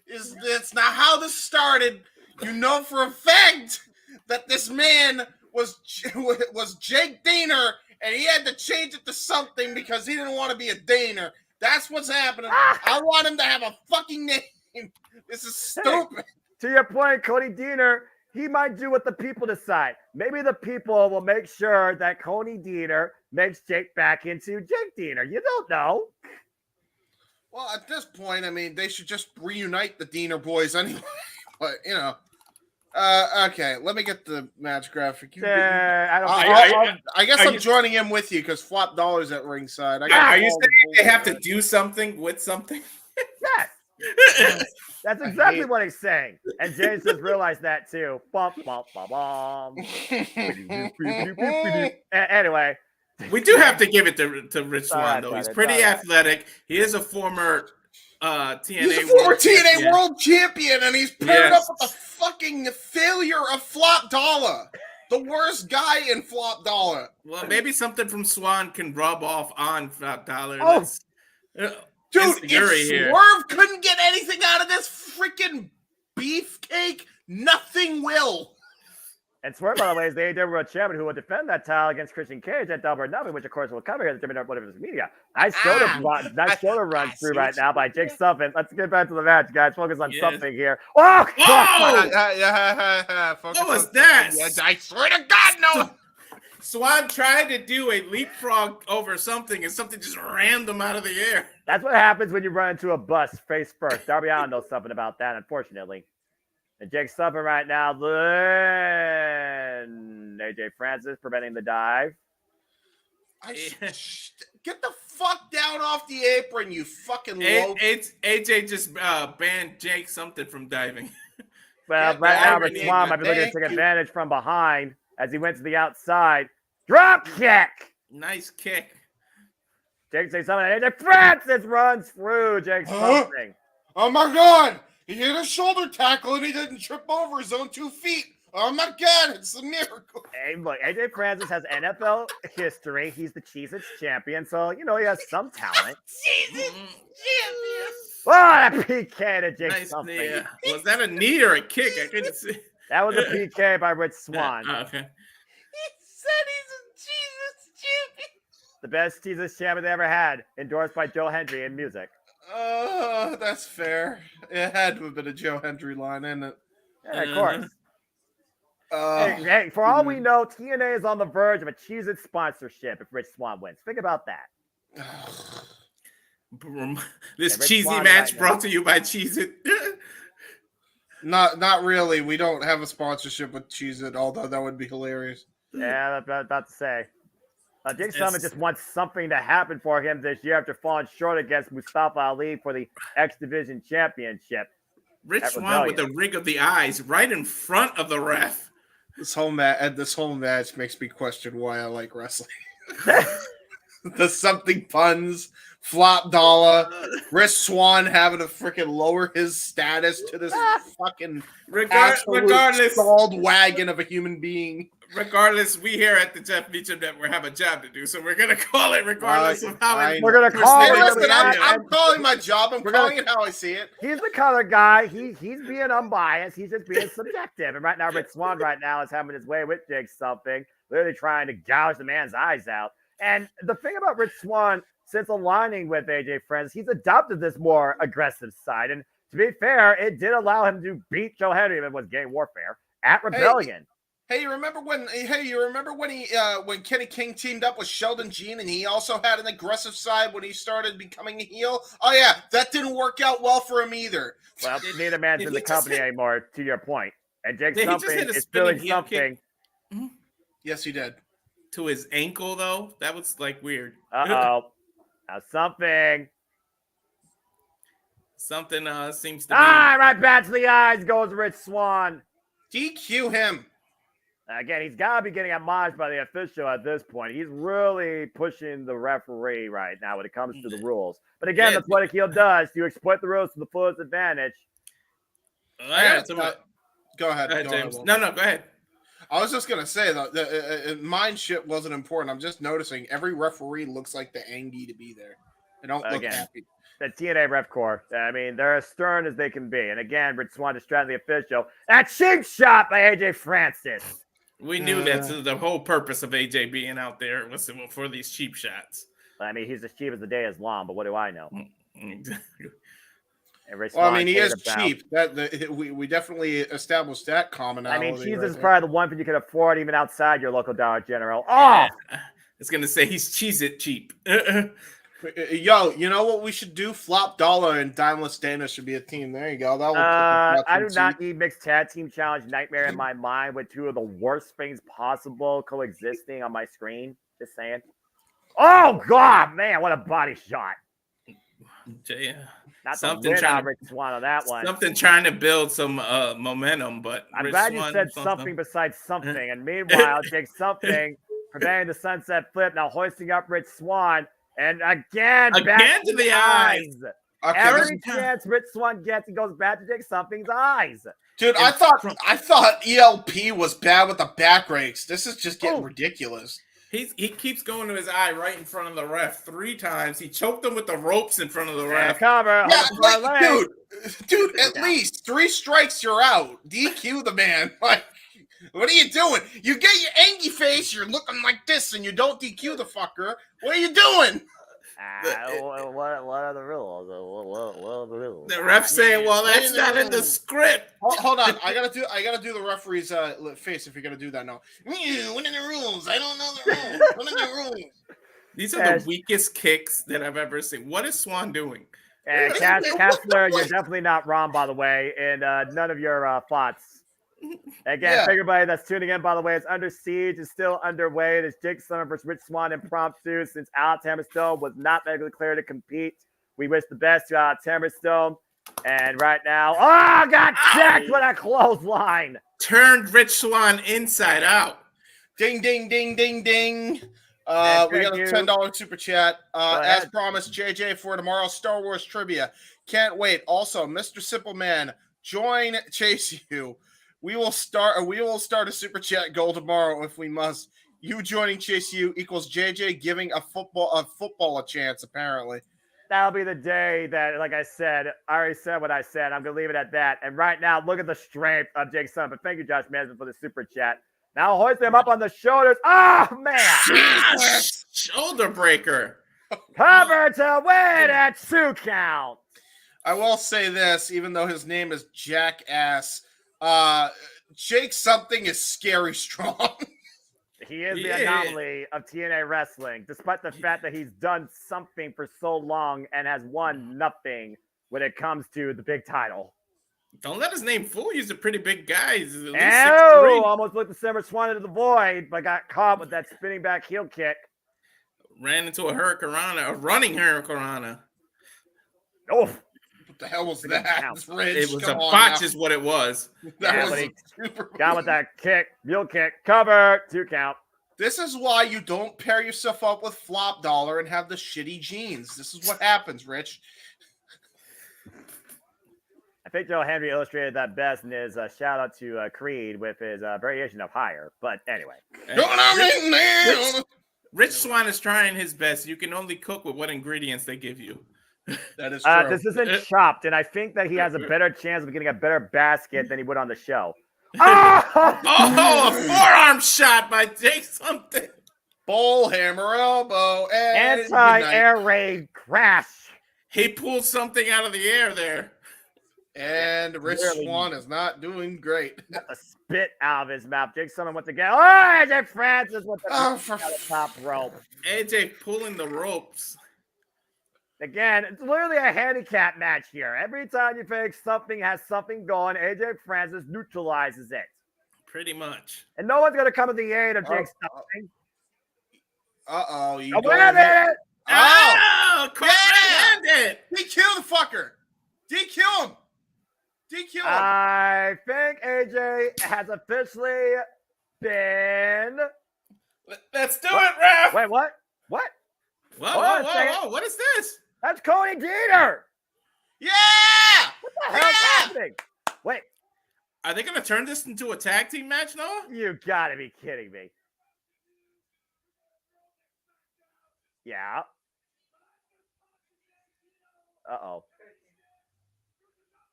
[SPEAKER 17] that's not how this started. You know for a fact that this man was Jake Daner, and he had to change it to something because he didn't want to be a Daner. That's what's happening. I want him to have a fucking name. This is stupid.
[SPEAKER 15] Hey, to your point, Cody Deaner, he might do what the people decide. Maybe the people will make sure that Cody Deaner makes Jake back into Jake Deaner. You don't know.
[SPEAKER 17] Well, at this point, I mean, they should just reunite the Deaner boys anyway. But, you know. Okay, let me get the match graphic. I guess I'm joining him with you because Flop Dollar's at ringside.
[SPEAKER 16] Are you saying they have to do something with something?
[SPEAKER 15] Yes. That's exactly what he's saying. And James just realized that too. Bum, bum, bum, bum. Anyway.
[SPEAKER 16] We do have to give it to Rich Swann, though. He's pretty athletic. He is a former TNA.
[SPEAKER 17] He's a former TNA World Champion, and he's paired up with the fucking failure of Flop Dollar. The worst guy in Flop Dollar.
[SPEAKER 16] Well, maybe something from Swann can rub off on Flop Dollar.
[SPEAKER 17] Oh, dude, if Swerve couldn't get anything out of this freaking beefcake, nothing will.
[SPEAKER 15] And Swerve, by the way, is the AEW World Champion who will defend that title against Christian Cage at Double or Nothing, which, of course, will cover here at the JMN Multiverse Media. Nice shoulder run through right now by Jake Sullivan. Let's get back to the match, guys. Focus on something here. Oh!
[SPEAKER 16] What was that?
[SPEAKER 17] I swear to God, no!
[SPEAKER 16] Swann tried to do a leapfrog over something, and something just rammed him out of the air.
[SPEAKER 15] That's what happens when you run into a bus face first. Darby Allin knows something about that, unfortunately. And Jake Sullivan right now, AJ Francis preventing the dive.
[SPEAKER 17] Get the fuck down off the apron, you fucking low.
[SPEAKER 16] AJ just banned Jake something from diving.
[SPEAKER 15] Well, right now, Rich Swann might be looking to take advantage from behind as he went to the outside. Drop kick!
[SPEAKER 16] Nice kick.
[SPEAKER 15] Jake takes something. AJ Francis runs through Jake Sullivan.
[SPEAKER 17] Oh my God! He hit a shoulder tackle and he didn't trip over his own 2 feet. Oh my God, it's a miracle.
[SPEAKER 15] Hey, look, AJ Francis has NFL history. He's the Cheez-Its champion, so, you know, he has some talent.
[SPEAKER 17] Cheez-Its champion.
[SPEAKER 15] Oh, that PK to Jake something.
[SPEAKER 16] Was that a knee or a kick? I couldn't see.
[SPEAKER 15] That was a PK by Rich Swann.
[SPEAKER 16] Okay.
[SPEAKER 17] He said he's a Cheez-Its champion.
[SPEAKER 15] The best Cheez-Its champion they ever had, endorsed by Joe Hendry in music.
[SPEAKER 17] Oh, that's fair. It had to have been a Joe Hendry line, isn't it?
[SPEAKER 15] Yeah, of course. Hey, for all we know, TNA is on the verge of a Cheez-It sponsorship if Rich Swann wins. Think about that.
[SPEAKER 16] This cheesy match brought to you by Cheez-It.
[SPEAKER 17] Not really. We don't have a sponsorship with Cheez-It, although that would be hilarious.
[SPEAKER 15] Yeah, I was about to say. Jake Sullivan just wants something to happen for him this year after falling short against Mustafa Ali for the X Division Championship.
[SPEAKER 16] Rich Swann with the rig of the eyes right in front of the ref.
[SPEAKER 17] This whole match makes me question why I like wrestling. The something puns, Flop Dollar, Rich Swann having to freaking lower his status to this fucking
[SPEAKER 16] regardless
[SPEAKER 17] stalled wagon of a human being.
[SPEAKER 16] Regardless, we here at the Jeff Meacham Network have a job to do, so we're gonna call it regardless of how
[SPEAKER 15] we're gonna call it.
[SPEAKER 17] Listen, I'm calling my job. I'm calling it how I see it.
[SPEAKER 15] He's the color guy. He's being unbiased. He's just being subjective. And right now, Rich Swann right now is having his way with Jake something, literally trying to gouge the man's eyes out. And the thing about Rich Swann, since aligning with AJ Francis, he's adopted this more aggressive side. And to be fair, it did allow him to beat Joe Hendry if it was gay warfare at Rebellion.
[SPEAKER 17] Hey, you remember when Kenny King teamed up with Sheldon Jean and he also had an aggressive side when he started becoming a heel? Oh yeah, that didn't work out well for him either.
[SPEAKER 15] Well, neither man's in the company anymore, to your point. And Jake something is doing something.
[SPEAKER 17] Yes, he did.
[SPEAKER 16] To his ankle though? That was like weird.
[SPEAKER 15] Uh-oh. Now something
[SPEAKER 16] Something seems to be.
[SPEAKER 15] Right back to the eyes goes Rich Swann.
[SPEAKER 17] DQ him.
[SPEAKER 15] Again, he's got to be getting admonished by the official at this point. He's really pushing the referee right now when it comes to the rules. But again, that's what a heel does. You exploit the rules to the fullest advantage.
[SPEAKER 17] Go ahead.
[SPEAKER 16] Go ahead, James. No, go ahead.
[SPEAKER 17] I was just gonna say though, mind shit wasn't important. I'm just noticing every referee looks like the Angie to be there. They don't look happy.
[SPEAKER 15] The TNA Ref Corps. I mean, they're as stern as they can be. And again, Rich Swann distracting the official. That cheap shot by AJ Francis.
[SPEAKER 16] We knew that's the whole purpose of AJ being out there was for these cheap shots.
[SPEAKER 15] I mean, he's as cheap as the day is long, but what do I know?
[SPEAKER 16] Exactly.
[SPEAKER 17] Well, I mean, he is cheap. We definitely established that commonality.
[SPEAKER 15] I mean, cheese is probably the one thing you can afford even outside your local Dollar General. Oh!
[SPEAKER 16] It's going to say he's cheese-it cheap.
[SPEAKER 17] Yo, you know what we should do? Flop Dollar and Dimeless Dana should be a team. There you go.
[SPEAKER 15] I do not need mixed tag team challenge nightmare in my mind with two of the worst things possible coexisting on my screen. Just saying. Oh, God, man, what a body shot. Not something trying Rich Swann on that one.
[SPEAKER 16] Something trying to build some momentum, but
[SPEAKER 15] I'm glad you said something besides something. And meanwhile, Jake something preventing the sunset flip, now hoisting up Rich Swann. And again back
[SPEAKER 16] to the eyes.
[SPEAKER 15] Okay, every chance Rich Swann gets, he goes back to Jake something's eyes.
[SPEAKER 17] Dude, I thought ELP was bad with the back rakes. This is just getting ridiculous.
[SPEAKER 16] He keeps going to his eye right in front of the ref 3 times. He choked him with the ropes in front of the ref.
[SPEAKER 15] Cover.
[SPEAKER 17] Yeah, dude, at least 3 strikes, you're out. DQ the man. Like, what are you doing? You get your Angie face, you're looking like this, and you don't DQ the fucker. What are you doing?
[SPEAKER 15] What are the rules? What are the rules?
[SPEAKER 16] The ref saying, "Well, that's not in the script."
[SPEAKER 17] Hold on, I gotta do the referee's face if you're gonna do that now. What are the rules? I don't know the rules. What are the rules?
[SPEAKER 16] These are the weakest kicks that I've ever seen. What is Swann doing?
[SPEAKER 15] Kastler, you're definitely not wrong, by the way, and none of your thoughts. Again, for everybody that's tuning in, by the way, it's Under Siege is still underway. It is Jake Summer versus Rich Swann impromptu since Alex Hammerstone was not medically cleared to compete. We wish the best to Alex Hammerstone. And right now, got jacked with a clothesline.
[SPEAKER 16] Turned Rich Swann inside out.
[SPEAKER 17] Ding, ding, ding, ding, ding. We got a $10 super chat. As promised, JJ for tomorrow's Star Wars trivia. Can't wait. Also, Mr. Simpleman, join Chase U. We will start a super chat goal tomorrow if we must. You joining Chase U equals JJ giving a football a chance, apparently.
[SPEAKER 15] That'll be the day that, like I said, I already said what I said. I'm going to leave it at that. And right now, look at the strength of Jake Summer. But thank you, Josh Manson, for the super chat. Now hoist him up on the shoulders. Oh, man.
[SPEAKER 16] Shoulder breaker.
[SPEAKER 15] Cover to win at 2 count.
[SPEAKER 17] I will say this, even though his name is Jackass, Jake something is scary strong.
[SPEAKER 15] He is the anomaly of TNA wrestling, despite the fact that he's done something for so long and has won nothing when it comes to the big title.
[SPEAKER 16] Don't let his name fool you. He's a pretty big guy. He's at least 6'3".
[SPEAKER 15] Almost looked the Summer Swann into the void, but got caught with that spinning back heel kick.
[SPEAKER 16] Ran into a running hurricanrana.
[SPEAKER 15] Oh.
[SPEAKER 17] What the hell was that?
[SPEAKER 16] It was a botch is what it was.
[SPEAKER 17] That was super
[SPEAKER 15] got with that kick, heel kick, cover, 2 count.
[SPEAKER 17] This is why you don't pair yourself up with Flop Dollar and have the shitty jeans. This is what happens, Rich.
[SPEAKER 15] I think Joe Henry illustrated that best in his shout out to Creed with his variation of higher. But anyway.
[SPEAKER 16] Rich Swann is trying his best. You can only cook with what ingredients they give you.
[SPEAKER 17] That is true.
[SPEAKER 15] This isn't chopped, and I think that he has a better chance of getting a better basket than he would on the show.
[SPEAKER 16] A forearm shot by Jake something.
[SPEAKER 17] Bull hammer elbow and
[SPEAKER 15] anti-air raid crash.
[SPEAKER 16] He pulled something out of the air there.
[SPEAKER 17] And Rich Swann is not doing great.
[SPEAKER 15] Got the spit out of his mouth. Jake Summer went to get. AJ Francis with the top rope.
[SPEAKER 16] AJ pulling the ropes.
[SPEAKER 15] Again, it's literally a handicap match here. Every time you think something has something going, AJ Francis neutralizes it.
[SPEAKER 16] Pretty much.
[SPEAKER 15] And no one's going to come to the aid of Jake something.
[SPEAKER 17] Uh-oh.
[SPEAKER 15] Wait a minute.
[SPEAKER 17] Oh! Quick-handed! DQ the fucker! DQ him. DQ him.
[SPEAKER 15] I think AJ has officially been.
[SPEAKER 16] Let's do it, Ref.
[SPEAKER 15] Wait, what? What?
[SPEAKER 16] Whoa. What is this?
[SPEAKER 15] That's Cody Dieter.
[SPEAKER 17] Yeah.
[SPEAKER 15] What the hell is happening? Wait.
[SPEAKER 16] Are they going to turn this into a tag team match, Noah?
[SPEAKER 15] You gotta be kidding me. Yeah. Uh-oh.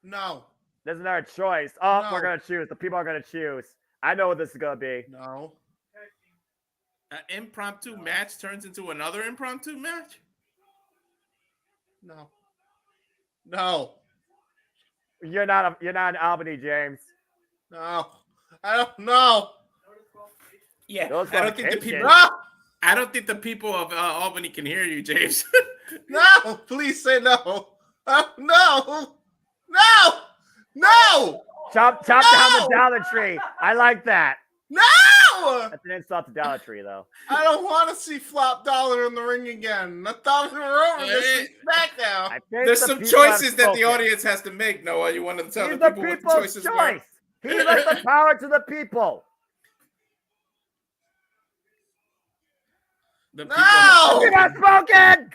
[SPEAKER 17] No.
[SPEAKER 15] There's another choice. Oh,
[SPEAKER 17] No.
[SPEAKER 15] we're gonna choose. The people are gonna choose. I know what this is gonna be.
[SPEAKER 17] No.
[SPEAKER 16] An impromptu match turns into another impromptu match?
[SPEAKER 17] No. No.
[SPEAKER 15] You're not in Albany, James.
[SPEAKER 17] No. I don't know.
[SPEAKER 16] Yeah,
[SPEAKER 15] Those
[SPEAKER 16] I don't think the people.
[SPEAKER 17] No.
[SPEAKER 16] I don't think the people of Albany can hear you, James.
[SPEAKER 17] No. Please say no. No. No. No.
[SPEAKER 15] Chop down the Dollar Tree. I like that.
[SPEAKER 17] No.
[SPEAKER 15] That's an insult to Dollar Tree, though.
[SPEAKER 17] I don't want to see Flop Dollar in the ring again. I thought we were over this is SmackDown.
[SPEAKER 16] There's some choices that the audience has to make, Noah. You want to tell
[SPEAKER 15] He's
[SPEAKER 16] the people what the
[SPEAKER 15] people's
[SPEAKER 16] choices
[SPEAKER 15] choice.
[SPEAKER 16] were?
[SPEAKER 15] He left the power to the people.
[SPEAKER 16] The
[SPEAKER 17] No.
[SPEAKER 15] You got spoken.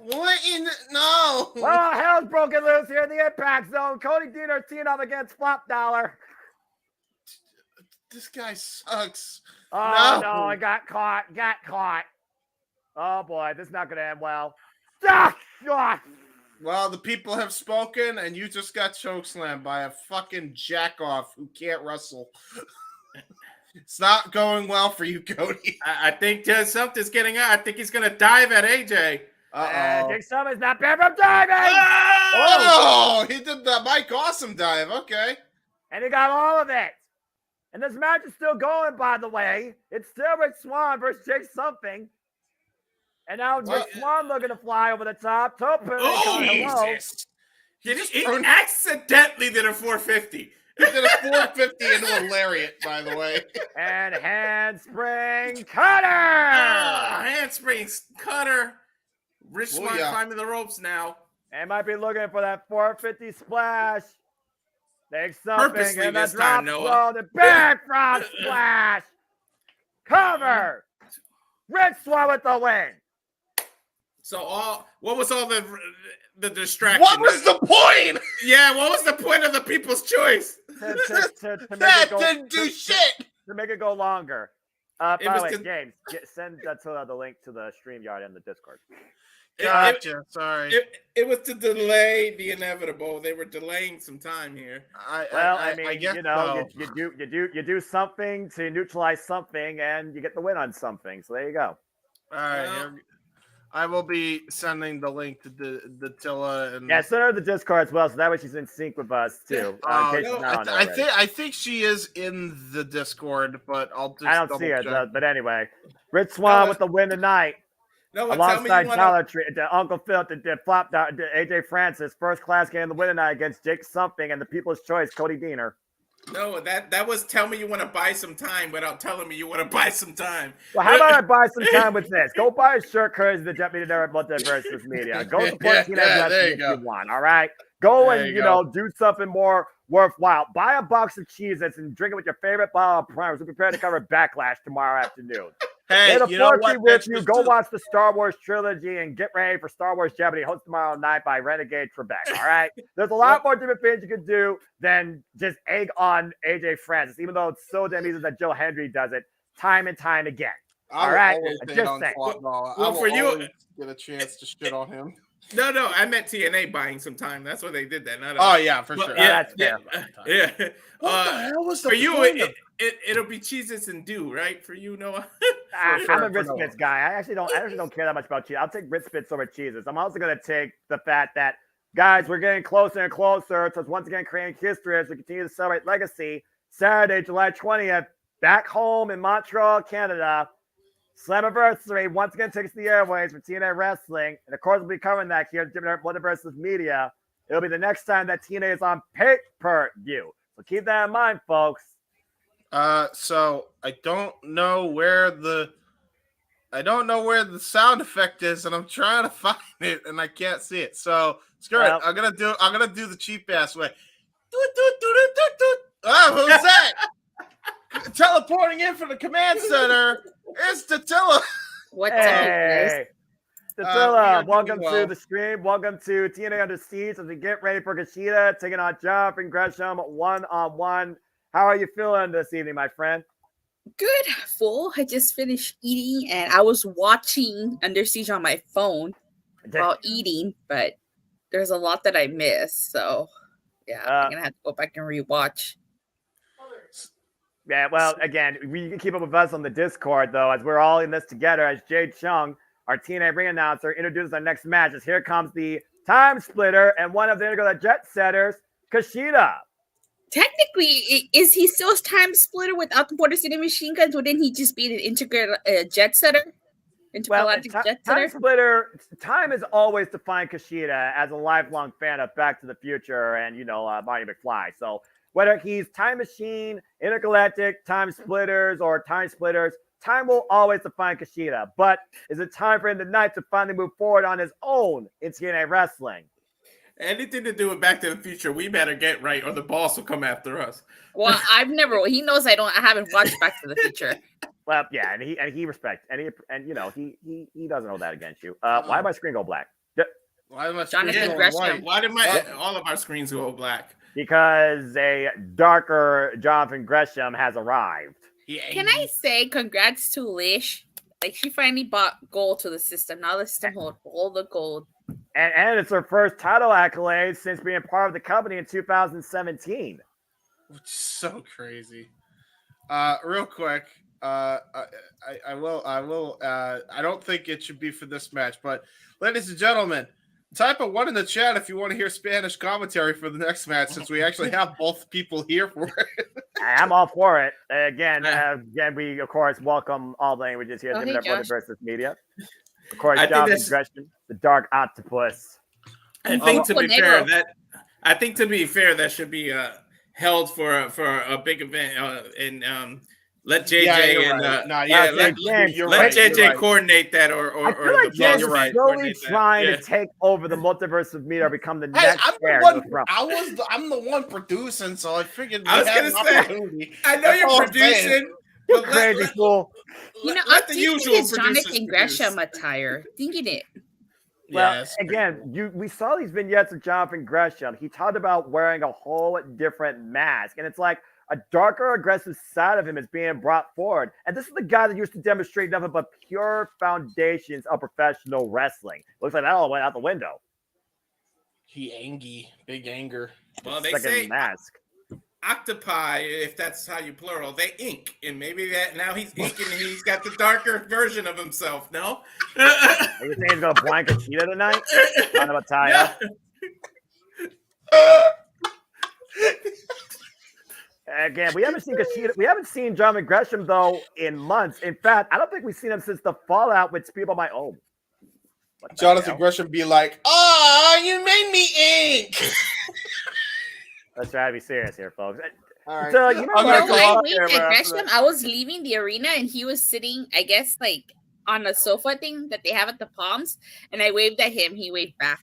[SPEAKER 17] What in the, no?
[SPEAKER 15] Well, hell's broken loose here in the Impact Zone. Cody Dieter teaming up against Flop Dollar.
[SPEAKER 17] This guy sucks.
[SPEAKER 15] Oh, no, I got caught. Oh, boy, this is not going to end well. Ah, God.
[SPEAKER 17] Well, the people have spoken, and you just got chokeslammed by a fucking jack-off who can't wrestle. It's not going well for you, Cody.
[SPEAKER 16] I think something's getting out. I think he's going to dive at AJ.
[SPEAKER 15] Jake Summers not bad from diving.
[SPEAKER 17] Oh, he did the Mike Awesome dive. Okay.
[SPEAKER 15] And he got all of it. And this match is still going, by the way. It's still Rich Swann versus Jake Something. And now Rich Swann looking to fly over the top. Hello.
[SPEAKER 16] He accidentally did a 450.
[SPEAKER 17] He did a 450 into a lariat, by the way.
[SPEAKER 15] And handspring cutter.
[SPEAKER 16] Handspring cutter. Rich Swann climbing the ropes now.
[SPEAKER 15] And might be looking for that 450 splash. Takes something
[SPEAKER 16] Purposely
[SPEAKER 15] and the
[SPEAKER 16] this
[SPEAKER 15] drop
[SPEAKER 16] time, Noah.
[SPEAKER 15] throw, the back front splash. Cover. Rich Swann with the win.
[SPEAKER 16] So what was all the distraction?
[SPEAKER 17] What was the point?
[SPEAKER 16] Yeah, what was the point of the people's choice?
[SPEAKER 17] That didn't do shit.
[SPEAKER 15] To make it go longer. By the way,
[SPEAKER 16] was
[SPEAKER 15] James, send Datila the link to the StreamYard in the Discord.
[SPEAKER 17] Gotcha. Sorry.
[SPEAKER 16] It was to delay the inevitable. They were delaying some time here.
[SPEAKER 15] I mean,
[SPEAKER 17] guess
[SPEAKER 15] you know,
[SPEAKER 17] so.
[SPEAKER 15] you do something to neutralize something, and you get the win on something. So there you go.
[SPEAKER 17] All right. I will be sending the link to the Tilla and
[SPEAKER 15] send her the Discord as well, so that way she's in sync with us too.
[SPEAKER 17] I think she is in the Discord, but I
[SPEAKER 15] don't see her though. But anyway, Rich Swann with the win tonight. Alongside Dollar Tree, Uncle Phil, Flop down, AJ Francis, first class game the win tonight against Jake Something and the People's Choice, Cody Dieter.
[SPEAKER 16] No, that was tell me you want to buy some time without telling me you want to buy some time.
[SPEAKER 15] Well, how about I buy some time with this? Go buy a shirt, courtesy the Deputy Director of Multiverse Media. Go support TNA Wrestling if you want, all right? Go and, do something more worthwhile. Buy a box of Cheez-Its and drink it with your favorite bottle of primers. We're prepared to cover Backlash tomorrow afternoon.
[SPEAKER 17] Hey,
[SPEAKER 15] you know what? With you, go watch the Star Wars trilogy and get ready for Star Wars Jeopardy, hosted tomorrow night by Renegade Trebek. All right, there's a lot more different things you can do than just egg on AJ Francis, even though it's so damn easy that Joe Hendry does it time and time again. All right, just saying.
[SPEAKER 17] Well, for you, get a chance to shit on him.
[SPEAKER 16] No, I meant TNA buying some time. That's why they did that.
[SPEAKER 17] For sure.
[SPEAKER 15] That's fair.
[SPEAKER 16] Yeah.
[SPEAKER 17] What the hell was the
[SPEAKER 16] for you?
[SPEAKER 17] point
[SPEAKER 16] It'll be Cheez-Its and Dew, right? For you, Noah.
[SPEAKER 15] I'm a Ritz Bits guy. I actually don't care that much about Cheez. I'll take Ritz Bits over Cheez-Its. I'm also going to take the fact that, guys, we're getting closer and closer. So it's once again creating history as we continue to celebrate legacy. Saturday, July 20th, back home in Montreal, Canada. Slammiversary once again takes the airways for TNA Wrestling. And of course, we'll be covering that here at Multiverse Media. It'll be the next time that TNA is on pay-per-view. So keep that in mind, folks.
[SPEAKER 17] So I don't know where I don't know where the sound effect is, and I'm trying to find it, and I can't see it. So screw it. I'm gonna do the cheap ass way. Oh, who's that? Teleporting in from the command center. It's Datila.
[SPEAKER 18] What's
[SPEAKER 15] Hey, Datila, welcome
[SPEAKER 17] well.
[SPEAKER 15] to the stream. Welcome to TNA Under Siege as we get ready for Kushida taking on Jonathan Gresham one-on-one. How are you feeling this evening, my friend?
[SPEAKER 18] Good, full. I just finished eating and I was watching Under Siege on my phone while eating, but there's a lot that I missed. So, yeah, I'm going to have to go back and rewatch.
[SPEAKER 15] Yeah, well, again, you can keep up with us on the Discord, though, as we're all in this together, as Jade Chung, our TNA ring announcer, introduces our next match. As here comes the time splitter and one of the jet setters, Kushida.
[SPEAKER 18] Technically, is he still time splitter without the Border City machine guns? Wouldn't he just be an integrated jet setter?
[SPEAKER 15] Time splitter, time has always defined Kushida as a lifelong fan of Back to the Future and, Marty McFly. So whether he's time machine, intergalactic, time splitters, or time splitters, time will always define Kushida. But is it time for him tonight to finally move forward on his own in TNA wrestling?
[SPEAKER 16] Anything to do with Back to the Future, we better get right, or the boss will come after us.
[SPEAKER 18] Well, he knows I haven't watched Back to the Future.
[SPEAKER 15] Well, yeah, and he respects, and he doesn't hold that against you. Why did my screen go black?
[SPEAKER 16] Why did all of our screens go black?
[SPEAKER 15] Because a darker Jonathan Gresham has arrived.
[SPEAKER 18] Can I say congrats to Lish? Like, she finally bought gold to the system. Now the system hold all the gold.
[SPEAKER 15] And it's her first title accolade since being part of the company in 2017.
[SPEAKER 17] Which is so crazy. Real quick, I don't think it should be for this match, but ladies and gentlemen, type a 1 in the chat if you want to hear Spanish commentary for the next match, since we actually have both people here for it.
[SPEAKER 15] I'm all for it. Again, we of course welcome all languages here at the Multiverse Media. Of course, Jonathan Gresham, the Dark Octopus.
[SPEAKER 16] I think to be fair, that should be held for a big event, and let JJ let JJ coordinate that, or
[SPEAKER 15] I feel like JJ's slowly trying to take over the Multiverse of Media, or become the next heir.
[SPEAKER 17] I'm the one producing, so I figured
[SPEAKER 16] I was gonna say, I know you're producing.
[SPEAKER 15] You crazy fool.
[SPEAKER 18] I'm thinking it's Jonathan Gresham attire. Thinking it.
[SPEAKER 15] Well, again, we saw these vignettes of Jonathan Gresham. He talked about wearing a whole different mask, and it's like a darker, aggressive side of him is being brought forward. And this is the guy that used to demonstrate nothing but pure foundations of professional wrestling. Looks like that all went out the window.
[SPEAKER 17] Big anger.
[SPEAKER 16] Well, they say mask. Octopi, if that's how you plural, they ink, and maybe that now he's inking and he's got the darker version of himself. No,
[SPEAKER 15] are you saying he's gonna blank Kushida tonight? Not about Taya. Again, we haven't seen Kushida. We haven't seen Jonathan Gresham though in months. In fact, I don't think we've seen him since the fallout with Speedball My Own.
[SPEAKER 17] Jonathan Gresham be like, "Oh, you made me ink."
[SPEAKER 15] Let's try to be serious here, folks.
[SPEAKER 17] All right.
[SPEAKER 18] So, Gresham, I was leaving the arena and he was sitting, I guess, like on a sofa thing that they have at the Palms, and I waved at him. He waved back.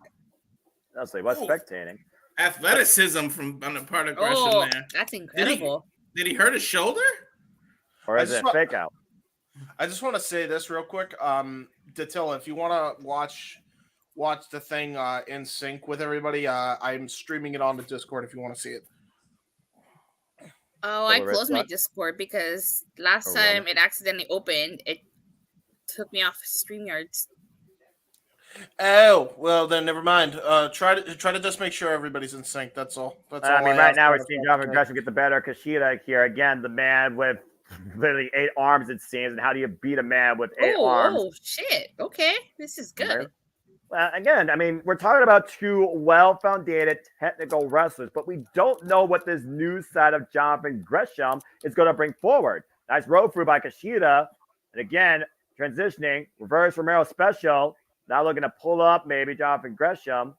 [SPEAKER 15] I'll say, what's spectating?
[SPEAKER 16] Athleticism on the part of Gresham there.
[SPEAKER 18] That's incredible.
[SPEAKER 16] Did he hurt his shoulder?
[SPEAKER 15] Or is it fake out?
[SPEAKER 17] I just want to say this real quick. Datila, if you want to watch the thing in sync with everybody, I'm streaming it on the Discord if you want to see it.
[SPEAKER 18] Oh, I closed my Discord because last time it accidentally opened, it took me off StreamYards.
[SPEAKER 17] Oh, well then never mind. Try to just make sure everybody's in sync. That's all.
[SPEAKER 15] Right now we're seeing Jonathan Gresham get the better of Kushida here. Again, the man with literally 8 arms, it seems. And how do you beat a man with 8 arms?
[SPEAKER 18] Oh shit! Okay, this is good.
[SPEAKER 15] Well, again, I mean, we're talking about 2 well-founded technical wrestlers, but we don't know what this new side of Jonathan Gresham is going to bring forward. Nice roll through by Kushida. And again, transitioning, reverse Romero special. Now looking to pull up maybe Jonathan Gresham.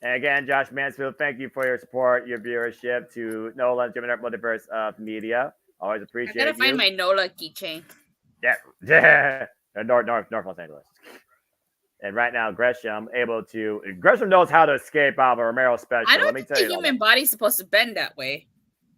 [SPEAKER 15] And again, Josh Mansfield, thank you for your support, your viewership to Nolan, JMN Multiverse of Media. Always
[SPEAKER 18] I
[SPEAKER 15] appreciate
[SPEAKER 18] gotta find
[SPEAKER 15] you.
[SPEAKER 18] my NOLA keychain.
[SPEAKER 15] Yeah. North Los Angeles. And right now, Gresham knows how to escape out of a Romero special.
[SPEAKER 18] I don't
[SPEAKER 15] Let me
[SPEAKER 18] think
[SPEAKER 15] tell
[SPEAKER 18] the
[SPEAKER 15] you.
[SPEAKER 18] human body's supposed to bend that way.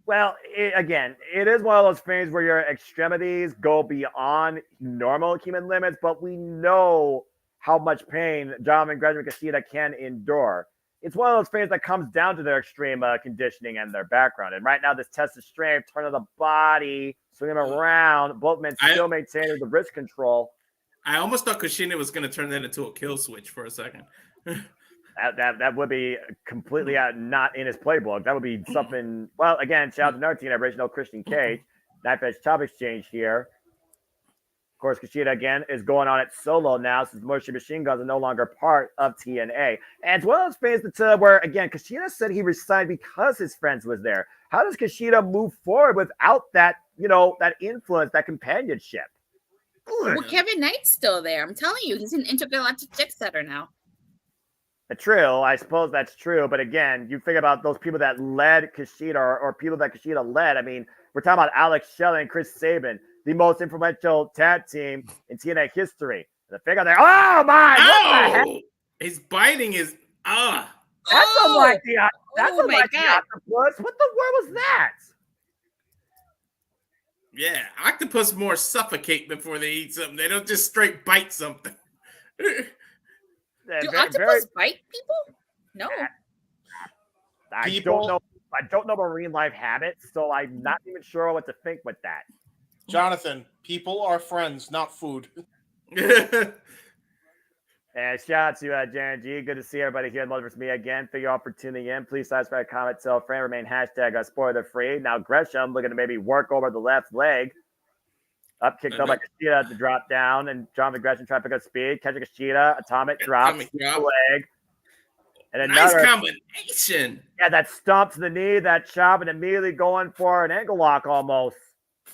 [SPEAKER 15] Well, it is one of those things where your extremities go beyond normal human limits, but we know how much pain Jonathan Gresham and Kushida can endure. It's one of those things that comes down to their extreme conditioning and their background. And right now, this test of strength, turn of the body, swing them around, both men still maintaining the wrist control.
[SPEAKER 16] I almost thought Kushida was going to turn that into a kill switch for a second.
[SPEAKER 15] That would be completely not in his playbook. That would be something. Well, again, shout out to another team, original Christian Cage. Knife edge top exchange here. Of course, Kushida again is going on it solo now since Moshi Machine Guns are no longer part of TNA. And it's one of those things that where again Kushida said he resigned because his friends was there. How does Kushida move forward without that that influence, that companionship?
[SPEAKER 18] Well, Kevin Knight's still there. I'm telling you, he's an intergalactic jet setter now.
[SPEAKER 15] True, I suppose that's true. But again, you think about those people that led Kushida or people that Kushida led. I mean, we're talking about Alex Shelley and Chris Sabin, the most influential tag team in TNA history. The figure there. Oh my! What the heck?
[SPEAKER 16] His biting is
[SPEAKER 15] That's unlike the octopus. What the world was that?
[SPEAKER 16] Yeah, octopus more suffocate before they eat something. They don't just straight bite something.
[SPEAKER 18] Do octopus bite people? No.
[SPEAKER 15] I don't know marine life habits, so I'm not even sure what to think with that.
[SPEAKER 17] Jonathan, people are friends, not food.
[SPEAKER 15] And shout out to Jaren G. Good to see everybody here in Multiverse Me again. Thank you all for tuning in. Please subscribe, comment, tell a friend, remain hashtag spoiler free. Now Gresham looking to maybe work over the left leg. Kicked up by Kushida to drop down, and Jonathan Gresham trying to pick up speed, catching Kushida, atomic drop, leg. And another
[SPEAKER 16] nice combination.
[SPEAKER 15] Yeah, that stomp to the knee, that chop, and immediately going for an ankle lock almost.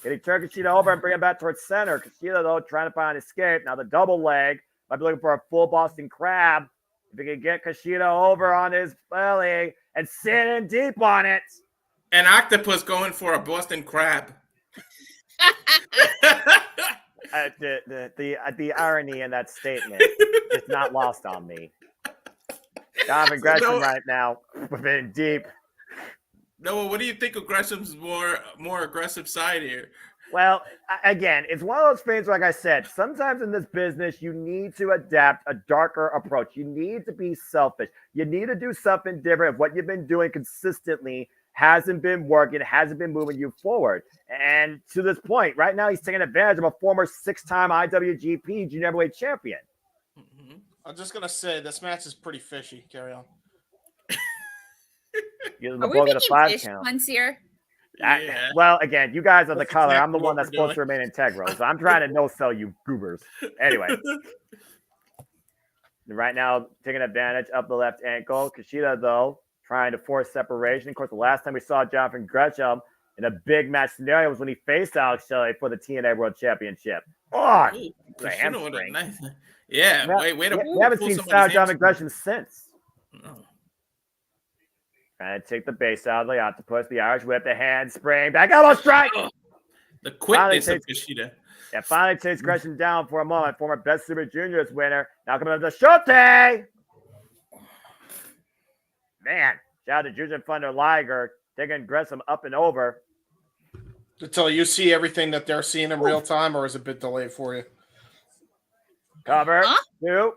[SPEAKER 15] Getting turned Kushida over and bring him back towards center. Kushida, though, trying to find an escape. Now the double leg. Might be looking for a full Boston Crab. If he can get Kushida over on his belly and sit in deep on it.
[SPEAKER 16] An octopus going for a Boston Crab.
[SPEAKER 15] The irony in that statement is not lost on me. Jonathan Gresham right now within deep.
[SPEAKER 16] Noah, what do you think of Gresham's more aggressive side here?
[SPEAKER 15] Well, again, it's one of those things, like I said, sometimes in this business, you need to adapt a darker approach. You need to be selfish. You need to do something different if what you've been doing consistently hasn't been working, hasn't been moving you forward. And to this point, right now, he's taking advantage of a former 6-time IWGP Junior Heavyweight Champion.
[SPEAKER 17] I'm just going to say, this match is pretty fishy. Carry on.
[SPEAKER 18] Are we making fish puns here?
[SPEAKER 15] Well, again, you guys are the color. I'm the one that's supposed to remain integral. So I'm trying to no-sell you goobers. Anyway. Right now, taking advantage of the left ankle. Kushida, though, trying to force separation. Of course, the last time we saw Jonathan Gresham in a big match scenario was when he faced Alex Shelley for the TNA World Championship. Oh, the hamstring.
[SPEAKER 16] Yeah,
[SPEAKER 15] we haven't seen style Jonathan Gresham since.
[SPEAKER 16] No.
[SPEAKER 15] Trying to take the base out of the octopus, the Irish whip, the handspring, back elbow strike.
[SPEAKER 16] The quickness of Kushida.
[SPEAKER 15] Yeah, finally takes Gresham down for a moment. Former Best Super Juniors winner. Now coming up to Shote. Man, shout out to Jujin Thunder Liger taking Gresham up and over.
[SPEAKER 17] Until you see everything that they're seeing in real time, or is it a bit delayed for you?
[SPEAKER 15] Cover, 2,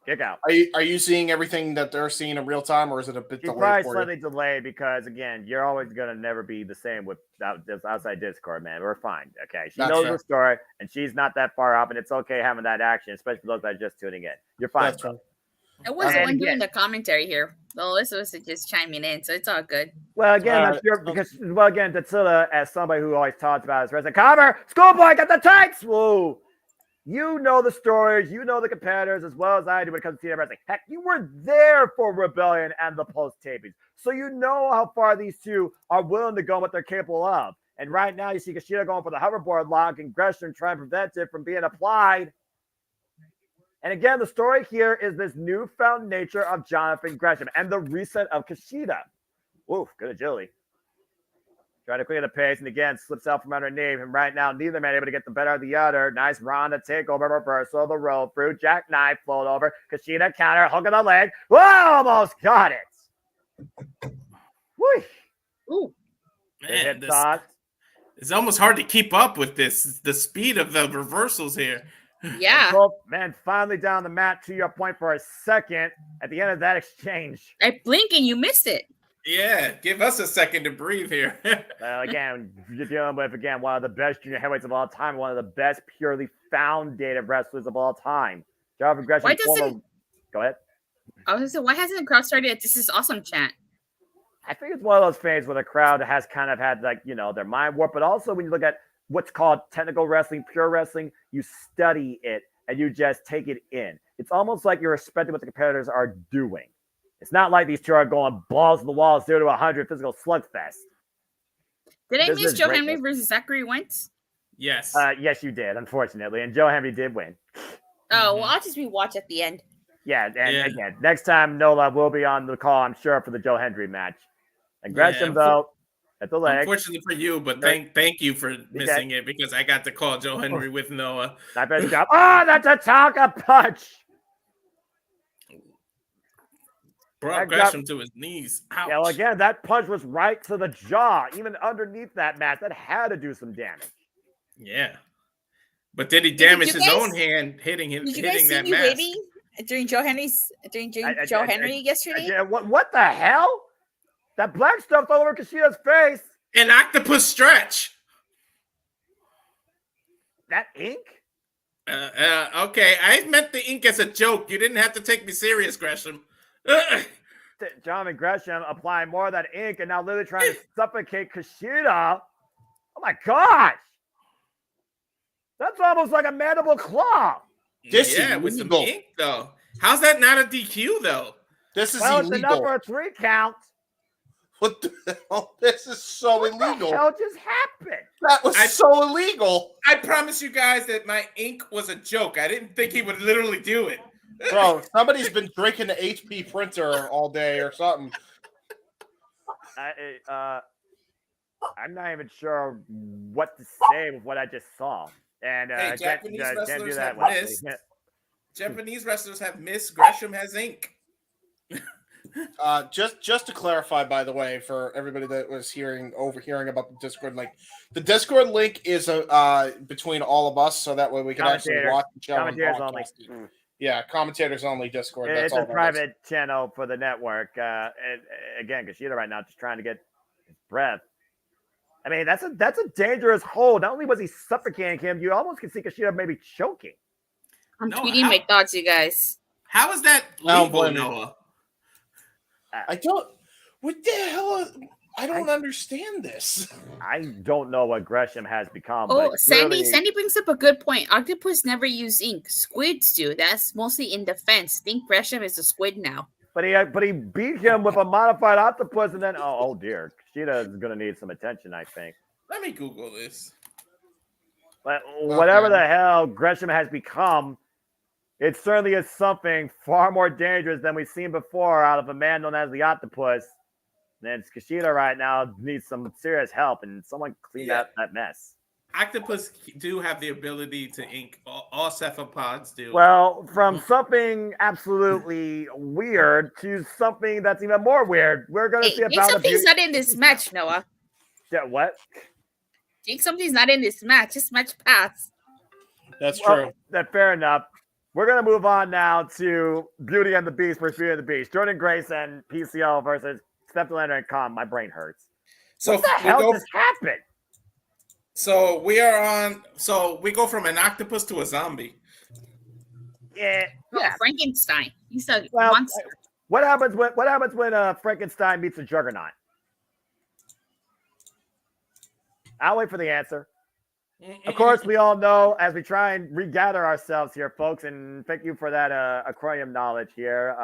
[SPEAKER 15] kick out.
[SPEAKER 17] Are you seeing everything that they're seeing in real time, or is it a bit delayed
[SPEAKER 15] probably
[SPEAKER 17] for
[SPEAKER 15] slightly
[SPEAKER 17] you?
[SPEAKER 15] delayed because, again, you're always going to never be the same with outside Discord, man. We're fine, okay? She knows the story, and she's not that far up, and it's okay having that action, especially for those that are just tuning in. You're fine, bro.
[SPEAKER 18] I wasn't the one doing the commentary here. Alyssa was just chiming in, so it's all good.
[SPEAKER 15] Well, again, Datila, as somebody who always talks about his wrestling, Cover, Schoolboy, got the tights! Whoa! You know the stories, you know the competitors as well as I do when it comes to TNA wrestling. Heck, you were there for Rebellion and the post-tapings. So you know how far these two are willing to go and what they're capable of. And right now you see Kushida going for the hoverboard lock and Gresham trying to prevent it from being applied. And again, the story here is this newfound nature of Jonathan Gresham and the reset of Kushida. Oof, good agility. Trying to clear the pace, and again, slips out from underneath. And right now, neither man able to get the better of the other. Nice Ronda takeover, reversal of the roll through. Jackknife float over. Kushida counter, hook of the leg. Whoa, almost got it. Whoo.
[SPEAKER 18] Ooh.
[SPEAKER 16] Man, it's almost hard to keep up with this, the speed of the reversals here.
[SPEAKER 18] Yeah.
[SPEAKER 15] Both men finally down the mat, to your point, for a second at the end of that exchange.
[SPEAKER 18] I blink and you missed it.
[SPEAKER 16] Yeah, give us a second to breathe here.
[SPEAKER 15] Again, you're dealing with, one of the best junior heavyweights of all time, one of the best purely founded wrestlers of all time. Job of aggression. Go ahead.
[SPEAKER 18] I was going to say, why hasn't the crowd started "This is awesome" chant?
[SPEAKER 15] I think it's one of those things where the crowd has kind of had, their mind warp, but also when you look at what's called technical wrestling, pure wrestling, you study it and you just take it in. It's almost like you're respecting what the competitors are doing. It's not like these two are going balls to the wall, 0 to 100, physical slugfest.
[SPEAKER 18] Did I miss Joe Henry versus Zachary Wentz?
[SPEAKER 16] Yes.
[SPEAKER 15] Yes, you did, unfortunately. And Joe Henry did win.
[SPEAKER 18] Oh, well, I'll just rewatch at the end.
[SPEAKER 15] Yeah, and again, next time Nola will be on the call, I'm sure, for the Joe Henry match. And Gresham, though, at the leg.
[SPEAKER 16] Unfortunately for you, but thank you for missing it, because I got to call Joe Henry with Noah.
[SPEAKER 15] Not bad job. Oh, that's a Tonka punch.
[SPEAKER 16] Brought Gresham to his knees. Ouch.
[SPEAKER 15] Yeah, well, again, that punch was right to the jaw, even underneath that mask. That had to do some damage.
[SPEAKER 16] Yeah. But did he damage his own hand hitting that mask?
[SPEAKER 18] Did you guys see you waving during Joe Henry yesterday?
[SPEAKER 15] What the hell? That black stuff all over Kushida's face.
[SPEAKER 16] An octopus stretch.
[SPEAKER 15] That ink?
[SPEAKER 16] Okay, I meant the ink as a joke. You didn't have to take me serious, Gresham.
[SPEAKER 15] John and Gresham applying more of that ink and now literally trying to suffocate Kushida. Oh my gosh. That's almost like a mandible claw.
[SPEAKER 16] With some ink, though. How's that not a DQ, though?
[SPEAKER 17] This is illegal.
[SPEAKER 15] It's enough for a 3 count.
[SPEAKER 17] What the hell? This is so illegal.
[SPEAKER 15] What the hell just happened?
[SPEAKER 17] That was so illegal.
[SPEAKER 16] I promise you guys that my ink was a joke. I didn't think he would literally do it.
[SPEAKER 17] Bro, somebody's been drinking the HP printer all day or something.
[SPEAKER 15] I'm not even sure what to say with what I just saw. And
[SPEAKER 16] Japanese wrestlers have missed.
[SPEAKER 15] Yeah.
[SPEAKER 16] Japanese wrestlers have missed. Gresham has ink.
[SPEAKER 17] Just to clarify, by the way, for everybody that was overhearing about the Discord link, the Discord link is between all of us, so that way we can actually watch the show.
[SPEAKER 15] Commentators only.
[SPEAKER 17] Yeah, commentators only Discord.
[SPEAKER 15] It's
[SPEAKER 17] all
[SPEAKER 15] a private channel for the network. And again, Kushida right now just trying to get his breath. I mean, that's a dangerous hold. Not only was he suffocating him, you almost can see Kushida maybe choking.
[SPEAKER 18] I'm tweeting my thoughts, you guys.
[SPEAKER 16] How is that legal, Noah?
[SPEAKER 17] I don't. What the hell? I don't understand this.
[SPEAKER 15] I don't know what Gresham has become.
[SPEAKER 18] Oh,
[SPEAKER 15] but
[SPEAKER 18] Sandy brings up a good point. Octopus never use ink. Squids do. That's mostly in defense. Think Gresham is a squid now.
[SPEAKER 15] But he beat him with a modified octopus, and then oh dear, Kushida is going to need some attention, I think.
[SPEAKER 16] Let me Google this.
[SPEAKER 15] But whatever the hell Gresham has become, it certainly is something far more dangerous than we've seen before out of a man known as the Octopus. And Kushida right now needs some serious help and someone clean out that mess.
[SPEAKER 16] Octopus do have the ability to ink. All cephalopods do.
[SPEAKER 15] Well, from something absolutely weird to something that's even more weird. We're going to see about
[SPEAKER 18] something's not in this match, Noah.
[SPEAKER 15] Yeah, what?
[SPEAKER 18] Think something's not in this match. This match passed.
[SPEAKER 17] That's true.
[SPEAKER 15] That's fair enough. We're going to move on now to Beauty and the Beast versus Beauty and the Beast. Jordynne Grace and PCO versus Steph and Khan. My brain hurts.
[SPEAKER 16] So
[SPEAKER 15] what the hell just happened?
[SPEAKER 16] So we are on. So we go from an octopus to a zombie.
[SPEAKER 15] Yeah.
[SPEAKER 18] Frankenstein. He's a monster.
[SPEAKER 15] What happens when Frankenstein meets a juggernaut? I'll wait for the answer. Of course, we all know as we try and regather ourselves here, folks, and thank you for that aquarium knowledge here,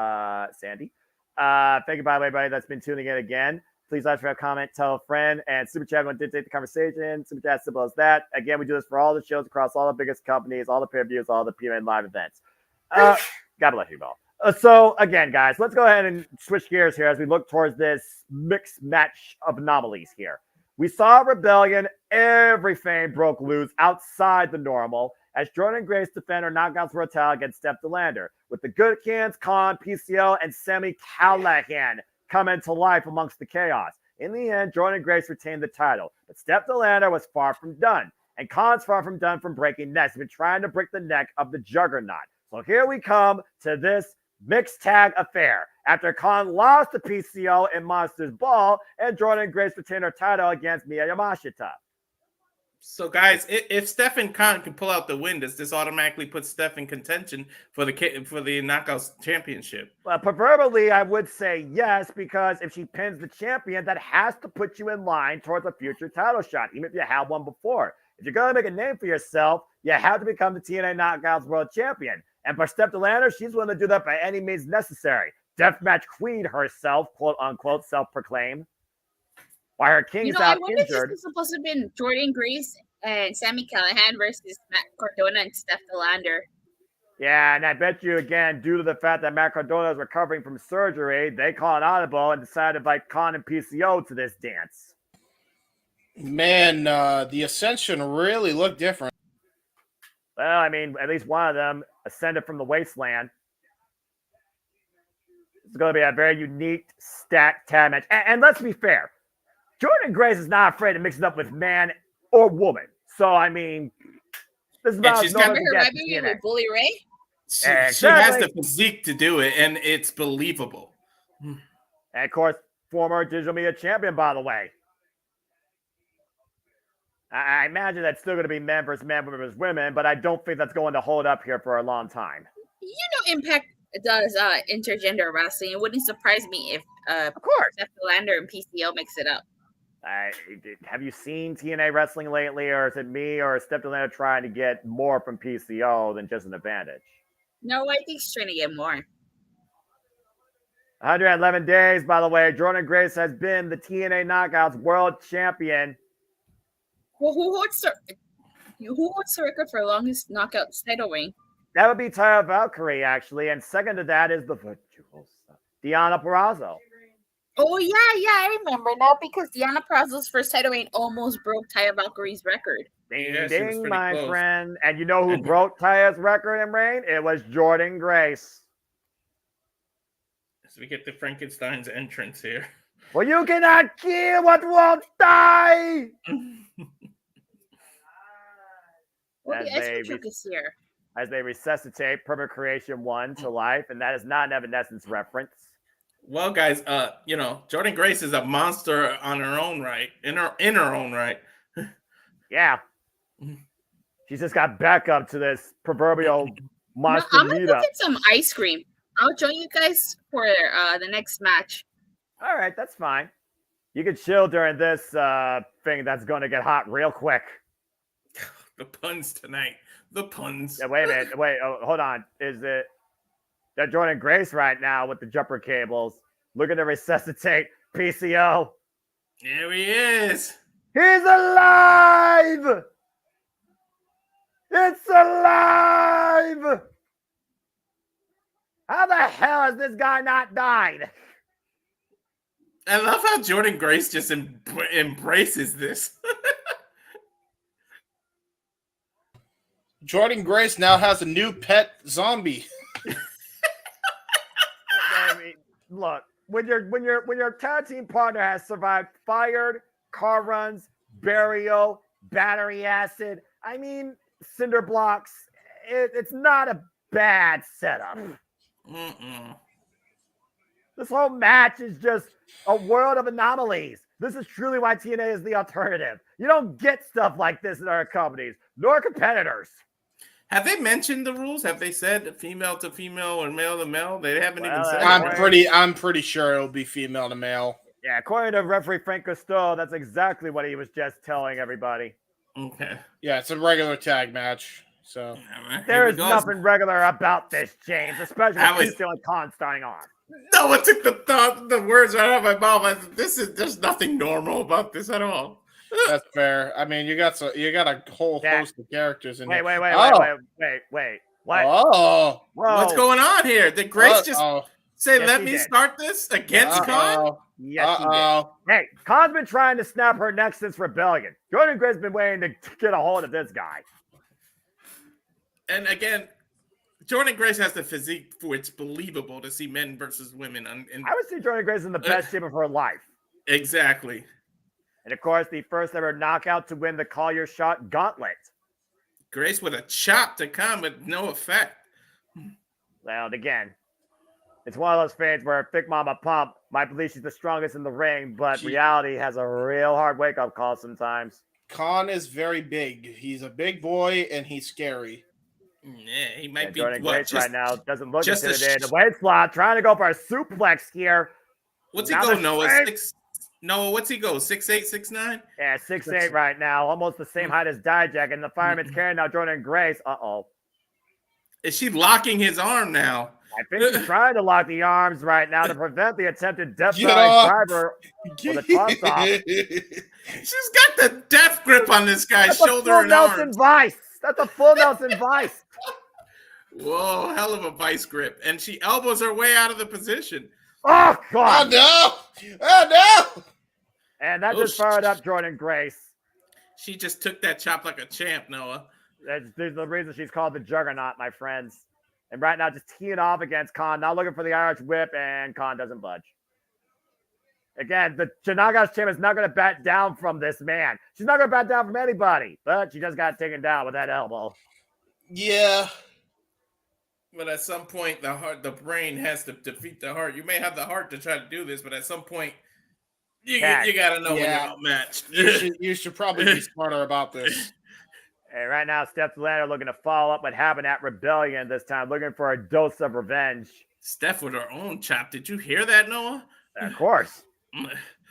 [SPEAKER 15] Sandy. Thank you, by the way, everybody that's been tuning in again. Please like, subscribe, comment, tell a friend, and super chat everyone did take the conversation. Super chat, simple as that. Again, we do this for all the shows across all the biggest companies, all the pay-per-views, all the PMN live events. God bless you all. So again, guys, let's go ahead and switch gears here as we look towards this mixed match of anomalies here. We saw rebellion. Everything broke loose outside the normal as Jordynne Grace defended her knockouts for a title against Steph DeLander, with the Good Cans, Khan, PCO, and Sami Callahan coming to life amongst the chaos. In the end, Jordynne Grace retained the title, but Steph DeLander was far from done, and Khan's far from done from breaking necks. He's been trying to break the neck of the Juggernaut. So here we come to this mixed tag affair. After Khan lost to PCO in Monsters Ball, and Jordynne Grace retained her title against Miya Yamashita.
[SPEAKER 16] So, guys, if Steph and Khan can pull out the win, does this automatically put Steph in contention for the Knockouts Championship?
[SPEAKER 15] Well, proverbially, I would say yes, because if she pins the champion, that has to put you in line towards a future title shot, even if you had one before. If you're going to make a name for yourself, you have to become the TNA Knockouts World Champion. And for Steph DeLander, she's willing to do that by any means necessary. Deathmatch Queen herself, quote unquote, self-proclaimed. While her king's out
[SPEAKER 18] I wonder
[SPEAKER 15] injured.
[SPEAKER 18] if this was supposed to have been Jordynne Grace and Sami Callahan versus Matt Cardona and Steph DeLander.
[SPEAKER 15] Yeah, and I bet you, again, due to the fact that Matt Cardona is recovering from surgery, they call an audible and decide to invite Khan and PCO to this dance.
[SPEAKER 17] Man, the Ascension really looked different.
[SPEAKER 15] Well, I mean, at least one of them ascended from the wasteland. It's going to be a very unique, stacked tag match. And let's be fair. Jordynne Grace is not afraid to mix it up with man or woman. So, I mean, this is about
[SPEAKER 16] she's got
[SPEAKER 18] her rivalry with Bully Ray.
[SPEAKER 16] She has the physique to do it, and it's believable.
[SPEAKER 15] And, of course, former digital media champion, by the way. I imagine that's still going to be men versus men, women versus women, but I don't think that's going to hold up here for a long time.
[SPEAKER 18] You know, Impact does intergender wrestling. It wouldn't surprise me if
[SPEAKER 15] of course
[SPEAKER 18] Steph DeLander and PCO mix it up.
[SPEAKER 15] Have you seen TNA wrestling lately, or is it me or Steph DeLander trying to get more from PCO than just an advantage?
[SPEAKER 18] No, I think she's trying to get more.
[SPEAKER 15] 111 days, by the way. Jordynne Grace has been the TNA Knockouts World Champion.
[SPEAKER 18] Well, who holds the record for longest Knockouts title reign?
[SPEAKER 15] That would be Taya Valkyrie, actually, and second to that is the virtuosa Deonna Purrazzo.
[SPEAKER 18] Oh, yeah, I remember now because Deonna Purrazzo's first title reign almost broke Taya Valkyrie's record.
[SPEAKER 15] Ding, ding, my friend. And you know who broke Taya's record in reign? It was Jordynne Grace.
[SPEAKER 16] So we get the Frankenstein's entrance here.
[SPEAKER 15] Well, you cannot kill what won't die!
[SPEAKER 18] Well, the Ice Truck is here.
[SPEAKER 15] As they resuscitate Permanent Creation 1 to life, and that is not an Evanescence reference.
[SPEAKER 16] Well, guys, Jordynne Grace is a monster on her own right, in her own right.
[SPEAKER 15] Yeah. She's just got back up to this proverbial monster
[SPEAKER 18] I'm going to
[SPEAKER 15] meetup.
[SPEAKER 18] get some ice cream. I'll join you guys for the next match.
[SPEAKER 15] All right, that's fine. You can chill during this thing that's going to get hot real quick.
[SPEAKER 16] The puns tonight. The puns.
[SPEAKER 15] Yeah, wait a minute. Wait, hold on. Is it that Jordynne Grace right now with the jumper cables looking to resuscitate PCO?
[SPEAKER 16] There he is.
[SPEAKER 15] He's alive! It's alive! How the hell has this guy not died?
[SPEAKER 16] I love how Jordynne Grace just embraces this.
[SPEAKER 17] Jordynne Grace now has a new pet zombie.
[SPEAKER 15] I mean, look, when your tag team partner has survived fired, car runs, burial, battery acid, I mean, cinder blocks, it's not a bad setup. This whole match is just a world of anomalies. This is truly why TNA is the alternative. You don't get stuff like this in our companies, nor competitors.
[SPEAKER 16] Have they mentioned the rules? Have they said female to female or male to male? They haven't even said.
[SPEAKER 17] I'm pretty sure it'll be female to male.
[SPEAKER 15] Yeah, according to referee Frank Costello, that's exactly what he was just telling everybody.
[SPEAKER 16] Okay.
[SPEAKER 17] Yeah, it's a regular tag match. So
[SPEAKER 15] there is nothing regular about this, James, especially with PCO and Khan starting on.
[SPEAKER 16] No one took the words right out of my mouth. There's nothing normal about this at all.
[SPEAKER 17] That's fair. I mean, you got a whole host of characters in
[SPEAKER 15] wait,
[SPEAKER 17] here.
[SPEAKER 15] Wait. What?
[SPEAKER 17] Oh.
[SPEAKER 16] What's going on here? Did Grace just say,
[SPEAKER 15] Yes,
[SPEAKER 16] let
[SPEAKER 15] he
[SPEAKER 16] me
[SPEAKER 15] did.
[SPEAKER 16] start this against Khan?
[SPEAKER 15] Yes, he did. Hey, Khan's been trying to snap her neck since Rebellion. Jordynne Grace's been waiting to get a hold of this guy.
[SPEAKER 16] And again, Jordynne Grace has the physique for it's believable to see men versus women.
[SPEAKER 15] I would say Jordynne Grace is in the best shape of her life.
[SPEAKER 16] Exactly.
[SPEAKER 15] And of course, the first ever knockout to win the Call Your Shot Gauntlet.
[SPEAKER 16] Grace with a chop to come with no effect.
[SPEAKER 15] Well, again, it's one of those fans where Big Mama Pump might believe she's the strongest in the ring, but reality has a real hard wake-up call sometimes.
[SPEAKER 17] Khan is very big. He's a big boy, and he's scary.
[SPEAKER 16] Yeah, he might be.
[SPEAKER 15] Jordynne Grace right now doesn't look
[SPEAKER 16] just
[SPEAKER 15] intimidated. The weight slot trying to go for a suplex here.
[SPEAKER 16] What's he go, Noah? Noah, what's he go? 6'8", 6'9"?
[SPEAKER 15] Yeah, 6'8" right now. Almost the same height as Dijak. And the fireman's carrying now Jordynne Grace. Uh-oh.
[SPEAKER 16] Is she locking his arm now?
[SPEAKER 15] I think she's trying to lock the arms right now to prevent the attempted death driver with a toss-off.
[SPEAKER 16] She's got the death grip on this guy's shoulder and
[SPEAKER 15] Nelson Vice. That's a full Nelson Vice.
[SPEAKER 16] Whoa, hell of a vice grip. And she elbows her way out of the position.
[SPEAKER 15] Oh, God.
[SPEAKER 17] Oh, no. Oh, no.
[SPEAKER 15] And that just fired up Jordynne Grace.
[SPEAKER 16] She just took that chop like a champ, Noah.
[SPEAKER 15] There's the reason she's called the Juggernaut, my friends. And right now, just teeing off against Khan, now looking for the Irish whip, and Khan doesn't budge. Again, the Chanaga's champ is not going to bat down from this man. She's not going to bat down from anybody, but she just got taken down with that elbow.
[SPEAKER 17] Yeah.
[SPEAKER 16] But at some point, the brain has to defeat the heart. You may have the heart to try to do this, but at some point, you got to know when you're outmatched.
[SPEAKER 17] You should probably be smarter about this.
[SPEAKER 15] And right now, Steph Delano looking to follow up what happened at Rebellion this time, looking for a dose of revenge.
[SPEAKER 16] Steph with her own chop. Did you hear that, Noah?
[SPEAKER 15] Of course.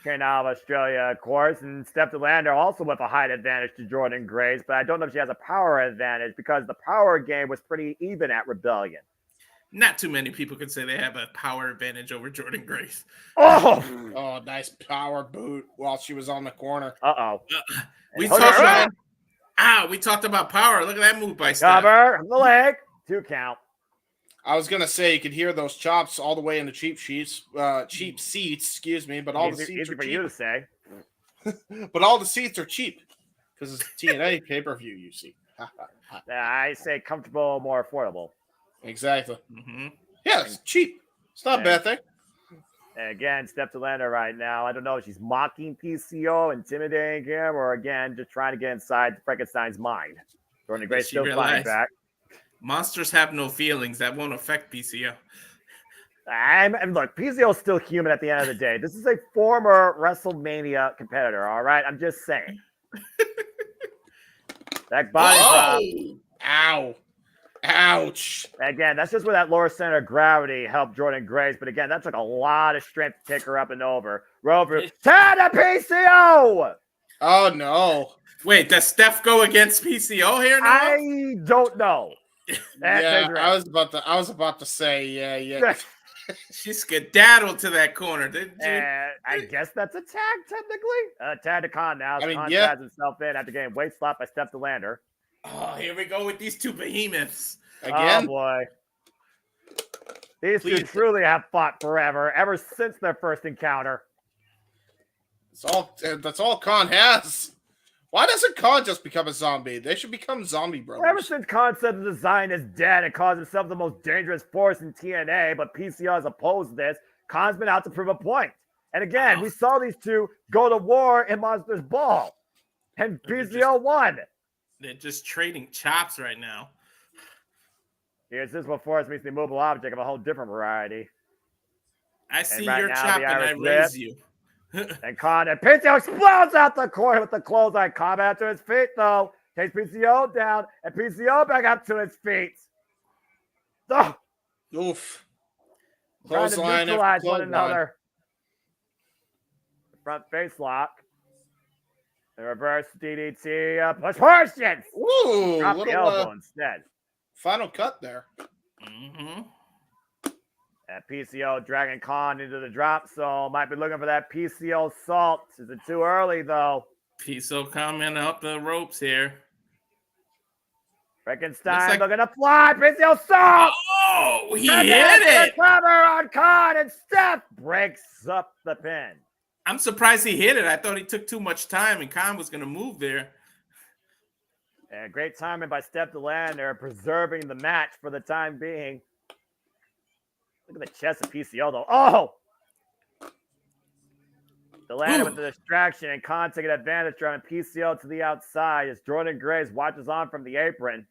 [SPEAKER 15] Came out of Australia, of course. And Steph Delano also with a height advantage to Jordynne Grace, but I don't know if she has a power advantage because the power game was pretty even at Rebellion.
[SPEAKER 16] Not too many people could say they have a power advantage over Jordynne Grace.
[SPEAKER 17] Oh, nice power boot while she was on the corner.
[SPEAKER 15] Uh-oh.
[SPEAKER 16] We talked about power. Look at that move by Steph.
[SPEAKER 15] Cover the leg. 2 count.
[SPEAKER 17] I was gonna say you could hear those chops all the way in the cheap seats, but all the seats are
[SPEAKER 15] for
[SPEAKER 17] cheap.
[SPEAKER 15] you to say.
[SPEAKER 17] But all the seats are cheap because it's TNA pay-per-view. You see.
[SPEAKER 15] I say comfortable, more affordable.
[SPEAKER 17] Exactly. Mm-hmm. Yeah, it's cheap. It's not a bad thing.
[SPEAKER 15] And again, Steph Delano right now. I don't know if she's mocking PCO, intimidating him, or again, just trying to get inside Frankenstein's mind. Jordynne Grace still fighting back.
[SPEAKER 16] Monsters have no feelings. That won't affect PCO.
[SPEAKER 15] And look, PCO is still human at the end of the day. This is a former WrestleMania competitor, all right? I'm just saying. That body drop.
[SPEAKER 17] Ow. Ouch.
[SPEAKER 15] Again, that's just where that lower center of gravity helped Jordynne Grace. But again, that took a lot of strength to take her up and over. Rover, turn to PCO!
[SPEAKER 17] Oh, no.
[SPEAKER 16] Wait, does Steph go against PCO here now?
[SPEAKER 15] I don't know.
[SPEAKER 17] I was about to say, yeah.
[SPEAKER 16] She skedaddled to that corner, didn't she?
[SPEAKER 15] I guess that's a tag, technically. Tag to Khan now. Khan has himself in after getting weight slapped by Steph Delander.
[SPEAKER 16] Oh, here we go with these two behemoths.
[SPEAKER 17] Again?
[SPEAKER 15] Oh, boy. These two truly have fought forever, ever since their first encounter.
[SPEAKER 17] That's all Khan has. Why doesn't Khan just become a zombie? They should become zombie brothers.
[SPEAKER 15] Ever since Khan said the design is dead and calls himself the most dangerous force in TNA, but PCO has opposed this, Khan's been out to prove a point. And again, we saw these two go to war in Monsters Ball, and PCO won.
[SPEAKER 16] They're just trading chops right now.
[SPEAKER 15] Here's this what Force meets the immovable object of a whole different variety.
[SPEAKER 16] I see your chop and I raise you.
[SPEAKER 15] And Khan and PCO explodes out the corner with the clothesline combat to his feet, though. Takes PCO down, and PCO back up to his feet. Oh.
[SPEAKER 17] Oof.
[SPEAKER 15] Trying to neutralize one another. Front face lock. The reverse DDT push portions.
[SPEAKER 17] Ooh,
[SPEAKER 15] drop the elbow instead.
[SPEAKER 17] Final cut there.
[SPEAKER 16] Mm-hmm.
[SPEAKER 15] And PCO dragging Khan into the drop zone. Might be looking for that PCO salt. Is it too early, though?
[SPEAKER 16] PCO coming up the ropes here.
[SPEAKER 15] Frankenstein looking to fly. PCO stop.
[SPEAKER 16] Oh, he hit it.
[SPEAKER 15] Cover on Khan, and Steph breaks up the pin.
[SPEAKER 16] I'm surprised he hit it. I thought he took too much time, and Khan was going to move there.
[SPEAKER 15] And great timing by Steph to land there, preserving the match for the time being. Look at the chest of PCO, though. Oh! Delana with the distraction, and Khan taking advantage, driving PCO to the outside as Jordynne Grace watches on from the apron.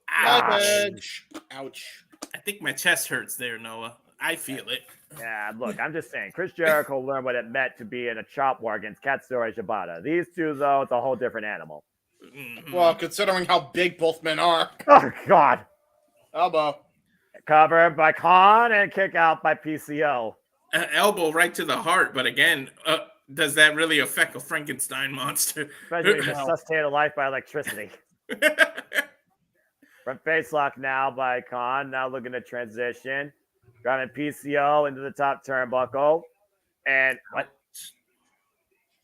[SPEAKER 16] Ouch. Ouch. I think my chest hurts there, Noah. I feel it.
[SPEAKER 15] Yeah, look, I'm just saying. Chris Jericho learned what it meant to be in a chop war against Katsuyori Shibata. These two, though, it's a whole different animal.
[SPEAKER 17] Well, considering how big both men are.
[SPEAKER 15] Oh, God.
[SPEAKER 17] Elbow.
[SPEAKER 15] Covered by Khan and kick out by PCO.
[SPEAKER 16] Elbow right to the heart, but again, does that really affect a Frankenstein monster?
[SPEAKER 15] Especially resuscitated life by electricity. Front face lock now by Khan. Now looking to transition. Driving PCO into the top turnbuckle. And what?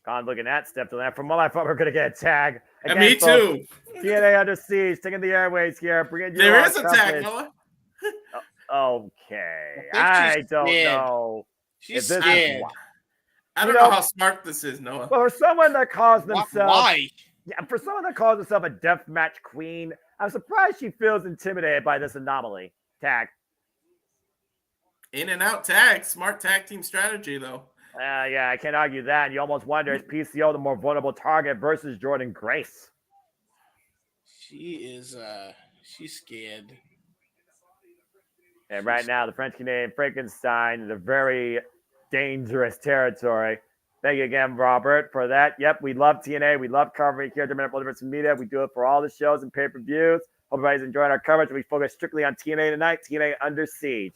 [SPEAKER 15] Khan looking at Steph to land. From what I thought we were going to get a tag.
[SPEAKER 16] Again, me too.
[SPEAKER 15] TNA under siege. Taking the airways here. Bringing you
[SPEAKER 16] there is a tag, Noah.
[SPEAKER 15] Okay. I don't know.
[SPEAKER 16] She's scared. I don't know how smart this is, Noah.
[SPEAKER 15] Well, for someone that calls themselves...
[SPEAKER 17] Why?
[SPEAKER 15] Yeah, for someone that calls herself a deathmatch queen, I'm surprised she feels intimidated by this anomaly. Tag.
[SPEAKER 16] In and out tag. Smart tag team strategy, though.
[SPEAKER 15] Yeah, I can't argue that. And you almost wonder, is PCO the more vulnerable target versus Jordynne Grace?
[SPEAKER 17] She is, she's scared.
[SPEAKER 15] And right now, the French-Canadian Frankenstein is a very dangerous territory. Thank you again, Robert, for that. Yep, we love TNA. We love covering here at Multiverse Media. We do it for all the shows and pay-per-views. Hope everybody's enjoying our coverage. We focus strictly on TNA tonight. TNA Under Siege.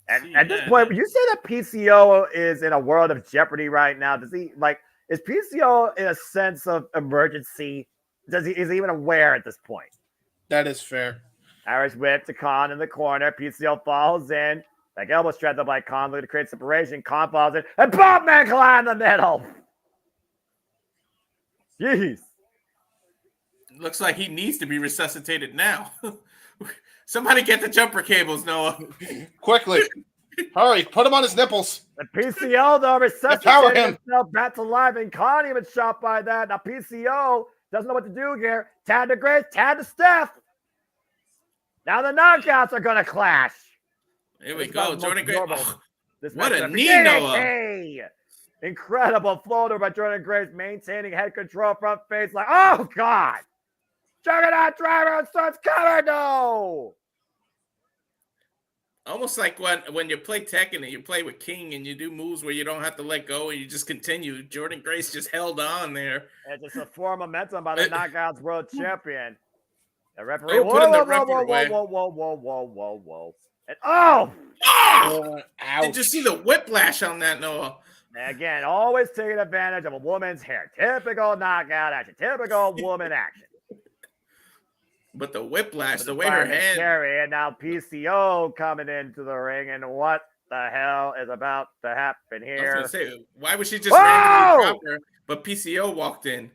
[SPEAKER 15] And at this point, would you say that PCO is in a world of jeopardy right now? Is PCO in a sense of emergency? Is he even aware at this point?
[SPEAKER 17] That is fair.
[SPEAKER 15] Irish whip to Khan in the corner. PCO falls in. Like elbow strap up by Khan, looking to create separation. Khan falls in. And Bombman Collide in the middle. Jeez.
[SPEAKER 16] Looks like he needs to be resuscitated now. Somebody get the jumper cables, Noah.
[SPEAKER 17] Quickly. Hurry. Put him on his nipples.
[SPEAKER 15] The PCO, though, resuscitated himself back to life. And Khan even shot by that. Now PCO doesn't know what to do here. Tad to Grace. Tad to Steph. Now the knockouts are going to clash.
[SPEAKER 16] Here we go. Jordynne Grace. Oh,
[SPEAKER 15] what
[SPEAKER 16] a knee, Noah.
[SPEAKER 15] Hey. Incredible floater by Jordynne Grace, maintaining head control, front face. Like, oh, God. Juggernaut driver and starts cover. No.
[SPEAKER 16] Almost like when you play Tekken and you play with King and you do moves where you don't have to let go and you just continue. Jordynne Grace just held on there.
[SPEAKER 15] And just a form of momentum by the Knockouts world champion. The referee.
[SPEAKER 16] Whoa.
[SPEAKER 15] And ouch.
[SPEAKER 16] Did you see the whiplash on that, Noah?
[SPEAKER 15] Again, always taking advantage of a woman's hair. Typical knockout action. Typical woman action.
[SPEAKER 16] But the whiplash, the way her hand...
[SPEAKER 15] Carry, and now PCO coming into the ring, and what the hell is about to happen here?
[SPEAKER 16] I was going to say, why would she just randomly drop her, but PCO walked in?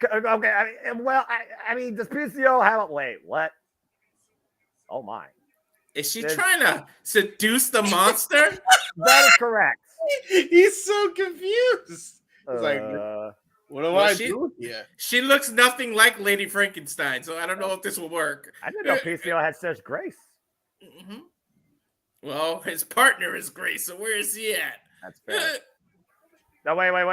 [SPEAKER 15] Okay, I mean, does PCO have a... Wait, what? Oh, my.
[SPEAKER 16] Is she trying to seduce the monster?
[SPEAKER 15] That is correct.
[SPEAKER 17] He's so confused. He's like, what do I do here?
[SPEAKER 16] She looks nothing like Lady Frankenstein, so I don't know if this will work.
[SPEAKER 15] I didn't know PCO had such grace.
[SPEAKER 16] Mm-hmm. Well, his partner is Grace, so where is he at?
[SPEAKER 15] That's fair. No, wait. Whoa,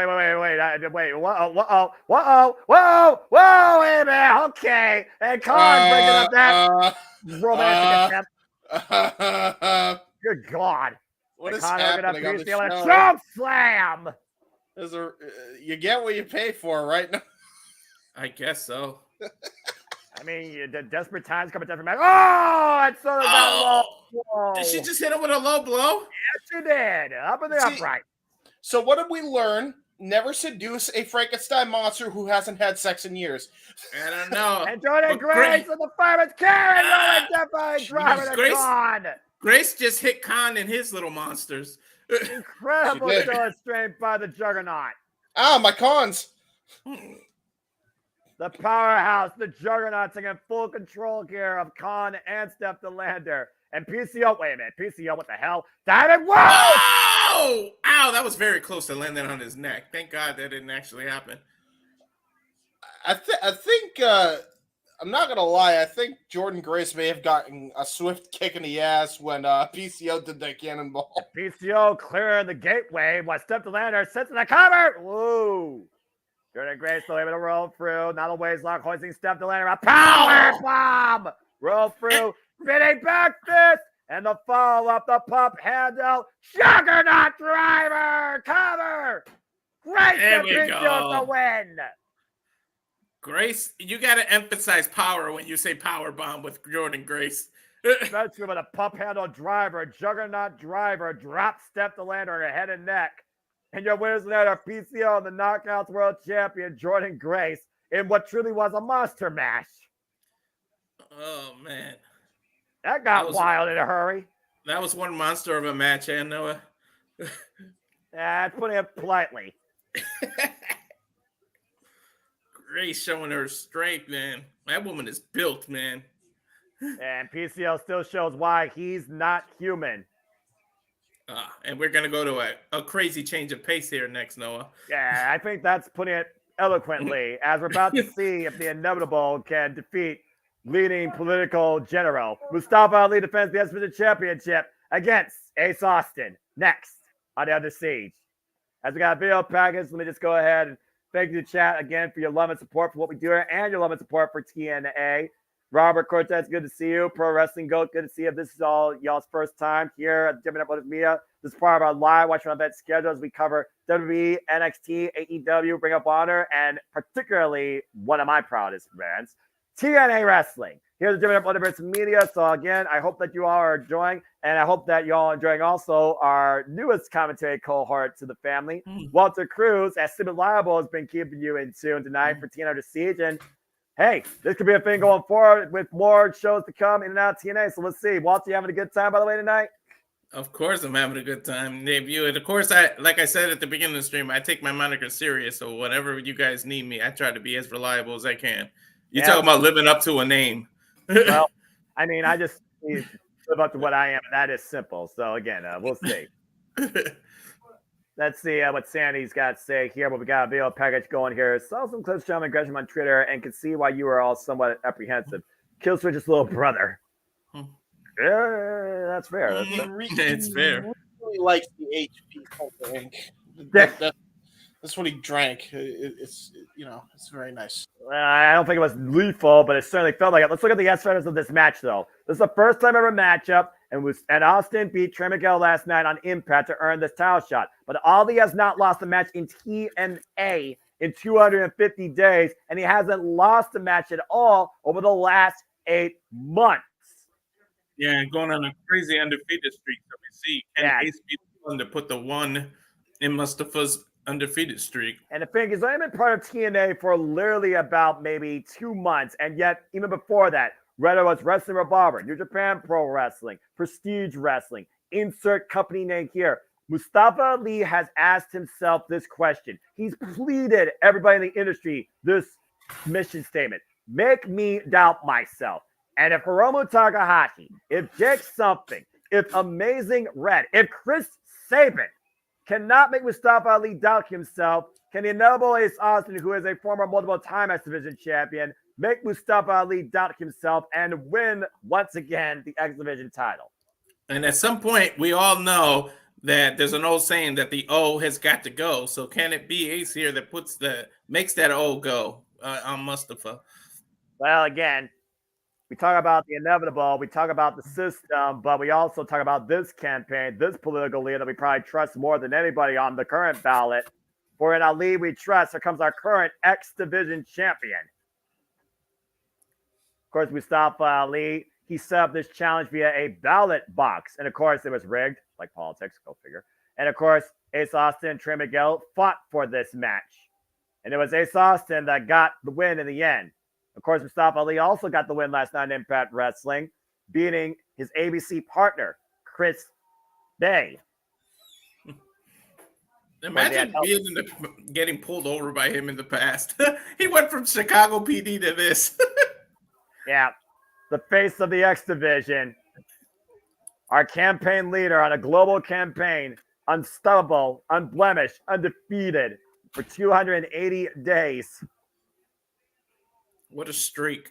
[SPEAKER 15] wait a minute. Okay. And Khan breaking up that romantic attempt. Good God.
[SPEAKER 17] What is happening on the show?
[SPEAKER 15] Choke slam.
[SPEAKER 17] You get what you pay for right now.
[SPEAKER 16] I guess so.
[SPEAKER 15] I mean, the desperate times come at different matches. Oh, and so that low blow.
[SPEAKER 16] Did she just hit him with a low blow?
[SPEAKER 15] Yes, she did. Up in the upright.
[SPEAKER 17] So what did we learn? Never seduce a Frankenstein monster who hasn't had sex in years.
[SPEAKER 16] I don't know.
[SPEAKER 15] And Jordynne Grace and the fireman's carry. Definitely driving it on.
[SPEAKER 16] Grace just hit Khan and his little monsters.
[SPEAKER 15] Incredible sword strength by the Juggernaut.
[SPEAKER 17] Ah, my cons.
[SPEAKER 15] The powerhouse, the juggernaut, taking full control here of Khan and Steph DeLander. And PCO, wait a minute, PCO, what the hell? Diamond, whoa!
[SPEAKER 16] Oh! Ow, that was very close to landing on his neck. Thank God that didn't actually happen.
[SPEAKER 17] I think I'm not gonna lie. I think Jordynne Grace may have gotten a swift kick in the ass when PCO did that cannonball.
[SPEAKER 15] PCO clearing the gateway while Steph DeLander sits in the cover. Whoa! Jordynne Grace still able to roll through. Not a waist lock, hoisting Steph DeLander. A power bomb! Roll through, spinning back fist, and the follow up, the pump handle. Juggernaut driver! Cover! Grace
[SPEAKER 16] There
[SPEAKER 15] and
[SPEAKER 16] we
[SPEAKER 15] PCO
[SPEAKER 16] go.
[SPEAKER 15] to win!
[SPEAKER 16] Grace, you got to emphasize power when you say power bomb with Jordynne Grace.
[SPEAKER 15] Especially with a pump handle driver, juggernaut driver, drop Steph DeLander on her head and neck. And your winners tonight are PCO and the Knockouts World Champion, Jordynne Grace, in what truly was a monster match.
[SPEAKER 16] Oh, man.
[SPEAKER 15] That got wild in a hurry.
[SPEAKER 16] That was one monster of a match, and Noah.
[SPEAKER 15] That's putting it politely.
[SPEAKER 16] Grace showing her strength, man. That woman is built, man.
[SPEAKER 15] And PCO still shows why he's not human.
[SPEAKER 16] And we're going to go to a crazy change of pace here next, Noah.
[SPEAKER 15] Yeah, I think that's putting it eloquently, as we're about to see if the inevitable can defeat leading political general. Mustafa Ali defends the Exhibition Championship against Ace Austin next on the Under Siege. As we got a video package, let me just go ahead and thank you to chat again for your love and support for what we do here and your love and support for TNA. Robert Cortez, good to see you. Pro Wrestling Goat, good to see you. If this is all y'all's first time here at JMN Uploaded Media, this is part of our live watching event schedule as we cover WWE, NXT, AEW, Ring of Honor, and particularly one of my proudest events, TNA Wrestling. Here's the JMN Multiverse Media. So again, I hope that you all are enjoying, and I hope that you all are enjoying also our newest commentary cohort to the family, Walter Cruz, as Simon Liable has been keeping you in tune tonight for TNA Under Siege. And hey, this could be a thing going forward with more shows to come in and out of TNA. So let's see. Walter, you having a good time, by the way, tonight?
[SPEAKER 16] Of course I'm having a good time. Debut. And of course, like I said at the beginning of the stream, I take my moniker serious. So whenever you guys need me, I try to be as reliable as I can. You talking about living up to a name.
[SPEAKER 15] Well, I mean, I just need to live up to what I am, and that is simple. So again, we'll see. Let's see what Sandy's got to say here. But we got a video package going here. Saw some clips from Gresham on Twitter and can see why you were all somewhat apprehensive. Killswitch's little brother. Yeah, that's fair.
[SPEAKER 16] It's fair.
[SPEAKER 17] He really likes the HP drink. That's what he drank. It's very nice.
[SPEAKER 15] I don't think it was lethal, but it certainly felt like it. Let's look at the S-Fighters of this match, though. This is the first time ever matchup, and Austin beat Trey Miguel last night on Impact to earn this title shot. But Ali has not lost a match in TNA in 250 days, and he hasn't lost a match at all over the last 8 months.
[SPEAKER 16] Yeah, going on a crazy undefeated streak that we see. Can Ace be the one to put the one in Mustafa's undefeated streak?
[SPEAKER 15] And the thing is, I've been part of TNA for literally about maybe 2 months, and yet even before that, whether it was Wrestling Revolver, New Japan Pro Wrestling, Prestige Wrestling, insert company name here, Mustafa Ali has asked himself this question. He's pleaded everybody in the industry this mission statement: make me doubt myself. And if Hiromu Takahashi, if Jake Something, if Amazing Red, if Chris Sabin cannot make Mustafa Ali doubt himself, can the inevitable Ace Austin, who is a former multiple-time X Division champion, make Mustafa Ali doubt himself and win once again the X Division title?
[SPEAKER 16] And at some point, we all know that there's an old saying that the O has got to go. So can it be Ace here that makes that O go on Mustafa?
[SPEAKER 15] Well, again, we talk about the inevitable, we talk about the system, but we also talk about this campaign, this political leader that we probably trust more than anybody on the current ballot. For an Ali we trust, here comes our current X Division champion. Of course, Mustafa Ali, he set up this challenge via a ballot box. And of course, it was rigged, like politics, go figure. And of course, Ace Austin and Trey Miguel fought for this match. And it was Ace Austin that got the win in the end. Of course, Mustafa Ali also got the win last night in Impact Wrestling, beating his ABC partner, Chris Bay.
[SPEAKER 16] Imagine getting pulled over by him in the past. He went from Chicago PD to this.
[SPEAKER 15] Yeah, the face of the X Division, our campaign leader on a global campaign, unstoppable, unblemished, undefeated for 280 days.
[SPEAKER 16] What a streak.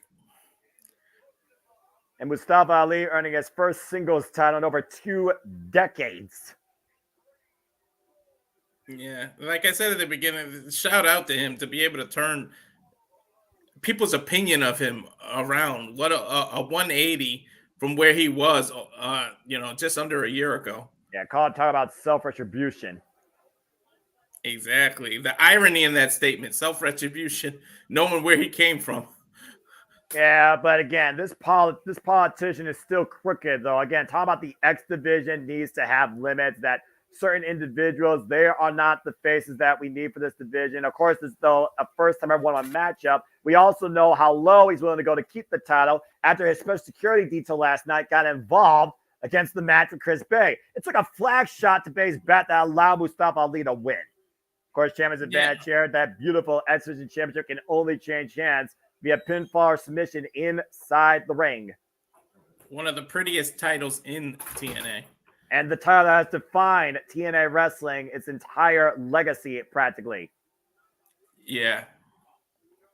[SPEAKER 15] And Mustafa Ali earning his first singles title in over 2 decades.
[SPEAKER 16] Yeah, like I said at the beginning, shout out to him to be able to turn people's opinion of him around. What a 180 from where he was, just under a year ago.
[SPEAKER 15] Yeah, talk about self-retribution.
[SPEAKER 16] Exactly. The irony in that statement, self-retribution, knowing where he came from.
[SPEAKER 15] Yeah, but again, this politician is still crooked, though. Again, talking about the X Division needs to have limits, that certain individuals, they are not the faces that we need for this division. Of course, it's still a first-time ever one matchup. We also know how low he's willing to go to keep the title after his special security detail last night got involved against the match with Chris Bay. It's like a flag shot to Bay's bat that allowed Mustafa Ali to win. Of course, champion's advantage here. That beautiful X Division championship can only change hands via pinfall or submission inside the ring.
[SPEAKER 16] One of the prettiest titles in TNA.
[SPEAKER 15] And the title that has defined TNA wrestling, its entire legacy, practically.
[SPEAKER 16] Yeah.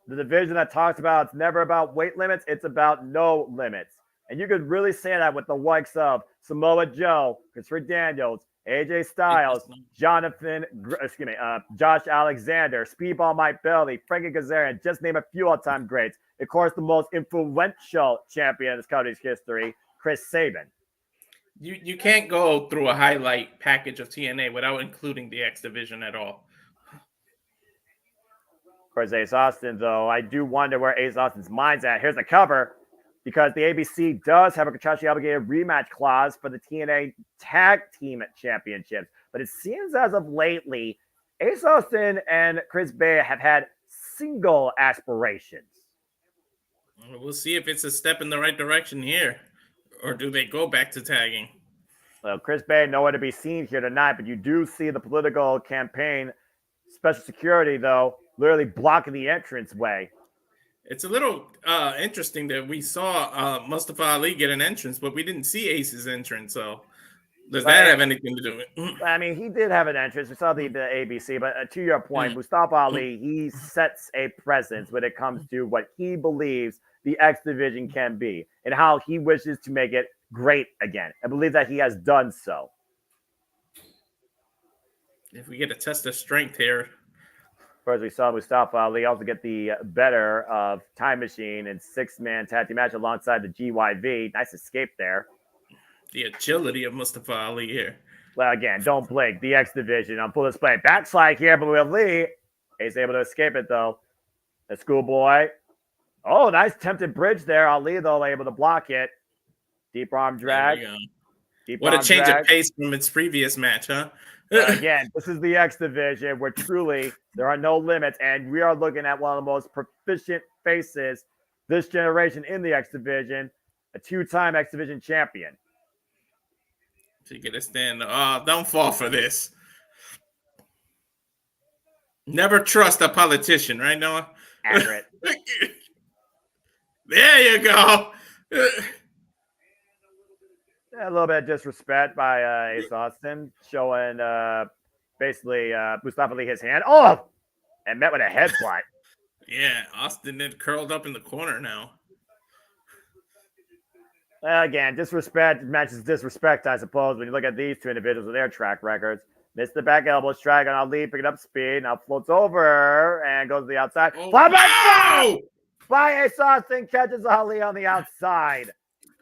[SPEAKER 15] The division that talks about it's never about weight limits, it's about no limits. And you could really say that with the likes of Samoa Joe, Christopher Daniels, AJ Styles, Josh Alexander, Speedball Mike Bailey, Frankie Kazarian, just name a few all-time greats. Of course, the most influential champion in this company's history, Chris Sabin.
[SPEAKER 16] You can't go through a highlight package of TNA without including the X Division at all.
[SPEAKER 15] Of course, Ace Austin, though, I do wonder where Ace Austin's mind's at. Here's the cover, because the ABC does have a contractually obligated rematch clause for the TNA Tag Team Championships. But it seems as of lately, Ace Austin and Chris Bay have had single aspirations.
[SPEAKER 16] We'll see if it's a step in the right direction here. Or do they go back to tagging?
[SPEAKER 15] Well, Chris Bay nowhere to be seen here tonight, but you do see the political campaign special security, though, literally blocking the entrance way.
[SPEAKER 16] It's a little interesting that we saw Mustafa Ali get an entrance, but we didn't see Ace's entrance. So does that have anything to do with it?
[SPEAKER 15] I mean, he did have an entrance. We saw the ABC, but to your point, Mustafa Ali, he sets a presence when it comes to what he believes the X Division can be and how he wishes to make it great again. I believe that he has done so.
[SPEAKER 16] If we get a test of strength here.
[SPEAKER 15] Of course, we saw Mustafa Ali also get the better of Time Machine and 6-man tag team match alongside the GYV. Nice escape there.
[SPEAKER 16] The agility of Mustafa Ali here.
[SPEAKER 15] Well, again, don't blink. The X Division on full display. Backslide here, but with Lee, he's able to escape it, though. The schoolboy. Oh, nice tempted bridge there. Ali, though, able to block it. Deep arm drag.
[SPEAKER 16] What a change of pace from its previous match, huh?
[SPEAKER 15] Again, this is the X Division where truly there are no limits, and we are looking at one of the most proficient faces this generation in the X Division, a 2-time X Division champion.
[SPEAKER 16] So you get a stand. Oh, don't fall for this. Never trust a politician, right, Noah?
[SPEAKER 15] Accurate.
[SPEAKER 16] There you go.
[SPEAKER 15] A little bit of disrespect by Ace Austin, showing basically Mustafa Ali his hand. Oh, and met with a headbutt.
[SPEAKER 16] Yeah, Austin then curled up in the corner now.
[SPEAKER 15] Again, disrespect matches disrespect, I suppose, when you look at these two individuals with their track records. Missed the back elbow strike on Ali, picking up speed. Now floats over and goes to the outside.
[SPEAKER 16] Oh,
[SPEAKER 15] wow! By Ace Austin, catches Ali on the outside.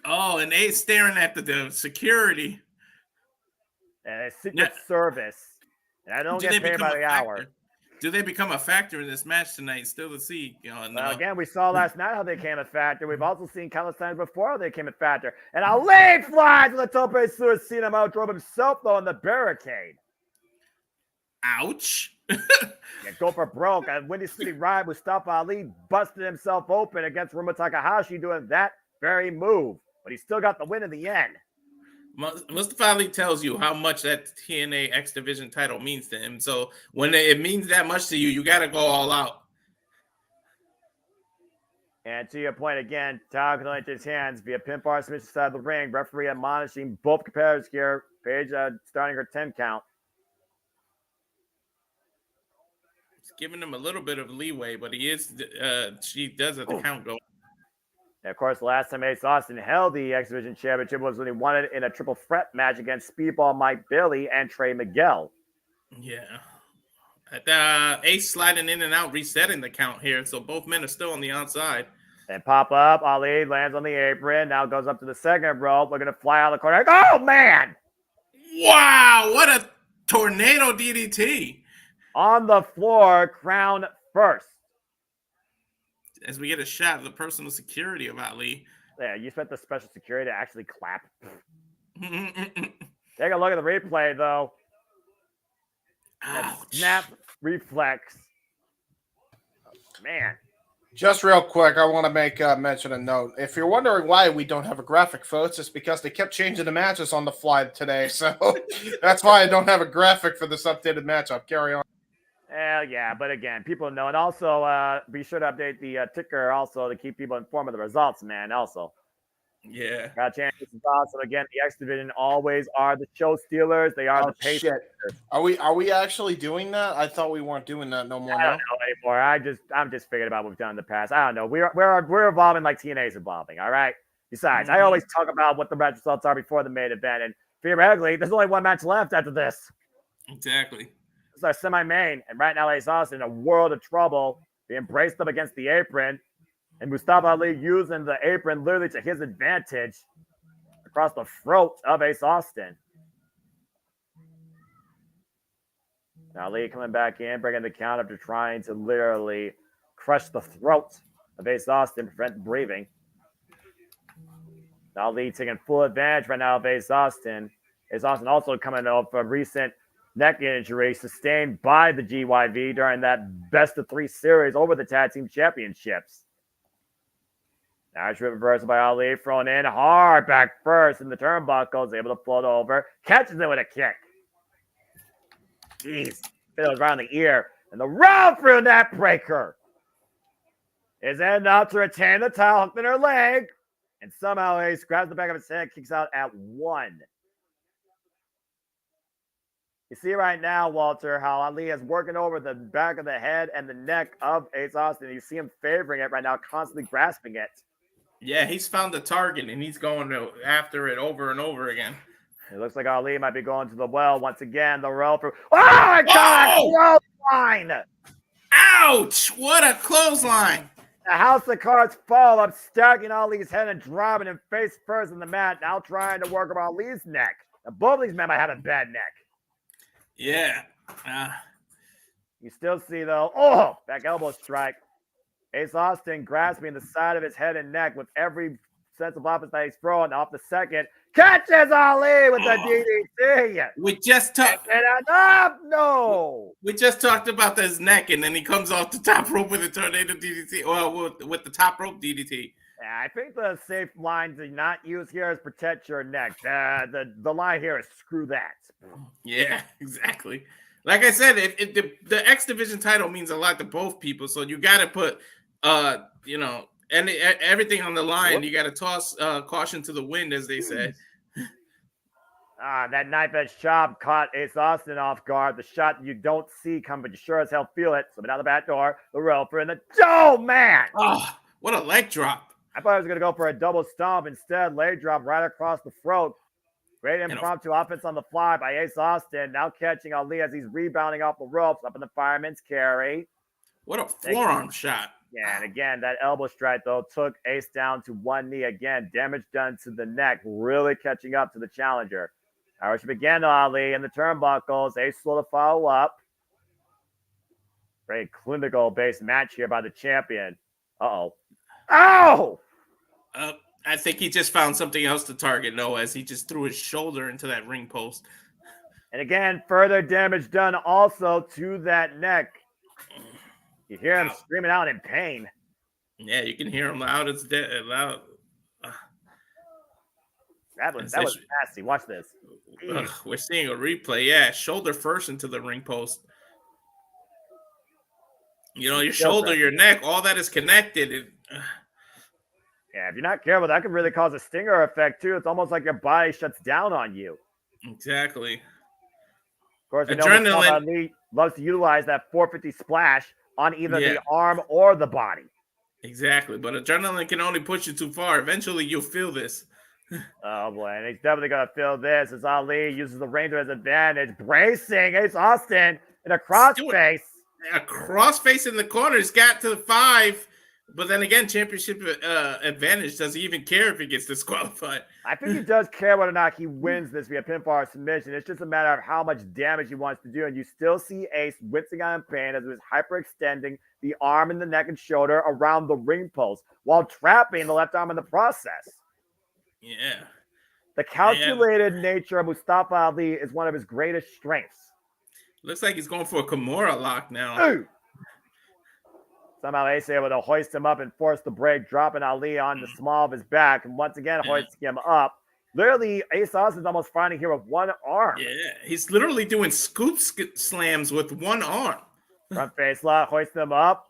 [SPEAKER 16] Oh, and Ace staring at the security.
[SPEAKER 15] And Secret Service. And I don't get paid by the hour.
[SPEAKER 16] Do they become a factor in this match tonight? Still to see.
[SPEAKER 15] Well, again, we saw last night how they came a factor. We've also seen countless times before how they came a factor. And Ali flies with a tope suicida out, drove himself, though, on the barricade.
[SPEAKER 16] Ouch.
[SPEAKER 15] Yeah, go for broke. And Windy City Ride, Mustafa Ali busted himself open against Ruma Takahashi doing that very move. But he still got the win in the end.
[SPEAKER 16] Mustafa Ali tells you how much that TNA X Division title means to him. So when it means that much to you, you got to go all out.
[SPEAKER 15] And to your point again, Tyler Clinch's hands via pinfall submission side of the ring. Referee admonishing both competitors here. Paige starting her 10 count.
[SPEAKER 16] It's giving him a little bit of leeway, but she does have the count going.
[SPEAKER 15] And of course, last time Ace Austin held the X Division Championship was when he won it in a triple threat match against Speedball Mike Bailey and Trey Miguel.
[SPEAKER 16] Yeah. Ace sliding in and out, resetting the count here. So both men are still on the outside.
[SPEAKER 15] And pop up. Ali lands on the apron. Now goes up to the second rope. Looking to fly out of the corner. Oh, man!
[SPEAKER 16] Wow, what a tornado DDT.
[SPEAKER 15] On the floor, crown first.
[SPEAKER 16] As we get a shot of the personal security of Ali.
[SPEAKER 15] Yeah, you spent the special security to actually clap. Take a look at the replay, though. Snap reflex. Oh, man.
[SPEAKER 17] Just real quick, I want to make mention a note. If you're wondering why we don't have a graphic, folks, it's because they kept changing the matches on the fly today. So that's why I don't have a graphic for this updated matchup. Carry on.
[SPEAKER 15] Yeah, but again, people know. And also, be sure to update the ticker also to keep people informed of the results, man, also.
[SPEAKER 16] Yeah.
[SPEAKER 15] Got a chance to also, again, the X Division always are the show stealers. They are the pace.
[SPEAKER 17] Shit. Are we actually doing that? I thought we weren't doing that no more.
[SPEAKER 15] I don't know anymore. I'm just figuring about what we've done in the past. I don't know. We're evolving like TNA's evolving, all right? Besides, I always talk about what the match results are before the main event, and theoretically, there's only one match left after this.
[SPEAKER 16] Exactly.
[SPEAKER 15] It's our semi-main, and right now Ace Austin in a world of trouble, being braced up against the apron, and Mustafa Ali using the apron literally to his advantage across the throat of Ace Austin. Now Ali coming back in, bringing the count after trying to literally crush the throat of Ace Austin, prevent breathing. Now Ali taking full advantage right now of Ace Austin. Ace Austin also coming off a recent neck injury sustained by the GYV during that best-of-3 series over the Tag Team Championships. Now it's reversed by Ali, thrown in hard back first in the turnbuckles, able to float over, catches it with a kick. Jeez, feels right on the ear, and the round through net breaker is enough to retain the title, hooked in her leg, and somehow Ace grabs the back of his head, kicks out at 1. You see right now, Walter, how Ali is working over the back of the head and the neck of Ace Austin. You see him favoring it right now, constantly grasping it.
[SPEAKER 16] Yeah, he's found the target, and he's going after it over and over again.
[SPEAKER 15] It looks like Ali might be going to the well once again. The rope. Oh, my God! Clothesline!
[SPEAKER 16] Ouch! What a clothesline!
[SPEAKER 15] The house of cards fall up, stacking Ali's head and dropping him face first in the mat, now trying to work up Ali's neck. Now, both of these men might have a bad neck.
[SPEAKER 16] Yeah.
[SPEAKER 15] You still see, though, back elbow strike. Ace Austin grasping the side of his head and neck with every sense of offense that he's throwing. Off the second, catches Ali with the DDT.
[SPEAKER 16] We just talked.
[SPEAKER 15] No.
[SPEAKER 16] We just talked about his neck, and then he comes off the top rope with a tornado DDT. Well, with the top rope DDT.
[SPEAKER 15] Yeah, I think the safe line to not use here is protect your neck. The line here is screw that.
[SPEAKER 16] Yeah, exactly. Like I said, if the X Division title means a lot to both people, so you got to put, everything on the line. You got to toss caution to the wind, as they say.
[SPEAKER 15] That knife edge chop caught Ace Austin off guard. The shot you don't see come, but you sure as hell feel it. Slipping out the back door, the roper, and man!
[SPEAKER 16] Oh, what a leg drop!
[SPEAKER 15] I thought I was going to go for a double stomp. Instead, leg drop right across the throat. Great impromptu offense on the fly by Ace Austin. Now catching Ali as he's rebounding off the ropes up in the fireman's carry.
[SPEAKER 16] What a forearm shot.
[SPEAKER 15] Yeah, and again, that elbow strike, though, took Ace down to one knee again. Damage done to the neck, really catching up to the challenger. Irish began to Ali in the turnbuckles. Ace slow to follow up. Very clinical-based match here by the champion. Uh-oh. Oh!
[SPEAKER 16] I think he just found something else to target, as he just threw his shoulder into that ring post.
[SPEAKER 15] And again, further damage done also to that neck. You hear him screaming out in pain.
[SPEAKER 16] Yeah, you can hear him loud as loud.
[SPEAKER 15] That was nasty. Watch this.
[SPEAKER 16] We're seeing a replay. Yeah, shoulder first into the ring post. Your shoulder, your neck, all that is connected.
[SPEAKER 15] Yeah, if you're not careful, that could really cause a stinger effect too. It's almost like your body shuts down on you.
[SPEAKER 16] Exactly.
[SPEAKER 15] Of course, we know Mustafa loves to utilize that 450 splash on either the arm or the body.
[SPEAKER 16] Exactly, but adrenaline can only push you too far. Eventually, you'll feel this.
[SPEAKER 15] Oh boy, and he's definitely gonna feel this as Ali uses the ring to his advantage, bracing Ace Austin in a crossface.
[SPEAKER 16] A crossface in the corner. He's got to the 5, but then again, championship advantage. Does he even care if he gets disqualified?
[SPEAKER 15] I think he does care whether or not he wins this via pinfall or submission. It's just a matter of how much damage he wants to do, and you still see Ace wincing out in pain as he was hyperextending the arm and the neck and shoulder around the ring post while trapping the left arm in the process.
[SPEAKER 16] Yeah.
[SPEAKER 15] The calculated nature of Mustafa Ali is one of his greatest strengths.
[SPEAKER 16] Looks like he's going for a Kimura lock now.
[SPEAKER 15] Ooh. Somehow Ace able to hoist him up and force the break, dropping Ali on the small of his back, and once again hoisting him up. Literally, Ace Austin's almost finding here with one arm.
[SPEAKER 16] Yeah, he's literally doing scoop slams with one arm.
[SPEAKER 15] Front face lock, hoisting him up.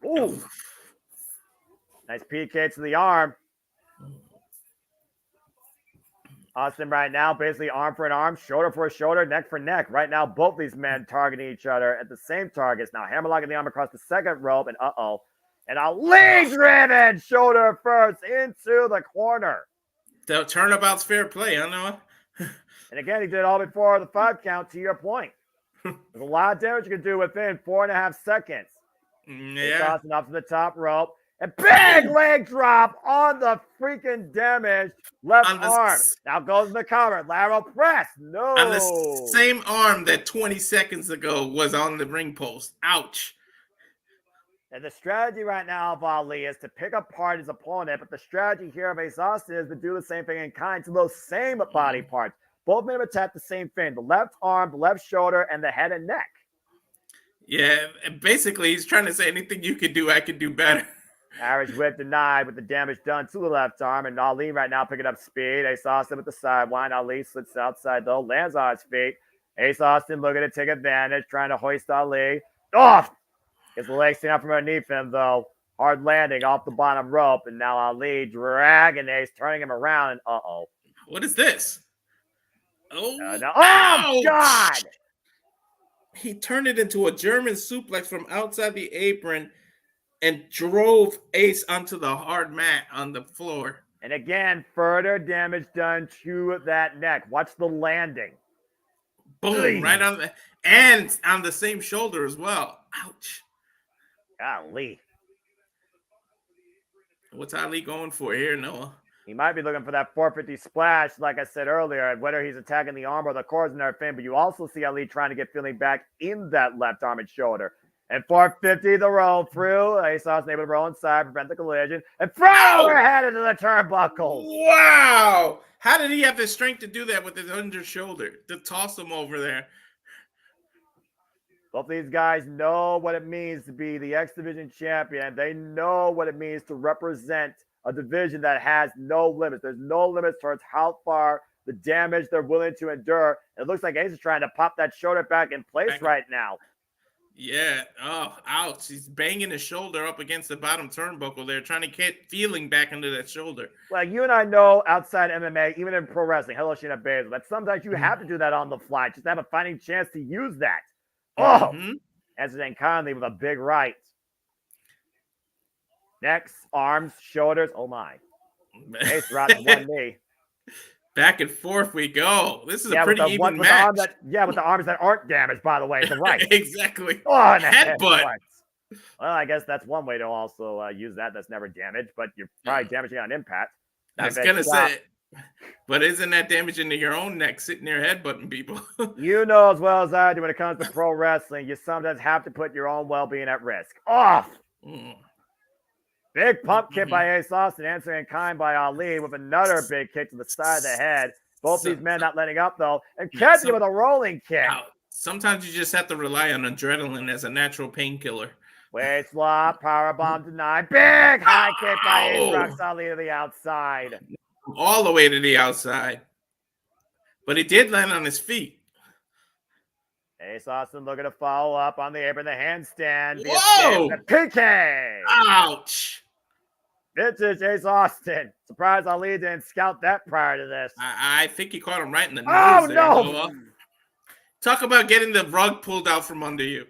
[SPEAKER 15] Ooh. Nice PK to the arm. Austin right now, basically arm for an arm, shoulder for a shoulder, neck for neck. Right now, both these men targeting each other at the same targets. Now, hammerlocking the arm across the second rope, and and Ali driven shoulder first into the corner.
[SPEAKER 16] The turnabout's fair play, I know.
[SPEAKER 15] And again, he did it all before the 5 count, to your point. There's a lot of damage you can do within 4.5 seconds.
[SPEAKER 16] Yeah.
[SPEAKER 15] Austin up to the top rope. And big leg drop on the freaking damaged left arm. Now goes in the cover. Lateral press. No.
[SPEAKER 16] On the same arm that 20 seconds ago was on the ring post. Ouch.
[SPEAKER 15] And the strategy right now of Ali is to pick apart his opponent, but the strategy here of Ace Austin is to do the same thing in kind to those same body parts. Both men have attacked the same thing. The left arm, the left shoulder, and the head and neck.
[SPEAKER 16] Yeah, basically he's trying to say anything you could do, I could do better.
[SPEAKER 15] Irish whip denied with the damage done to the left arm. And Ali right now picking up speed. Ace Austin with the sidewind. Ali slits outside though. Lands on his feet. Ace Austin looking to take advantage. Trying to hoist Ali. Off! Gets the leg stand out from underneath him though. Hard landing off the bottom rope. And now Ali dragging Ace. Turning him around. And
[SPEAKER 16] What is this? Oh,
[SPEAKER 15] no. Oh God!
[SPEAKER 16] He turned it into a German suplex from outside the apron and drove Ace onto the hard mat on the floor.
[SPEAKER 15] And again, further damage done to that neck. Watch the landing.
[SPEAKER 16] Boom, right on the same shoulder as well. Ouch.
[SPEAKER 15] Golly.
[SPEAKER 16] What's Ali going for here, Noah?
[SPEAKER 15] He might be looking for that 450 splash, like I said earlier, whether he's attacking the arm or the core is another thing, but you also see Ali trying to get feeling back in that left arm and shoulder. And 450, the roll through. Ace Austin able to roll inside, prevent the collision, and throw overhead into the turnbuckle.
[SPEAKER 16] Wow! How did he have the strength to do that with his under shoulder, to toss him over there?
[SPEAKER 15] Both these guys know what it means to be the X Division champion. They know what it means to represent a division that has no limits. There's no limits towards how far the damage they're willing to endure. It looks like Ace is trying to pop that shoulder back in place right now.
[SPEAKER 16] Yeah. Oh, ouch. He's banging his shoulder up against the bottom turnbuckle there, trying to get feeling back into that shoulder.
[SPEAKER 15] Well, you and I know outside MMA, even in pro wrestling, hello, Shayna Baszler, that sometimes you have to do that on the fly, just to have a fighting chance to use that. Oh, as in kindly with a big right. Necks, arms, shoulders. Oh, my. Ace right to one knee.
[SPEAKER 16] Back and forth we go. This is a pretty even match.
[SPEAKER 15] With the arms that aren't damaged, by the way, to the right.
[SPEAKER 16] Exactly.
[SPEAKER 15] Oh, and
[SPEAKER 16] headbutt.
[SPEAKER 15] Well, I guess that's one way to also use that. That's never damaged, but you're probably damaging on impact.
[SPEAKER 16] I was going to say, but isn't that damaging to your own neck sitting there headbutting people?
[SPEAKER 15] You know as well as I do when it comes to pro wrestling, you sometimes have to put your own well-being at risk. Off! Big pump kick by Ace Austin, answering in kind by Ali with another big kick to the side of the head. Both these men not letting up, though, and catching with a rolling kick.
[SPEAKER 16] Sometimes you just have to rely on adrenaline as a natural painkiller.
[SPEAKER 15] Waist lock, powerbomb denied. Big high kick by Ace rocks Ali to the outside.
[SPEAKER 16] all the way to the outside. But he did land on his feet.
[SPEAKER 15] Ace Austin looking to follow up on the apron, the handstand.
[SPEAKER 16] Whoa!
[SPEAKER 15] The PK!
[SPEAKER 16] Ouch!
[SPEAKER 15] Vintage Ace Austin. Surprised Ali didn't scout that prior to this.
[SPEAKER 16] I think he caught him right in the nose.
[SPEAKER 15] Oh,
[SPEAKER 16] there,
[SPEAKER 15] no!
[SPEAKER 16] Noah. Talk about getting the rug pulled out from under you.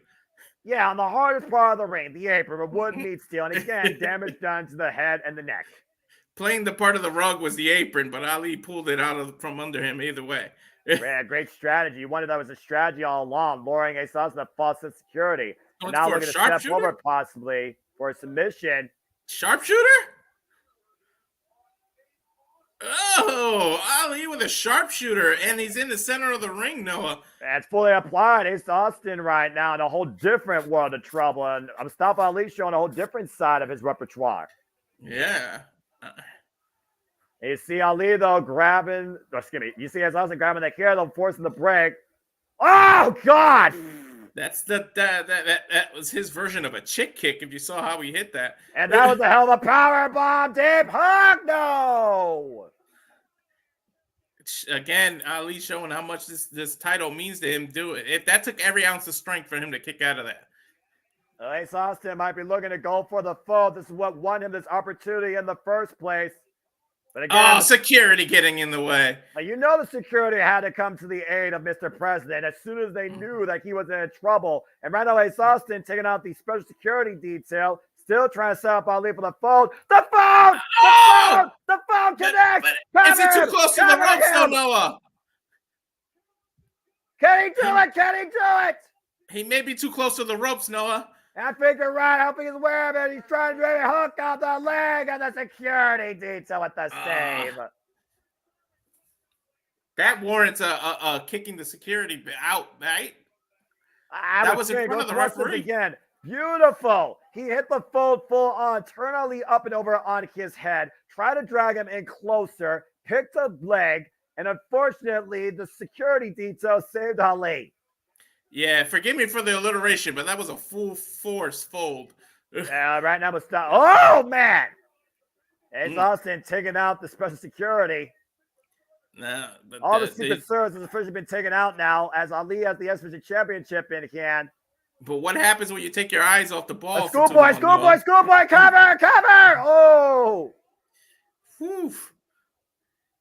[SPEAKER 15] Yeah, on the hardest part of the ring, the apron, but wouldn't meet steel. And again, damage done to the head and the neck.
[SPEAKER 16] Playing the part of the rug was the apron, but Ali pulled it out from under him either way.
[SPEAKER 15] Yeah, great strategy. You wondered that was a strategy all along, luring Ace Austin to false security. And now looking to step forward possibly for a submission.
[SPEAKER 16] Sharpshooter? Oh, Ali with a sharpshooter, and he's in the center of the ring, Noah.
[SPEAKER 15] That's fully applied. Ace Austin right now in a whole different world of trouble. And Mustafa Ali showing a whole different side of his repertoire.
[SPEAKER 16] Yeah.
[SPEAKER 15] You see Ali, though, grabbing, you see Ace Austin grabbing the hair, though, forcing the break. Oh, God!
[SPEAKER 16] That was his version of a chick kick, if you saw how he hit that.
[SPEAKER 15] And that was a hell of a power bomb, deep hook, no!
[SPEAKER 16] Again, Ali showing how much this title means to him. If that took every ounce of strength for him to kick out of that.
[SPEAKER 15] Ace Austin might be looking to go for the foe. This is what won him this opportunity in the first place. But again,
[SPEAKER 16] security getting in the way.
[SPEAKER 15] You know the security had to come to the aid of Mr. President as soon as they knew that he was in trouble. And right now, Ace Austin taking out the special security detail, still trying to set up Ali for the phone. The phone! The phone connects!
[SPEAKER 16] Is it too close to the ropes, though, Noah?
[SPEAKER 15] Can he do it? Can he do it?
[SPEAKER 16] He may be too close to the ropes, Noah.
[SPEAKER 15] I think you're right. I don't think he's aware of it. He's trying to really hook out the leg and the security detail with the save.
[SPEAKER 16] That warrants a kicking the security out, right?
[SPEAKER 15] That was in front of the referee. Again. Beautiful. He hit the full on, turn Ali up and over on his head, try to drag him in closer, picked a leg, and unfortunately, the security detail saved Ali.
[SPEAKER 16] Yeah, forgive me for the alliteration, but that was a full force fold.
[SPEAKER 15] Yeah, right now, Mustafa. Oh, man! Ace Austin taking out the special security.
[SPEAKER 16] No, but
[SPEAKER 15] all the Secret Service has officially been taken out now as Ali has the X-Division Championship in hand.
[SPEAKER 16] But what happens when you take your eyes off the ball?
[SPEAKER 15] Schoolboy, cover! Oh!
[SPEAKER 16] Whew.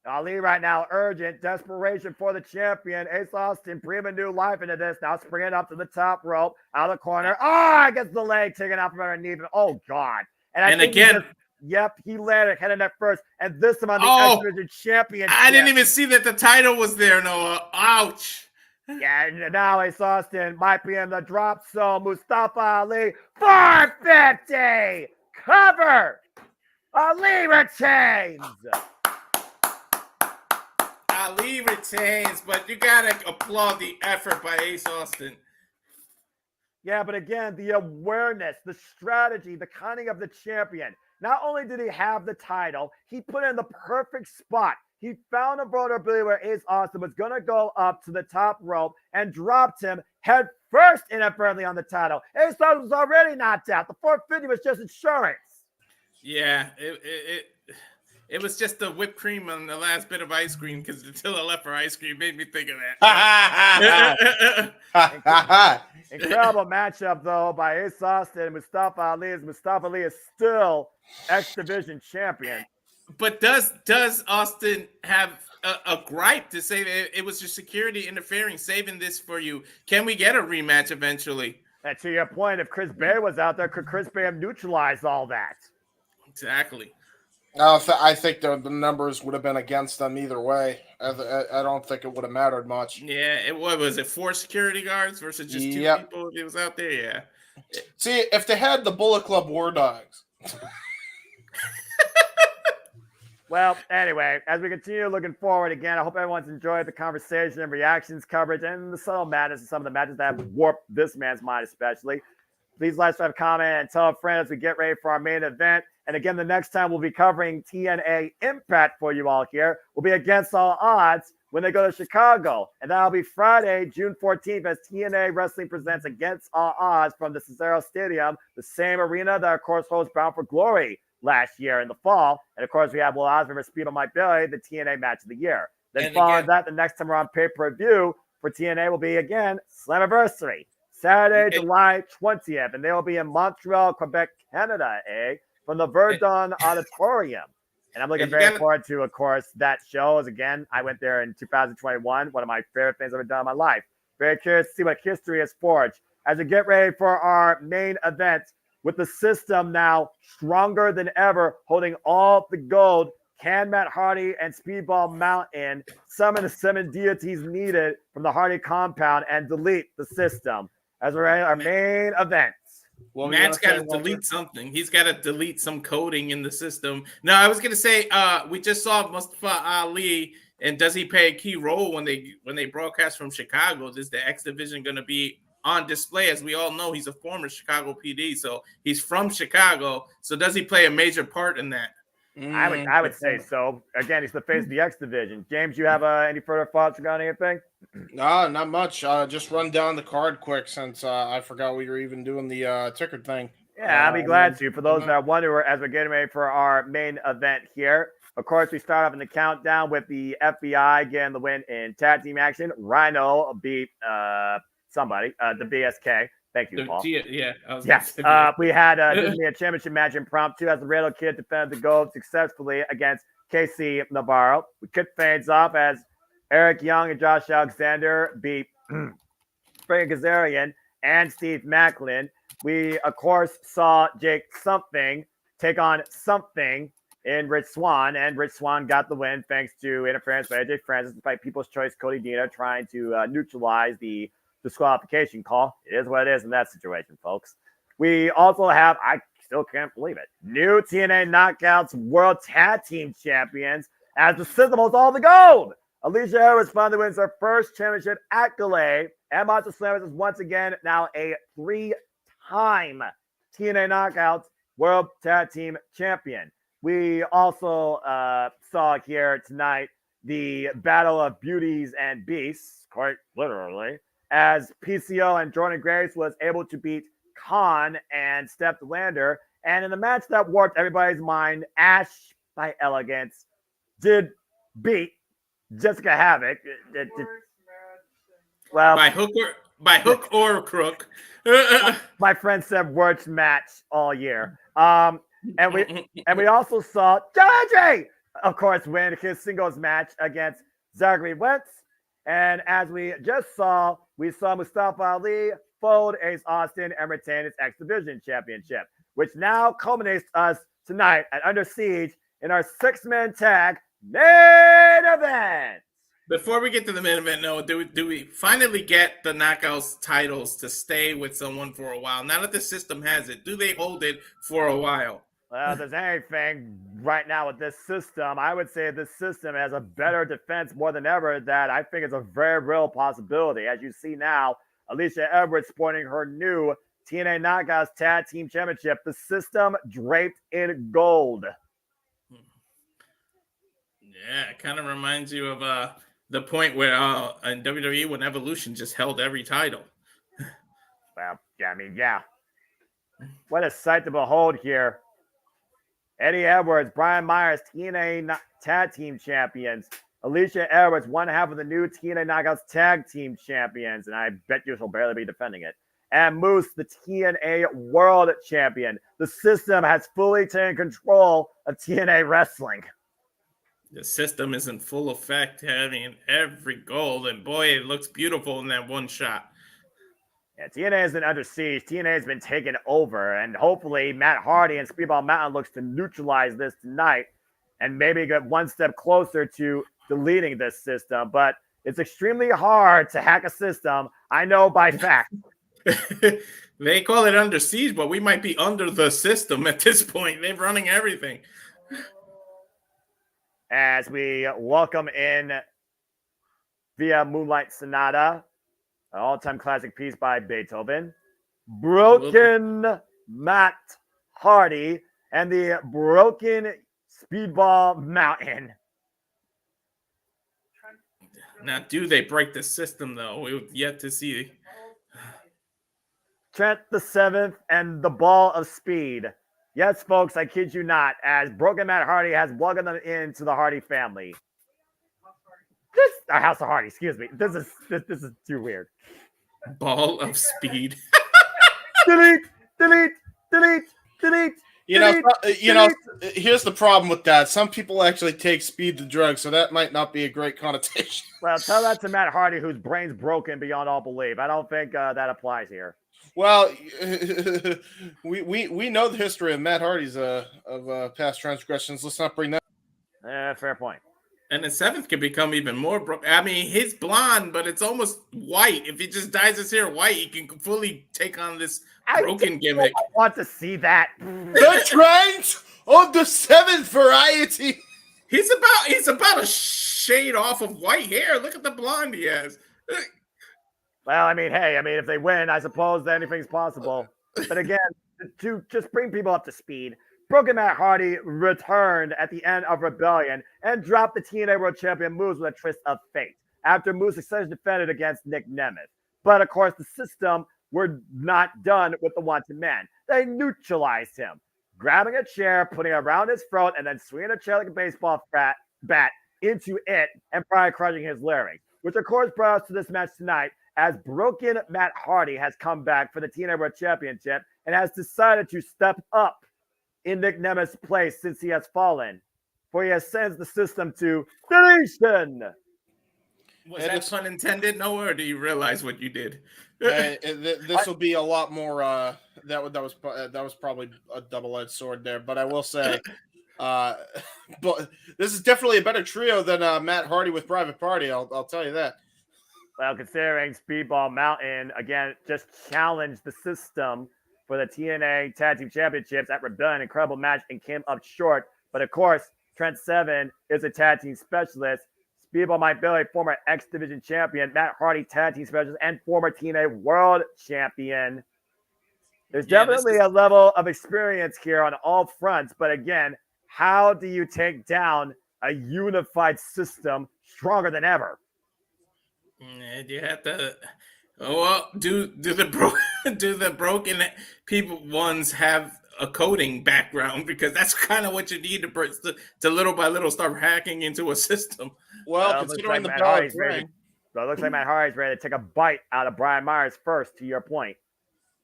[SPEAKER 15] Ali right now, urgent, desperation for the champion. Ace Austin breathing new life into this. Now springing up to the top rope, out of the corner. Oh, gets the leg taken out from underneath. Oh, God.
[SPEAKER 16] And again,
[SPEAKER 15] he landed head and neck first. And this time on the X-Division Championship.
[SPEAKER 16] I didn't even see that the title was there, Noah. Ouch.
[SPEAKER 15] Yeah, now Ace Austin might be in the drop zone. Mustafa Ali, 450. Cover. Ali retains.
[SPEAKER 16] Ali retains, but you gotta applaud the effort by Ace Austin.
[SPEAKER 15] Yeah, but again, the awareness, the strategy, the cunning of the champion. Not only did he have the title, he put in the perfect spot. He found a vulnerability where Ace Austin was going to go up to the top rope and dropped him head first inadvertently on the title. Ace Austin was already knocked out. The 450 was just insurance.
[SPEAKER 16] Yeah, it was just the whipped cream on the last bit of ice cream because Datila left for ice cream made me think of
[SPEAKER 15] that. Incredible matchup, though, by Ace Austin and Mustafa Ali. As Mustafa Ali is still X-Division champion.
[SPEAKER 16] But does Austin have a gripe to say that it was your security interfering, saving this for you? Can we get a rematch eventually?
[SPEAKER 15] And to your point, if Chris Bay was out there, could Chris Bay have neutralized all that?
[SPEAKER 16] Exactly.
[SPEAKER 17] I think the numbers would have been against them either way. I don't think it would have mattered much.
[SPEAKER 16] Yeah, what was it, 4 security guards versus just 2 people if he was out there? Yeah.
[SPEAKER 17] See, if they had the Bullet Club War Dogs.
[SPEAKER 15] Well, anyway, as we continue looking forward again, I hope everyone's enjoyed the conversation and reactions coverage and the subtle madness of some of the matches that have warped this man's mind especially. Please like, subscribe, comment, and tell a friend as we get ready for our main event. And again, the next time we'll be covering TNA Impact for you all here. We'll be against all odds when they go to Chicago. And that'll be Friday, June 14th, as TNA Wrestling presents Against All Odds from the Cesaro Stadium, the same arena that, of course, hosts Bound for Glory. last year in the fall. And of course, we have Will Osborne versus Speedball Mike Bailey, the TNA match of the year. Then
[SPEAKER 16] And
[SPEAKER 15] following
[SPEAKER 16] again-
[SPEAKER 15] that, the next time we're on pay-per-view for TNA will be again Slammiversary, Saturday, July 20th, and they will be in Montreal, Quebec, Canada, from the Verdun Auditorium. And I'm looking
[SPEAKER 16] And you
[SPEAKER 15] very
[SPEAKER 16] gotta-
[SPEAKER 15] forward to, of course, that show. As again, I went there in 2021, one of my favorite things I've ever done in my life. Very curious to see what history has forged as we get ready for our main event with the system now stronger than ever, holding all the gold. Can Matt Hardy and Speedball Mountain summon the 7 deities needed from the Hardy compound and delete the system as we're at our main event?
[SPEAKER 16] Matt's got to delete something. He's got to delete some coding in the system. No, I was going to say, we just saw Mustafa Ali, and does he play a key role when they broadcast from Chicago? Is the X Division going to be on display? As we all know, he's a former Chicago PD, so he's from Chicago. So does he play a major part in that?
[SPEAKER 15] I would say so. Again, he's the face of the X Division. James, you have any further thoughts regarding anything?
[SPEAKER 17] No, not much. Just run down the card quick since I forgot we were even doing the ticker thing.
[SPEAKER 15] Yeah, I'll be glad to. For those that wonder, as we're getting ready for our main event here, of course, we start off in the countdown with the FBI getting the win in tag team action. Rhino beat somebody, the BSK. Thank you, Paul. Yes. We had this be a championship match impromptu as the Riddle Kid defended the gold successfully against KC Navarro. We kicked things off as Eric Young and Josh Alexander beat Frank Kazarian and Steve Macklin. We, of course, saw Jake Something take on Something in Rich Swann, and Rich Swann got the win thanks to interference by AJ Francis despite People's Choice Cody Dino trying to neutralize the disqualification call. It is what it is in that situation, folks. We also have, I still can't believe it, new TNA Knockouts World Tag Team Champions as the system holds all the gold. Alisha Harris finally wins her first championship accolade, and Masha Slamovich is once again now a 3-time TNA Knockouts World Tag Team Champion. We also saw here tonight the Battle of Beauties and Beasts, quite literally, as PCO and Jordynne Grace was able to beat Khan and Steph Lander. And in the match that warped everybody's mind, Ash, by elegance, did beat Jessica Havoc. Well,
[SPEAKER 16] by hook or crook.
[SPEAKER 15] My friend said worst match all year. And we also saw Jody, of course, win his singles match against Zachary Wentz. And as we just saw, we saw Mustafa Ali fold Ace Austin and retain his X Division Championship, which now culminates us tonight at Under Siege in our 6-man tag main event.
[SPEAKER 16] Before we get to the main event, Noah, do we finally get the Knockouts titles to stay with someone for a while? Now that the system has it, do they hold it for a while?
[SPEAKER 15] Well, if there's anything right now with this system, I would say this system has a better defense more than ever that I think is a very real possibility. As you see now, Alisha Edwards sporting her new TNA Knockouts Tag Team Championship, the system draped in gold.
[SPEAKER 16] Yeah, it kind of reminds you of the point where in WWE when Evolution just held every title.
[SPEAKER 15] Well, yeah, I mean, yeah. What a sight to behold here. Eddie Edwards, Brian Myers, TNA Tag Team Champions. Alisha Edwards, one half of the new TNA Knockouts Tag Team Champions, and I bet you she'll barely be defending it. And Moose, the TNA World Champion. The system has fully taken control of TNA Wrestling.
[SPEAKER 16] The system is in full effect, having every goal, and boy, it looks beautiful in that one shot.
[SPEAKER 15] Yeah, TNA has been under siege. TNA has been taken over, and hopefully Matt Hardy and Speedball Mountain looks to neutralize this tonight and maybe get one step closer to deleting this system. But it's extremely hard to hack a system, I know by fact.
[SPEAKER 16] They call it under siege, but we might be under the system at this point. They're running everything.
[SPEAKER 15] As we welcome in via Moonlight Sonata, an all-time classic piece by Beethoven, Broken Matt Hardy and the Broken Speedball Mountain.
[SPEAKER 16] Now, do they break the system, though? We've yet to see.
[SPEAKER 15] Trent the 7th and the Ball of Speed. Yes, folks, I kid you not, as Broken Matt Hardy has welcomed them into the Hardy family. House of Hardy, excuse me. This is too weird.
[SPEAKER 16] Ball of speed.
[SPEAKER 15] delete.
[SPEAKER 17] Here's the problem with that. Some people actually take speed to drugs, so that might not be a great connotation.
[SPEAKER 15] Well, tell that to Matt Hardy, whose brain's broken beyond all belief. I don't think that applies here.
[SPEAKER 17] Well, we know the history of Matt Hardy's of past transgressions. Let's not bring that.
[SPEAKER 15] Fair point.
[SPEAKER 16] And the 7th can become even more broke. I mean, he's blonde, but it's almost white. If he just dyes his hair white, he can fully take on this broken gimmick.
[SPEAKER 15] I want to see that.
[SPEAKER 17] The Trent of the 7th variety.
[SPEAKER 16] He's about a shade off of white hair. Look at the blonde he has.
[SPEAKER 15] Well, I mean, hey, if they win, I suppose anything's possible. But again, to just bring people up to speed, Broken Matt Hardy returned at the end of Rebellion and dropped the TNA World Champion Moose with a twist of fate after Moose successfully defended against Nick Nemeth. But of course, the system were not done with the wanted man. They neutralized him, grabbing a chair, putting it around his throat, and then swinging a chair like a baseball bat into it and probably crushing his larynx, which of course brought us to this match tonight, as Broken Matt Hardy has come back for the TNA World Championship and has decided to step up in Nick Nemeth's place since he has fallen, for he has sent the system to deletion.
[SPEAKER 16] Was that pun intended, Noah, or do you realize what you did?
[SPEAKER 17] This will be a lot more. That was probably a double-edged sword there, but I will say, but this is definitely a better trio than Matt Hardy with Private Party. I'll tell you that.
[SPEAKER 15] Well, considering Speedball Mountain again just challenged the system for the TNA Tag Team Championships at Rebellion, incredible match, and came up short. But of course, Trent 7 is a tag team specialist. Speedball Mike Bailey, former X Division champion, Matt Hardy, tag team specialist, and former TNA World Champion. There's definitely a level of experience here on all fronts. But again, how do you take down a unified system stronger than ever?
[SPEAKER 16] You have to. Well, do the broken people ones have a coding background, because that's kind of what you need to little by little start hacking into a system.
[SPEAKER 17] Well, considering the
[SPEAKER 15] Hardy's ready, so it looks like Matt Hardy's ready to take a bite out of Brian Myers first. To your point,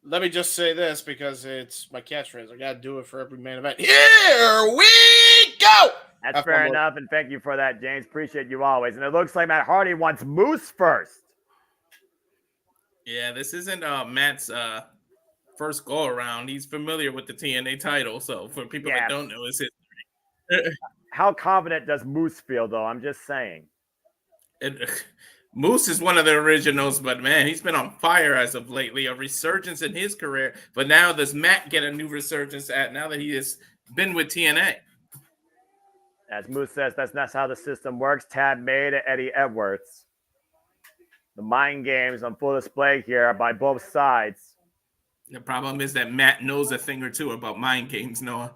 [SPEAKER 17] let me just say this because it's my catchphrase. I got to do it for every main event. Here we go.
[SPEAKER 15] That's fair enough, and thank you for that, James. Appreciate you always. And it looks like Matt Hardy wants Moose first.
[SPEAKER 16] Yeah, this isn't Matt's first go around. He's familiar with the TNA title, so for people that don't know his history.
[SPEAKER 15] How confident does Moose feel, though? I'm just saying.
[SPEAKER 16] Moose is one of the originals, but man, he's been on fire as of lately. A resurgence in his career, but now does Matt get a new resurgence now that he has been with TNA?
[SPEAKER 15] As Moose says, that's not how the system works. Tab made it, Eddie Edwards. The mind games on full display here by both sides.
[SPEAKER 16] The problem is that Matt knows a thing or two about mind games, Noah.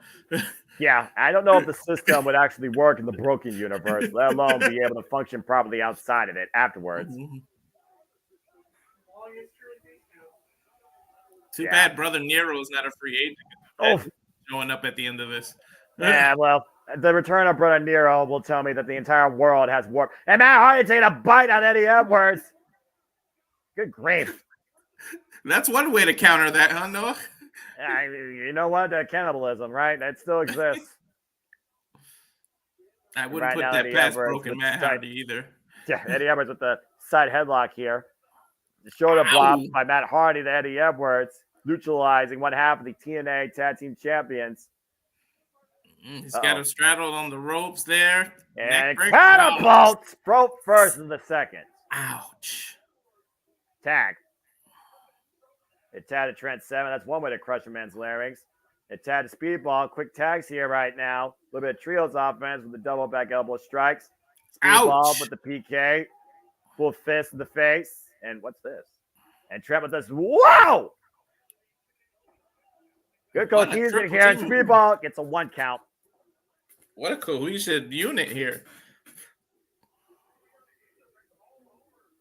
[SPEAKER 15] Yeah, I don't know if the system would actually work in the broken universe, let alone be able to function properly outside of it afterwards.
[SPEAKER 16] Too bad Brother Nero is not a free agent. Showing up at the end of this.
[SPEAKER 15] Yeah, well, the return of Brother Nero will tell me that the entire world has warped. And Matt Hardy taking a bite on Eddie Edwards. Good grief.
[SPEAKER 16] That's one way to counter that, huh, Noah?
[SPEAKER 15] You know what? Cannibalism, right? That still exists.
[SPEAKER 16] I wouldn't put that past Broken Matt Hardy either.
[SPEAKER 15] Yeah, Eddie Edwards with the side headlock here. The shoulder block by Matt Hardy to Eddie Edwards, neutralizing one half of the TNA Tag Team Champions.
[SPEAKER 16] He's got him straddled on the ropes there.
[SPEAKER 15] And catapults broke first in the second.
[SPEAKER 16] Ouch.
[SPEAKER 15] Tag. It tagged to Trent 7. That's one way to crush a man's larynx. It tagged to Speedball. Quick tags here right now. A little bit of trios offense with the double back elbow strikes. Speedball with the PK. Full fist in the face. And what's this? And Trent with this. Whoa! Good cohesion here. And Speedball gets a 1 count.
[SPEAKER 16] What a cohesive unit here.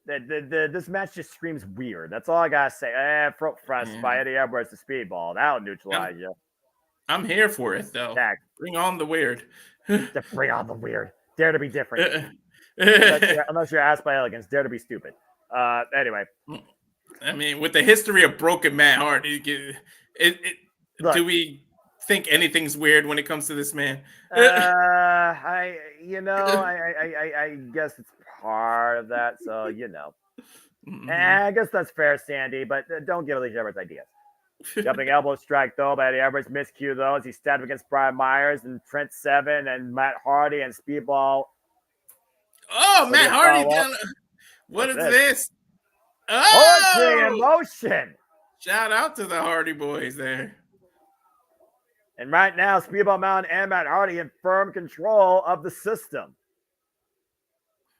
[SPEAKER 15] This match just screams weird. That's all I gotta say. Throat thrust by Eddie Edwards to Speedball. That'll neutralize you.
[SPEAKER 16] I'm here for it, though.
[SPEAKER 15] Tag.
[SPEAKER 16] Bring on the weird.
[SPEAKER 15] Just bring on the weird. Dare to be different. unless you're asked by elegance, dare to be stupid. Anyway.
[SPEAKER 16] I mean, with the history of broken Matt Hardy, do we think anything's weird when it comes to this man?
[SPEAKER 15] I guess it's part of that. So, I guess that's fair, Sandy, but don't give Alisha Edwards ideas. Jumping elbow strike, though, by Eddie Edwards. Miscue, though, as he stabbed against Brian Myers and Trent 7 and Matt Hardy and Speedball.
[SPEAKER 16] Oh, so Matt Hardy. What is this?
[SPEAKER 15] Poetry in motion.
[SPEAKER 16] Shout out to the Hardy boys there.
[SPEAKER 15] And right now, Speedball Mountain and Matt Hardy in firm control of the system.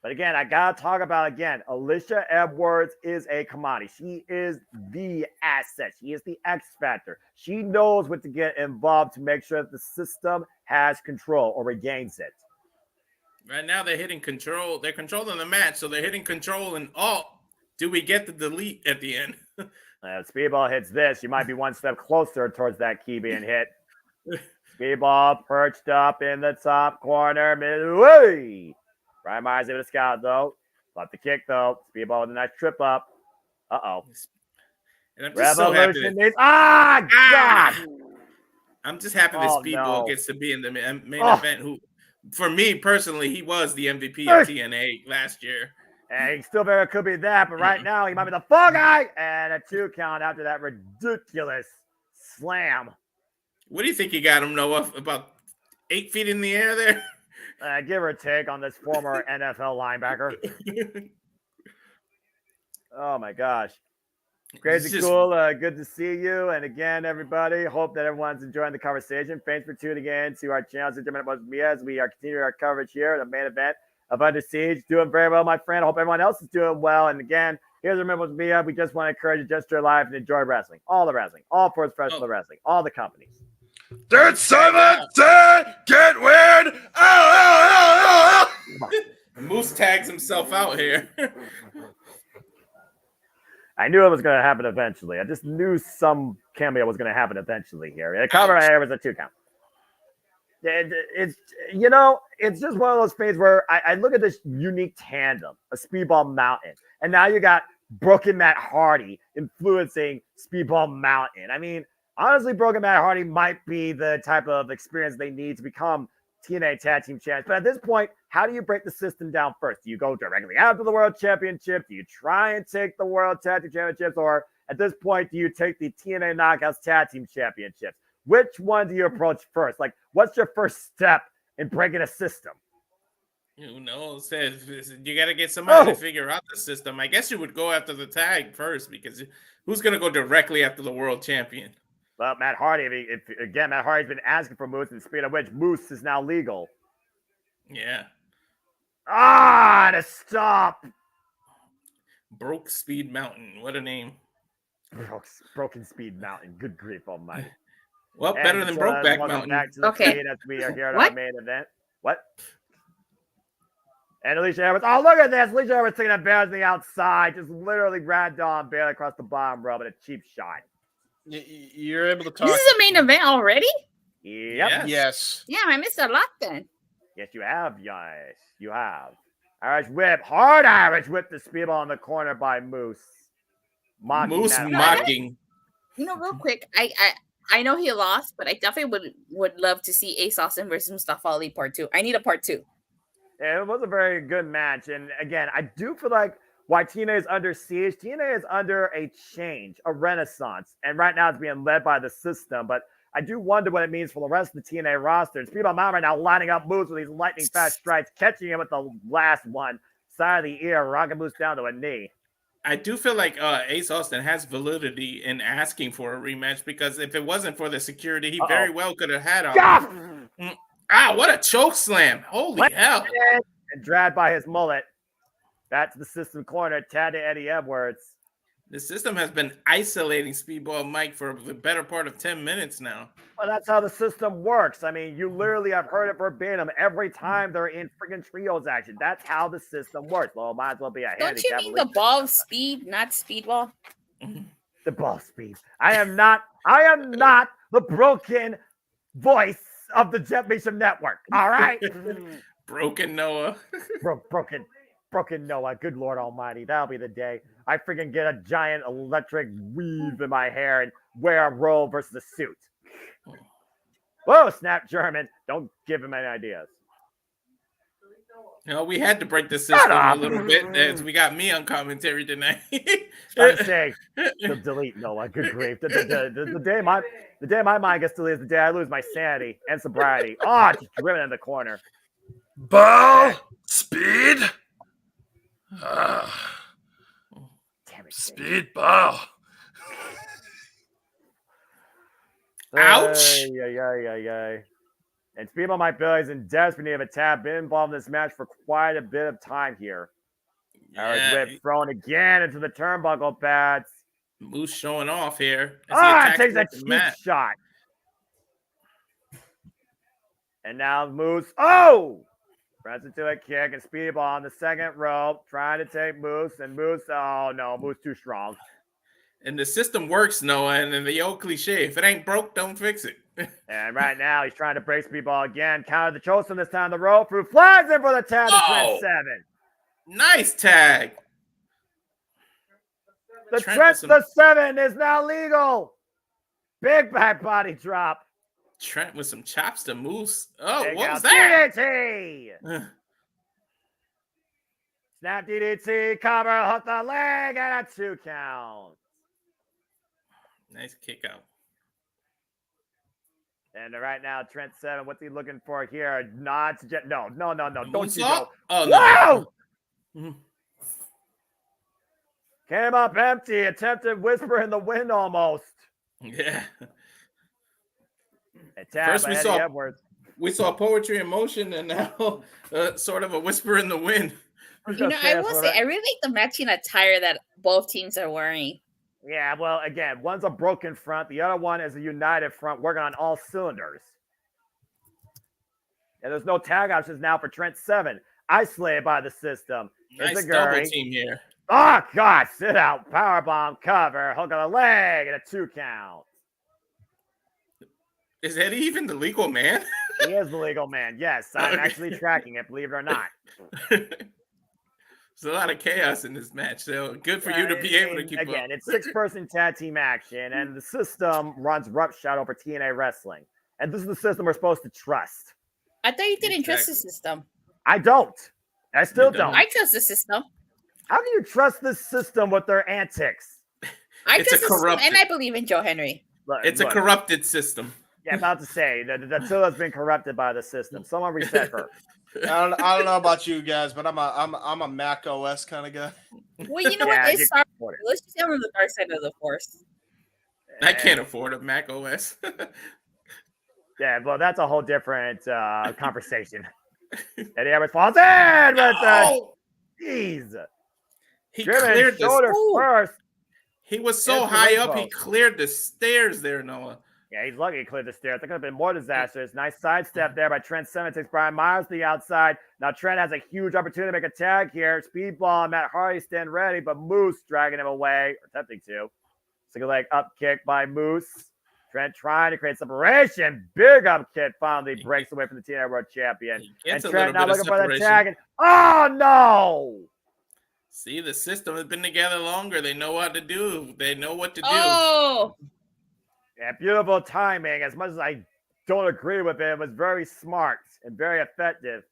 [SPEAKER 15] But again, I got to talk about, Alisha Edwards is a commodity. She is the asset. She is the X factor. She knows what to get involved to make sure that the system has control or regains it.
[SPEAKER 16] Right now, they're hitting control. They're controlling the match, so they're hitting control and all. Do we get the delete at the end?
[SPEAKER 15] Speedball hits this. You might be one step closer towards that key being hit. Speedball perched up in the top corner. Midway. Brian Myers able to scout, though. Love the kick, though. Speedball with a nice trip up. Uh-oh.
[SPEAKER 16] And I'm just so happy that,
[SPEAKER 15] God!
[SPEAKER 16] I'm just happy that Speedball gets to be in the main event. Who, for me personally, he was the MVP of TNA last year.
[SPEAKER 15] And he still very could be that, but right now he might be the fall guy. And a 2 count after that ridiculous slam.
[SPEAKER 16] What do you think you got him, Noah? About 8 feet in the air there?
[SPEAKER 15] Give or take on this former NFL linebacker. Oh, my gosh. Crazy cool. Good to see you. And again, everybody, hope that everyone's enjoying the conversation. Thanks for tuning in to our channel, as we are continuing our coverage here, the main event of Under Siege. Doing very well, my friend. I hope everyone else is doing well. And again, here's Remember With Mia. We just want to encourage you just to live and enjoy wrestling. All the wrestling. All professional wrestling. All the companies.
[SPEAKER 19] Did 17 get weird?
[SPEAKER 16] Moose tags himself out here.
[SPEAKER 15] I knew it was going to happen eventually. I just knew some cameo was going to happen eventually here. The cover here was a 2 count. It's just one of those things where I look at this unique tandem, a Speedball Mountain, and now you got Broken Matt Hardy influencing Speedball Mountain. I mean, honestly, Broken Matt Hardy might be the type of experience they need to become TNA Tag Team Champs. But at this point, how do you break the system down first? Do you go directly after the World Championship? Do you try and take the World Tag Team Championships? Or at this point, do you take the TNA Knockouts Tag Team Championships? Which one do you approach first? Like, what's your first step in breaking a system?
[SPEAKER 16] Who knows? You got to get somebody to figure out the system. I guess you would go after the tag first, because who's going to go directly after the World Champion?
[SPEAKER 15] Well, Matt Hardy, Matt Hardy's been asking for Moose, and speaking of which, Moose is now legal.
[SPEAKER 16] Yeah.
[SPEAKER 15] To stop.
[SPEAKER 16] Broke Speed Mountain. What a name.
[SPEAKER 15] Broken Speed Mountain. Good grief almighty.
[SPEAKER 16] Well, better than Brokeback Mountain.
[SPEAKER 15] Back to the feed as we are here at our main event. What? And Alisha Edwards. Oh, look at this. Alisha Edwards taking advantage of the outside. Just literally ran on barely across the bottom row, but a cheap shot.
[SPEAKER 17] You're able to talk.
[SPEAKER 18] This is a main event already?
[SPEAKER 15] Yep.
[SPEAKER 17] Yes.
[SPEAKER 18] Yeah, I missed a lot then.
[SPEAKER 15] Yes, you have. Yes, you have. Irish whip. Hard Irish whip. The Speedball in the corner by Moose.
[SPEAKER 16] Moose mocking.
[SPEAKER 18] Real quick, I know he lost, but I definitely would love to see Ace Austin versus Mustafa Ali part 2. I need a part 2.
[SPEAKER 15] Yeah, it was a very good match. And again, I do feel like why TNA is under siege. TNA is under a change, a renaissance. And right now it's being led by the system. But I do wonder what it means for the rest of the TNA roster. And Speedball Mountain right now lining up moves with these lightning fast strikes, catching him with the last one. Side of the ear, rocking Moose down to a knee.
[SPEAKER 16] I do feel like Ace Austin has validity in asking for a rematch, because if it wasn't for the security, he very well could have had a... what a choke slam. Holy hell.
[SPEAKER 15] And dragged by his mullet. That's the system corner. Tad to Eddie Edwards.
[SPEAKER 16] The system has been isolating Speedball Mike for the better part of 10 minutes now.
[SPEAKER 15] Well, that's how the system works. I mean, you literally have heard it verbatim every time they're in freaking trios action. That's how the system works. Well, might as well be a handicap.
[SPEAKER 18] Don't you mean the ball of speed, not Speedball?
[SPEAKER 15] The ball speed. I am not the broken voice of the Jeff Meacham Network. All right.
[SPEAKER 16] Broken Noah.
[SPEAKER 15] Broken Noah. Good Lord Almighty. That'll be the day I freaking get a giant electric weave in my hair and wear a robe versus a suit. Whoa, snap German. Don't give him any ideas.
[SPEAKER 16] No, we had to break the system a little bit as we got me on commentary tonight.
[SPEAKER 15] I'm saying, delete Noah. Good grief. The day my mind gets deleted is the day I lose my sanity and sobriety. Oh, just driven in the corner.
[SPEAKER 19] Ball, speed.
[SPEAKER 15] Damn it,
[SPEAKER 19] speed ball.
[SPEAKER 16] Ouch.
[SPEAKER 15] Yay. And Speedball, my Billy's in desperate need of a tab. Been involved in this match for quite a bit of time here. Whip thrown again into the turnbuckle pads.
[SPEAKER 16] Moose showing off here.
[SPEAKER 15] Takes a cheap shot. And now Moose. Oh! Runs into a kick and Speedball on the second rope. Trying to take Moose. And Moose, oh no, Moose too strong.
[SPEAKER 16] And the system works, Noah. And then the old cliche, if it ain't broke, don't fix it.
[SPEAKER 15] And right now, he's trying to break Speedball again. Counter the chosen this time. The rope through. Flags in for the tag to Trent 7.
[SPEAKER 16] Nice tag.
[SPEAKER 15] The Trent the 7 is now legal. Big back body drop.
[SPEAKER 16] Trent with some chops to Moose. Oh,
[SPEAKER 15] Big
[SPEAKER 16] what was that?
[SPEAKER 15] DDT. Snap DDT. Cover. Hook the leg. And a 2 count.
[SPEAKER 16] Nice kick out.
[SPEAKER 15] And right now, Trent 7, what's he looking for here? No. Don't you
[SPEAKER 16] go.
[SPEAKER 15] go.
[SPEAKER 16] Oh,
[SPEAKER 15] no.
[SPEAKER 16] Whoa!
[SPEAKER 15] Came up empty. Attempted whisper in the wind almost.
[SPEAKER 16] Yeah.
[SPEAKER 15] First
[SPEAKER 16] we saw poetry in motion and now sort of a whisper in the wind.
[SPEAKER 18] I will say, I really like the matching attire that both teams are wearing.
[SPEAKER 15] Yeah, well, again, one's a broken front. The other one is a united front working on all cylinders. And there's no tag options now for Trent 7. Isolated by the system.
[SPEAKER 16] Nice double team here.
[SPEAKER 15] Oh, God. Sit out. Powerbomb cover. Hook on the leg and a 2 count.
[SPEAKER 16] Is Eddie even the legal man?
[SPEAKER 15] He is the legal man. Yes, I'm actually tracking it, believe it or not.
[SPEAKER 16] There's a lot of chaos in this match, so good for you to be able to keep up.
[SPEAKER 15] Again, it's 6-person tag team action, and the system runs roughshod over TNA wrestling. And this is the system we're supposed to trust.
[SPEAKER 18] I thought you didn't trust the system.
[SPEAKER 15] I don't. I still don't.
[SPEAKER 18] I trust the system.
[SPEAKER 15] How do you trust this system with their antics?
[SPEAKER 18] I trust the system, and I believe in Joe Henry.
[SPEAKER 16] It's a corrupted system.
[SPEAKER 15] Yeah, I'm about to say that Datila's been corrupted by the system. Someone reset her.
[SPEAKER 17] I don't know about you guys, but I'm a Mac OS kind of guy.
[SPEAKER 18] Well, you know what? Let's just get on the dark side of the force.
[SPEAKER 16] I can't afford a Mac OS.
[SPEAKER 15] Yeah, well, that's a whole different conversation. Eddie Edwards falls in with the jeez.
[SPEAKER 16] He cleared the
[SPEAKER 15] first.
[SPEAKER 16] He was so high up, he cleared the stairs there, Noah.
[SPEAKER 15] Yeah, he's lucky he cleared the stairs. That could have been more disastrous. Nice sidestep there by Trent 7. Takes Brian Myers to the outside. Now Trent has a huge opportunity to make a tag here. Speedball and Matt Hardy stand ready, but Moose dragging him away, or attempting to. Single leg up kick by Moose. Trent trying to create separation. Big up kick finally breaks away from the TNA World Champion. And Trent now looking for the tag. And, oh, no!
[SPEAKER 16] See, the system has been together longer. They know what to do. They know what to do.
[SPEAKER 18] Oh!
[SPEAKER 15] Yeah, beautiful timing. As much as I don't agree with it, it was very smart and very effective.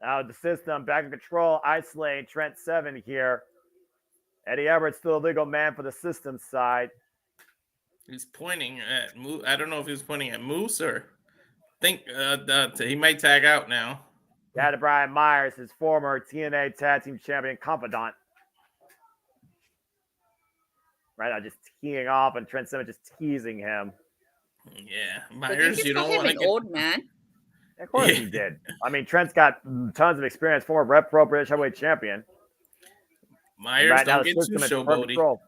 [SPEAKER 15] Now the system back in control, isolating Trent 7 here. Eddie Edwards still a legal man for the system side.
[SPEAKER 16] He's pointing at Moose. I don't know if he was pointing at Moose or think he might tag out now.
[SPEAKER 15] Yeah, to Brian Myers, his former TNA Tag Team Champion confidant. Right now, just teeing off, and Trent 7 just teasing him.
[SPEAKER 16] Yeah, Myers, you don't want to
[SPEAKER 18] get old man.
[SPEAKER 15] Of course he did. I mean, Trent's got tons of experience. Former Rep Pro British Heavyweight Champion.
[SPEAKER 16] Myers right don't get too showboaty.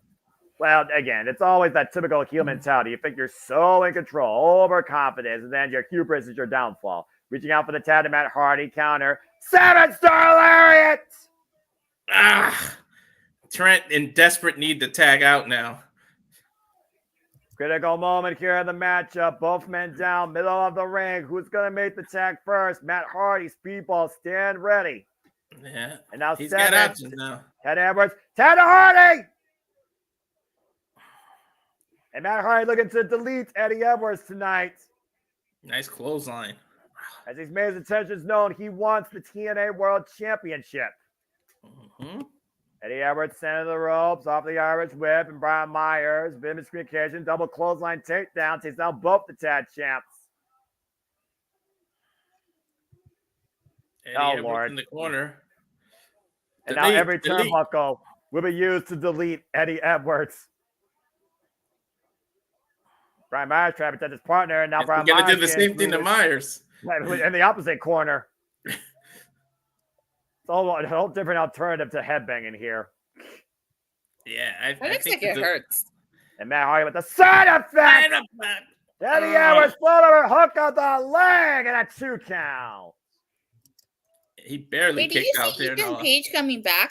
[SPEAKER 15] Well, again, it's always that typical heel mentality. You think you're so in control, overconfident, and then your hubris is your downfall. Reaching out for the tag to Matt Hardy, counter. 7-star lariat!
[SPEAKER 16] Trent in desperate need to tag out now.
[SPEAKER 15] Critical moment here in the matchup. Both men down, middle of the ring. Who's going to make the tag first? Matt Hardy, Speedball, stand ready.
[SPEAKER 16] Yeah.
[SPEAKER 15] And now
[SPEAKER 16] he's
[SPEAKER 15] Seven,
[SPEAKER 16] got options now.
[SPEAKER 15] Ted Edwards, Ted Hardy! And Matt Hardy looking to delete Eddie Edwards tonight.
[SPEAKER 16] Nice clothesline.
[SPEAKER 15] As he's made his intentions known, he wants the TNA World Championship.
[SPEAKER 16] Mm-hmm.
[SPEAKER 15] Eddie Edwards center the ropes off the Irish whip, and Brian Myers, bit of miscommunication, double clothesline takedown, takes down both the tag champs.
[SPEAKER 16] Eddie Edwards
[SPEAKER 15] Lord.
[SPEAKER 16] in the corner.
[SPEAKER 15] And now every turnbuckle will be used to delete Eddie Edwards. Brian Myers trying to protect his partner, and now Brian Myers
[SPEAKER 16] gonna do the same thing to Myers.
[SPEAKER 15] In the opposite corner. It's a whole different alternative to headbanging here.
[SPEAKER 16] Yeah,
[SPEAKER 18] I looks like it hurts.
[SPEAKER 15] And Matt Hardy with the side effect. Eddie Edwards float over, hook of the leg, and a 2 count.
[SPEAKER 16] He barely kicked out there.
[SPEAKER 18] Ethan Page coming back?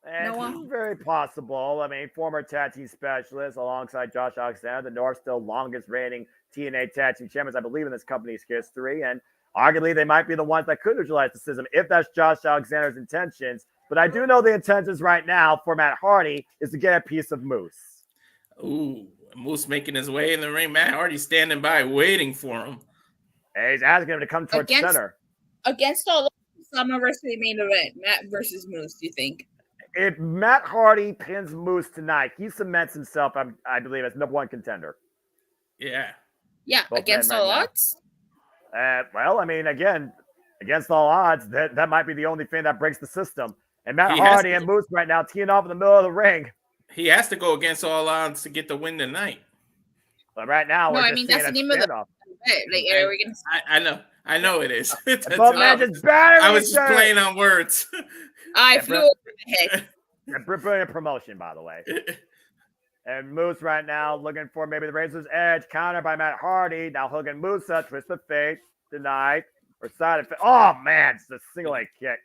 [SPEAKER 15] And it's very possible. I mean, former tag team specialist alongside Josh Alexander, the North still longest reigning TNA tag team champions, I believe, in this company's history. And arguably, they might be the ones that could utilize the system if that's Josh Alexander's intentions. But I do know the intentions right now for Matt Hardy is to get a piece of Moose.
[SPEAKER 16] Ooh, Moose making his way in the ring. Matt Hardy standing by, waiting for him.
[SPEAKER 15] And he's asking him to come towards center.
[SPEAKER 18] Against all Slammiversary main event, Matt versus Moose, do you think?
[SPEAKER 15] If Matt Hardy pins Moose tonight, he cements himself, I believe, as number 1 contender.
[SPEAKER 16] Yeah.
[SPEAKER 18] Yeah,
[SPEAKER 15] Both
[SPEAKER 18] against all odds?
[SPEAKER 15] Well, I mean, again, against all odds, that might be the only thing that breaks the system. And Matt Hardy and Moose right now teeing off in the middle of the ring.
[SPEAKER 16] He has to go against all odds to get the win tonight.
[SPEAKER 15] But right now, we're just
[SPEAKER 18] that's the name of the like, are we gonna...
[SPEAKER 16] I know it is.
[SPEAKER 15] I
[SPEAKER 16] was just playing on words.
[SPEAKER 18] I flew over the head.
[SPEAKER 15] Brilliant promotion, by the way. And Moose right now looking for maybe the Razor's Edge, counter by Matt Hardy. Now hooking Moose up, twist of fate, denied, or side of fate. Oh, man, it's a single leg kick.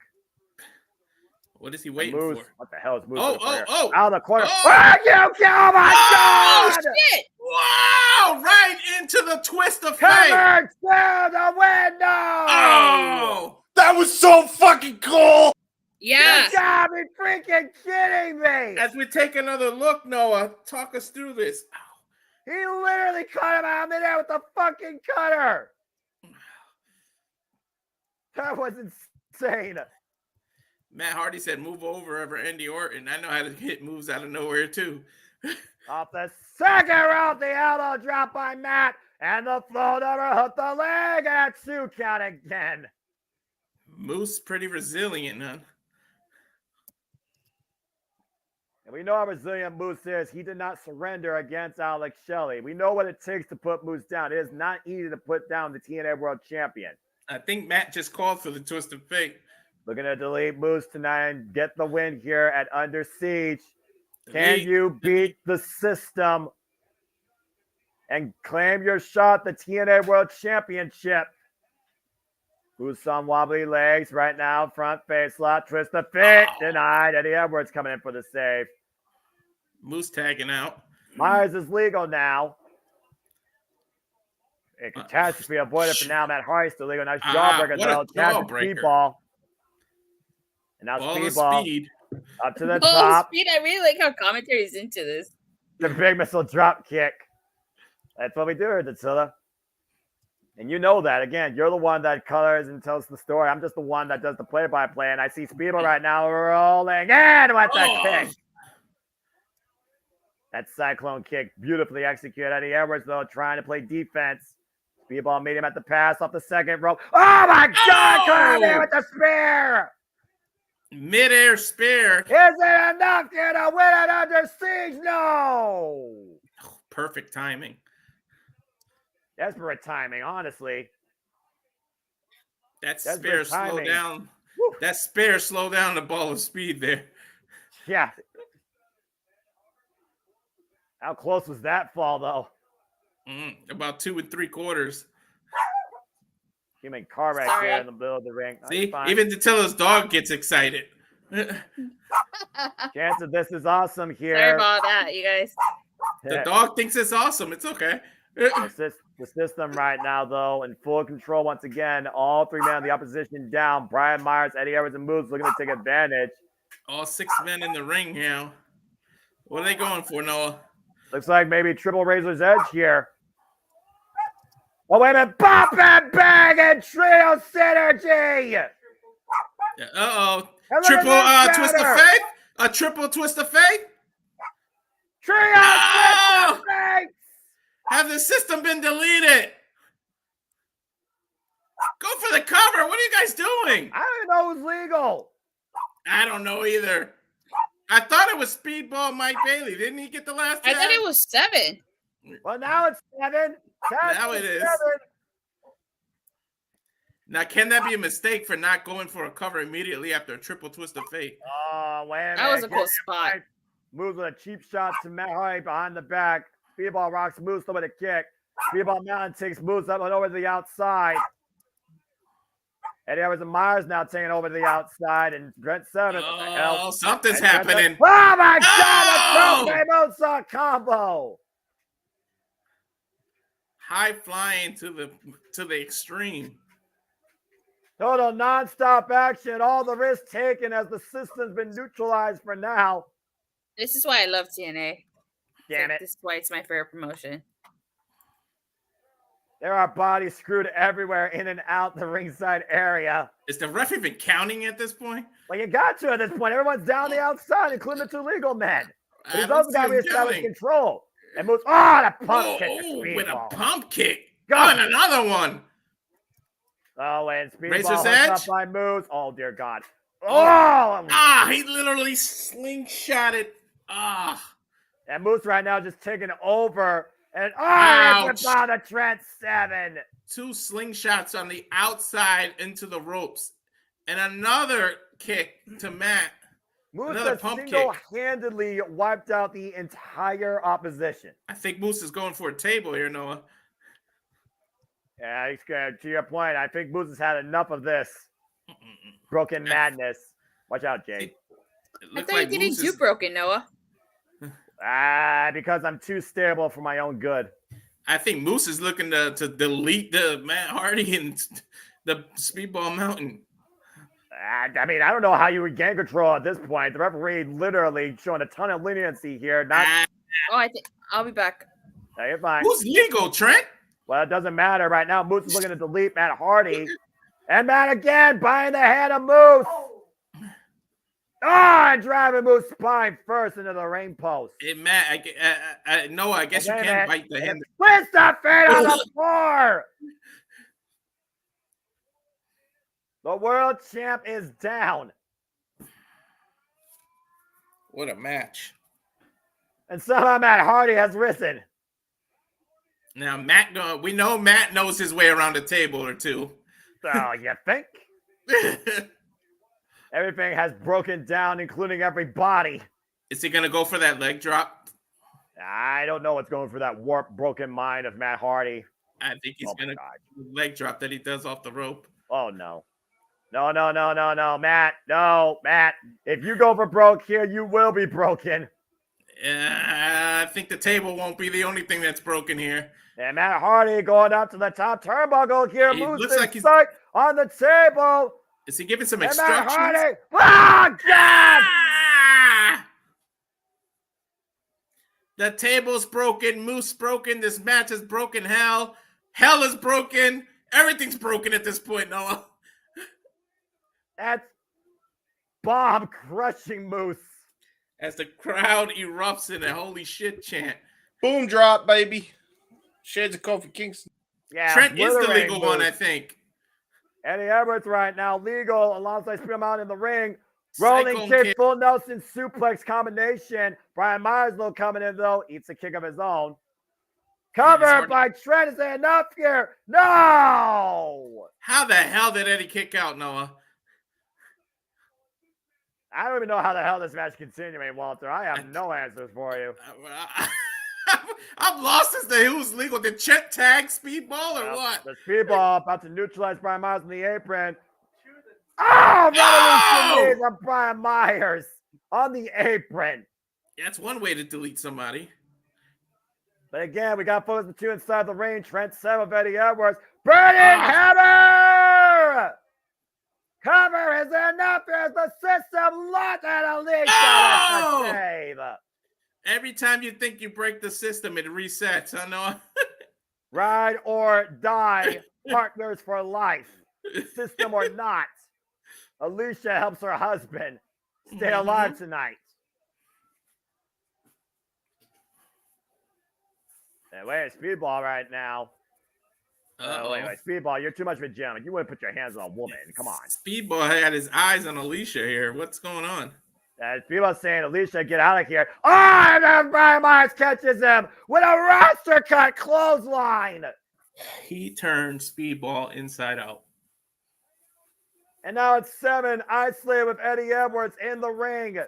[SPEAKER 16] What is he waiting
[SPEAKER 15] Moose,
[SPEAKER 16] for?
[SPEAKER 15] what the hell is Moose?
[SPEAKER 16] Oh.
[SPEAKER 15] Out of the corner.
[SPEAKER 16] Oh,
[SPEAKER 15] oh my God!
[SPEAKER 18] Shit!
[SPEAKER 16] Wow! Right into the twist of fate.
[SPEAKER 15] Coming to the window!
[SPEAKER 16] Oh!
[SPEAKER 19] That was so fucking cool!
[SPEAKER 18] Yeah.
[SPEAKER 15] You gotta be freaking kidding me!
[SPEAKER 16] As we take another look, Noah, talk us through this.
[SPEAKER 15] He literally cut him out in there with the fucking cutter. That was insane.
[SPEAKER 16] Matt Hardy said, "Move over Randy Orton." I know how to hit moves out of nowhere too.
[SPEAKER 15] Off the second rope, the elbow drop by Matt, and the float over hooked the leg, and a 2 count again.
[SPEAKER 16] Moose pretty resilient, huh?
[SPEAKER 15] And we know how resilient Moose is. He did not surrender against Alex Shelley. We know what it takes to put Moose down. It is not easy to put down the TNA World Champion.
[SPEAKER 16] I think Matt just called for the twist of fate.
[SPEAKER 15] Looking to delete Moose tonight and get the win here at Under Siege. Can you beat the system and claim your shot at the TNA World Championship? Moose on wobbly legs right now. Front face lock, twist the fate. Denied. Eddie Edwards coming in for the save.
[SPEAKER 16] Moose tagging out.
[SPEAKER 15] Myers is legal now. A catastrophe avoided for now. Matt Hardy still legal. Nice jawbreaker though. Speedball. And now Speedball
[SPEAKER 16] speed.
[SPEAKER 15] Up to the top.
[SPEAKER 18] Speed. I really like how commentary is into this.
[SPEAKER 15] The big missile drop kick. That's what we do here, Datila. And you know that. Again, you're the one that colors and tells the story. I'm just the one that does the play-by-play. And I see Speedball right now rolling. And what the kick. That cyclone kick beautifully executed. Eddie Edwards, though, trying to play defense. Speedball meet him at the pass off the second rope. Oh, my God! Come in with the spear!
[SPEAKER 16] Mid-air spear.
[SPEAKER 15] Is it enough here to win it Under Siege? No!
[SPEAKER 16] Perfect timing.
[SPEAKER 15] Desperate timing, honestly.
[SPEAKER 16] That spear slowed down. Woo. That spear slowed down the ball of speed there.
[SPEAKER 15] Yeah. How close was that fall, though?
[SPEAKER 16] About 2 3/4.
[SPEAKER 15] Human car right there in the middle of the ring.
[SPEAKER 16] See, even Datila's dog gets excited.
[SPEAKER 15] Chance of this is awesome here.
[SPEAKER 18] Sorry about that, you guys.
[SPEAKER 16] The dog thinks it's awesome. It's okay.
[SPEAKER 15] The system right now, though, in full control once again. All 3 men of the opposition down. Brian Myers, Eddie Edwards, and Moose looking to take advantage.
[SPEAKER 16] All 6 men in the ring now. What are they going for, Noah?
[SPEAKER 15] Looks like maybe triple Razor's Edge here. Oh, wait a minute. Bop and bang and trio synergy.
[SPEAKER 16] Uh-oh. Triple twist of fate? A triple twist of fate?
[SPEAKER 15] Trio twist of fate!
[SPEAKER 16] Have the system been deleted? Go for the cover. What are you guys doing?
[SPEAKER 15] I don't even know who's legal.
[SPEAKER 16] I don't know either. I thought it was Speedball Mike Bailey. Didn't he get the last
[SPEAKER 18] I thought it was 7.
[SPEAKER 15] Well, now it's 7.
[SPEAKER 16] Now it is. Now, can that be a mistake for not going for a cover immediately after a triple twist of fate?
[SPEAKER 15] Oh, wait a minute.
[SPEAKER 18] That was a cool spot.
[SPEAKER 15] Moves with a cheap shot to Matt Hardy behind the back. Speedball rocks Moose with a kick. Speedball Mountain takes Moose up and over to the outside. Eddie Edwards and Myers now taking over to the outside. And Trent 7.
[SPEAKER 16] Oh, something's happening.
[SPEAKER 15] Oh, my God. A moonsault combo.
[SPEAKER 16] High flying to the extreme.
[SPEAKER 15] Total nonstop action. All the risks taken as the system's been neutralized for now.
[SPEAKER 18] This is why I love TNA.
[SPEAKER 15] Damn it.
[SPEAKER 18] This is why it's my favorite promotion.
[SPEAKER 15] There are bodies screwed everywhere in and out the ringside area.
[SPEAKER 16] Is the ref even counting at this point?
[SPEAKER 15] Well, you got to at this point. Everyone's down the outside, including the 2 legal men. But he's also got to reestablish control. And moves. Oh, the pump kick.
[SPEAKER 16] With a pump kick. And another one.
[SPEAKER 15] Oh, and Speedball
[SPEAKER 16] Razor's Edge.
[SPEAKER 15] Up by moves. Oh, dear God. Oh!
[SPEAKER 16] He literally slingshotted.
[SPEAKER 15] And Moose right now just taking over. And
[SPEAKER 16] Ouch.
[SPEAKER 15] It's about a Trent 7.
[SPEAKER 16] 2 slingshots on the outside into the ropes. And another kick to Matt.
[SPEAKER 15] Moose
[SPEAKER 16] Another
[SPEAKER 15] has
[SPEAKER 16] pump kick.
[SPEAKER 15] single-handedly wiped out the entire opposition.
[SPEAKER 16] I think Moose is going for a table here, Noah.
[SPEAKER 15] Yeah, to your point, I think Moose has had enough of this broken madness. Watch out, Jay.
[SPEAKER 18] I thought you didn't do broken, Noah.
[SPEAKER 15] Because I'm too stable for my own good.
[SPEAKER 16] I think Moose is looking to delete the Matt Hardy and the Speedball Mountain.
[SPEAKER 15] I mean, I don't know how you regain control at this point. The referee literally showing a ton of leniency here.
[SPEAKER 18] I think I'll be back.
[SPEAKER 15] No, you're fine.
[SPEAKER 16] Who's legal, Trent?
[SPEAKER 15] Well, it doesn't matter right now. Moose is looking to delete Matt Hardy. And Matt again buying the head of Moose. And driving Moose spine first into the ring post.
[SPEAKER 16] Hey, Matt, Noah, I guess you can't bite the hand.
[SPEAKER 15] Twist the feet on the floor. The world champ is down.
[SPEAKER 16] What a match.
[SPEAKER 15] And somehow Matt Hardy has risen.
[SPEAKER 16] Now, we know Matt knows his way around a table or two.
[SPEAKER 15] So, you think? Everything has broken down, including everybody.
[SPEAKER 16] Is he going to go for that leg drop?
[SPEAKER 15] I don't know what's going for that warped, broken mind of Matt Hardy.
[SPEAKER 16] I think he's going to leg drop that he does off the rope.
[SPEAKER 15] Oh, no. No, Matt. No, Matt. If you go for broke here, you will be broken.
[SPEAKER 16] I think the table won't be the only thing that's broken here.
[SPEAKER 15] And Matt Hardy going up to the top turnbuckle here. Moves
[SPEAKER 16] looks like he's
[SPEAKER 15] on the table.
[SPEAKER 16] Is he giving some
[SPEAKER 15] and
[SPEAKER 16] instructions?
[SPEAKER 15] Matt Hardy. Oh, God!
[SPEAKER 16] The table's broken. Moose broken. This match is broken. Hell is broken. Everything's broken at this point, Noah.
[SPEAKER 15] That's bomb crushing Moose.
[SPEAKER 16] As the crowd erupts in a holy shit chant.
[SPEAKER 17] Boom drop, baby. Shades of Kofi Kingston.
[SPEAKER 15] Yeah,
[SPEAKER 16] Trent is the legal one, I think.
[SPEAKER 15] Eddie Edwards right now, legal, alongside Speedball in the ring. Rolling
[SPEAKER 16] Cyclone
[SPEAKER 15] kick,
[SPEAKER 16] kick.
[SPEAKER 15] full Nelson suplex combination. Brian Myers, though, coming in, though. Eats a kick of his own. Covered by Trent. Is there enough here? No!
[SPEAKER 16] How the hell did Eddie kick out, Noah?
[SPEAKER 15] I don't even know how the hell this match is continuing, Walter. I have no answers for you.
[SPEAKER 16] I'm lost as to who's legal. Did Chet tag Speedball or what?
[SPEAKER 15] The Speedball about to neutralize Brian Myers in the apron. Oh, revolution knees of Brian Myers on the apron.
[SPEAKER 16] That's one way to delete somebody.
[SPEAKER 15] But again, we got focus the two inside the ring. Trent 7 of Eddie Edwards. Burning hammer! Cover is enough. Here's the system. Lock and Alisha.
[SPEAKER 16] Oh!
[SPEAKER 15] That's a save.
[SPEAKER 16] Every time you think you break the system, it resets. I know.
[SPEAKER 15] Ride or die. Partners for life. System or not. Alisha helps her husband stay alive tonight. Hey, wait, Speedball right now. Wait, Speedball, you're too much of a gentleman. You wouldn't put your hands on a woman. Come on.
[SPEAKER 16] Speedball had his eyes on Alisha here. What's going on?
[SPEAKER 15] Speedball's saying, Alisha, get out of here. Oh, and then Brian Myers catches him with a roster cut clothesline.
[SPEAKER 16] He turned Speedball inside out.
[SPEAKER 15] And now it's 7. I Slay with Eddie Edwards in the ring.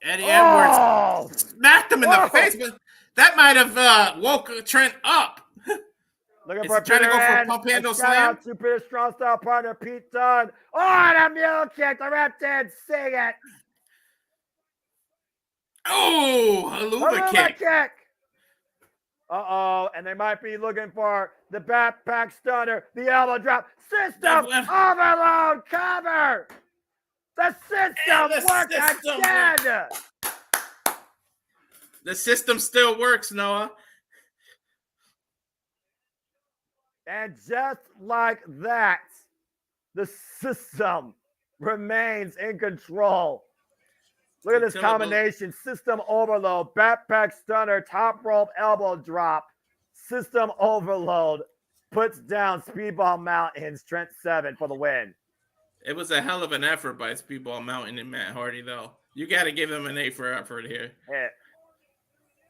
[SPEAKER 16] Eddie Edwards smacked him in the face, but that might have woke Trent up.
[SPEAKER 15] Looking
[SPEAKER 16] Is
[SPEAKER 15] for
[SPEAKER 16] he trying to go for a
[SPEAKER 15] Peter
[SPEAKER 16] pump handle
[SPEAKER 15] Shout
[SPEAKER 16] slam?
[SPEAKER 15] out to Peter Strong Style partner Pete Dunne. Oh, and a mule kick. The ref did sing it.
[SPEAKER 16] Oh, Haluva kick.
[SPEAKER 15] Uh-oh, and they might be looking for the backpack stunner, the elbow drop. System overload cover. The system works again.
[SPEAKER 16] The system still works, Noah.
[SPEAKER 15] And just like that, the system remains in control. Look at this combination. System overload, backpack stunner, top rope elbow drop. System overload puts down Speedball Mountains, Trent 7 for the win.
[SPEAKER 16] It was a hell of an effort by Speedball Mountain and Matt Hardy, though. You got to give them an A for effort here.
[SPEAKER 15] Yeah.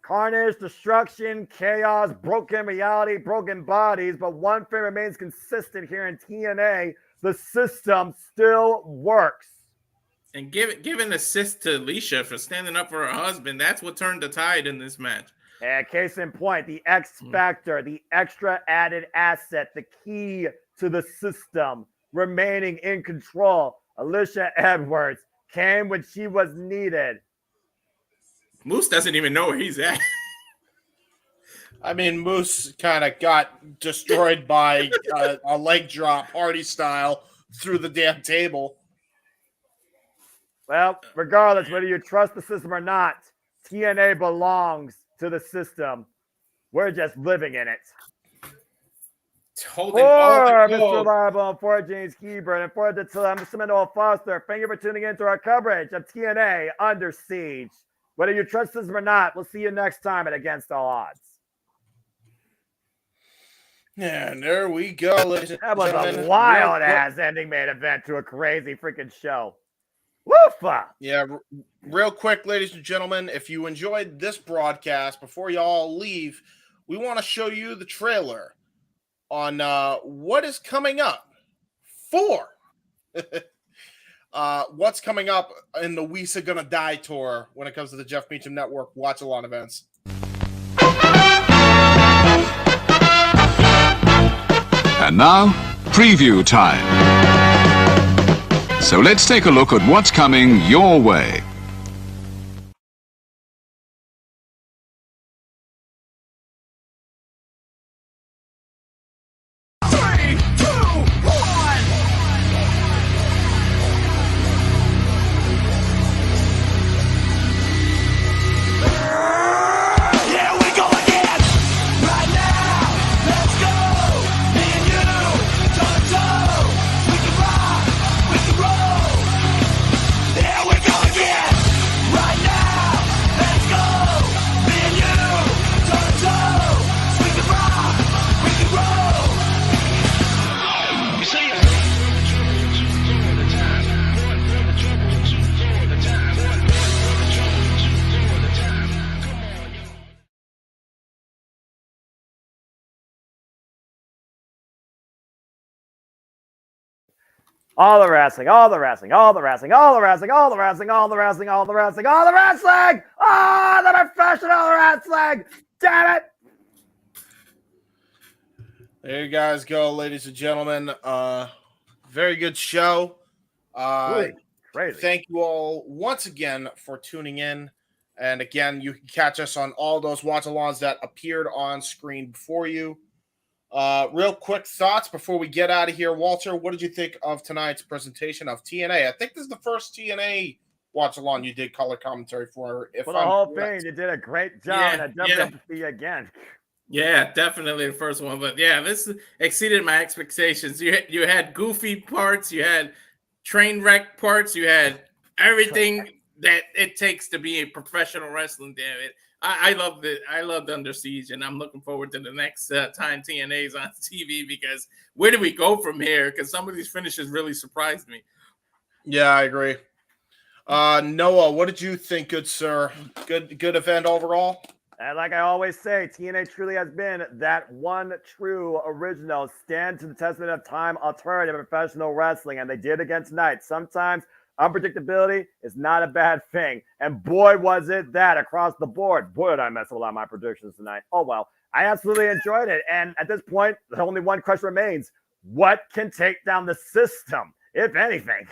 [SPEAKER 15] Carnage, destruction, chaos, broken reality, broken bodies, but one thing remains consistent here in TNA. The system still works.
[SPEAKER 16] And give an assist to Alisha for standing up for her husband. That's what turned the tide in this match.
[SPEAKER 15] And case in point, the X factor, the extra added asset, the key to the system remaining in control. Alisha Edwards came when she was needed.
[SPEAKER 16] Moose doesn't even know where he's at.
[SPEAKER 17] I mean, Moose kind of got destroyed by a leg drop, Hardy style, through the damn table.
[SPEAKER 15] Well, regardless whether you trust the system or not, TNA belongs to the system. We're just living in it. For Mr. Reliable and for James Hebert and for Datila, I'm Mr. Foster. Thank you for tuning in to our coverage of TNA Under Siege. Whether you trust us or not, we'll see you next time at Against All Odds.
[SPEAKER 17] And there we go, ladies and
[SPEAKER 15] That was
[SPEAKER 17] gentlemen.
[SPEAKER 15] a wild-ass ending main event to a crazy freaking show. Woofa!
[SPEAKER 17] Yeah, real quick, ladies and gentlemen, if you enjoyed this broadcast, before y'all leave, we want to show you the trailer on what is coming up for what's coming up in the Weesa Gonna Die tour when it comes to the Jeff Meacham Network watch-along events.
[SPEAKER 1] And now, preview time. So let's take a look at what's coming your way.
[SPEAKER 15] All the wrestling, all the wrestling, all the wrestling, all the wrestling, all the wrestling, all the wrestling, all the wrestling, all the wrestling! Oh, the professional wrestling! Damn it!
[SPEAKER 17] There you guys go, ladies and gentlemen. Very good show.
[SPEAKER 15] Really crazy.
[SPEAKER 17] Thank you all once again for tuning in. And again, you can catch us on all those watch-alongs that appeared on screen before you. Real quick thoughts before we get out of here. Walter, what did you think of tonight's presentation of TNA? I think this is the first TNA watch-along you did color commentary for.
[SPEAKER 15] For the whole thing, you did a great job. And I jumped up to see you again.
[SPEAKER 16] Yeah, definitely the first one. But yeah, this exceeded my expectations. You had goofy parts, you had train wreck parts, you had everything that it takes to be a professional wrestling. Damn it. I loved it. I loved Under Siege, and I'm looking forward to the next time TNA is on TV, because where do we go from here? Because some of these finishes really surprised me.
[SPEAKER 17] Yeah, I agree. Noah, what did you think, good sir? Good event overall?
[SPEAKER 15] And like I always say, TNA truly has been that one true original stand to the testament of time alternative in professional wrestling, and they did again tonight. Sometimes unpredictability is not a bad thing, and boy was it that across the board. Boy did I mess with a lot of my predictions tonight. Oh well, I absolutely enjoyed it, and at this point, only one question remains: what can take down the system, if anything?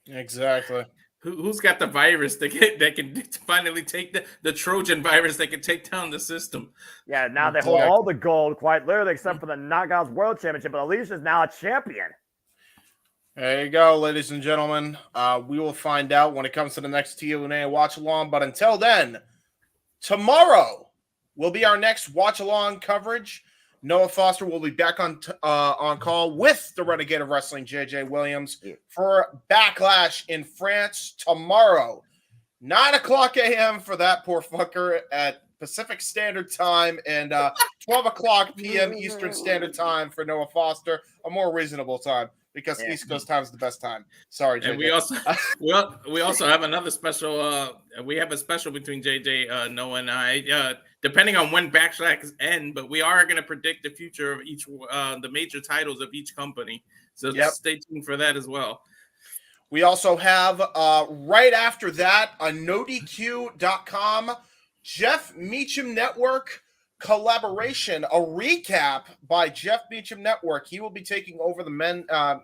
[SPEAKER 17] Exactly.
[SPEAKER 16] Who's got the virus that can finally take the Trojan virus that can take down the system?
[SPEAKER 15] Yeah, now they hold all the gold, quite literally, except for the Knockouts World Championship. But Alisha is now a champion.
[SPEAKER 17] There you go, ladies and gentlemen. We will find out when it comes to the next TNA watch along. But until then, tomorrow will be our next watch along coverage. Noah Foster will be back on call with the Renegade of Wrestling, JJ Williams, for Backlash in France tomorrow. 9 o'clock a.m. for that poor fucker at Pacific Standard Time, and 12 o'clock p.m. Eastern Standard Time for Noah Foster, a more reasonable time, because East Coast time is the best time. Sorry, JJ.
[SPEAKER 16] And we also have another special. We have a special between JJ, Noah, and I. Depending on when Backlash end, but we are going to predict the future of each the major titles of each company. So just stay tuned for that as well.
[SPEAKER 17] We also have right after that a NoDQ.com Jeff Meacham Network collaboration, a recap by Jeff Meacham Network. He will be taking over the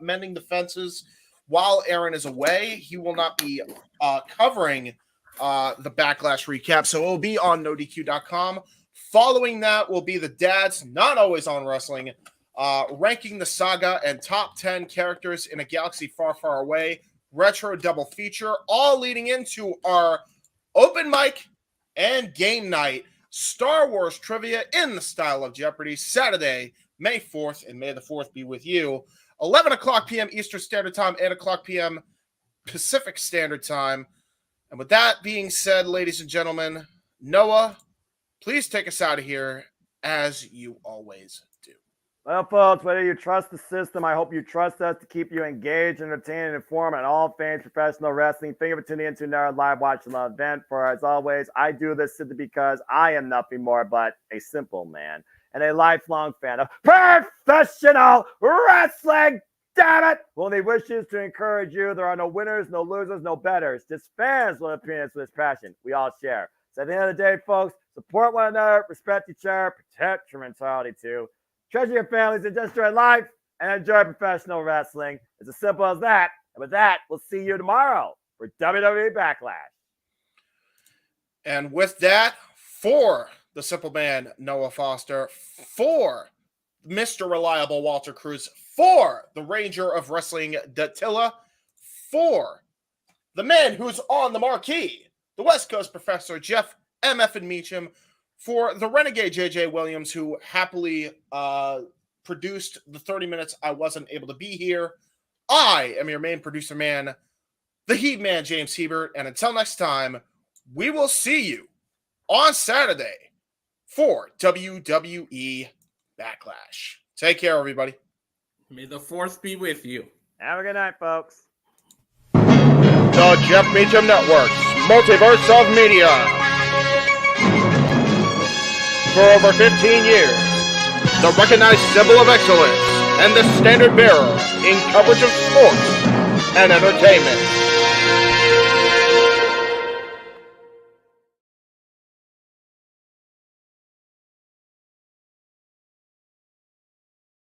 [SPEAKER 17] Mending the Fences while Aaron is away. He will not be covering the Backlash recap, so it will be on NoDQ.com. Following that will be the Dads Not Always on Wrestling, ranking the saga and top 10 characters in a galaxy far, far away. Retro double feature, all leading into our open mic and game night Star Wars trivia in the style of Jeopardy, Saturday, May 4th, and May the 4th be with you. 11 o'clock p.m. Eastern Standard Time, 8 o'clock p.m. Pacific Standard Time. And with that being said, ladies and gentlemen, Noah, please take us out of here as you always do.
[SPEAKER 15] Well, folks, whether you trust the system, I hope you trust us to keep you engaged, entertained, and informed on all things professional wrestling. Thank you for tuning into another live watching event. For as always, I do this simply because I am nothing more but a simple man and a lifelong fan of professional wrestling. Damn it! Well, only wishes to encourage you. There are no winners, no losers, no betters. Just fans with opinions with this passion we all share. So at the end of the day, folks, support one another, respect each other, protect your mentality too. Treasure your families and just enjoy life and enjoy professional wrestling. It's as simple as that. And with that, we'll see you tomorrow for WWE Backlash.
[SPEAKER 17] And with that, for the simple man, Noah Foster, for Mr. Reliable Walter Cruz, for the Ranger of Wrestling, Datila, for the man who's on the marquee, the West Coast Professor, Jeff M.F. and Meacham, for the Renegade JJ Williams, who happily produced the 30 minutes I wasn't able to be here. I am your main producer man, the Heat Man, James Hebert. And until next time, we will see you on Saturday for WWE Backlash. Take care, everybody.
[SPEAKER 16] May the 4th be with you.
[SPEAKER 15] Have a good night, folks.
[SPEAKER 14] The Jeff Meacham Network's Multiverse of Media. For over 15 years, the recognized symbol of excellence and the standard bearer in coverage of sports and entertainment.